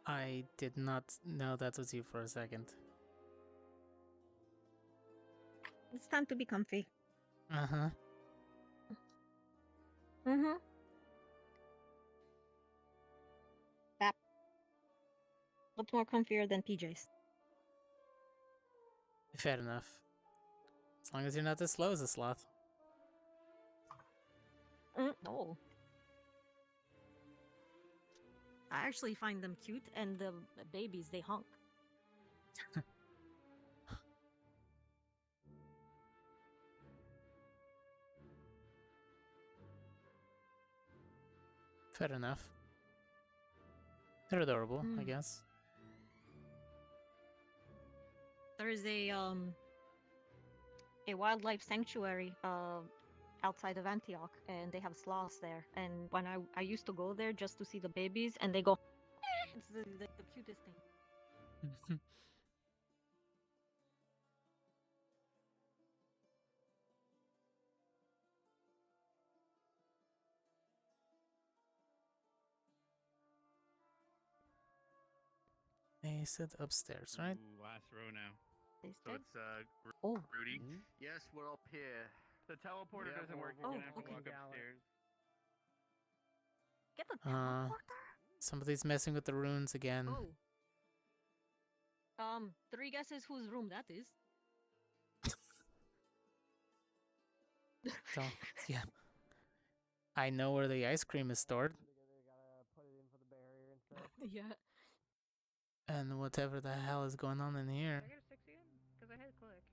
I did not know that was you for a second. It's time to be comfy. Uh-huh. Mm-hmm. That. What's more comfier than PJs? Fair enough. As long as you're not as slow as a sloth. No. I actually find them cute, and the babies, they honk. Fair enough. They're adorable, I guess. There is a wildlife sanctuary outside of Antioch, and they have sloths there. And when I used to go there just to see the babies, and they go, it's the cutest thing. They sit upstairs, right? Ooh, last row now. They So said? it's Oh. Rudy. Yes, we're up here. The teleporter Yeah, doesn't work. we're You're gonna have to okay. walk upstairs. Get the teleporter. Somebody's messing with the runes again. Oh. 3 guesses whose room that is. So, yeah. I know where the ice cream is stored. Yeah. And whatever the hell is going on in here. Did I get a 6 again? Because I had a click.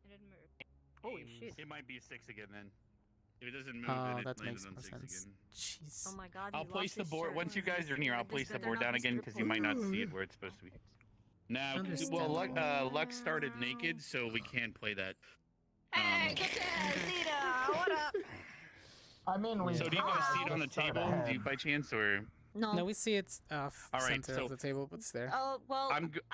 It didn't move. Holy shit. It might be a 6 again then. If it doesn't move, Oh, then it that landed makes on more 6 sense. again. Jeez. Oh my god. I'll place the board. Once you guys are near, I'll place the board down again because you might not see it where it's supposed to be. Now, well, Lux started naked, so we can't play that. Hey, Zeta, what up? I mean, we. So do you guys see it on the start table? ahead. Do you by chance or? No, we see it's off All right, center so- of the table, but it's there. Oh, well.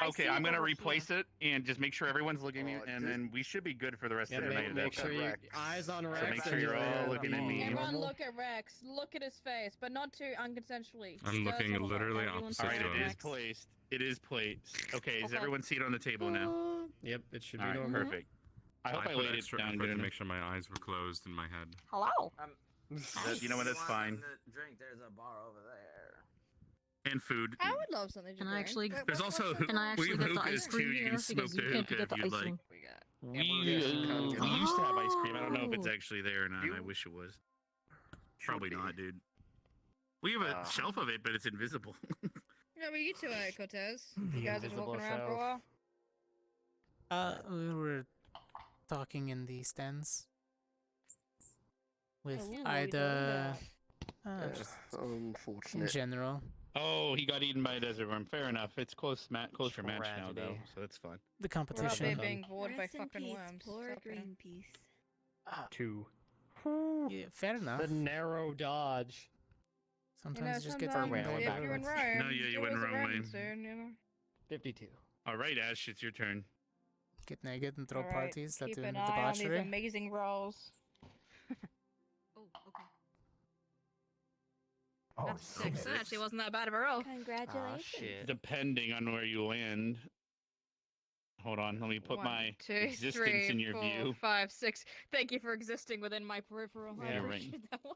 Okay, I'm gonna replace it and just make sure everyone's looking at me, and then we should be good for the rest of the night. Make sure you eyes on Rex. So make sure you're all looking at me. Everyone look at Rex. Look at his face, but not too unconsensually. I'm looking literally opposite All right, to it him. is placed. It is placed. Okay, is Okay. everyone seated on the table now? Yep, it should be All right, normal. perfect. I hope I put laid it extra down effort good to enough. make sure my eyes were closed in my head. Hello. You know what? That's fine. Drink. There's a bar over there. And food. I would love something to Can I drink. actually? There's also Can I we actually have get the hookahs ice cream too. You here? can smoke Because the you can't hookah get if the you'd ice like. cream. We used to have ice cream. I don't know if it's Oh. actually there or not. I wish it was. Probably not, dude. We have a shelf of it, but it's invisible. Yeah, but you two are Cortez. The You guys have been invisible walking around for a shelf. while. We were talking in the stands with Oh, Ida. Just in unfortunate. general. Oh, he got eaten by a desert worm. Fair enough. It's closer match now, though, Tragedy. so that's fine. The We're out there competition. being bored by Rest in fucking peace, worms. poor It's okay. Greenpeace. 2. Yeah, fair enough. The narrow dodge. Sometimes you just get sometimes going if you're in backwards. Rome, No, yeah, you went do the as wrong a way. Roman soon, you know? 52. All right, Ash, it's your turn. Get naked and throw Alright, parties that keep do an the eye on these debauchery. amazing rolls. Oh, okay. Oh, That's 6. That actually wasn't that bad of a roll. Congratulations. Shit. Depending on where you land. Hold on, let me put 1, my 2, existence 3, in your 4, view. 5, 6. Thank you for existing within my peripheral. I Yeah, right. appreciate that one.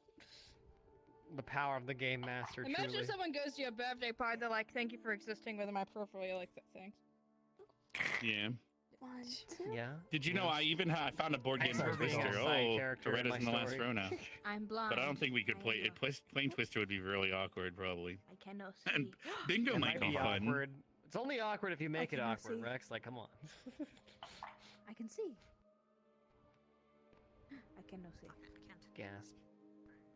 The power of the game master. Imagine truly. if someone goes to your birthday party, they're like, "Thank you for existing within my peripheral." You're like, "Thanks." Yeah. 1, 2. Yeah. Did you know I found a board game Thanks for for being a Twister? side Oh, character in Toretta's my in the last story. row now. I'm blind. But I don't think we could I play it. know. Playing Twister would be really awkward, probably. I cannot see. And bingo It might be fun. awkward. It's only awkward if you make it cannot awkward, see. Rex. Like, come on. I can see. I cannot see. Gasp.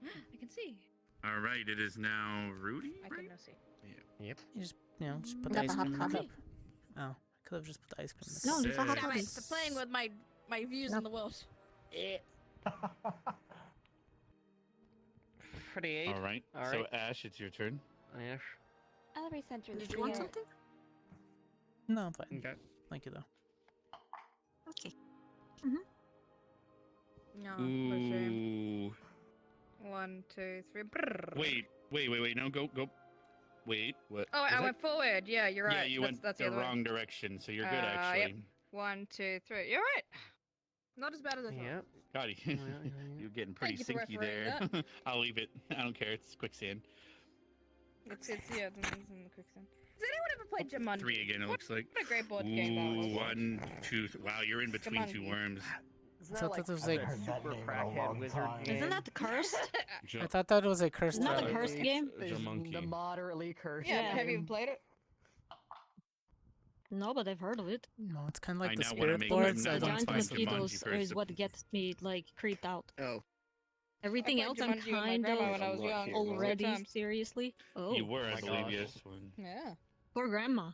I can see. All right, it is now Rudy. I Right? cannot see. Yep. You just put Got the ice the hot cream in the coffee? cup. Oh, I could have just put the ice cream in the No, cup. just a hot Damn coffee. it! Stop playing with my views in the world. 48. All right. All So right. Ash, it's your turn. Ash. I'll recenter this. Did you want something? No, I'm fine. Okay. Thank you, though. Okay. No. Let's see. Ooh. 1, 2, 3. Brrr. Wait. No, go. Wait. What? Oh, was I it? went forward. Yeah, you're right. Yeah, you that's, went that's the other way. wrong direction, so you're good Yep. actually. 1, 2, 3. You're right. Not as bad as I thought. Yep. God, you're getting pretty Thank you for sinky refereeing there. I'll leave it. I don't care. It's quicksand. It's in the quicksand. Has anyone ever played Jumanji? 3 again. It looks like. What a great board game that was. 1, 2. Wow, you're in between 2 Jumanji. worms. I thought that was like. super crackhead wizard game? Isn't that the cursed? I thought that was a cursed Isn't that the relic. cursed game? It's Jumanji. the moderately cursed. Yeah, Yeah. have you even played it? No, but I've heard of it. No, it's kind of like I the now wanna spirit make- boards. now I wanna don't Giant find trust them. Jumanji mosquitoes first. is what gets me like creeped out. Oh. Everything I else played I'm Jumanji with my kind grandma when I of was young. already Good times. seriously. Oh, You were, Oh I my believe, gosh. yes. When... Yeah. poor grandma.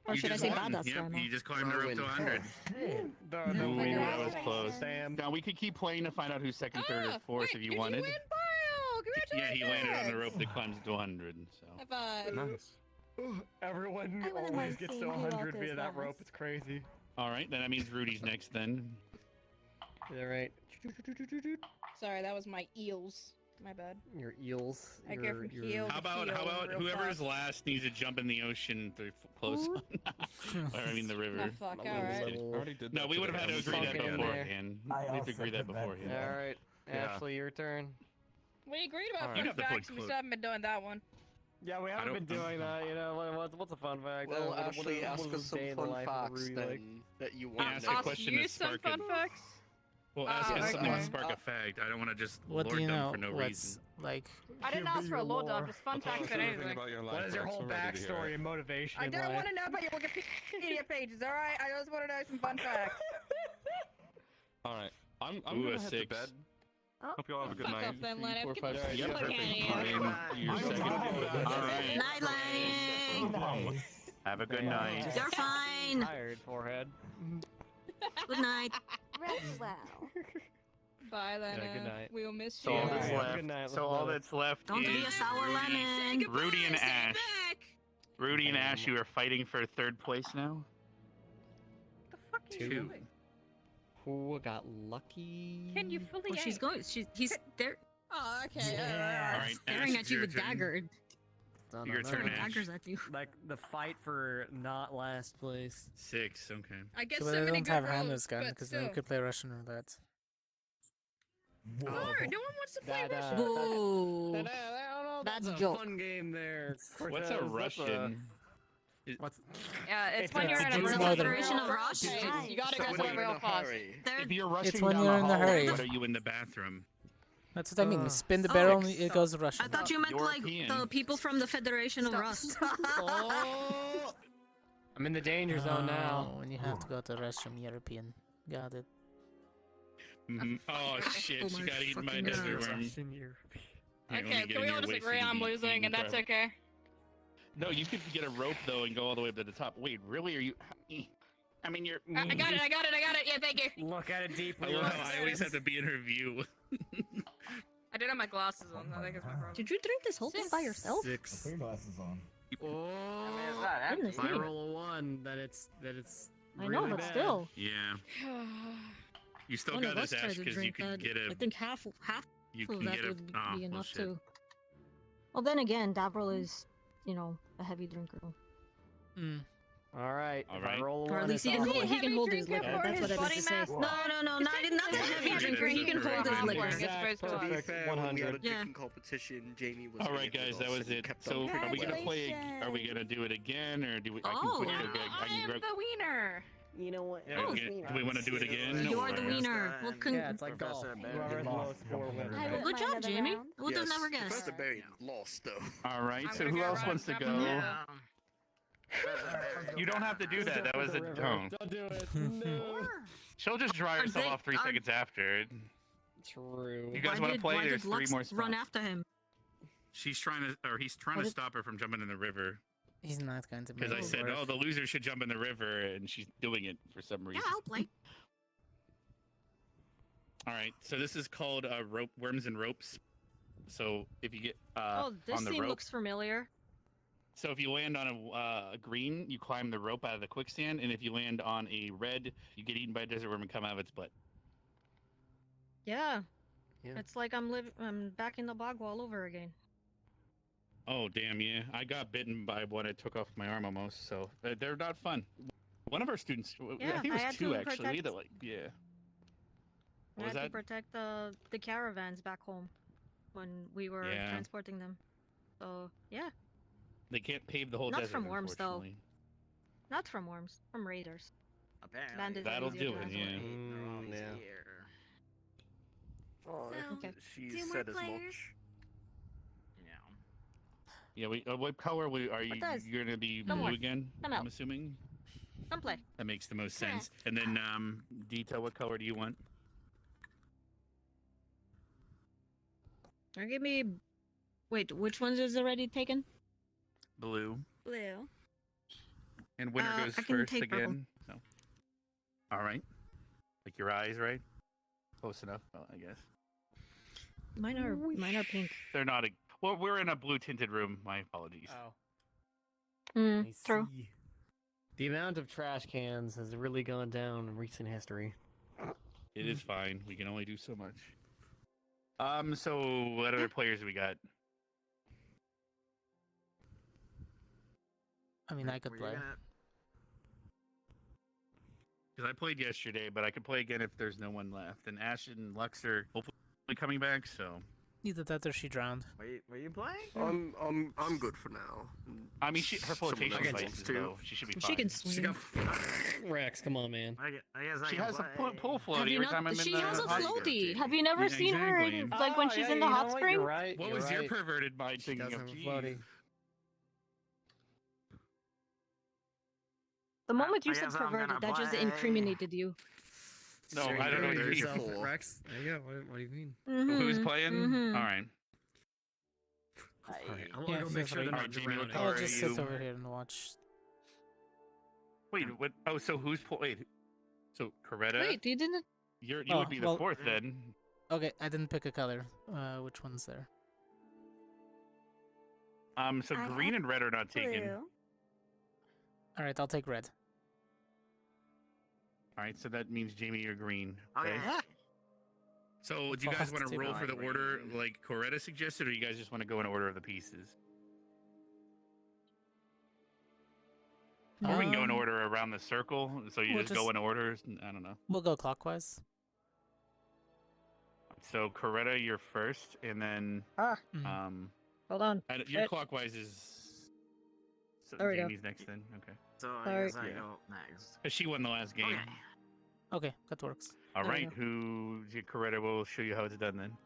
Or You should I just say won. badass Yep, grandma? you just climbed the rope to 100. Ooh, my that was God. close. Sam. Now we could keep playing to find out who's second, third, or fourth if you Did wanted. you win, Bio? Yeah, he landed on the rope Congratulations. that climbs to 100. So. High five. Nice. Everyone I wouldn't always mind gets to seeing who 100 else via is that rope. last. It's crazy. All right, then that means Rudy's next. Then. All right. Sorry, that was my eels. My bad. Your eels. I go from heel How to about heel real whoever's fast. last needs to jump in the ocean to close on? Or I mean the river. Oh, fuck, I'm alright. just kidding. I already did that. No, we would have had to agree that beforehand. We have to agree that beforehand. All right, Ashley, your turn. We agreed about Alright. fun You'd have to put facts. We close- still haven't been doing that one. Yeah, we haven't been doing that. You know, what's a fun fact? Well, What Ashley, ask is us some day in the fun life of facts Rudy then like? that you Yeah, want ask to a know. question You to some spark fun it. facts? Well, ask us something to okay. spark a fact. I don't want to just What lord do you them know? for no What's reason. like? I didn't ask for a lord dump, just fun facts about anything. What is your whole backstory and motivation I in don't life? want to know about your Wikipedia pages, alright? I just want to know some fun facts. All right, I'm Ooh, gonna a head 6. to bed. Oh, Hope you all have a good fuck night. off then, Leonard. 4, Get 5, the 6. fuck Yep, outta perfect. here. Fine. You're second. All right. Night, Lang. Have a good night. You're fine. Tired, forehead. Good night. Rest well. Bye, Leonard. good night. We'll miss So you. all that's Good left. night, So all that's left Don't is be a sour lemon. Rudy and Ash. Rudy and Ash, you are fighting for third place now. What the fuck are you doing? Who got lucky? Can you fully Well, she's aim? going. He's there. Oh, okay. All right, Staring Ash, at you your with turn. dagger. Your turn, Throwing Ash. daggers at you. Like the fight for not last place. 6. Okay. I get So so they many don't good have rolls, Hannah's gun but because then we still. could play Russian roulette. Lord, no one wants to play Russian. Boo. I don't know. That's That's a joke. fun game there. What's a Cortez, Russian? What's Yeah, it's It's when a- you're in a it's really more than- Federation of rush. Russia. You gotta So go when somewhere you're in real a fast. hurry. If you're rushing It's when down you're the in the hallway, hurry. what are you in the bathroom? That's what I mean. You spin the Oh, barrel and it goes Russian. I thought you meant like European. the people from the Federation of Rust. Oh! I'm in the danger zone now. Oh, when you have to go to restroom, European. Got it. Oh shit! Oh She my got eaten by a fucking desert God. worm. Okay, can we all just agree I'm losing, and that's okay? No, you could get a rope though and go all the way up to the top. Wait, really? Are you? I mean, you're. I got it. Yeah, thank you. Look at it I deeply. love how I always have to be in her view. I didn't have my glasses on. I think it's my problem. Did you drink this whole thing by yourself? 6. Put your glasses on. Oh, it's not empty. Goodness if I me. roll a 1, then it's I really know, but bad. still. Yeah. You still One got of us this, tried Ash, to because you drink can that. get a. I think half You of can that get a. would Oh, be well, enough shit. too. Well, then again, Davril is, you know, a heavy drinker. All right. All If I right. roll a Or 1, at least it's he can off. hold, he can hold his drinker liquor. for That's his what I meant body to say. mass? No, not a heavy drinker. He can hold his liquor. It's supposed to To be us. fair, when we had a 100. Yeah. drinking competition, Jamie was. All right, here with guys, that us was and it. kept So, up are we gonna with play? Are we Congratulations. gonna do it again, or do we? I Oh. can put No, I I can am grab. the wiener. You know what? Yeah, do we want to do it again? You are or- the wiener. Well, Yeah, it's like golf. Professor Barry Whoever has the lost. most score wins. I Well, wouldn't good mind job, another Jamie. round. I would have never Professor guessed. Barry lost though. All right. I'm So gonna who go else grab- wants to grab go? my Yeah. You don't have to do that. That was a River. no. Don't do it. No. She'll just dry Are herself they- off 3 are- seconds after. True. You guys want to play? Why There's did 3 Lux more spots. run after him? She's trying to, or he's trying What to is- stop her from jumping in the river. He's not going to make Because I it said, work. oh, the loser should jump in the river, and she's doing it for some Yeah, reason. I'll play. All right, so this is called rope worms and ropes. So if you get Oh, this on the scene rope, looks familiar. so if you land on a green, you climb the rope out of the quicksand, and if you land on a red, you get eaten by a desert worm and come out of its butt. Yeah. Yeah. It's like I'm back in the bog all over again. Oh damn, yeah, I got bitten by one. I took off my arm almost. So they're not fun. One of our students, I Yeah, think it I was had 2 to actually. We protect- had to yeah. I What was had to that? protect the caravans back home when we were Yeah. transporting them. So yeah, They can't pave the whole Not desert. from worms, though. unfortunately. not from worms, from raiders. Apparently. Bandits are That'll easier do to it, handle. yeah. They're always yeah. here. Oh, Okay. she Two more said as players? much. Yeah. Yeah. What color are you? Cortez, You're gonna be come blue on. again. Come I'm out. assuming. Come play. That makes the most sense. And then, Dita, what color do you want? Or give me. Wait, which ones is already taken? Blue. Blue. And winner goes I can first take purple. again. So. All right. Like your eyes, right? Close enough, well, I guess. Mine are pink. They're not. Well, we're in a blue tinted room. My apologies. Oh. Mm, true. The amount of trash cans has really gone down in recent history. It is fine. We can only do so much. So what other players do we got? I mean, I could play. Because I played yesterday, but I could play again if there's no one left. And Ash and Lux are hopefully coming back, so. Either that or she drowned. Were you playing? I'm good for now. I mean, her flotation Someone else device wants is to. low. She should be fine. She can swim. Rex, come on, man. I guess She can has play. a pull Have floaty you every not? time I'm in She the has a hot floaty. spring. Have you never Yeah, seen her exactly. like when she's in the hot spring? You're right. What was your perverted mind thinking of? Jeez. The moment you I said guess I'm gonna perverted, that just play. incriminated you. No, I don't know what you yourself, mean. Rex. There you go. What do you mean? Who's playing? All right. Alright, I Yeah, want to go make feel sure they're free. not Jamie, what drowning. color I'll just are sit you? over here and watch. Wait, what? Oh, so who's wait? So Coretta, Wait, you didn't? you Oh, would be the well- fourth then. Okay, I didn't pick a color. Which one's there? So green and red are not taken. All right, I'll take red. All right, so that means Jamie, you're green. Okay. So That's do you all guys I want have to to roll do. for the order like Coretta suggested, or you guys just want to go in order of the pieces? Or we can go in order around the circle, so you we'll just go just- in order. I don't know. We'll go clockwise. So Coretta, you're first, and then Hold on. and your Shit. clockwise is. So There we go. Jamie's next then. Okay. So I Sorry. guess I Yeah. go next. Because she won the last game. Okay. Okay, that works. All There we right, Coretta will show you how it's done then.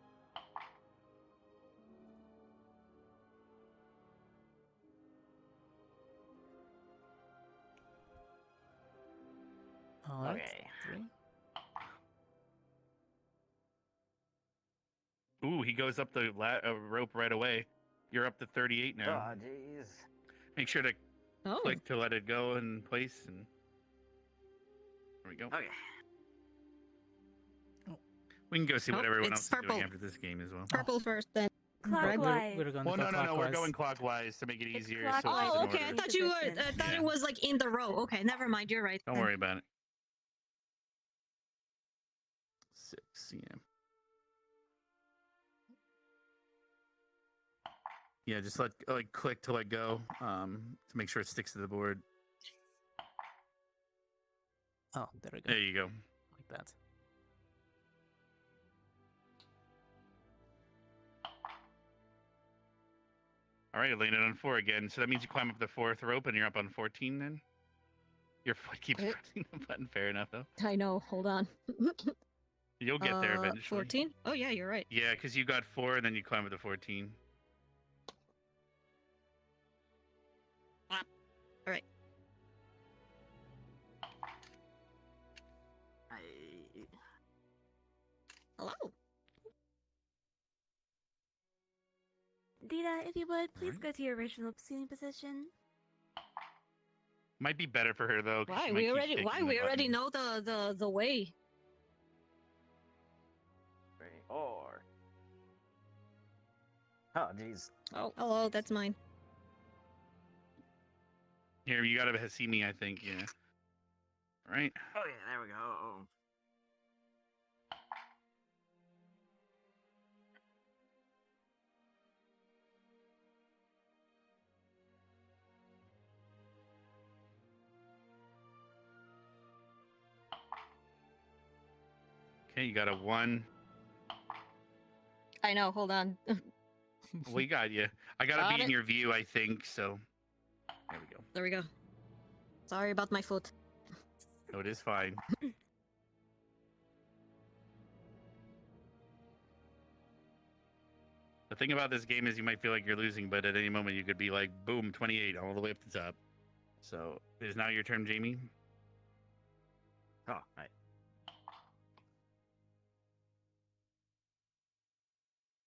All right. Okay. 3. Ooh, he goes up the rope right away. You're up to 38 now. Oh, jeez. Make sure to Oh. click to let it go in place, and there we go. Okay. We can go see what Nope, everyone it's else is purple. doing after this game as well. Purple first, then red. We're going Well, no, clockwise. we're going clockwise to make it easier. So it's Oh, in okay. I order. thought you were. I thought Yeah. it was like in the row. Okay, never mind. You're right. Don't then. worry about it. 6 p.m. Yeah, just click to let go, to make sure it sticks to the board. Oh, there we go. There you go. Like that. All right, you landed on 4 again, so that means you climb up the 4th rope and you're up on 14 then? Your foot keeps pressing the button, fair enough though. I know. Hold on. You'll get there eventually. 14? Oh yeah, you're right. Yeah, because you got 4 and then you climb up to 14. All right. Hello. Dita, if you would, please go to your original seating position. Might be better for her though. 'cause Why she might we keep already? shaking Why the we already button. know the way? 3, 4. Oh, jeez. Oh, hello. That's mine. Here, you gotta see me, I think. Yeah. All right. Okay, there we go. Okay, you got a 1. I know. Hold on. We got you. I gotta Got be in it. your view, I think. So there we go. There we go. Sorry about my foot. No, it is fine. The thing about this game is you might feel like you're losing, but at any moment you could be like, boom, 28 all the way up to the top. So it is now your turn, Jamie. Oh, right.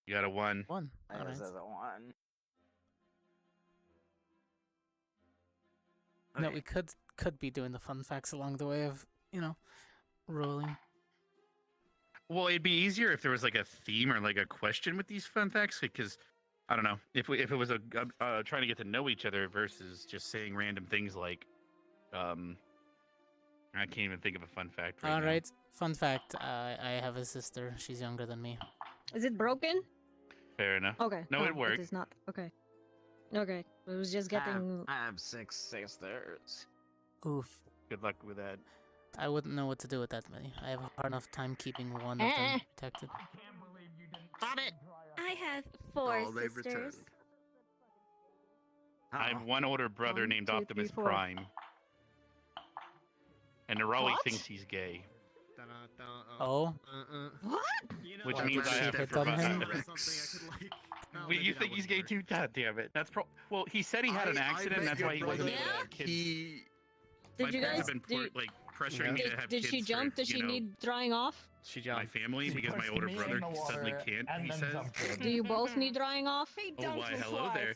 You got a 1. 1. I was as a 1. No, we could be doing the fun facts along the way of, rolling. Well, it'd be easier if there was like a theme or like a question with these fun facts, because I don't know if it was a trying to get to know each other versus just saying random things like, I can't even think of a fun fact. All right, fun fact: I have a sister. She's younger than me. Is it broken? Fair enough. Okay. No, it worked. It is not. Okay. Okay. It was just getting. I have 6 sisters. Oof. Good luck with that. I wouldn't know what to do with that many. I have a hard enough time keeping one of them protected. Stop it! I have 4 Oh, they've sisters. returned. I have one older brother 1, named 2, 3, Optimus 4. Prime, and Nerali What? thinks he's gay, Oh. What? which means I have to hit on him? provide. Well, you think he's gay too? God damn it! That's well. He said he had an accident. That's why he wasn't able to have kids. Did you guys? have been pressuring me to have Did kids she jump? for, Did she need drying off? She my jumped. family because my older brother suddenly can't. He says. Do you both need drying off? Oh, why, hello there.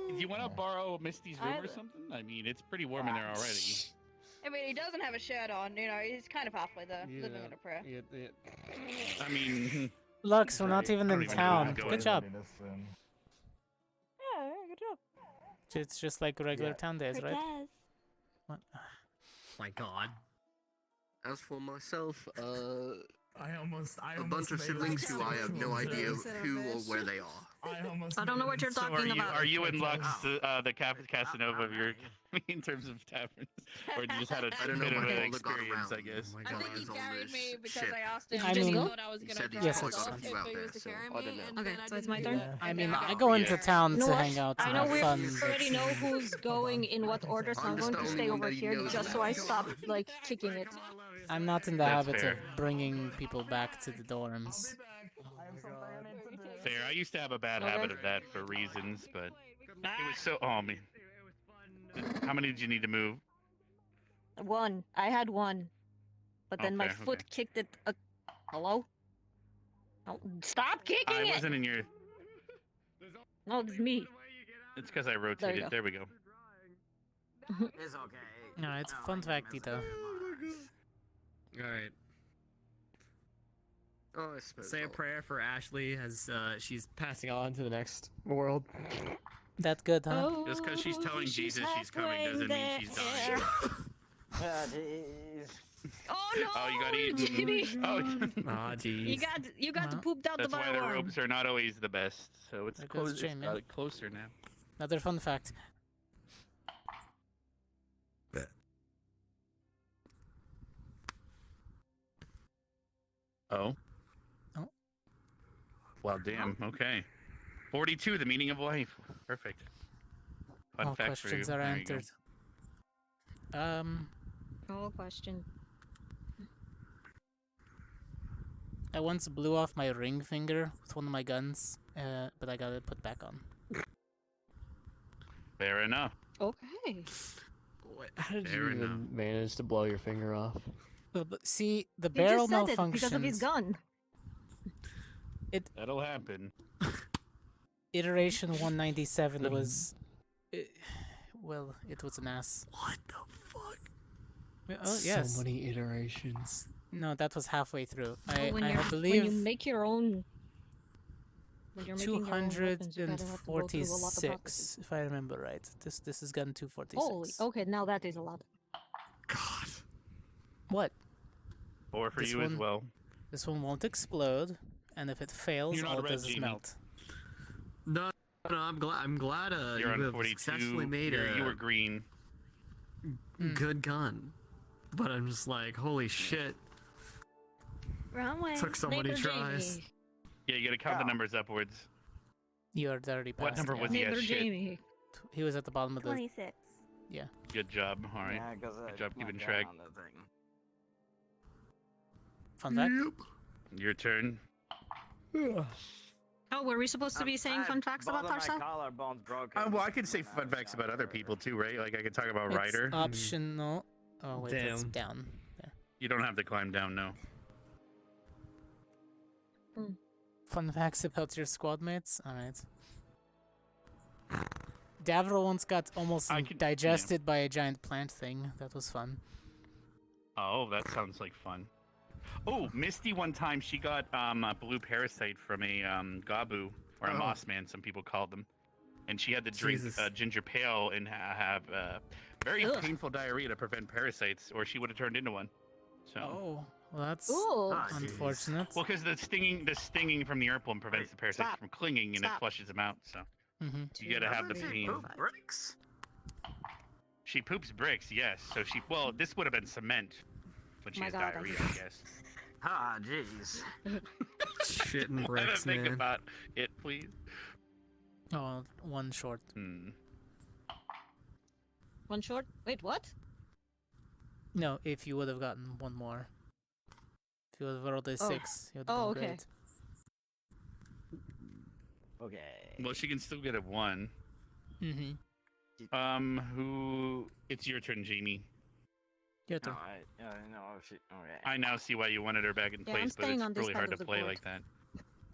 Do you want to borrow Misty's room or something? I mean, it's pretty warm in there already. I mean, he doesn't have a shirt on. He's kind of halfway there, living in a prayer. I mean, Lux, we're not even I don't in even know where town. he's going. Good job. Yeah, good job. It's just like regular town days, right? Cortez. What? My God. As for myself, I almost a bunch of made siblings like who I have no sexual idea jokes. who or where they are. I don't know what you're talking about. Are you in Lux, the Casanova of your in terms of taverns, or you just had a I don't know, bit of my an father got experience? I around. guess. Oh my I God, think he he's on carried this me because shit. I asked him I if mean- he thought I was He gonna said he drive Yes, probably it's off got fine. you if out he there, was to so carry I me, don't know. and Okay, then I so it's didn't my do turn? that. I And mean, then I got go into scared. town You know to what? hang out I and know have we fun. already know but- who's going in what order, so I'm going to stay over here just so I stop like kicking it. I'm not in the That's habit fair. of bringing people back to the dorms. Fair. I used to have a bad habit of that for reasons, but it was so. Oh man. How many did you need to move? 1. I had 1, but then my Okay, foot kicked it. Hello? Oh, stop kicking I it! wasn't in your. No, it's me. It's because I There you rotated. go. There we go. It's okay. No, it's I don't fun like fact, him as Tito. much. Alright. Oh, I suppose. Say a I'll- prayer for Ashley as she's passing on to the next world. That good, huh? Just because she's telling Jesus she's coming doesn't mean she's dying. Jeez. Oh no! Oh, you got eaten. Jimmy! Oh, Aw, jeez. You got Well, pooped out that's the why the worm. ropes are not always the best. So it's There goes close. It's Jamie. got it closer now. Another fun fact. Oh. Oh. Well, damn. Okay. 42. The meaning of life. Perfect. Fun All fact for you. questions are There you go. entered. Oh, question. I once blew off my ring finger with one of my guns, but I got it put back on. Fair enough. Okay. How did Fair you enough. even manage to blow your finger off? But see, the He barrel just said it because of his malfunctioned. gun. That'll happen. Iteration 197 was. Well, it was an ass. What the fuck? Oh, yes. So many iterations. No, that was halfway through. But I when you believe make your own. When you're making your own weapons, you gotta have to go through a lot of processes. 246, if I remember right. This is gun 246. Holy, okay, now that is a lot. God. What? 4 for This you as one- well. This one won't explode, and if it fails, You're not all a it red does is genie. melt. No, I'm glad You're you on have 42. successfully made You were a green. good gun. But I'm just like, holy shit. Wrong way. Took so many Neighbor tries. Jamie. Yeah, you gotta count the numbers upwards. You are already past. What number yeah. was he at? Neighbor Shit. Jamie. He was at the bottom of the. 26. Yeah. Good job. All right. Yeah, 'cause Good I job went keeping down track. on the thing. Fun fact. Your turn. Oh, were we supposed to be saying fun facts about both of my ourselves? collarbones broken. Well, I could say fun facts about other people too, right? Like I could talk about It's Ryder. optional. Oh wait, it's Damn. down. Yeah. You don't have to climb down, no. Fun facts about your squad mates. All right. Davro once got almost digested by a giant plant thing. That was fun. Oh, that sounds like fun. Oh, Misty one time she got a blue parasite from a gabu or a moss man, some people called them, and she had to drink ginger pale and have very painful diarrhea to prevent parasites, or she would have turned into one. So. Oh, well, that's unfortunate. Well, because the stinging from the earplum prevents the parasites from clinging, and it flushes them out. So you gotta have the pain. Bricks. She poops bricks, yes. So this would have been cement when she has diarrhea, I guess. Ah, jeez. Shit and bricks, Think man. about it, please. Oh, one short. One short? Wait, what? No, if you would have gotten one more. If you would have rolled a 6, it would have been great. Okay. Well, she can still get a 1. Mm-hmm. It's your turn, Jamie. Your turn. I now see why you wanted her back in place, but it's really hard to play like that.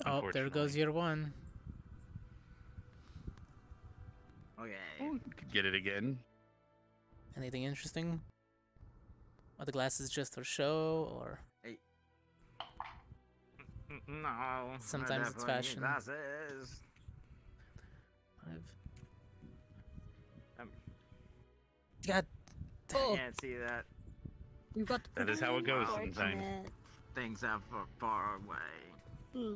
Oh, there goes your 1. Okay. Could get it again. Anything interesting? Are the glasses just for show, or? Hey. No. Sometimes it's fashion. Glasses. 5. God. I can't see that. You got. That is how it goes sometimes. Things are far away.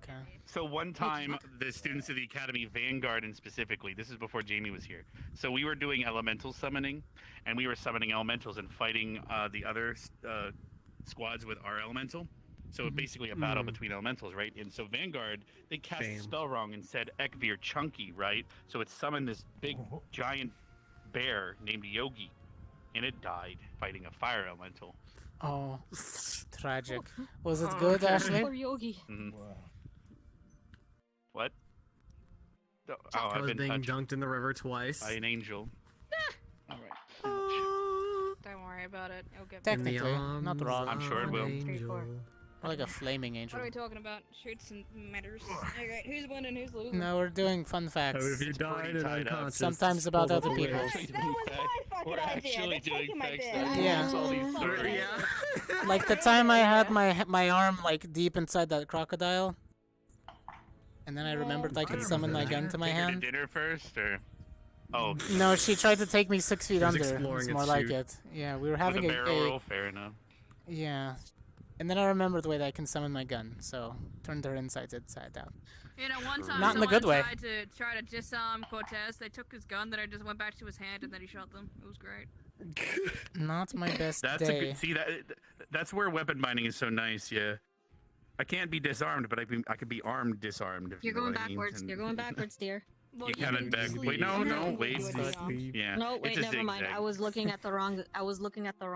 Okay. So one time, the students of the Academy, Vanguard and specifically, this is before Jamie was here. So we were doing elemental summoning, and we were summoning elementals and fighting the other squads with our elemental. So basically a battle between elementals, right? And so Vanguard, they cast a spell wrong and said Ekvir Chunky, right? So it summoned this big giant bear named Yogi, and it died fighting a fire elemental. Oh, tragic. Was it good, Ashley? Poor Yogi. What? Oh, I I've was been being touched dunked in the river twice. by an angel. All right. Don't worry about it. It'll get Technically, not wrong. I'm sure it will. Or like a flaming angel. What are we talking about? Shoots and matters. Okay, who's winning? Who's losing? No, we're doing fun facts. If you died and unconscious, sometimes about other pull the people. bullet. We're actually doing facts. Yeah. Like the time I had my arm like deep inside that crocodile, and then I remembered I could summon my gun to my Take her to hand. dinner first, or oh? No, she tried to take me 6 feet She was under. exploring It's its more like chute. it. Yeah, we were With having a barrel roll, fair enough. Yeah. And then I remembered the way that I can summon my gun, so turned her inside out. You know, one time Not in a someone good way. tried to disarm Cortez. They took his gun, then I just went back to his hand, and then he shot them. It was great. Not my best That's day. a good. See that's where weapon binding is so nice. Yeah, I can't be disarmed, but I could be armed disarmed. If You're you know going what I mean. backwards. And You're going backwards, dear. Well, you kind of back. Wait, no, wait. Yeah. No, wait, it's a never mind. zigzag. I was looking at the wrong.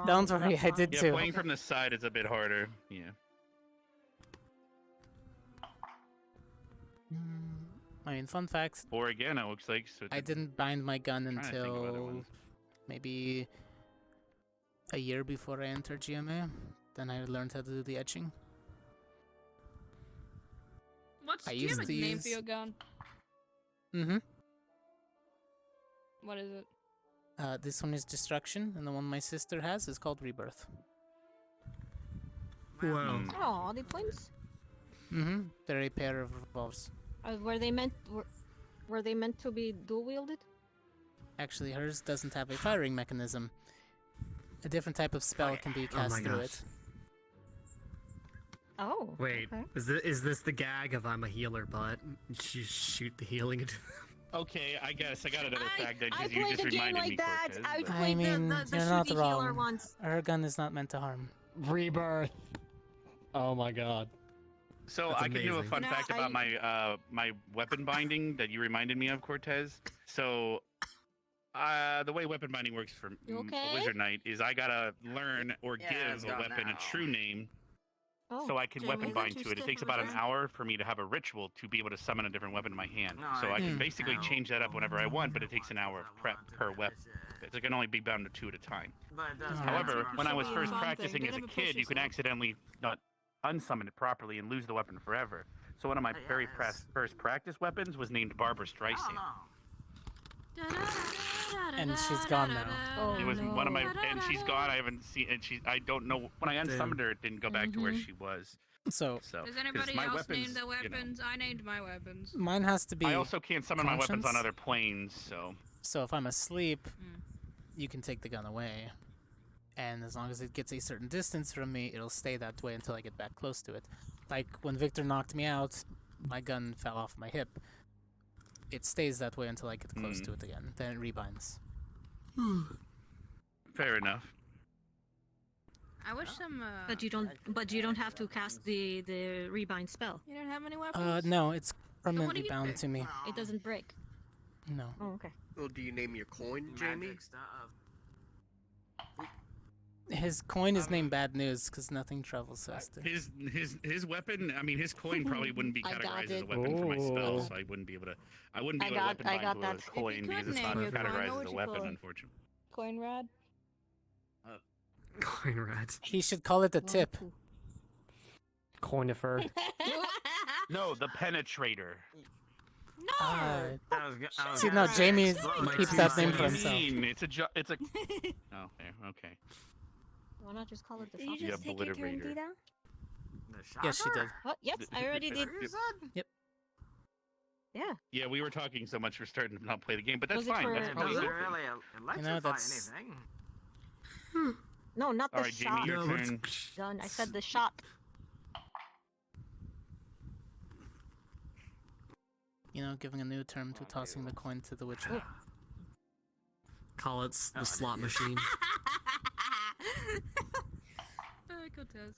Don't worry, I did Yeah, too. playing from the side is a bit harder. Yeah. I mean, fun facts. Or again, it looks like. So I didn't bind my gun trying to think of other until ones. maybe a year before I entered GMA. Then I learned how to do the etching. Do you used have a to name use- for your gun? Mm-hmm. What is it? This one is Destruction, and the one my sister has is called Rebirth. Wow. Oh, the twins. Mm-hmm. They're a pair of revolvers. Were they meant to be dual wielded? Actually, hers doesn't have a firing mechanism. A different type of spell can be cast my through gosh. it. Oh. Wait, okay. is this the gag of I'm a healer, but you shoot the healing into Okay, I guess I got another fact then I because you played just a game reminded like me, that. Cortez. I but- I played mean, the you're not shooty healer wrong. once. Her gun is not meant to harm. Rebirth. Oh my god. So That's I can do a amazing. fun No, fact about my weapon binding that you reminded me of, Cortez. So the way weapon binding works for You okay? a wizard knight is I gotta learn or Yeah, it's give a gone weapon now. a true name, so I can Jamie, weapon is that bind too to it. It stiff takes of a about an turn? hour for me to have a ritual to be able to summon a different weapon in my hand. No, So I can Hmm. basically change that up whenever I want, but it takes an hour of prep per weapon. It can only be bound to 2 at a time. But it does Alright. However, when I Should was be a first fun thing. practicing Don't as a ever push kid, you can yourself. accidentally not unsummon it properly and lose the weapon forever. So one of my very first practice weapons was named Barbara Streisand. And she's gone now. Oh, It was no. one of my, and she's gone. I haven't seen, and I don't know when I unsummoned her, it didn't go back to where she was. So So Does 'cause anybody my else weapons, name their you know, weapons? I named my weapons. mine has to be. I also can't summon my weapons on conscience. other planes, so So if I'm asleep, Mm. you can take the gun away, and as long as it gets a certain distance from me, it'll stay that way until I get back close to it. Like when Victor knocked me out, my gun fell off my hip. It stays that way until I get close to it again. Then it rebinds. fair enough. I wish some. But you don't have to cast the rebind spell. You don't have any weapons. No, it's do permanently you bound pick? to me. It doesn't break. No. Oh, okay. Well, do you name your coin, Jamie? Magic stuff. His coin is named Bad News because nothing travels faster. His weapon. I mean, his coin probably wouldn't be I got categorized as a it. weapon for my spell, Oh. so I wouldn't be able to. I wouldn't be I able to got- weapon I bind got to that. a If you coin could because it's name not your coin, what categorized would as a you weapon, call it? unfortunately. Coin rad. Coin rats. He should call it the tip. Coinifer. No, the penetrator. See, no, Jamie keeps that name for What do himself. you mean? It's a. Oh, okay. Why not just call it the Did you shot? just take your turn, Obliterator. Tita? Yes, she did. What? Yes, I already did. Yep. Yeah. Yeah, we were talking so much we're starting to not play the game, but that's Was it fine. for- That's It probably doesn't good. really electrify that's- anything. No, not the All right, Jamie, shot. your turn. Done. I said the shot. You know, giving a new term to tossing the coin to the witcher. Call it the slot machine. Cortez.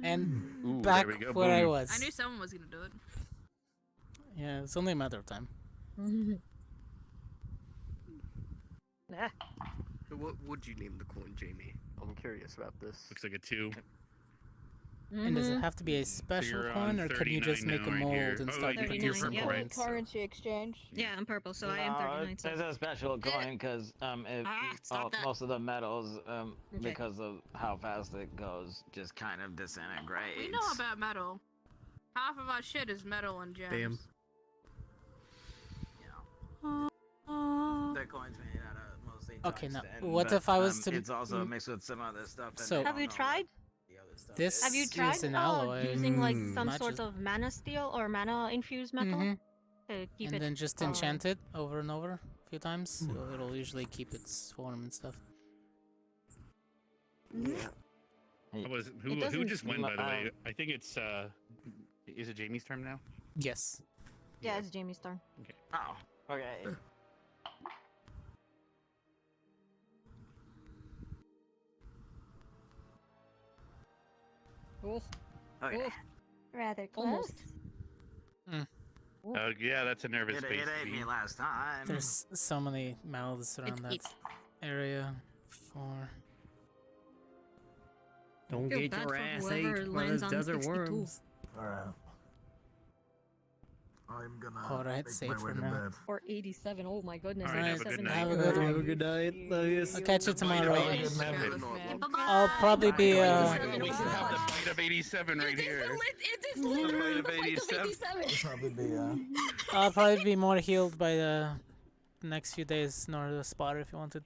And Ooh, back there we go, where I boom. was. I knew someone was gonna do it. Yeah, it's only a matter of time. So what would you name the coin, Jamie? I'm curious about this. Looks like a 2. And does it have to be a special you're coin, on or can you just 39 make a now, right mold here. and Oh, start you putting you're some purple, right? coins? Currency exchange. Yeah, I'm purple, so I am 39. So. It's a special coin because stop that. most of the metals, Okay. because of how fast it goes, just kind of disintegrates. We know about metal. Half of our shit is metal and gems. Damn. The coin's made out of mostly Okay, now, tungsten, what but, if I was to- It's also mixed with some other stuff. That So- they Have you don't know tried? what the other stuff This is. Have you tried is an alloy. using like some Not sort just- of mana steel or mana infused metal Mhm. to keep And it? then just enchant it over and over a few times. So it'll usually keep its form and stuff. Who doesn't- just went, by the way? I think it's is it Jamie's turn now? Yes. Yeah, it's Jamie's turn. Okay. Oh, okay. Okay. Rather close. Almost. Oh yeah, that's a nervous It space to ate be. me last time. There's so many mouths around that area. For Don't Feel get bad your for ass whoever ate by lands those on desert 62. worms. Alright. I'm gonna Alright, make safe my for way to now. bed. Or 87. Oh my goodness. All right, have a 87. good night. Have a good one. Have a good night. Love you. I'll catch you tomorrow. Bye-bye. I'll probably be We can have the bite of 87 right here. It is The literally bite of 87. Probably be I'll probably be more healed by the next few days, nor the spotter if you wanted.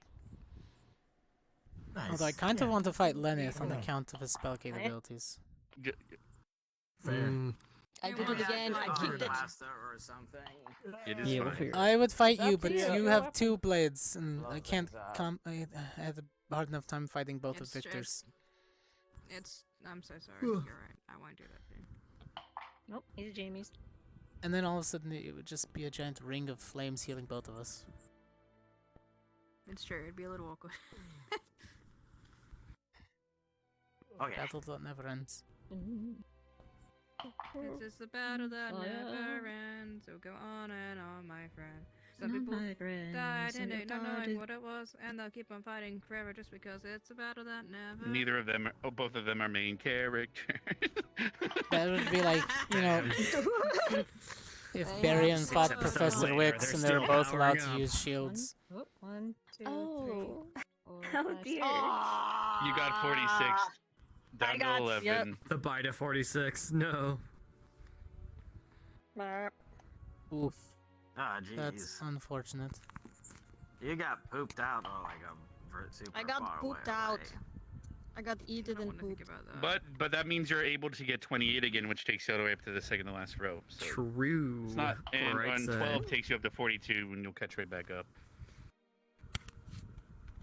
nice. Although I kind of want to fight Lenneth on account of his spell capabilities. Fair. I did it again. I keep it. Blaster or something. It is Yeah, we'll fine. figure it I would fight you, Up but to you. you have 2 blades, and I Love can't that. come. I had a hard enough time fighting both of It's Victor's. I'm so sorry. You're right. I won't do that to you. Nope, it's Jamie's. And then all of a sudden, it would just be a giant ring of flames healing both of us. It's true. It'd be a little awkward. Okay. Battle that never ends. It's just a battle that never ends. So go on and on, my friend. Some people migrants died and and they not died. knowing what it was, and they'll keep on fighting forever just because it's a battle that never. Neither of them, both of them are main characters. That would be like, you know, if Barian fought Professor Wicks and they were both allowed to use shields. One, two, Oh. three, four, Oh five, dear. You got 46. Down I got- to 11. yep. The bite of 46. No. Oof. Ah, jeez. That's unfortunate. You got pooped out like a super I got far pooped away out. away. I got eaten and pooped. But that means you're able to get 28 again, which takes you all the way up to the second to last row. So True. it's not, and Right on side. 12 takes you up to 42, and you'll catch right back up.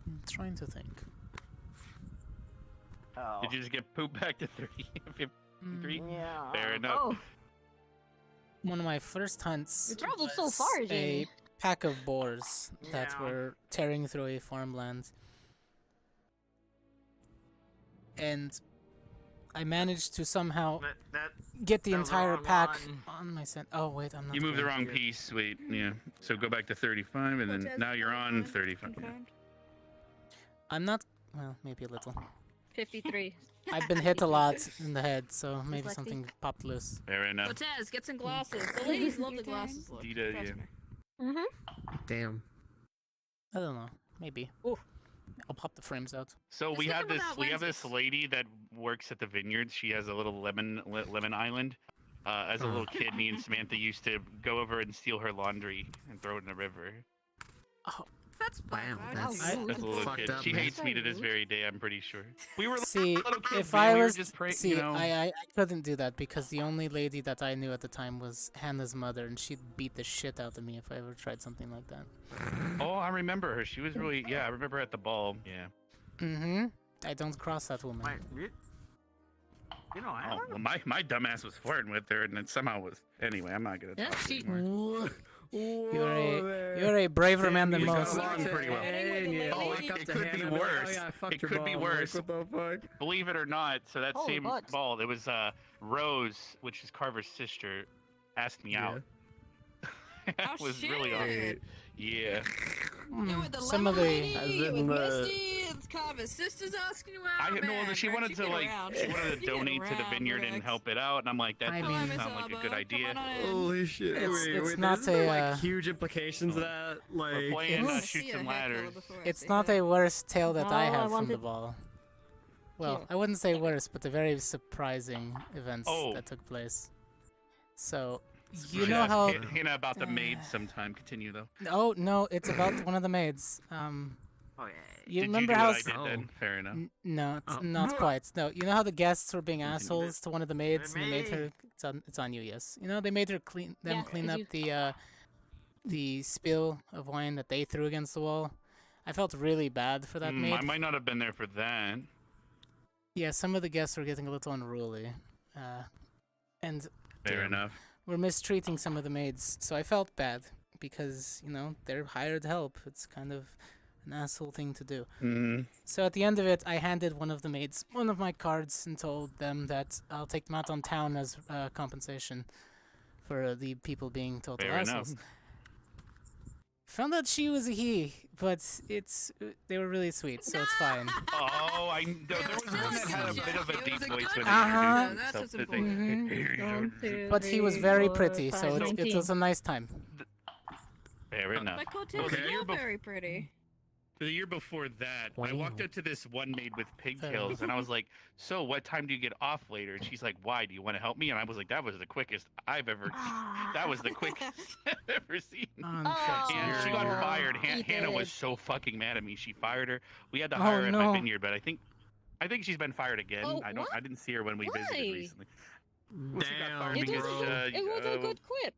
I'm trying to think. Oh. Did you just get pooped back to 30, 53? Yeah. Fair enough. Oh, One of my first hunts you traveled so was far, a Jamie. pack of boars that Yeah. were tearing through a farmland. And I managed to somehow get the that was the entire wrong pack one. on my scent. Oh, wait, I'm not. You moved the going. wrong piece. Wait, yeah. So go back to 35, and then Cortez, now you're on 35. confirmed. I'm not. Well, maybe a little. 53. I've been hit a lot in the head, so maybe Dyslexic. something popped loose. Fair enough. Cortez, get some glasses. The ladies love the glasses look. Dita, Trust yeah. me. Damn. I don't know. Maybe. I'll pop the frames out. So Just we look have up this about this lady that works at the vineyards. She has a little lemon island. As a little kid, me and Samantha used to go over and steal her laundry and throw it in the river. That's fine. Wow, As a little fucked kid, up, she man. hates me to this very day. I'm pretty sure. We were See, little kids, if man, I we were was just praying, see, you know. I couldn't do that because the only lady that I knew at the time was Hannah's mother, and she'd beat the shit out of me if I ever tried something like that. Oh, I remember her. She was really I remember her at the ball. Yeah. Mm-hmm. I don't cross that woman. Wait, you know, I Oh, well, my dumbass was flirting with her, and then somehow was. Anyway, I'm not gonna talk anymore. You're a braver man than We got most. along pretty well. Oh, it could be worse. It could be worse. What the fuck? Believe it or not, so that Holy same butts. ball, it was Rose, which is Carver's sister, asked me out. That was really awkward. Yeah. Some of the with Misty, it's Carver's sister's asking you out. She wanted to donate to the vineyard and help it out, and I'm like, that I doesn't mean- sound like a good idea. Holy shit. It's not there's no, a, like huge implications of that. Like We're playing it's- Shoots and Ladders. It's not a worse tale that I No, I have from the wanted- ball. Well, I wouldn't say worse, but a very surprising events Oh. that took place. So, you know how... Hannah about the maids sometime. Continue, though. Oh, no, it's about one of the maids. Oh, yeah. You Did remember you do how... what I did then? Fair enough. No, it's not quite. No, you know how the guests were being assholes to one of the maids, and they made her... It's on you, yes. You know, they made her clean up the spill of wine that they threw against the wall. I felt really bad for that maid. I might not have been there for that. Yeah, some of the guests were getting a little unruly. And Fair enough. we're mistreating some of the maids, so I felt bad because, you know, they're hired help. It's kind of an asshole thing to do. Mm. So at the end of it, I handed one of the maids one of my cards and told them that I'll take them out on town as compensation for the people being total Fair assholes. enough. Found out she was a he, but they were really sweet, so it's fine. Oh, there was one that had a bit of a deep voice when Uh-huh. he introduced himself. Didn't But he was very pretty, so it was a nice time. Fair enough. But Cortez, Okay. you're very pretty. The year before that, I walked up to this one maid with pigtails, and I was like, "So, what time do you get off later?" And she's like, "Why? Do you want to help me?" And I was like, "That was the quickest I've ever. That was the quickest I've ever seen." And she got fired. Hannah was so fucking mad at me. She fired her. We had to hire her at my vineyard, but I think she's been fired again. Oh, I didn't see her when we visited Why? recently. Well, she got fired It because was a good quit.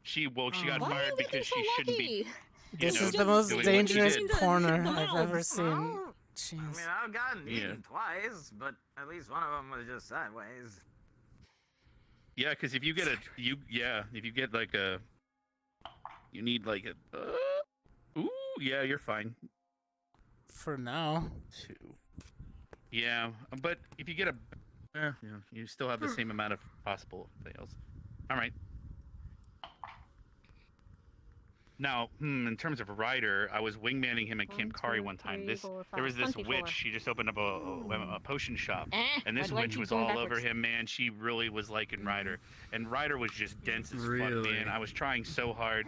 she got Why fired are we because so she shouldn't be. lucky? This know, is the most doing what she dangerous did. corner I've ever seen. I mean, I've gotten Yeah. eaten twice, but at least one of them was just sideways. Yeah, because if you get you need like a, ooh, yeah, you're fine. For now. 2. Yeah, but if you get you still have the same amount of possible fails. All right. Now, in terms of a rider, I was wingmanning him at Camp Kari one time. There was this 24. witch. She just opened up a potion shop, and why this do I witch keep was going all over backwards? him, man. She really was liking Ryder, and Ryder was just dense as fuck, man. I was trying so hard,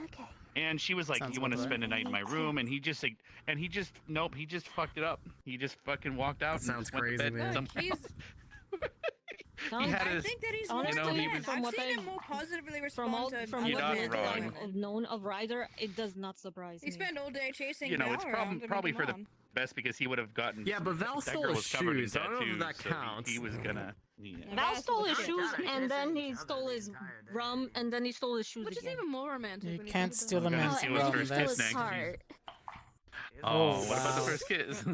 and she was like, Sounds "You want to about spend a night in my room?" And he just nope, he just fucked it up. He just fucking walked out. That sounds and just went to crazy, bed man. somehow. Sounds- had I his- think that he's you more know, he was- I've what seen him I've- more positively From all respond to from You're what not little wrong. I've known of Ryder, it does not surprise He me. spent all day chasing You know, Val it's around. probably I mean, for the come on. best because he would have gotten. Yeah, but Val that stole girl his was covered in shoes. I don't know if tattoos, that so counts. he was gonna. Yeah. Val stole his Shit. shoes, and then he stole his rum, and then he stole his shoes Which is again. even more romantic. You when can't think steal a about it. man's see what's rum. first That's kiss next. Heart. Oh, what about the wow. first kiss?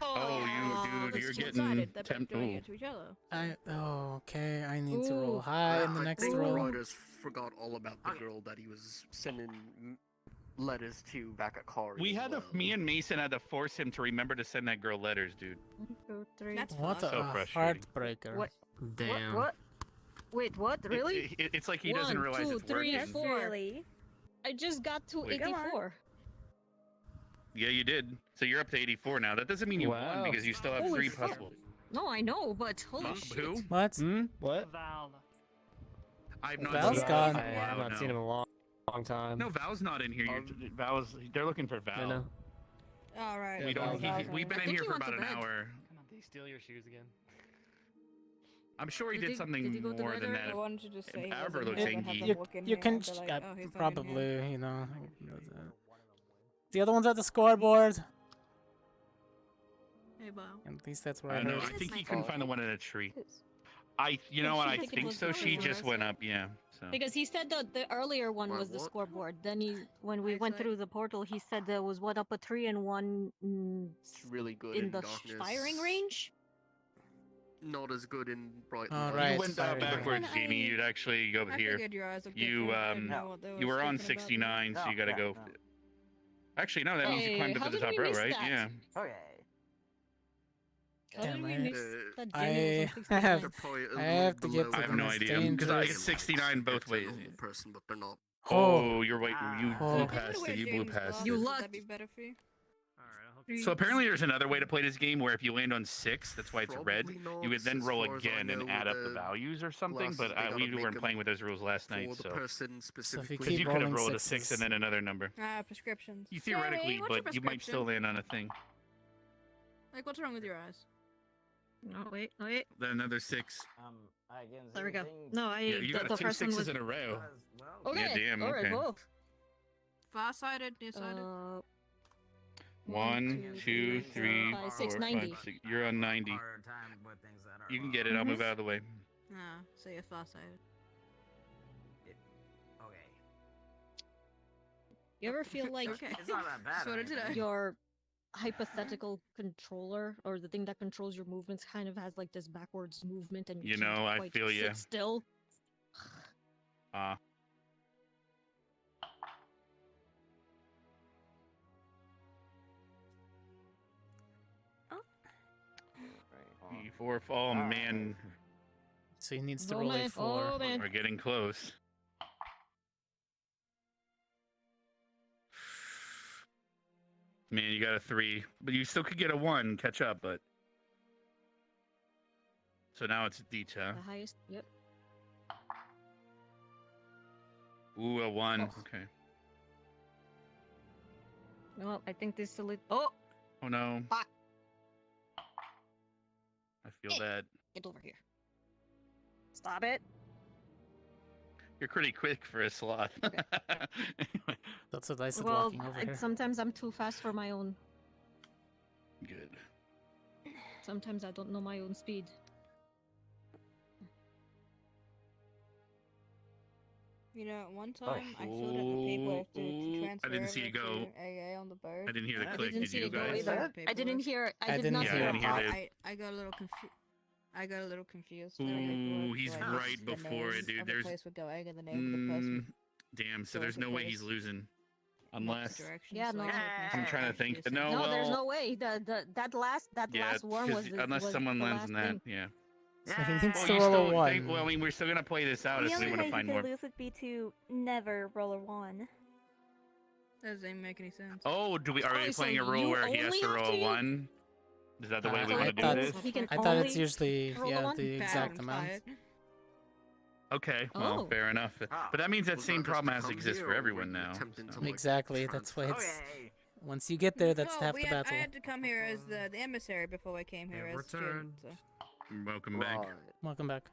Oh, dude, you're getting Two-sided. They're both tempted. doing it to each other. Okay. I need to roll Ooh. high in the I next think roll. Riders forgot all about the girl that he was sending letters to back at Kari. We as had to. well. Me and Mason had to force him to remember to send that girl letters, dude. 1, 2, 3. That's What fun. a So frustrating. heartbreaker. What? Damn. What? Wait, what? Really? It's like he doesn't 1, realize 2, it's 3, working. 4. Really? I just got to Wait. 84. Yeah, you did. So you're up to 84 now. That doesn't mean you Wow. won because you still have Holy 3 fuck. possible. No, I know, but holy shit. Who? What? What? Val. I've not Val's seen gone. I have Wow, not no. seen him in a long time. No, Val's not in here. Val's. They're looking for Val. I know. All right. We don't. Val's We've been I in think here he for went about to an bed. hour. Come on, did he steal your shoes again? I'm sure he Did did he- something did he go to more bed than or- that. I wanted to just say he Albert wasn't looks here and have inky. them walk in You here can and be like, oh, he's not in here. probably, you know. The other one's at the scoreboard. Hey, Val. At least that's where I I know. heard. I think he couldn't find the one in a tree. You Yeah, know what? she I think it think was so. the She other just one. went up. Yeah. So. Because he said that the earlier one Wait, was the what? scoreboard. Then when we went through the portal, he said there was one up a tree and one It's really good in in the darkness. firing range. Not as good in bright Oh, light. right. You went firing range. backwards, I- Jamie. You'd actually go I here. figured your eyes looked You different. I didn't know what they you were on different about them. 69, so you gotta go. no. Actually, no. That means you Hey, climbed up how to the did we top row, miss right? that? Yeah. Okay. How did Damn, we I- miss Uh, that I Jenny was on have- 69? They're probably a I little have to get below to I have the no most idea because I dangerous- get 69 both It's a ways. normal person, but they're not. Oh, you're right. You Oh. blew If past wear it. You blew James past glasses, You it. would luck- that be better for you? So apparently there's another way to play this game where if you land on 6, that's why it's red. Probably not, You would then as roll far as I again and know, add up with the the values or something. glasses, But they gotta we make weren't 'em playing with those rules last night, For the so person if specifically. you because you keep could have rolling rolled a sixes. 6 and then another number. Prescriptions. You theoretically, Sorry, what's your but you might still prescription? land on a thing. Like, what's wrong with your eyes? No, wait. Then another 6. I can There we see go. things No, Yeah, you got the two first one 6s was in a row. well. okay. Yeah, damn, All right, okay. both. Far-sighted, nearsighted? 1, 2, 3, 5, 4, 6, 5, 90. 6. You're on 90. Hard time with things that are You can get it. I'll move out of the way. Ah, so you're far-sighted. Okay. You ever feel like Okay. It's not that bad. So or did I. anything. your hypothetical controller or the thing that controls your movements kind of has like this backwards movement and You can't know, I quite feel sit ya. still? E4. Oh man, So he needs to Oh, roll man. a 4. Oh, man. we're getting close. Man, you got a 3, but you still could get a 1, catch up, but. So now it's a D10. The highest. Yep. Ooh, a 1. Oh. Okay. Well, I think this is a little. Oh, Oh no. Fuck. I feel that. get over here. Stop it. You're pretty quick for a sloth. Anyway, That's what I said Well, walking over here. sometimes I'm too fast for my own. good. Sometimes I don't know my own speed. You know, one time I filled in the paperwork to transfer I didn't see over you go. to AA on the boat. I didn't hear the I click. didn't Did see you it go guys? either. I didn't hear. I did not hear hear it. a didn't hear pop. that. I got a little confused. I got a little confused. Ooh, he's right before it, dude. There's. The place we're going and the name of the person. Damn. So Go there's to the no way place. he's losing, Next unless. direction, Yeah, so no. I was I'm looking trying to for think. confused. No, No, well. there's no way. That last Yeah, worm 'cause was the, unless was someone the lands last in that, thing. yeah. So he needs Well, to you roll still a 1. think, well, I mean, we're still gonna play this out The if we only want way to you find could more. lose would be to never roll a 1. That doesn't make any sense. Oh, are we playing a rule where he has to roll a 1? Is that the way we want to do this? I thought it's usually the exact amount. Okay, well, fair enough. But that means that same problem has to exist for everyone now. Exactly, that's why it's... Once you get there, that's half the battle. I had to come here as the emissary before I came here as student. So. Welcome back. Welcome back.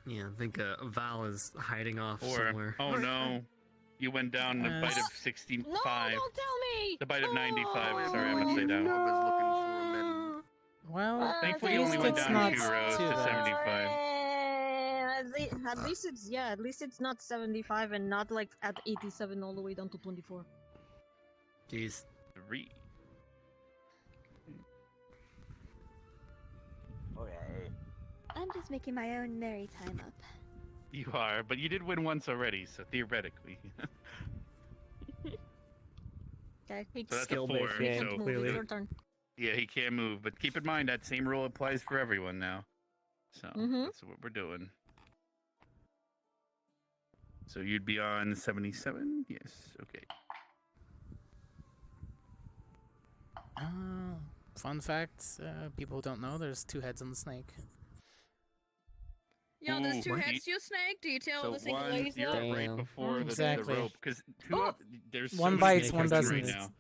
Yeah, I think Val is hiding off somewhere. Oh no, you went down the bite of 65. No, don't tell me! The bite of 95. Sorry, I'm gonna say down. Well, thankfully you only went down 2 rows to 75. At least it's not 75 and not like at 87 all the way down to 24. Jeez. 3. Okay. I'm just making my own merry time up. You are, but you did win once already, so theoretically. Okay, so that's a 4. So clearly. Your turn. Yeah, he can't move, but keep in mind that same rule applies for everyone now. So that's what we're doing. So you'd be on 77? Yes, okay. Fun fact, people who don't know, there's 2 heads on the snake. Yo, there's 2 heads to your snake? Do you tell the single ladies you're that? right before Exactly. the rope, because there's one so bites, many one characters doesn't. right now.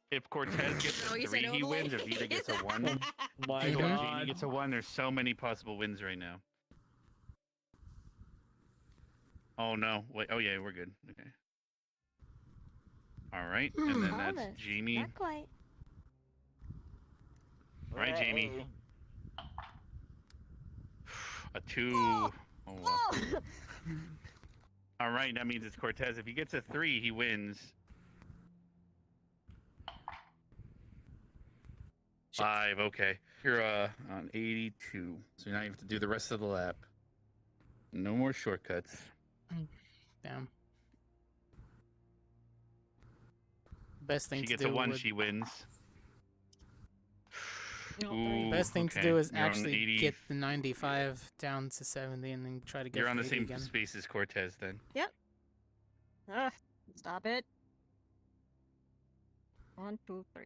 If Cortez gets a 3, he wins. If Vita gets a 1, My or God. Jamie gets a 1, there's so many possible wins right now. Oh no! Wait. Oh yeah, we're good. Okay. All right, and then that's Almost. Jamie. Not quite. All right, Jamie. A 2. Oh, well. All right, that means it's Cortez. If he gets a 3, he wins. 5. Okay. You're on 82. So now you have to do the rest of the lap. No more shortcuts. Damn. Best thing She to gets do a 1, would... she wins. Ooh, best thing to do is actually get the 95 down to 70 and then try to get You're on the 80 same again. space as Cortez then. Yep. Stop it. 1, 2, 3.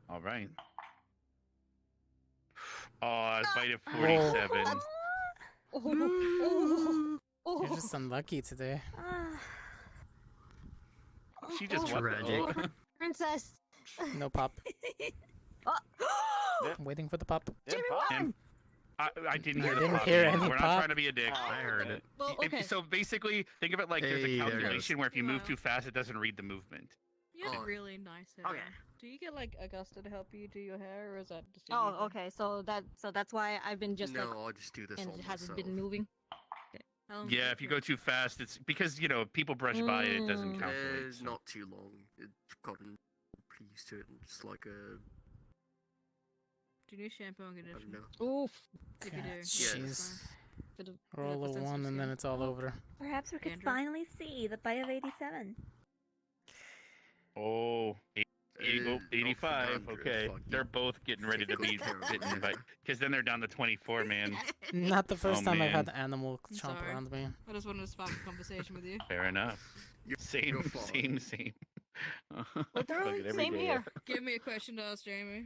All right. Oh, bite of 47. You're just unlucky today. She just Tragic. Princess. No pop. Waiting for the pop. I didn't I hear the didn't pop. hear any We're not pop. trying to be a dick. I heard it. Well, okay. So basically, think of it like there's Hey, a there it goes. calculation where if you move too fast, it doesn't read the movement. You have really nice hair. Okay. Do you get like Augusta to help you do your hair, or is that just? Oh, okay. So that's why I've been just no, like, I'll just do this and all it hasn't myself. been moving. Yeah, if you go too fast, it's because if people brush by it, it doesn't calculate. It's not too long. It's gotten pretty used to it. And just like a. Do you need shampoo and conditioner? Oof. If you do, Jeez. Could've- Roll a 1 and then it's all over. Perhaps we could Andrew? finally see the bite of 87. Oh, 85. Okay, fuck they're both getting ready to be bitten, but because then they're down to 24, man. Not the first time I've man. had the animal I'm chomp sorry. around me. I just wanted to spark a conversation with you. Fair enough. Same. Look at every Same day. here. Give me a question to ask Jamie.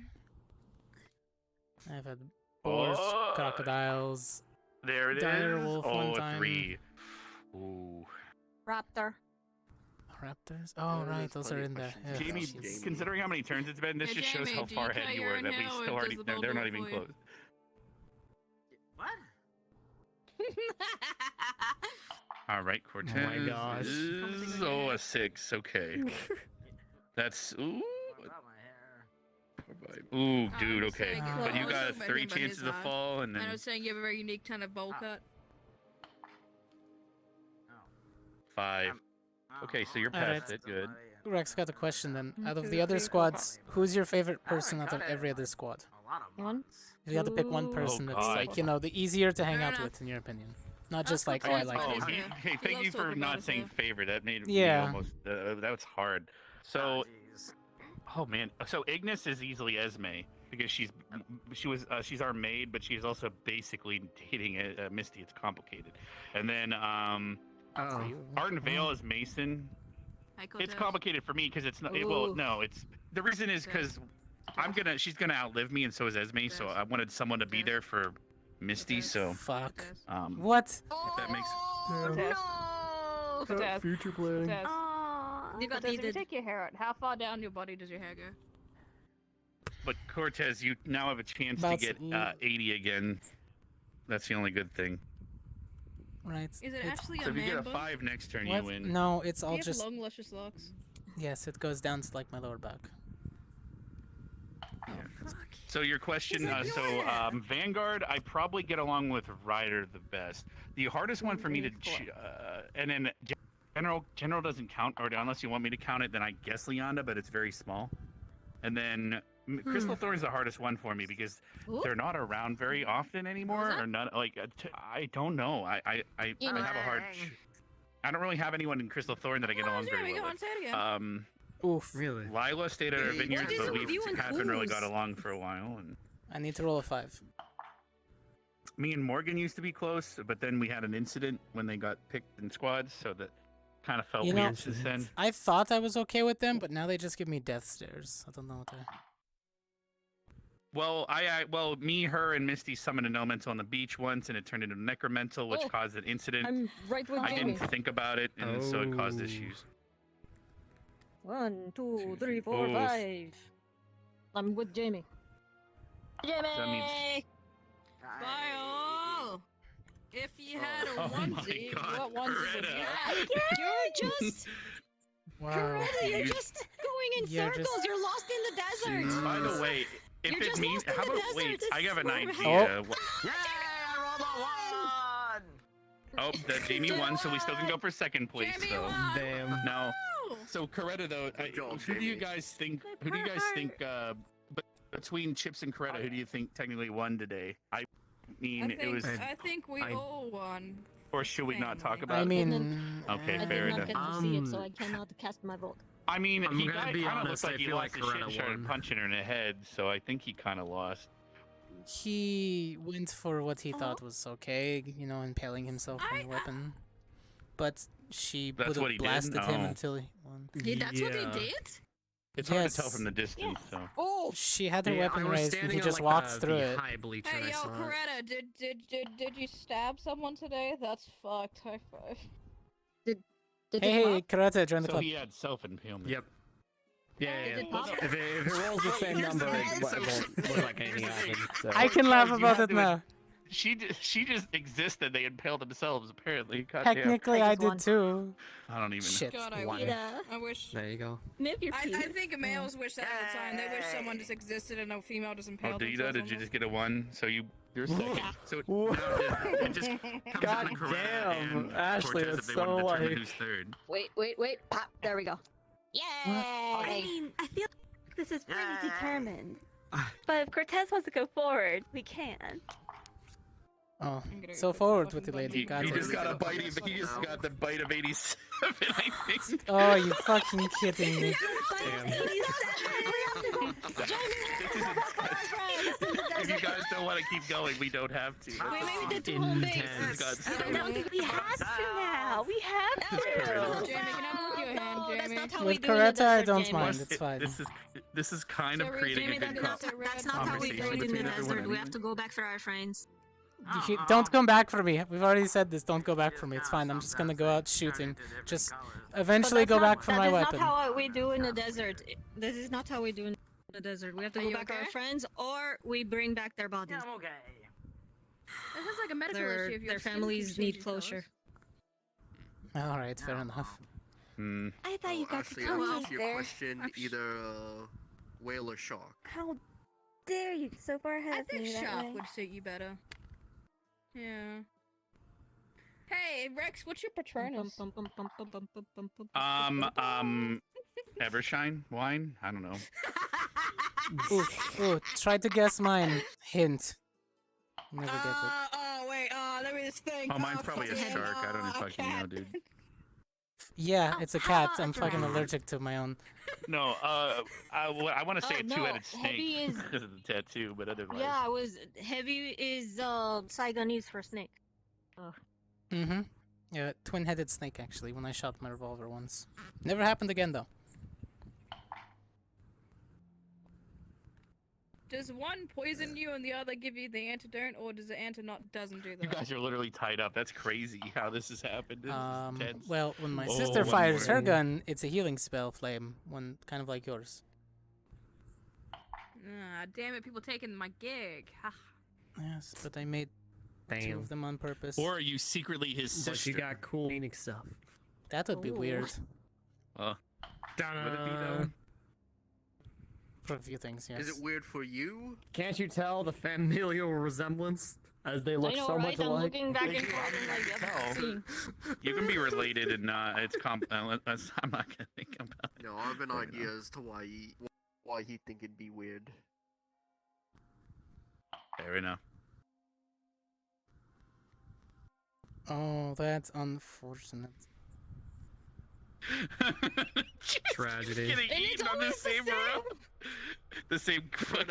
I've had boars, Oh. crocodiles. There it is. Dire wolf one a time. 3. Ooh. Raptor. Raptors? Oh, right, those are in there. Ugh, Jamie, jeez. considering how many turns it's been, this Hey, just shows Jamie, how do far you ahead cut you your were. own That we hair, or still already, does the they're not bulldog even for you? close. All right, Cortez. my gosh. Is, a 6. Okay. That's ooh. Ooh, dude. Okay, saying, but I you was got talking about 3 him, but chances he's to not. fall, and And I then was saying you have a very unique kind of bowl cut. 5. Okay, so you're Alright. past it. Good. Rex got a question then. Out of the other squads, who's your favorite person out of every other squad? One. If you had to pick one person that's God. like, the easier to hang Fair out enough. with, in your opinion. Not just I'll like, put oh, I Chance like on him. his hair. Hey, He thank loves you for talking about not his saying hair. favorite. That made Yeah. me almost. That was hard. So, oh man. So Ignis is easily Esme. because she's our maid, but she's also basically dating Misty. It's complicated. And then Art and Vale is Mason. It's complicated for me because it's not. Well, no, it's the reason is because she's gonna outlive me, and so is Esme. So I wanted someone to be there for Misty. So fuck. What? If that makes. Cortez. Future planning. Cortez. You got Cortez, if you needed. take your hair out, how far down your body does your hair go? But Cortez, you now have a chance About to get 80 again. That's the only good thing. Right. Is it actually So a if you man get a bun? 5 next turn, What? you win. No, it's Do all you have just. long, luscious locks? Yes, it goes down to like my lower back. So your question, Vanguard, I probably get along with Ryder the best. The hardest one for me to, and then General doesn't count, or unless you want me to count it, then I guess Leonda, but it's very small. And then Crystal Thorn's the hardest one for me because they're not around very often anymore, or not. Like I don't know. I have a hard. I don't really have anyone in Crystal Thorn that I get along very well with. Oof. Really? Lila stayed at our vineyards, is but it we with you and haven't really Ooze? got along for a while. And I need to roll a 5. me and Morgan used to be close, but then we had an incident when they got picked in squads, so that kind of felt You know, weird since then. I thought I was okay with them, but now they just give me death stares. I don't know what to. Well, me, her, and Misty summoned an elemental on the beach once, and it turned into a necromental, which caused an incident. I'm right with I Jamie. didn't think about it, and so it caused issues. 1, 2, 3, 4, Oof. 5. I'm with Jamie. That means By all! If you had a Oh my onesie, God, what onesie would you Greta. have? You're just. Wow. Coretta, you're You- just going in You're circles. just- You're lost in the desert. By the way, if You're it just means, lost in how the about desert. wait? This I have an is idea. where- Oh, the Jamie won, so we still can go for second place, Jamie though. won! Damn. No. So Coretta, though, who do you guys think? Who do you guys think? Between Chips and Coretta, who do you think technically won today? I mean, it was. I think we all won. Or should we not talk about I it? mean, Okay, I fair did not enough. get to see it, so I cannot cast my vote. I mean, I'm he gonna kind be of honest, looked like I he feel lost like his shit and Coretta started won. punching her in the head, so I think he kind of lost. he went for what he thought was okay, you know, impaling himself on the weapon. But she That's would what he have did? blasted him Oh. until he won. That's what he did? It's hard to tell Yes. from the distance, so. Oh! She had her Yeah, weapon I was raised, and standing he on, just like, walked the through it. high bleacher and Hey, I yo, saw it. Coretta, did you stab someone today? That's fucked. High five. Did Hey, Karate, join the So club. he had self-impalement. Yep. Yeah, Did it yeah. pop? If it rolls the same number, it won't look like anything happened. So. I can laugh You about had it to- now. She just existed. They impaled themselves, apparently. God damn. Technically, I I just did won. too. I don't even know. Shit. God, I One. wish. Yeah. I wish. There you go. Move your I penis. think males wish that all the time. They wish someone just existed and no female just Oh, impaled Dita, themselves did on you them. just get a 1? So you're second. So Whoa. it just comes down to God Coretta damn, and Ashley, Cortez that's if they want to so determine like- who's third. Wait. Pop. There we go. Yay! I mean, I feel like this is pretty determined. But if Cortez wants to go forward, we can. Oh, I'm gonna so go forward fucking with the button. lady. He Got just it. got a bite. He just got the bite of 87, I think. Oh, you fucking kidding me. If you guys don't want to keep going, we don't have to. Wait, maybe did home base. Intense. No, we have to now. We have to. Jamie, can I look your hand, No, that's Jamie? not how we With do in the Coretta, I desert, don't Jamie. mind. It's fine. This is kind of So, creating Jamie, a good that's not how we do conversation it in the between everyone desert. We have anyway. to go back for our friends. Don't come back for me. We've already said this. Don't go back for me. It's fine. I'm just gonna go out shooting. Just eventually go back for my weapon. That is not how we do in the desert. This is not how we do in the desert. We have to go back for our friends, or we bring back their bodies. I'm okay. This is like a medical Their, issue. If your their skin families keeps need changing closure. colors. All right, fair enough. I thought you got to Actually, come I'll out answer your there. question either whale or shark. How dare you? So far ahead I of think me that shock way. would suit you better. Yeah. Hey, Rex, what's your Patronus? Evershine wine? I don't know. Ooh, try to guess mine. Hint. Never get it. Oh, wait, let me just think. Oh, mine's probably a fucking- shark. I don't a fucking know, cat. dude. Yeah, it's a cat. I'm fucking allergic to my own. No, I want to say Oh, a no, two-headed heavy snake is- because of the tattoo, but otherwise. Yeah, I was heavy is Saigonese for snake. Oh. Mm-hmm. Yeah, twin-headed snake actually. When I shot my revolver once, never happened again though. Does one poison you and the other give you the antidote, or does the antidote doesn't do You that? guys are literally tied up. That's crazy how this has happened. This is intense. Well, when my Oh, sister one fires her more. gun, it's a healing spell flame, one kind of like yours. Ah, damn it! People taking my gig. Ha. Yes, but I made two of them on purpose. Or are you secretly his sister? But you got cool Phoenix stuff. That would be weird. Would it be though? For a few things, yes. Is it weird for you? Can't you tell the familial resemblance as they look I know, so right? much I'm alike? looking back and forth and like, I've seen. You can be related and not. It's I'm not gonna think about it. No, I have an idea as to why he think it'd be weird. Fair enough. Oh, that's unfortunate. Tragedy. Getting And it's eaten on the always the same same. row. The same.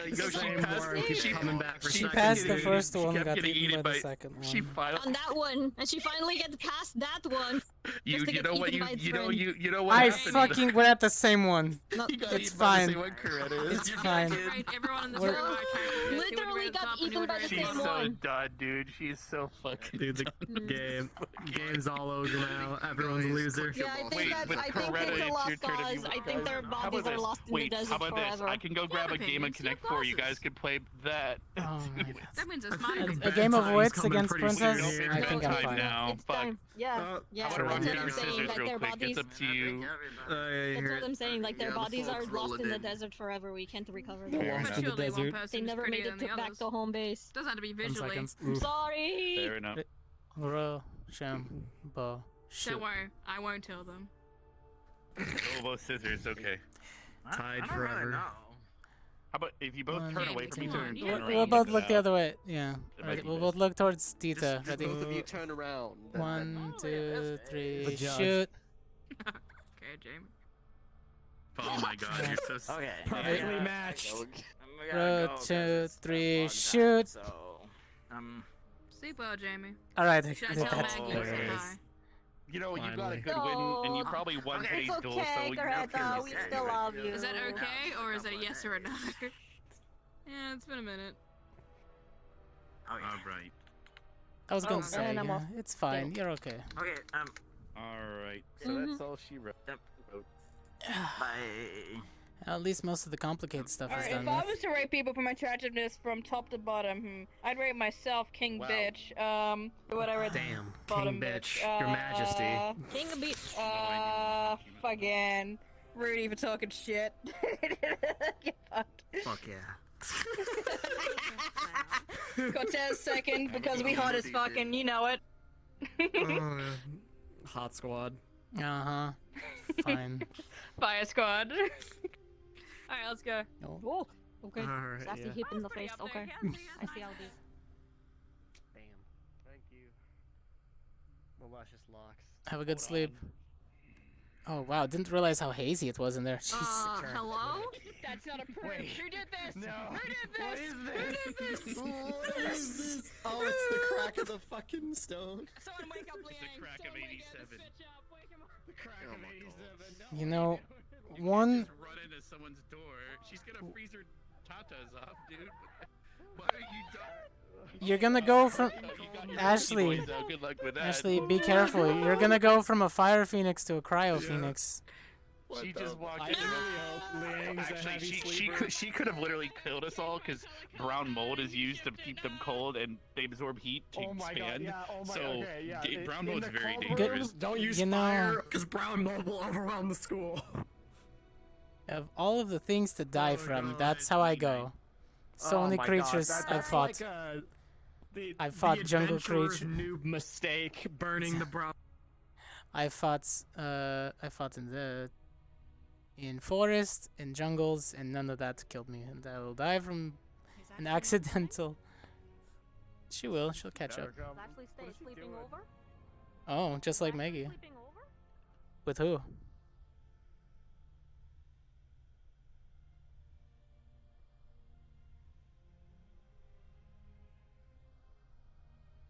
Yo, Same one keeps coming back for She seconds. passed the first one, kept got getting eaten eaten by the second one. She finally. On that one, and she finally gets past that one. You just to you get know what eaten you by its you know friend. you know what I happened? fucking we're at the same one. No, You got It's eaten by the fine. same one, Coretta. It's You're fine. good. Right, everyone in this We're- room are attracted. Literally got eaten by the She's same so one. done, dude. She's so fucking. Dude, the game's all over now. Everyone's a loser. Yeah, I think Wait, that but I think Coretta, it's a it's lost your turn if you cause. want I think their How bodies about are this? lost in Wait, the desert how about forever. this? I can go grab a game of opinions, Connect your 4. You bosses. guys can play that. Oh my god. That means it's my A game of Bedtime's wits coming against pretty soon princess? here. I think I'm Bedtime fine. now. It's Fuck. time. Yeah, yeah. I'm gonna run That's paper what I'm saying. scissors Like real their quick. bodies. It's up to you. That's what I'm saying. Like their Yeah, the bodies are folks lost in the rolling in. desert forever. We can't recover They're them. lost in the Surely one desert. person They is never made prettier it than the back others. to home base. Doesn't have to be 10 visually. seconds. I'm sorry. Fair enough. Shoot. Don't worry, I won't tell them. Oh, both scissors. Okay. Tied forever. How about if you both One, turn away from each other and two, turn one. around? We'll both it look the out. other way. Yeah. That might Ready? be We'll best. both look towards Tita. Just Ready? both of you turn around. then- 1, 2, 3, The judge. shoot. Okay, Jamie. Oh my god, you're so. Okay. Perfectly matched. Row 2, 3, shoot. So, Sleep well, Jamie. Alright, Should I that's tell Maggie to say hilarious. hi? You know, you got a Finally. good win, and you probably won It's today's duel, okay, so you're Greta. We okay. still love you. Is that okay, or is that a yes or a no? Yeah, it's been a minute. All right. I was gonna Oh, say, and I'm yeah, off. it's fine. You're okay. okay. All right. So Mhm. that's all she wrote. Bye. At least most of the complicated stuff is Alright, done if I with. was to rate people for my attractiveness from top to bottom, I'd rate myself king Wow. bitch. What I rate Damn, bottom King Bitch, Your Uh, Majesty. King of Beach. Fucking Rudy for talking shit. Get fucked. Fuck yeah. Cortez second because we hot as fucking, you know it. Hot squad. Uh-huh. Fine. Fire squad. Alright, let's go. Oh, okay. Alright, Sassy yeah. hip in the face. Okay. I see how it is. Damn. Thank you. Malicious locks. Have a good sleep. Oh wow, didn't realize how hazy it was in there. Jeez. Hello? That's not a proof. Who did this? No. Who did this? What is this? Who did this? What is this? Oh, it's the crack of the fucking stone. Someone wake up Liang. The crack of Someone wake 87. this bitch up. Wake him up. The crack of 87. You know, one Just run into someone's door. She's gonna freeze her tatas off, dude. Why are you done? you're gonna go from You got your Ashley. boys out. Good luck with that. Ashley, be careful. You're gonna go from a fire phoenix to a cryo phoenix. She just walked I in. really hope Liang's a Actually, heavy she sleeper. she could have literally killed us all because brown mold is used to keep them cold and they absorb heat to Oh my god, expand. yeah, oh my so okay, yeah. brown In mold's the very cold dangerous. rooms, Don't use You know- fire, because brown mold will overwhelm the school. Of all of the things to die Oh, from, God. that's how I go. So Oh many my God, creatures that- I've that's fought. Like, I fought the jungle adventurer's creature. noob mistake, burning the brown. I fought in forest, in jungles, and none of that killed me. And I will die from an accidental. She will. She'll catch up. Actually stay sleeping over? Oh, just like Maggie. Sleeping over? With who?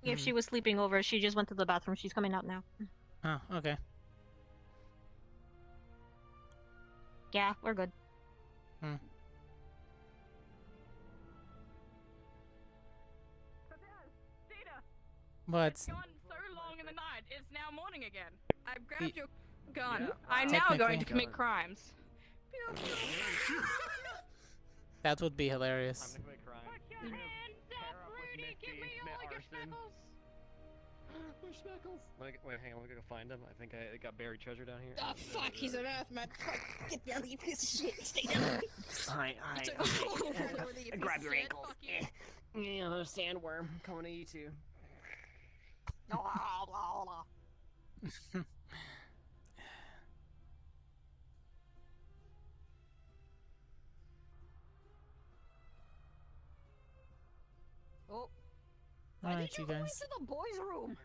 If she was sleeping over, she just went to the bathroom. She's coming out now. Oh, okay. Yeah, we're good. Hmm. What? It's gone so long in the night. It's now morning again. I've grabbed Y- your gun. Yeah, I'm now going technically. to commit crimes. That would be hilarious. Time to commit crime. Put your hands up, Rudy! Give me all your speckles! Where's Speckles? Wait, hang on. Let me go find him. I think I got buried treasure down here. Oh fuck, he's an earth man. Fuck, get down, you piece of shit. Stay down. Alright, You grab piece your of shit. ankles. Fuck you. Yeah, the sandworm coming to eat you. Oh. Alright, you guys. To the boys' room.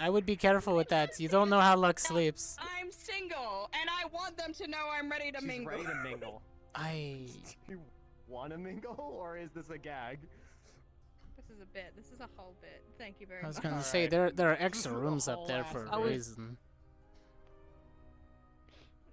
I would be careful with that. You don't know how Lux sleeps. I'm single, and I want them to know I'm ready to She's mingle. ready to mingle. You want to mingle, or is this a gag? This is a bit. This is a whole bit. Thank you very I was much. gonna say there are extra rooms up there for a reason.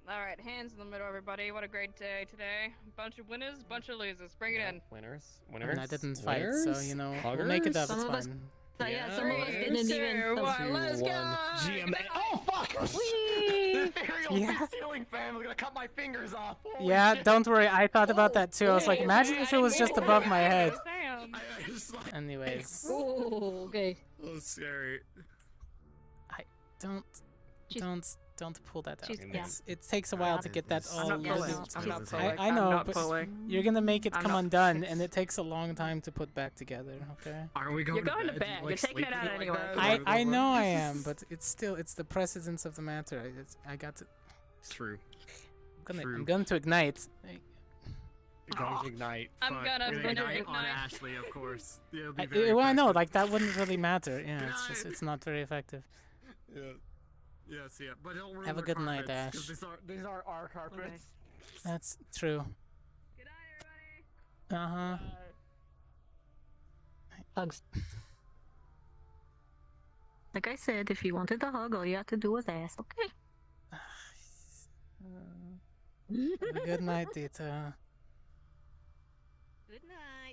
Alright, hands in the middle, everybody. What a great day today. Bunch of winners, bunch of losers. Bring it in. Winners. I mean, I didn't fight, so you know, we'll Huggers? make it up. Some It's of us- fine. Yeah, some of us didn't even. Let's go! GMA. Oh fuck! Whee! Imperial ceiling fan was gonna cut my fingers off. Holy Yeah, shit. don't worry. I thought about that too. I was like, imagine if it was just above my head. Anyways, Oh, okay. Oh, scary. don't pull that out. Yeah. It takes a while to get that all. I'm not leveled. pulling. I'm not pulling. I know, I'm not but pulling. you're gonna make it I'm come not- undone, and it takes a long time to put back together. Okay. Are we You're going to bed. You're taking it out anyway. I know I am, but it's the precedence of the matter. I got to. True. I'm going to ignite. You're going to ignite. I'm gonna We're finish ignite it on night. Ashley, of course. It'll be very Well, I know, effective. like that wouldn't really matter. Yeah, it's not very effective. Yeah. Yes, yeah. But don't ruin Have a the good night, carpets, 'cause Ash. These are our carpets. That's true. Uh huh. Hugs. Like I said, if you wanted a hug, all you had to do was ask. Okay. Have a good night, Dita. Good night.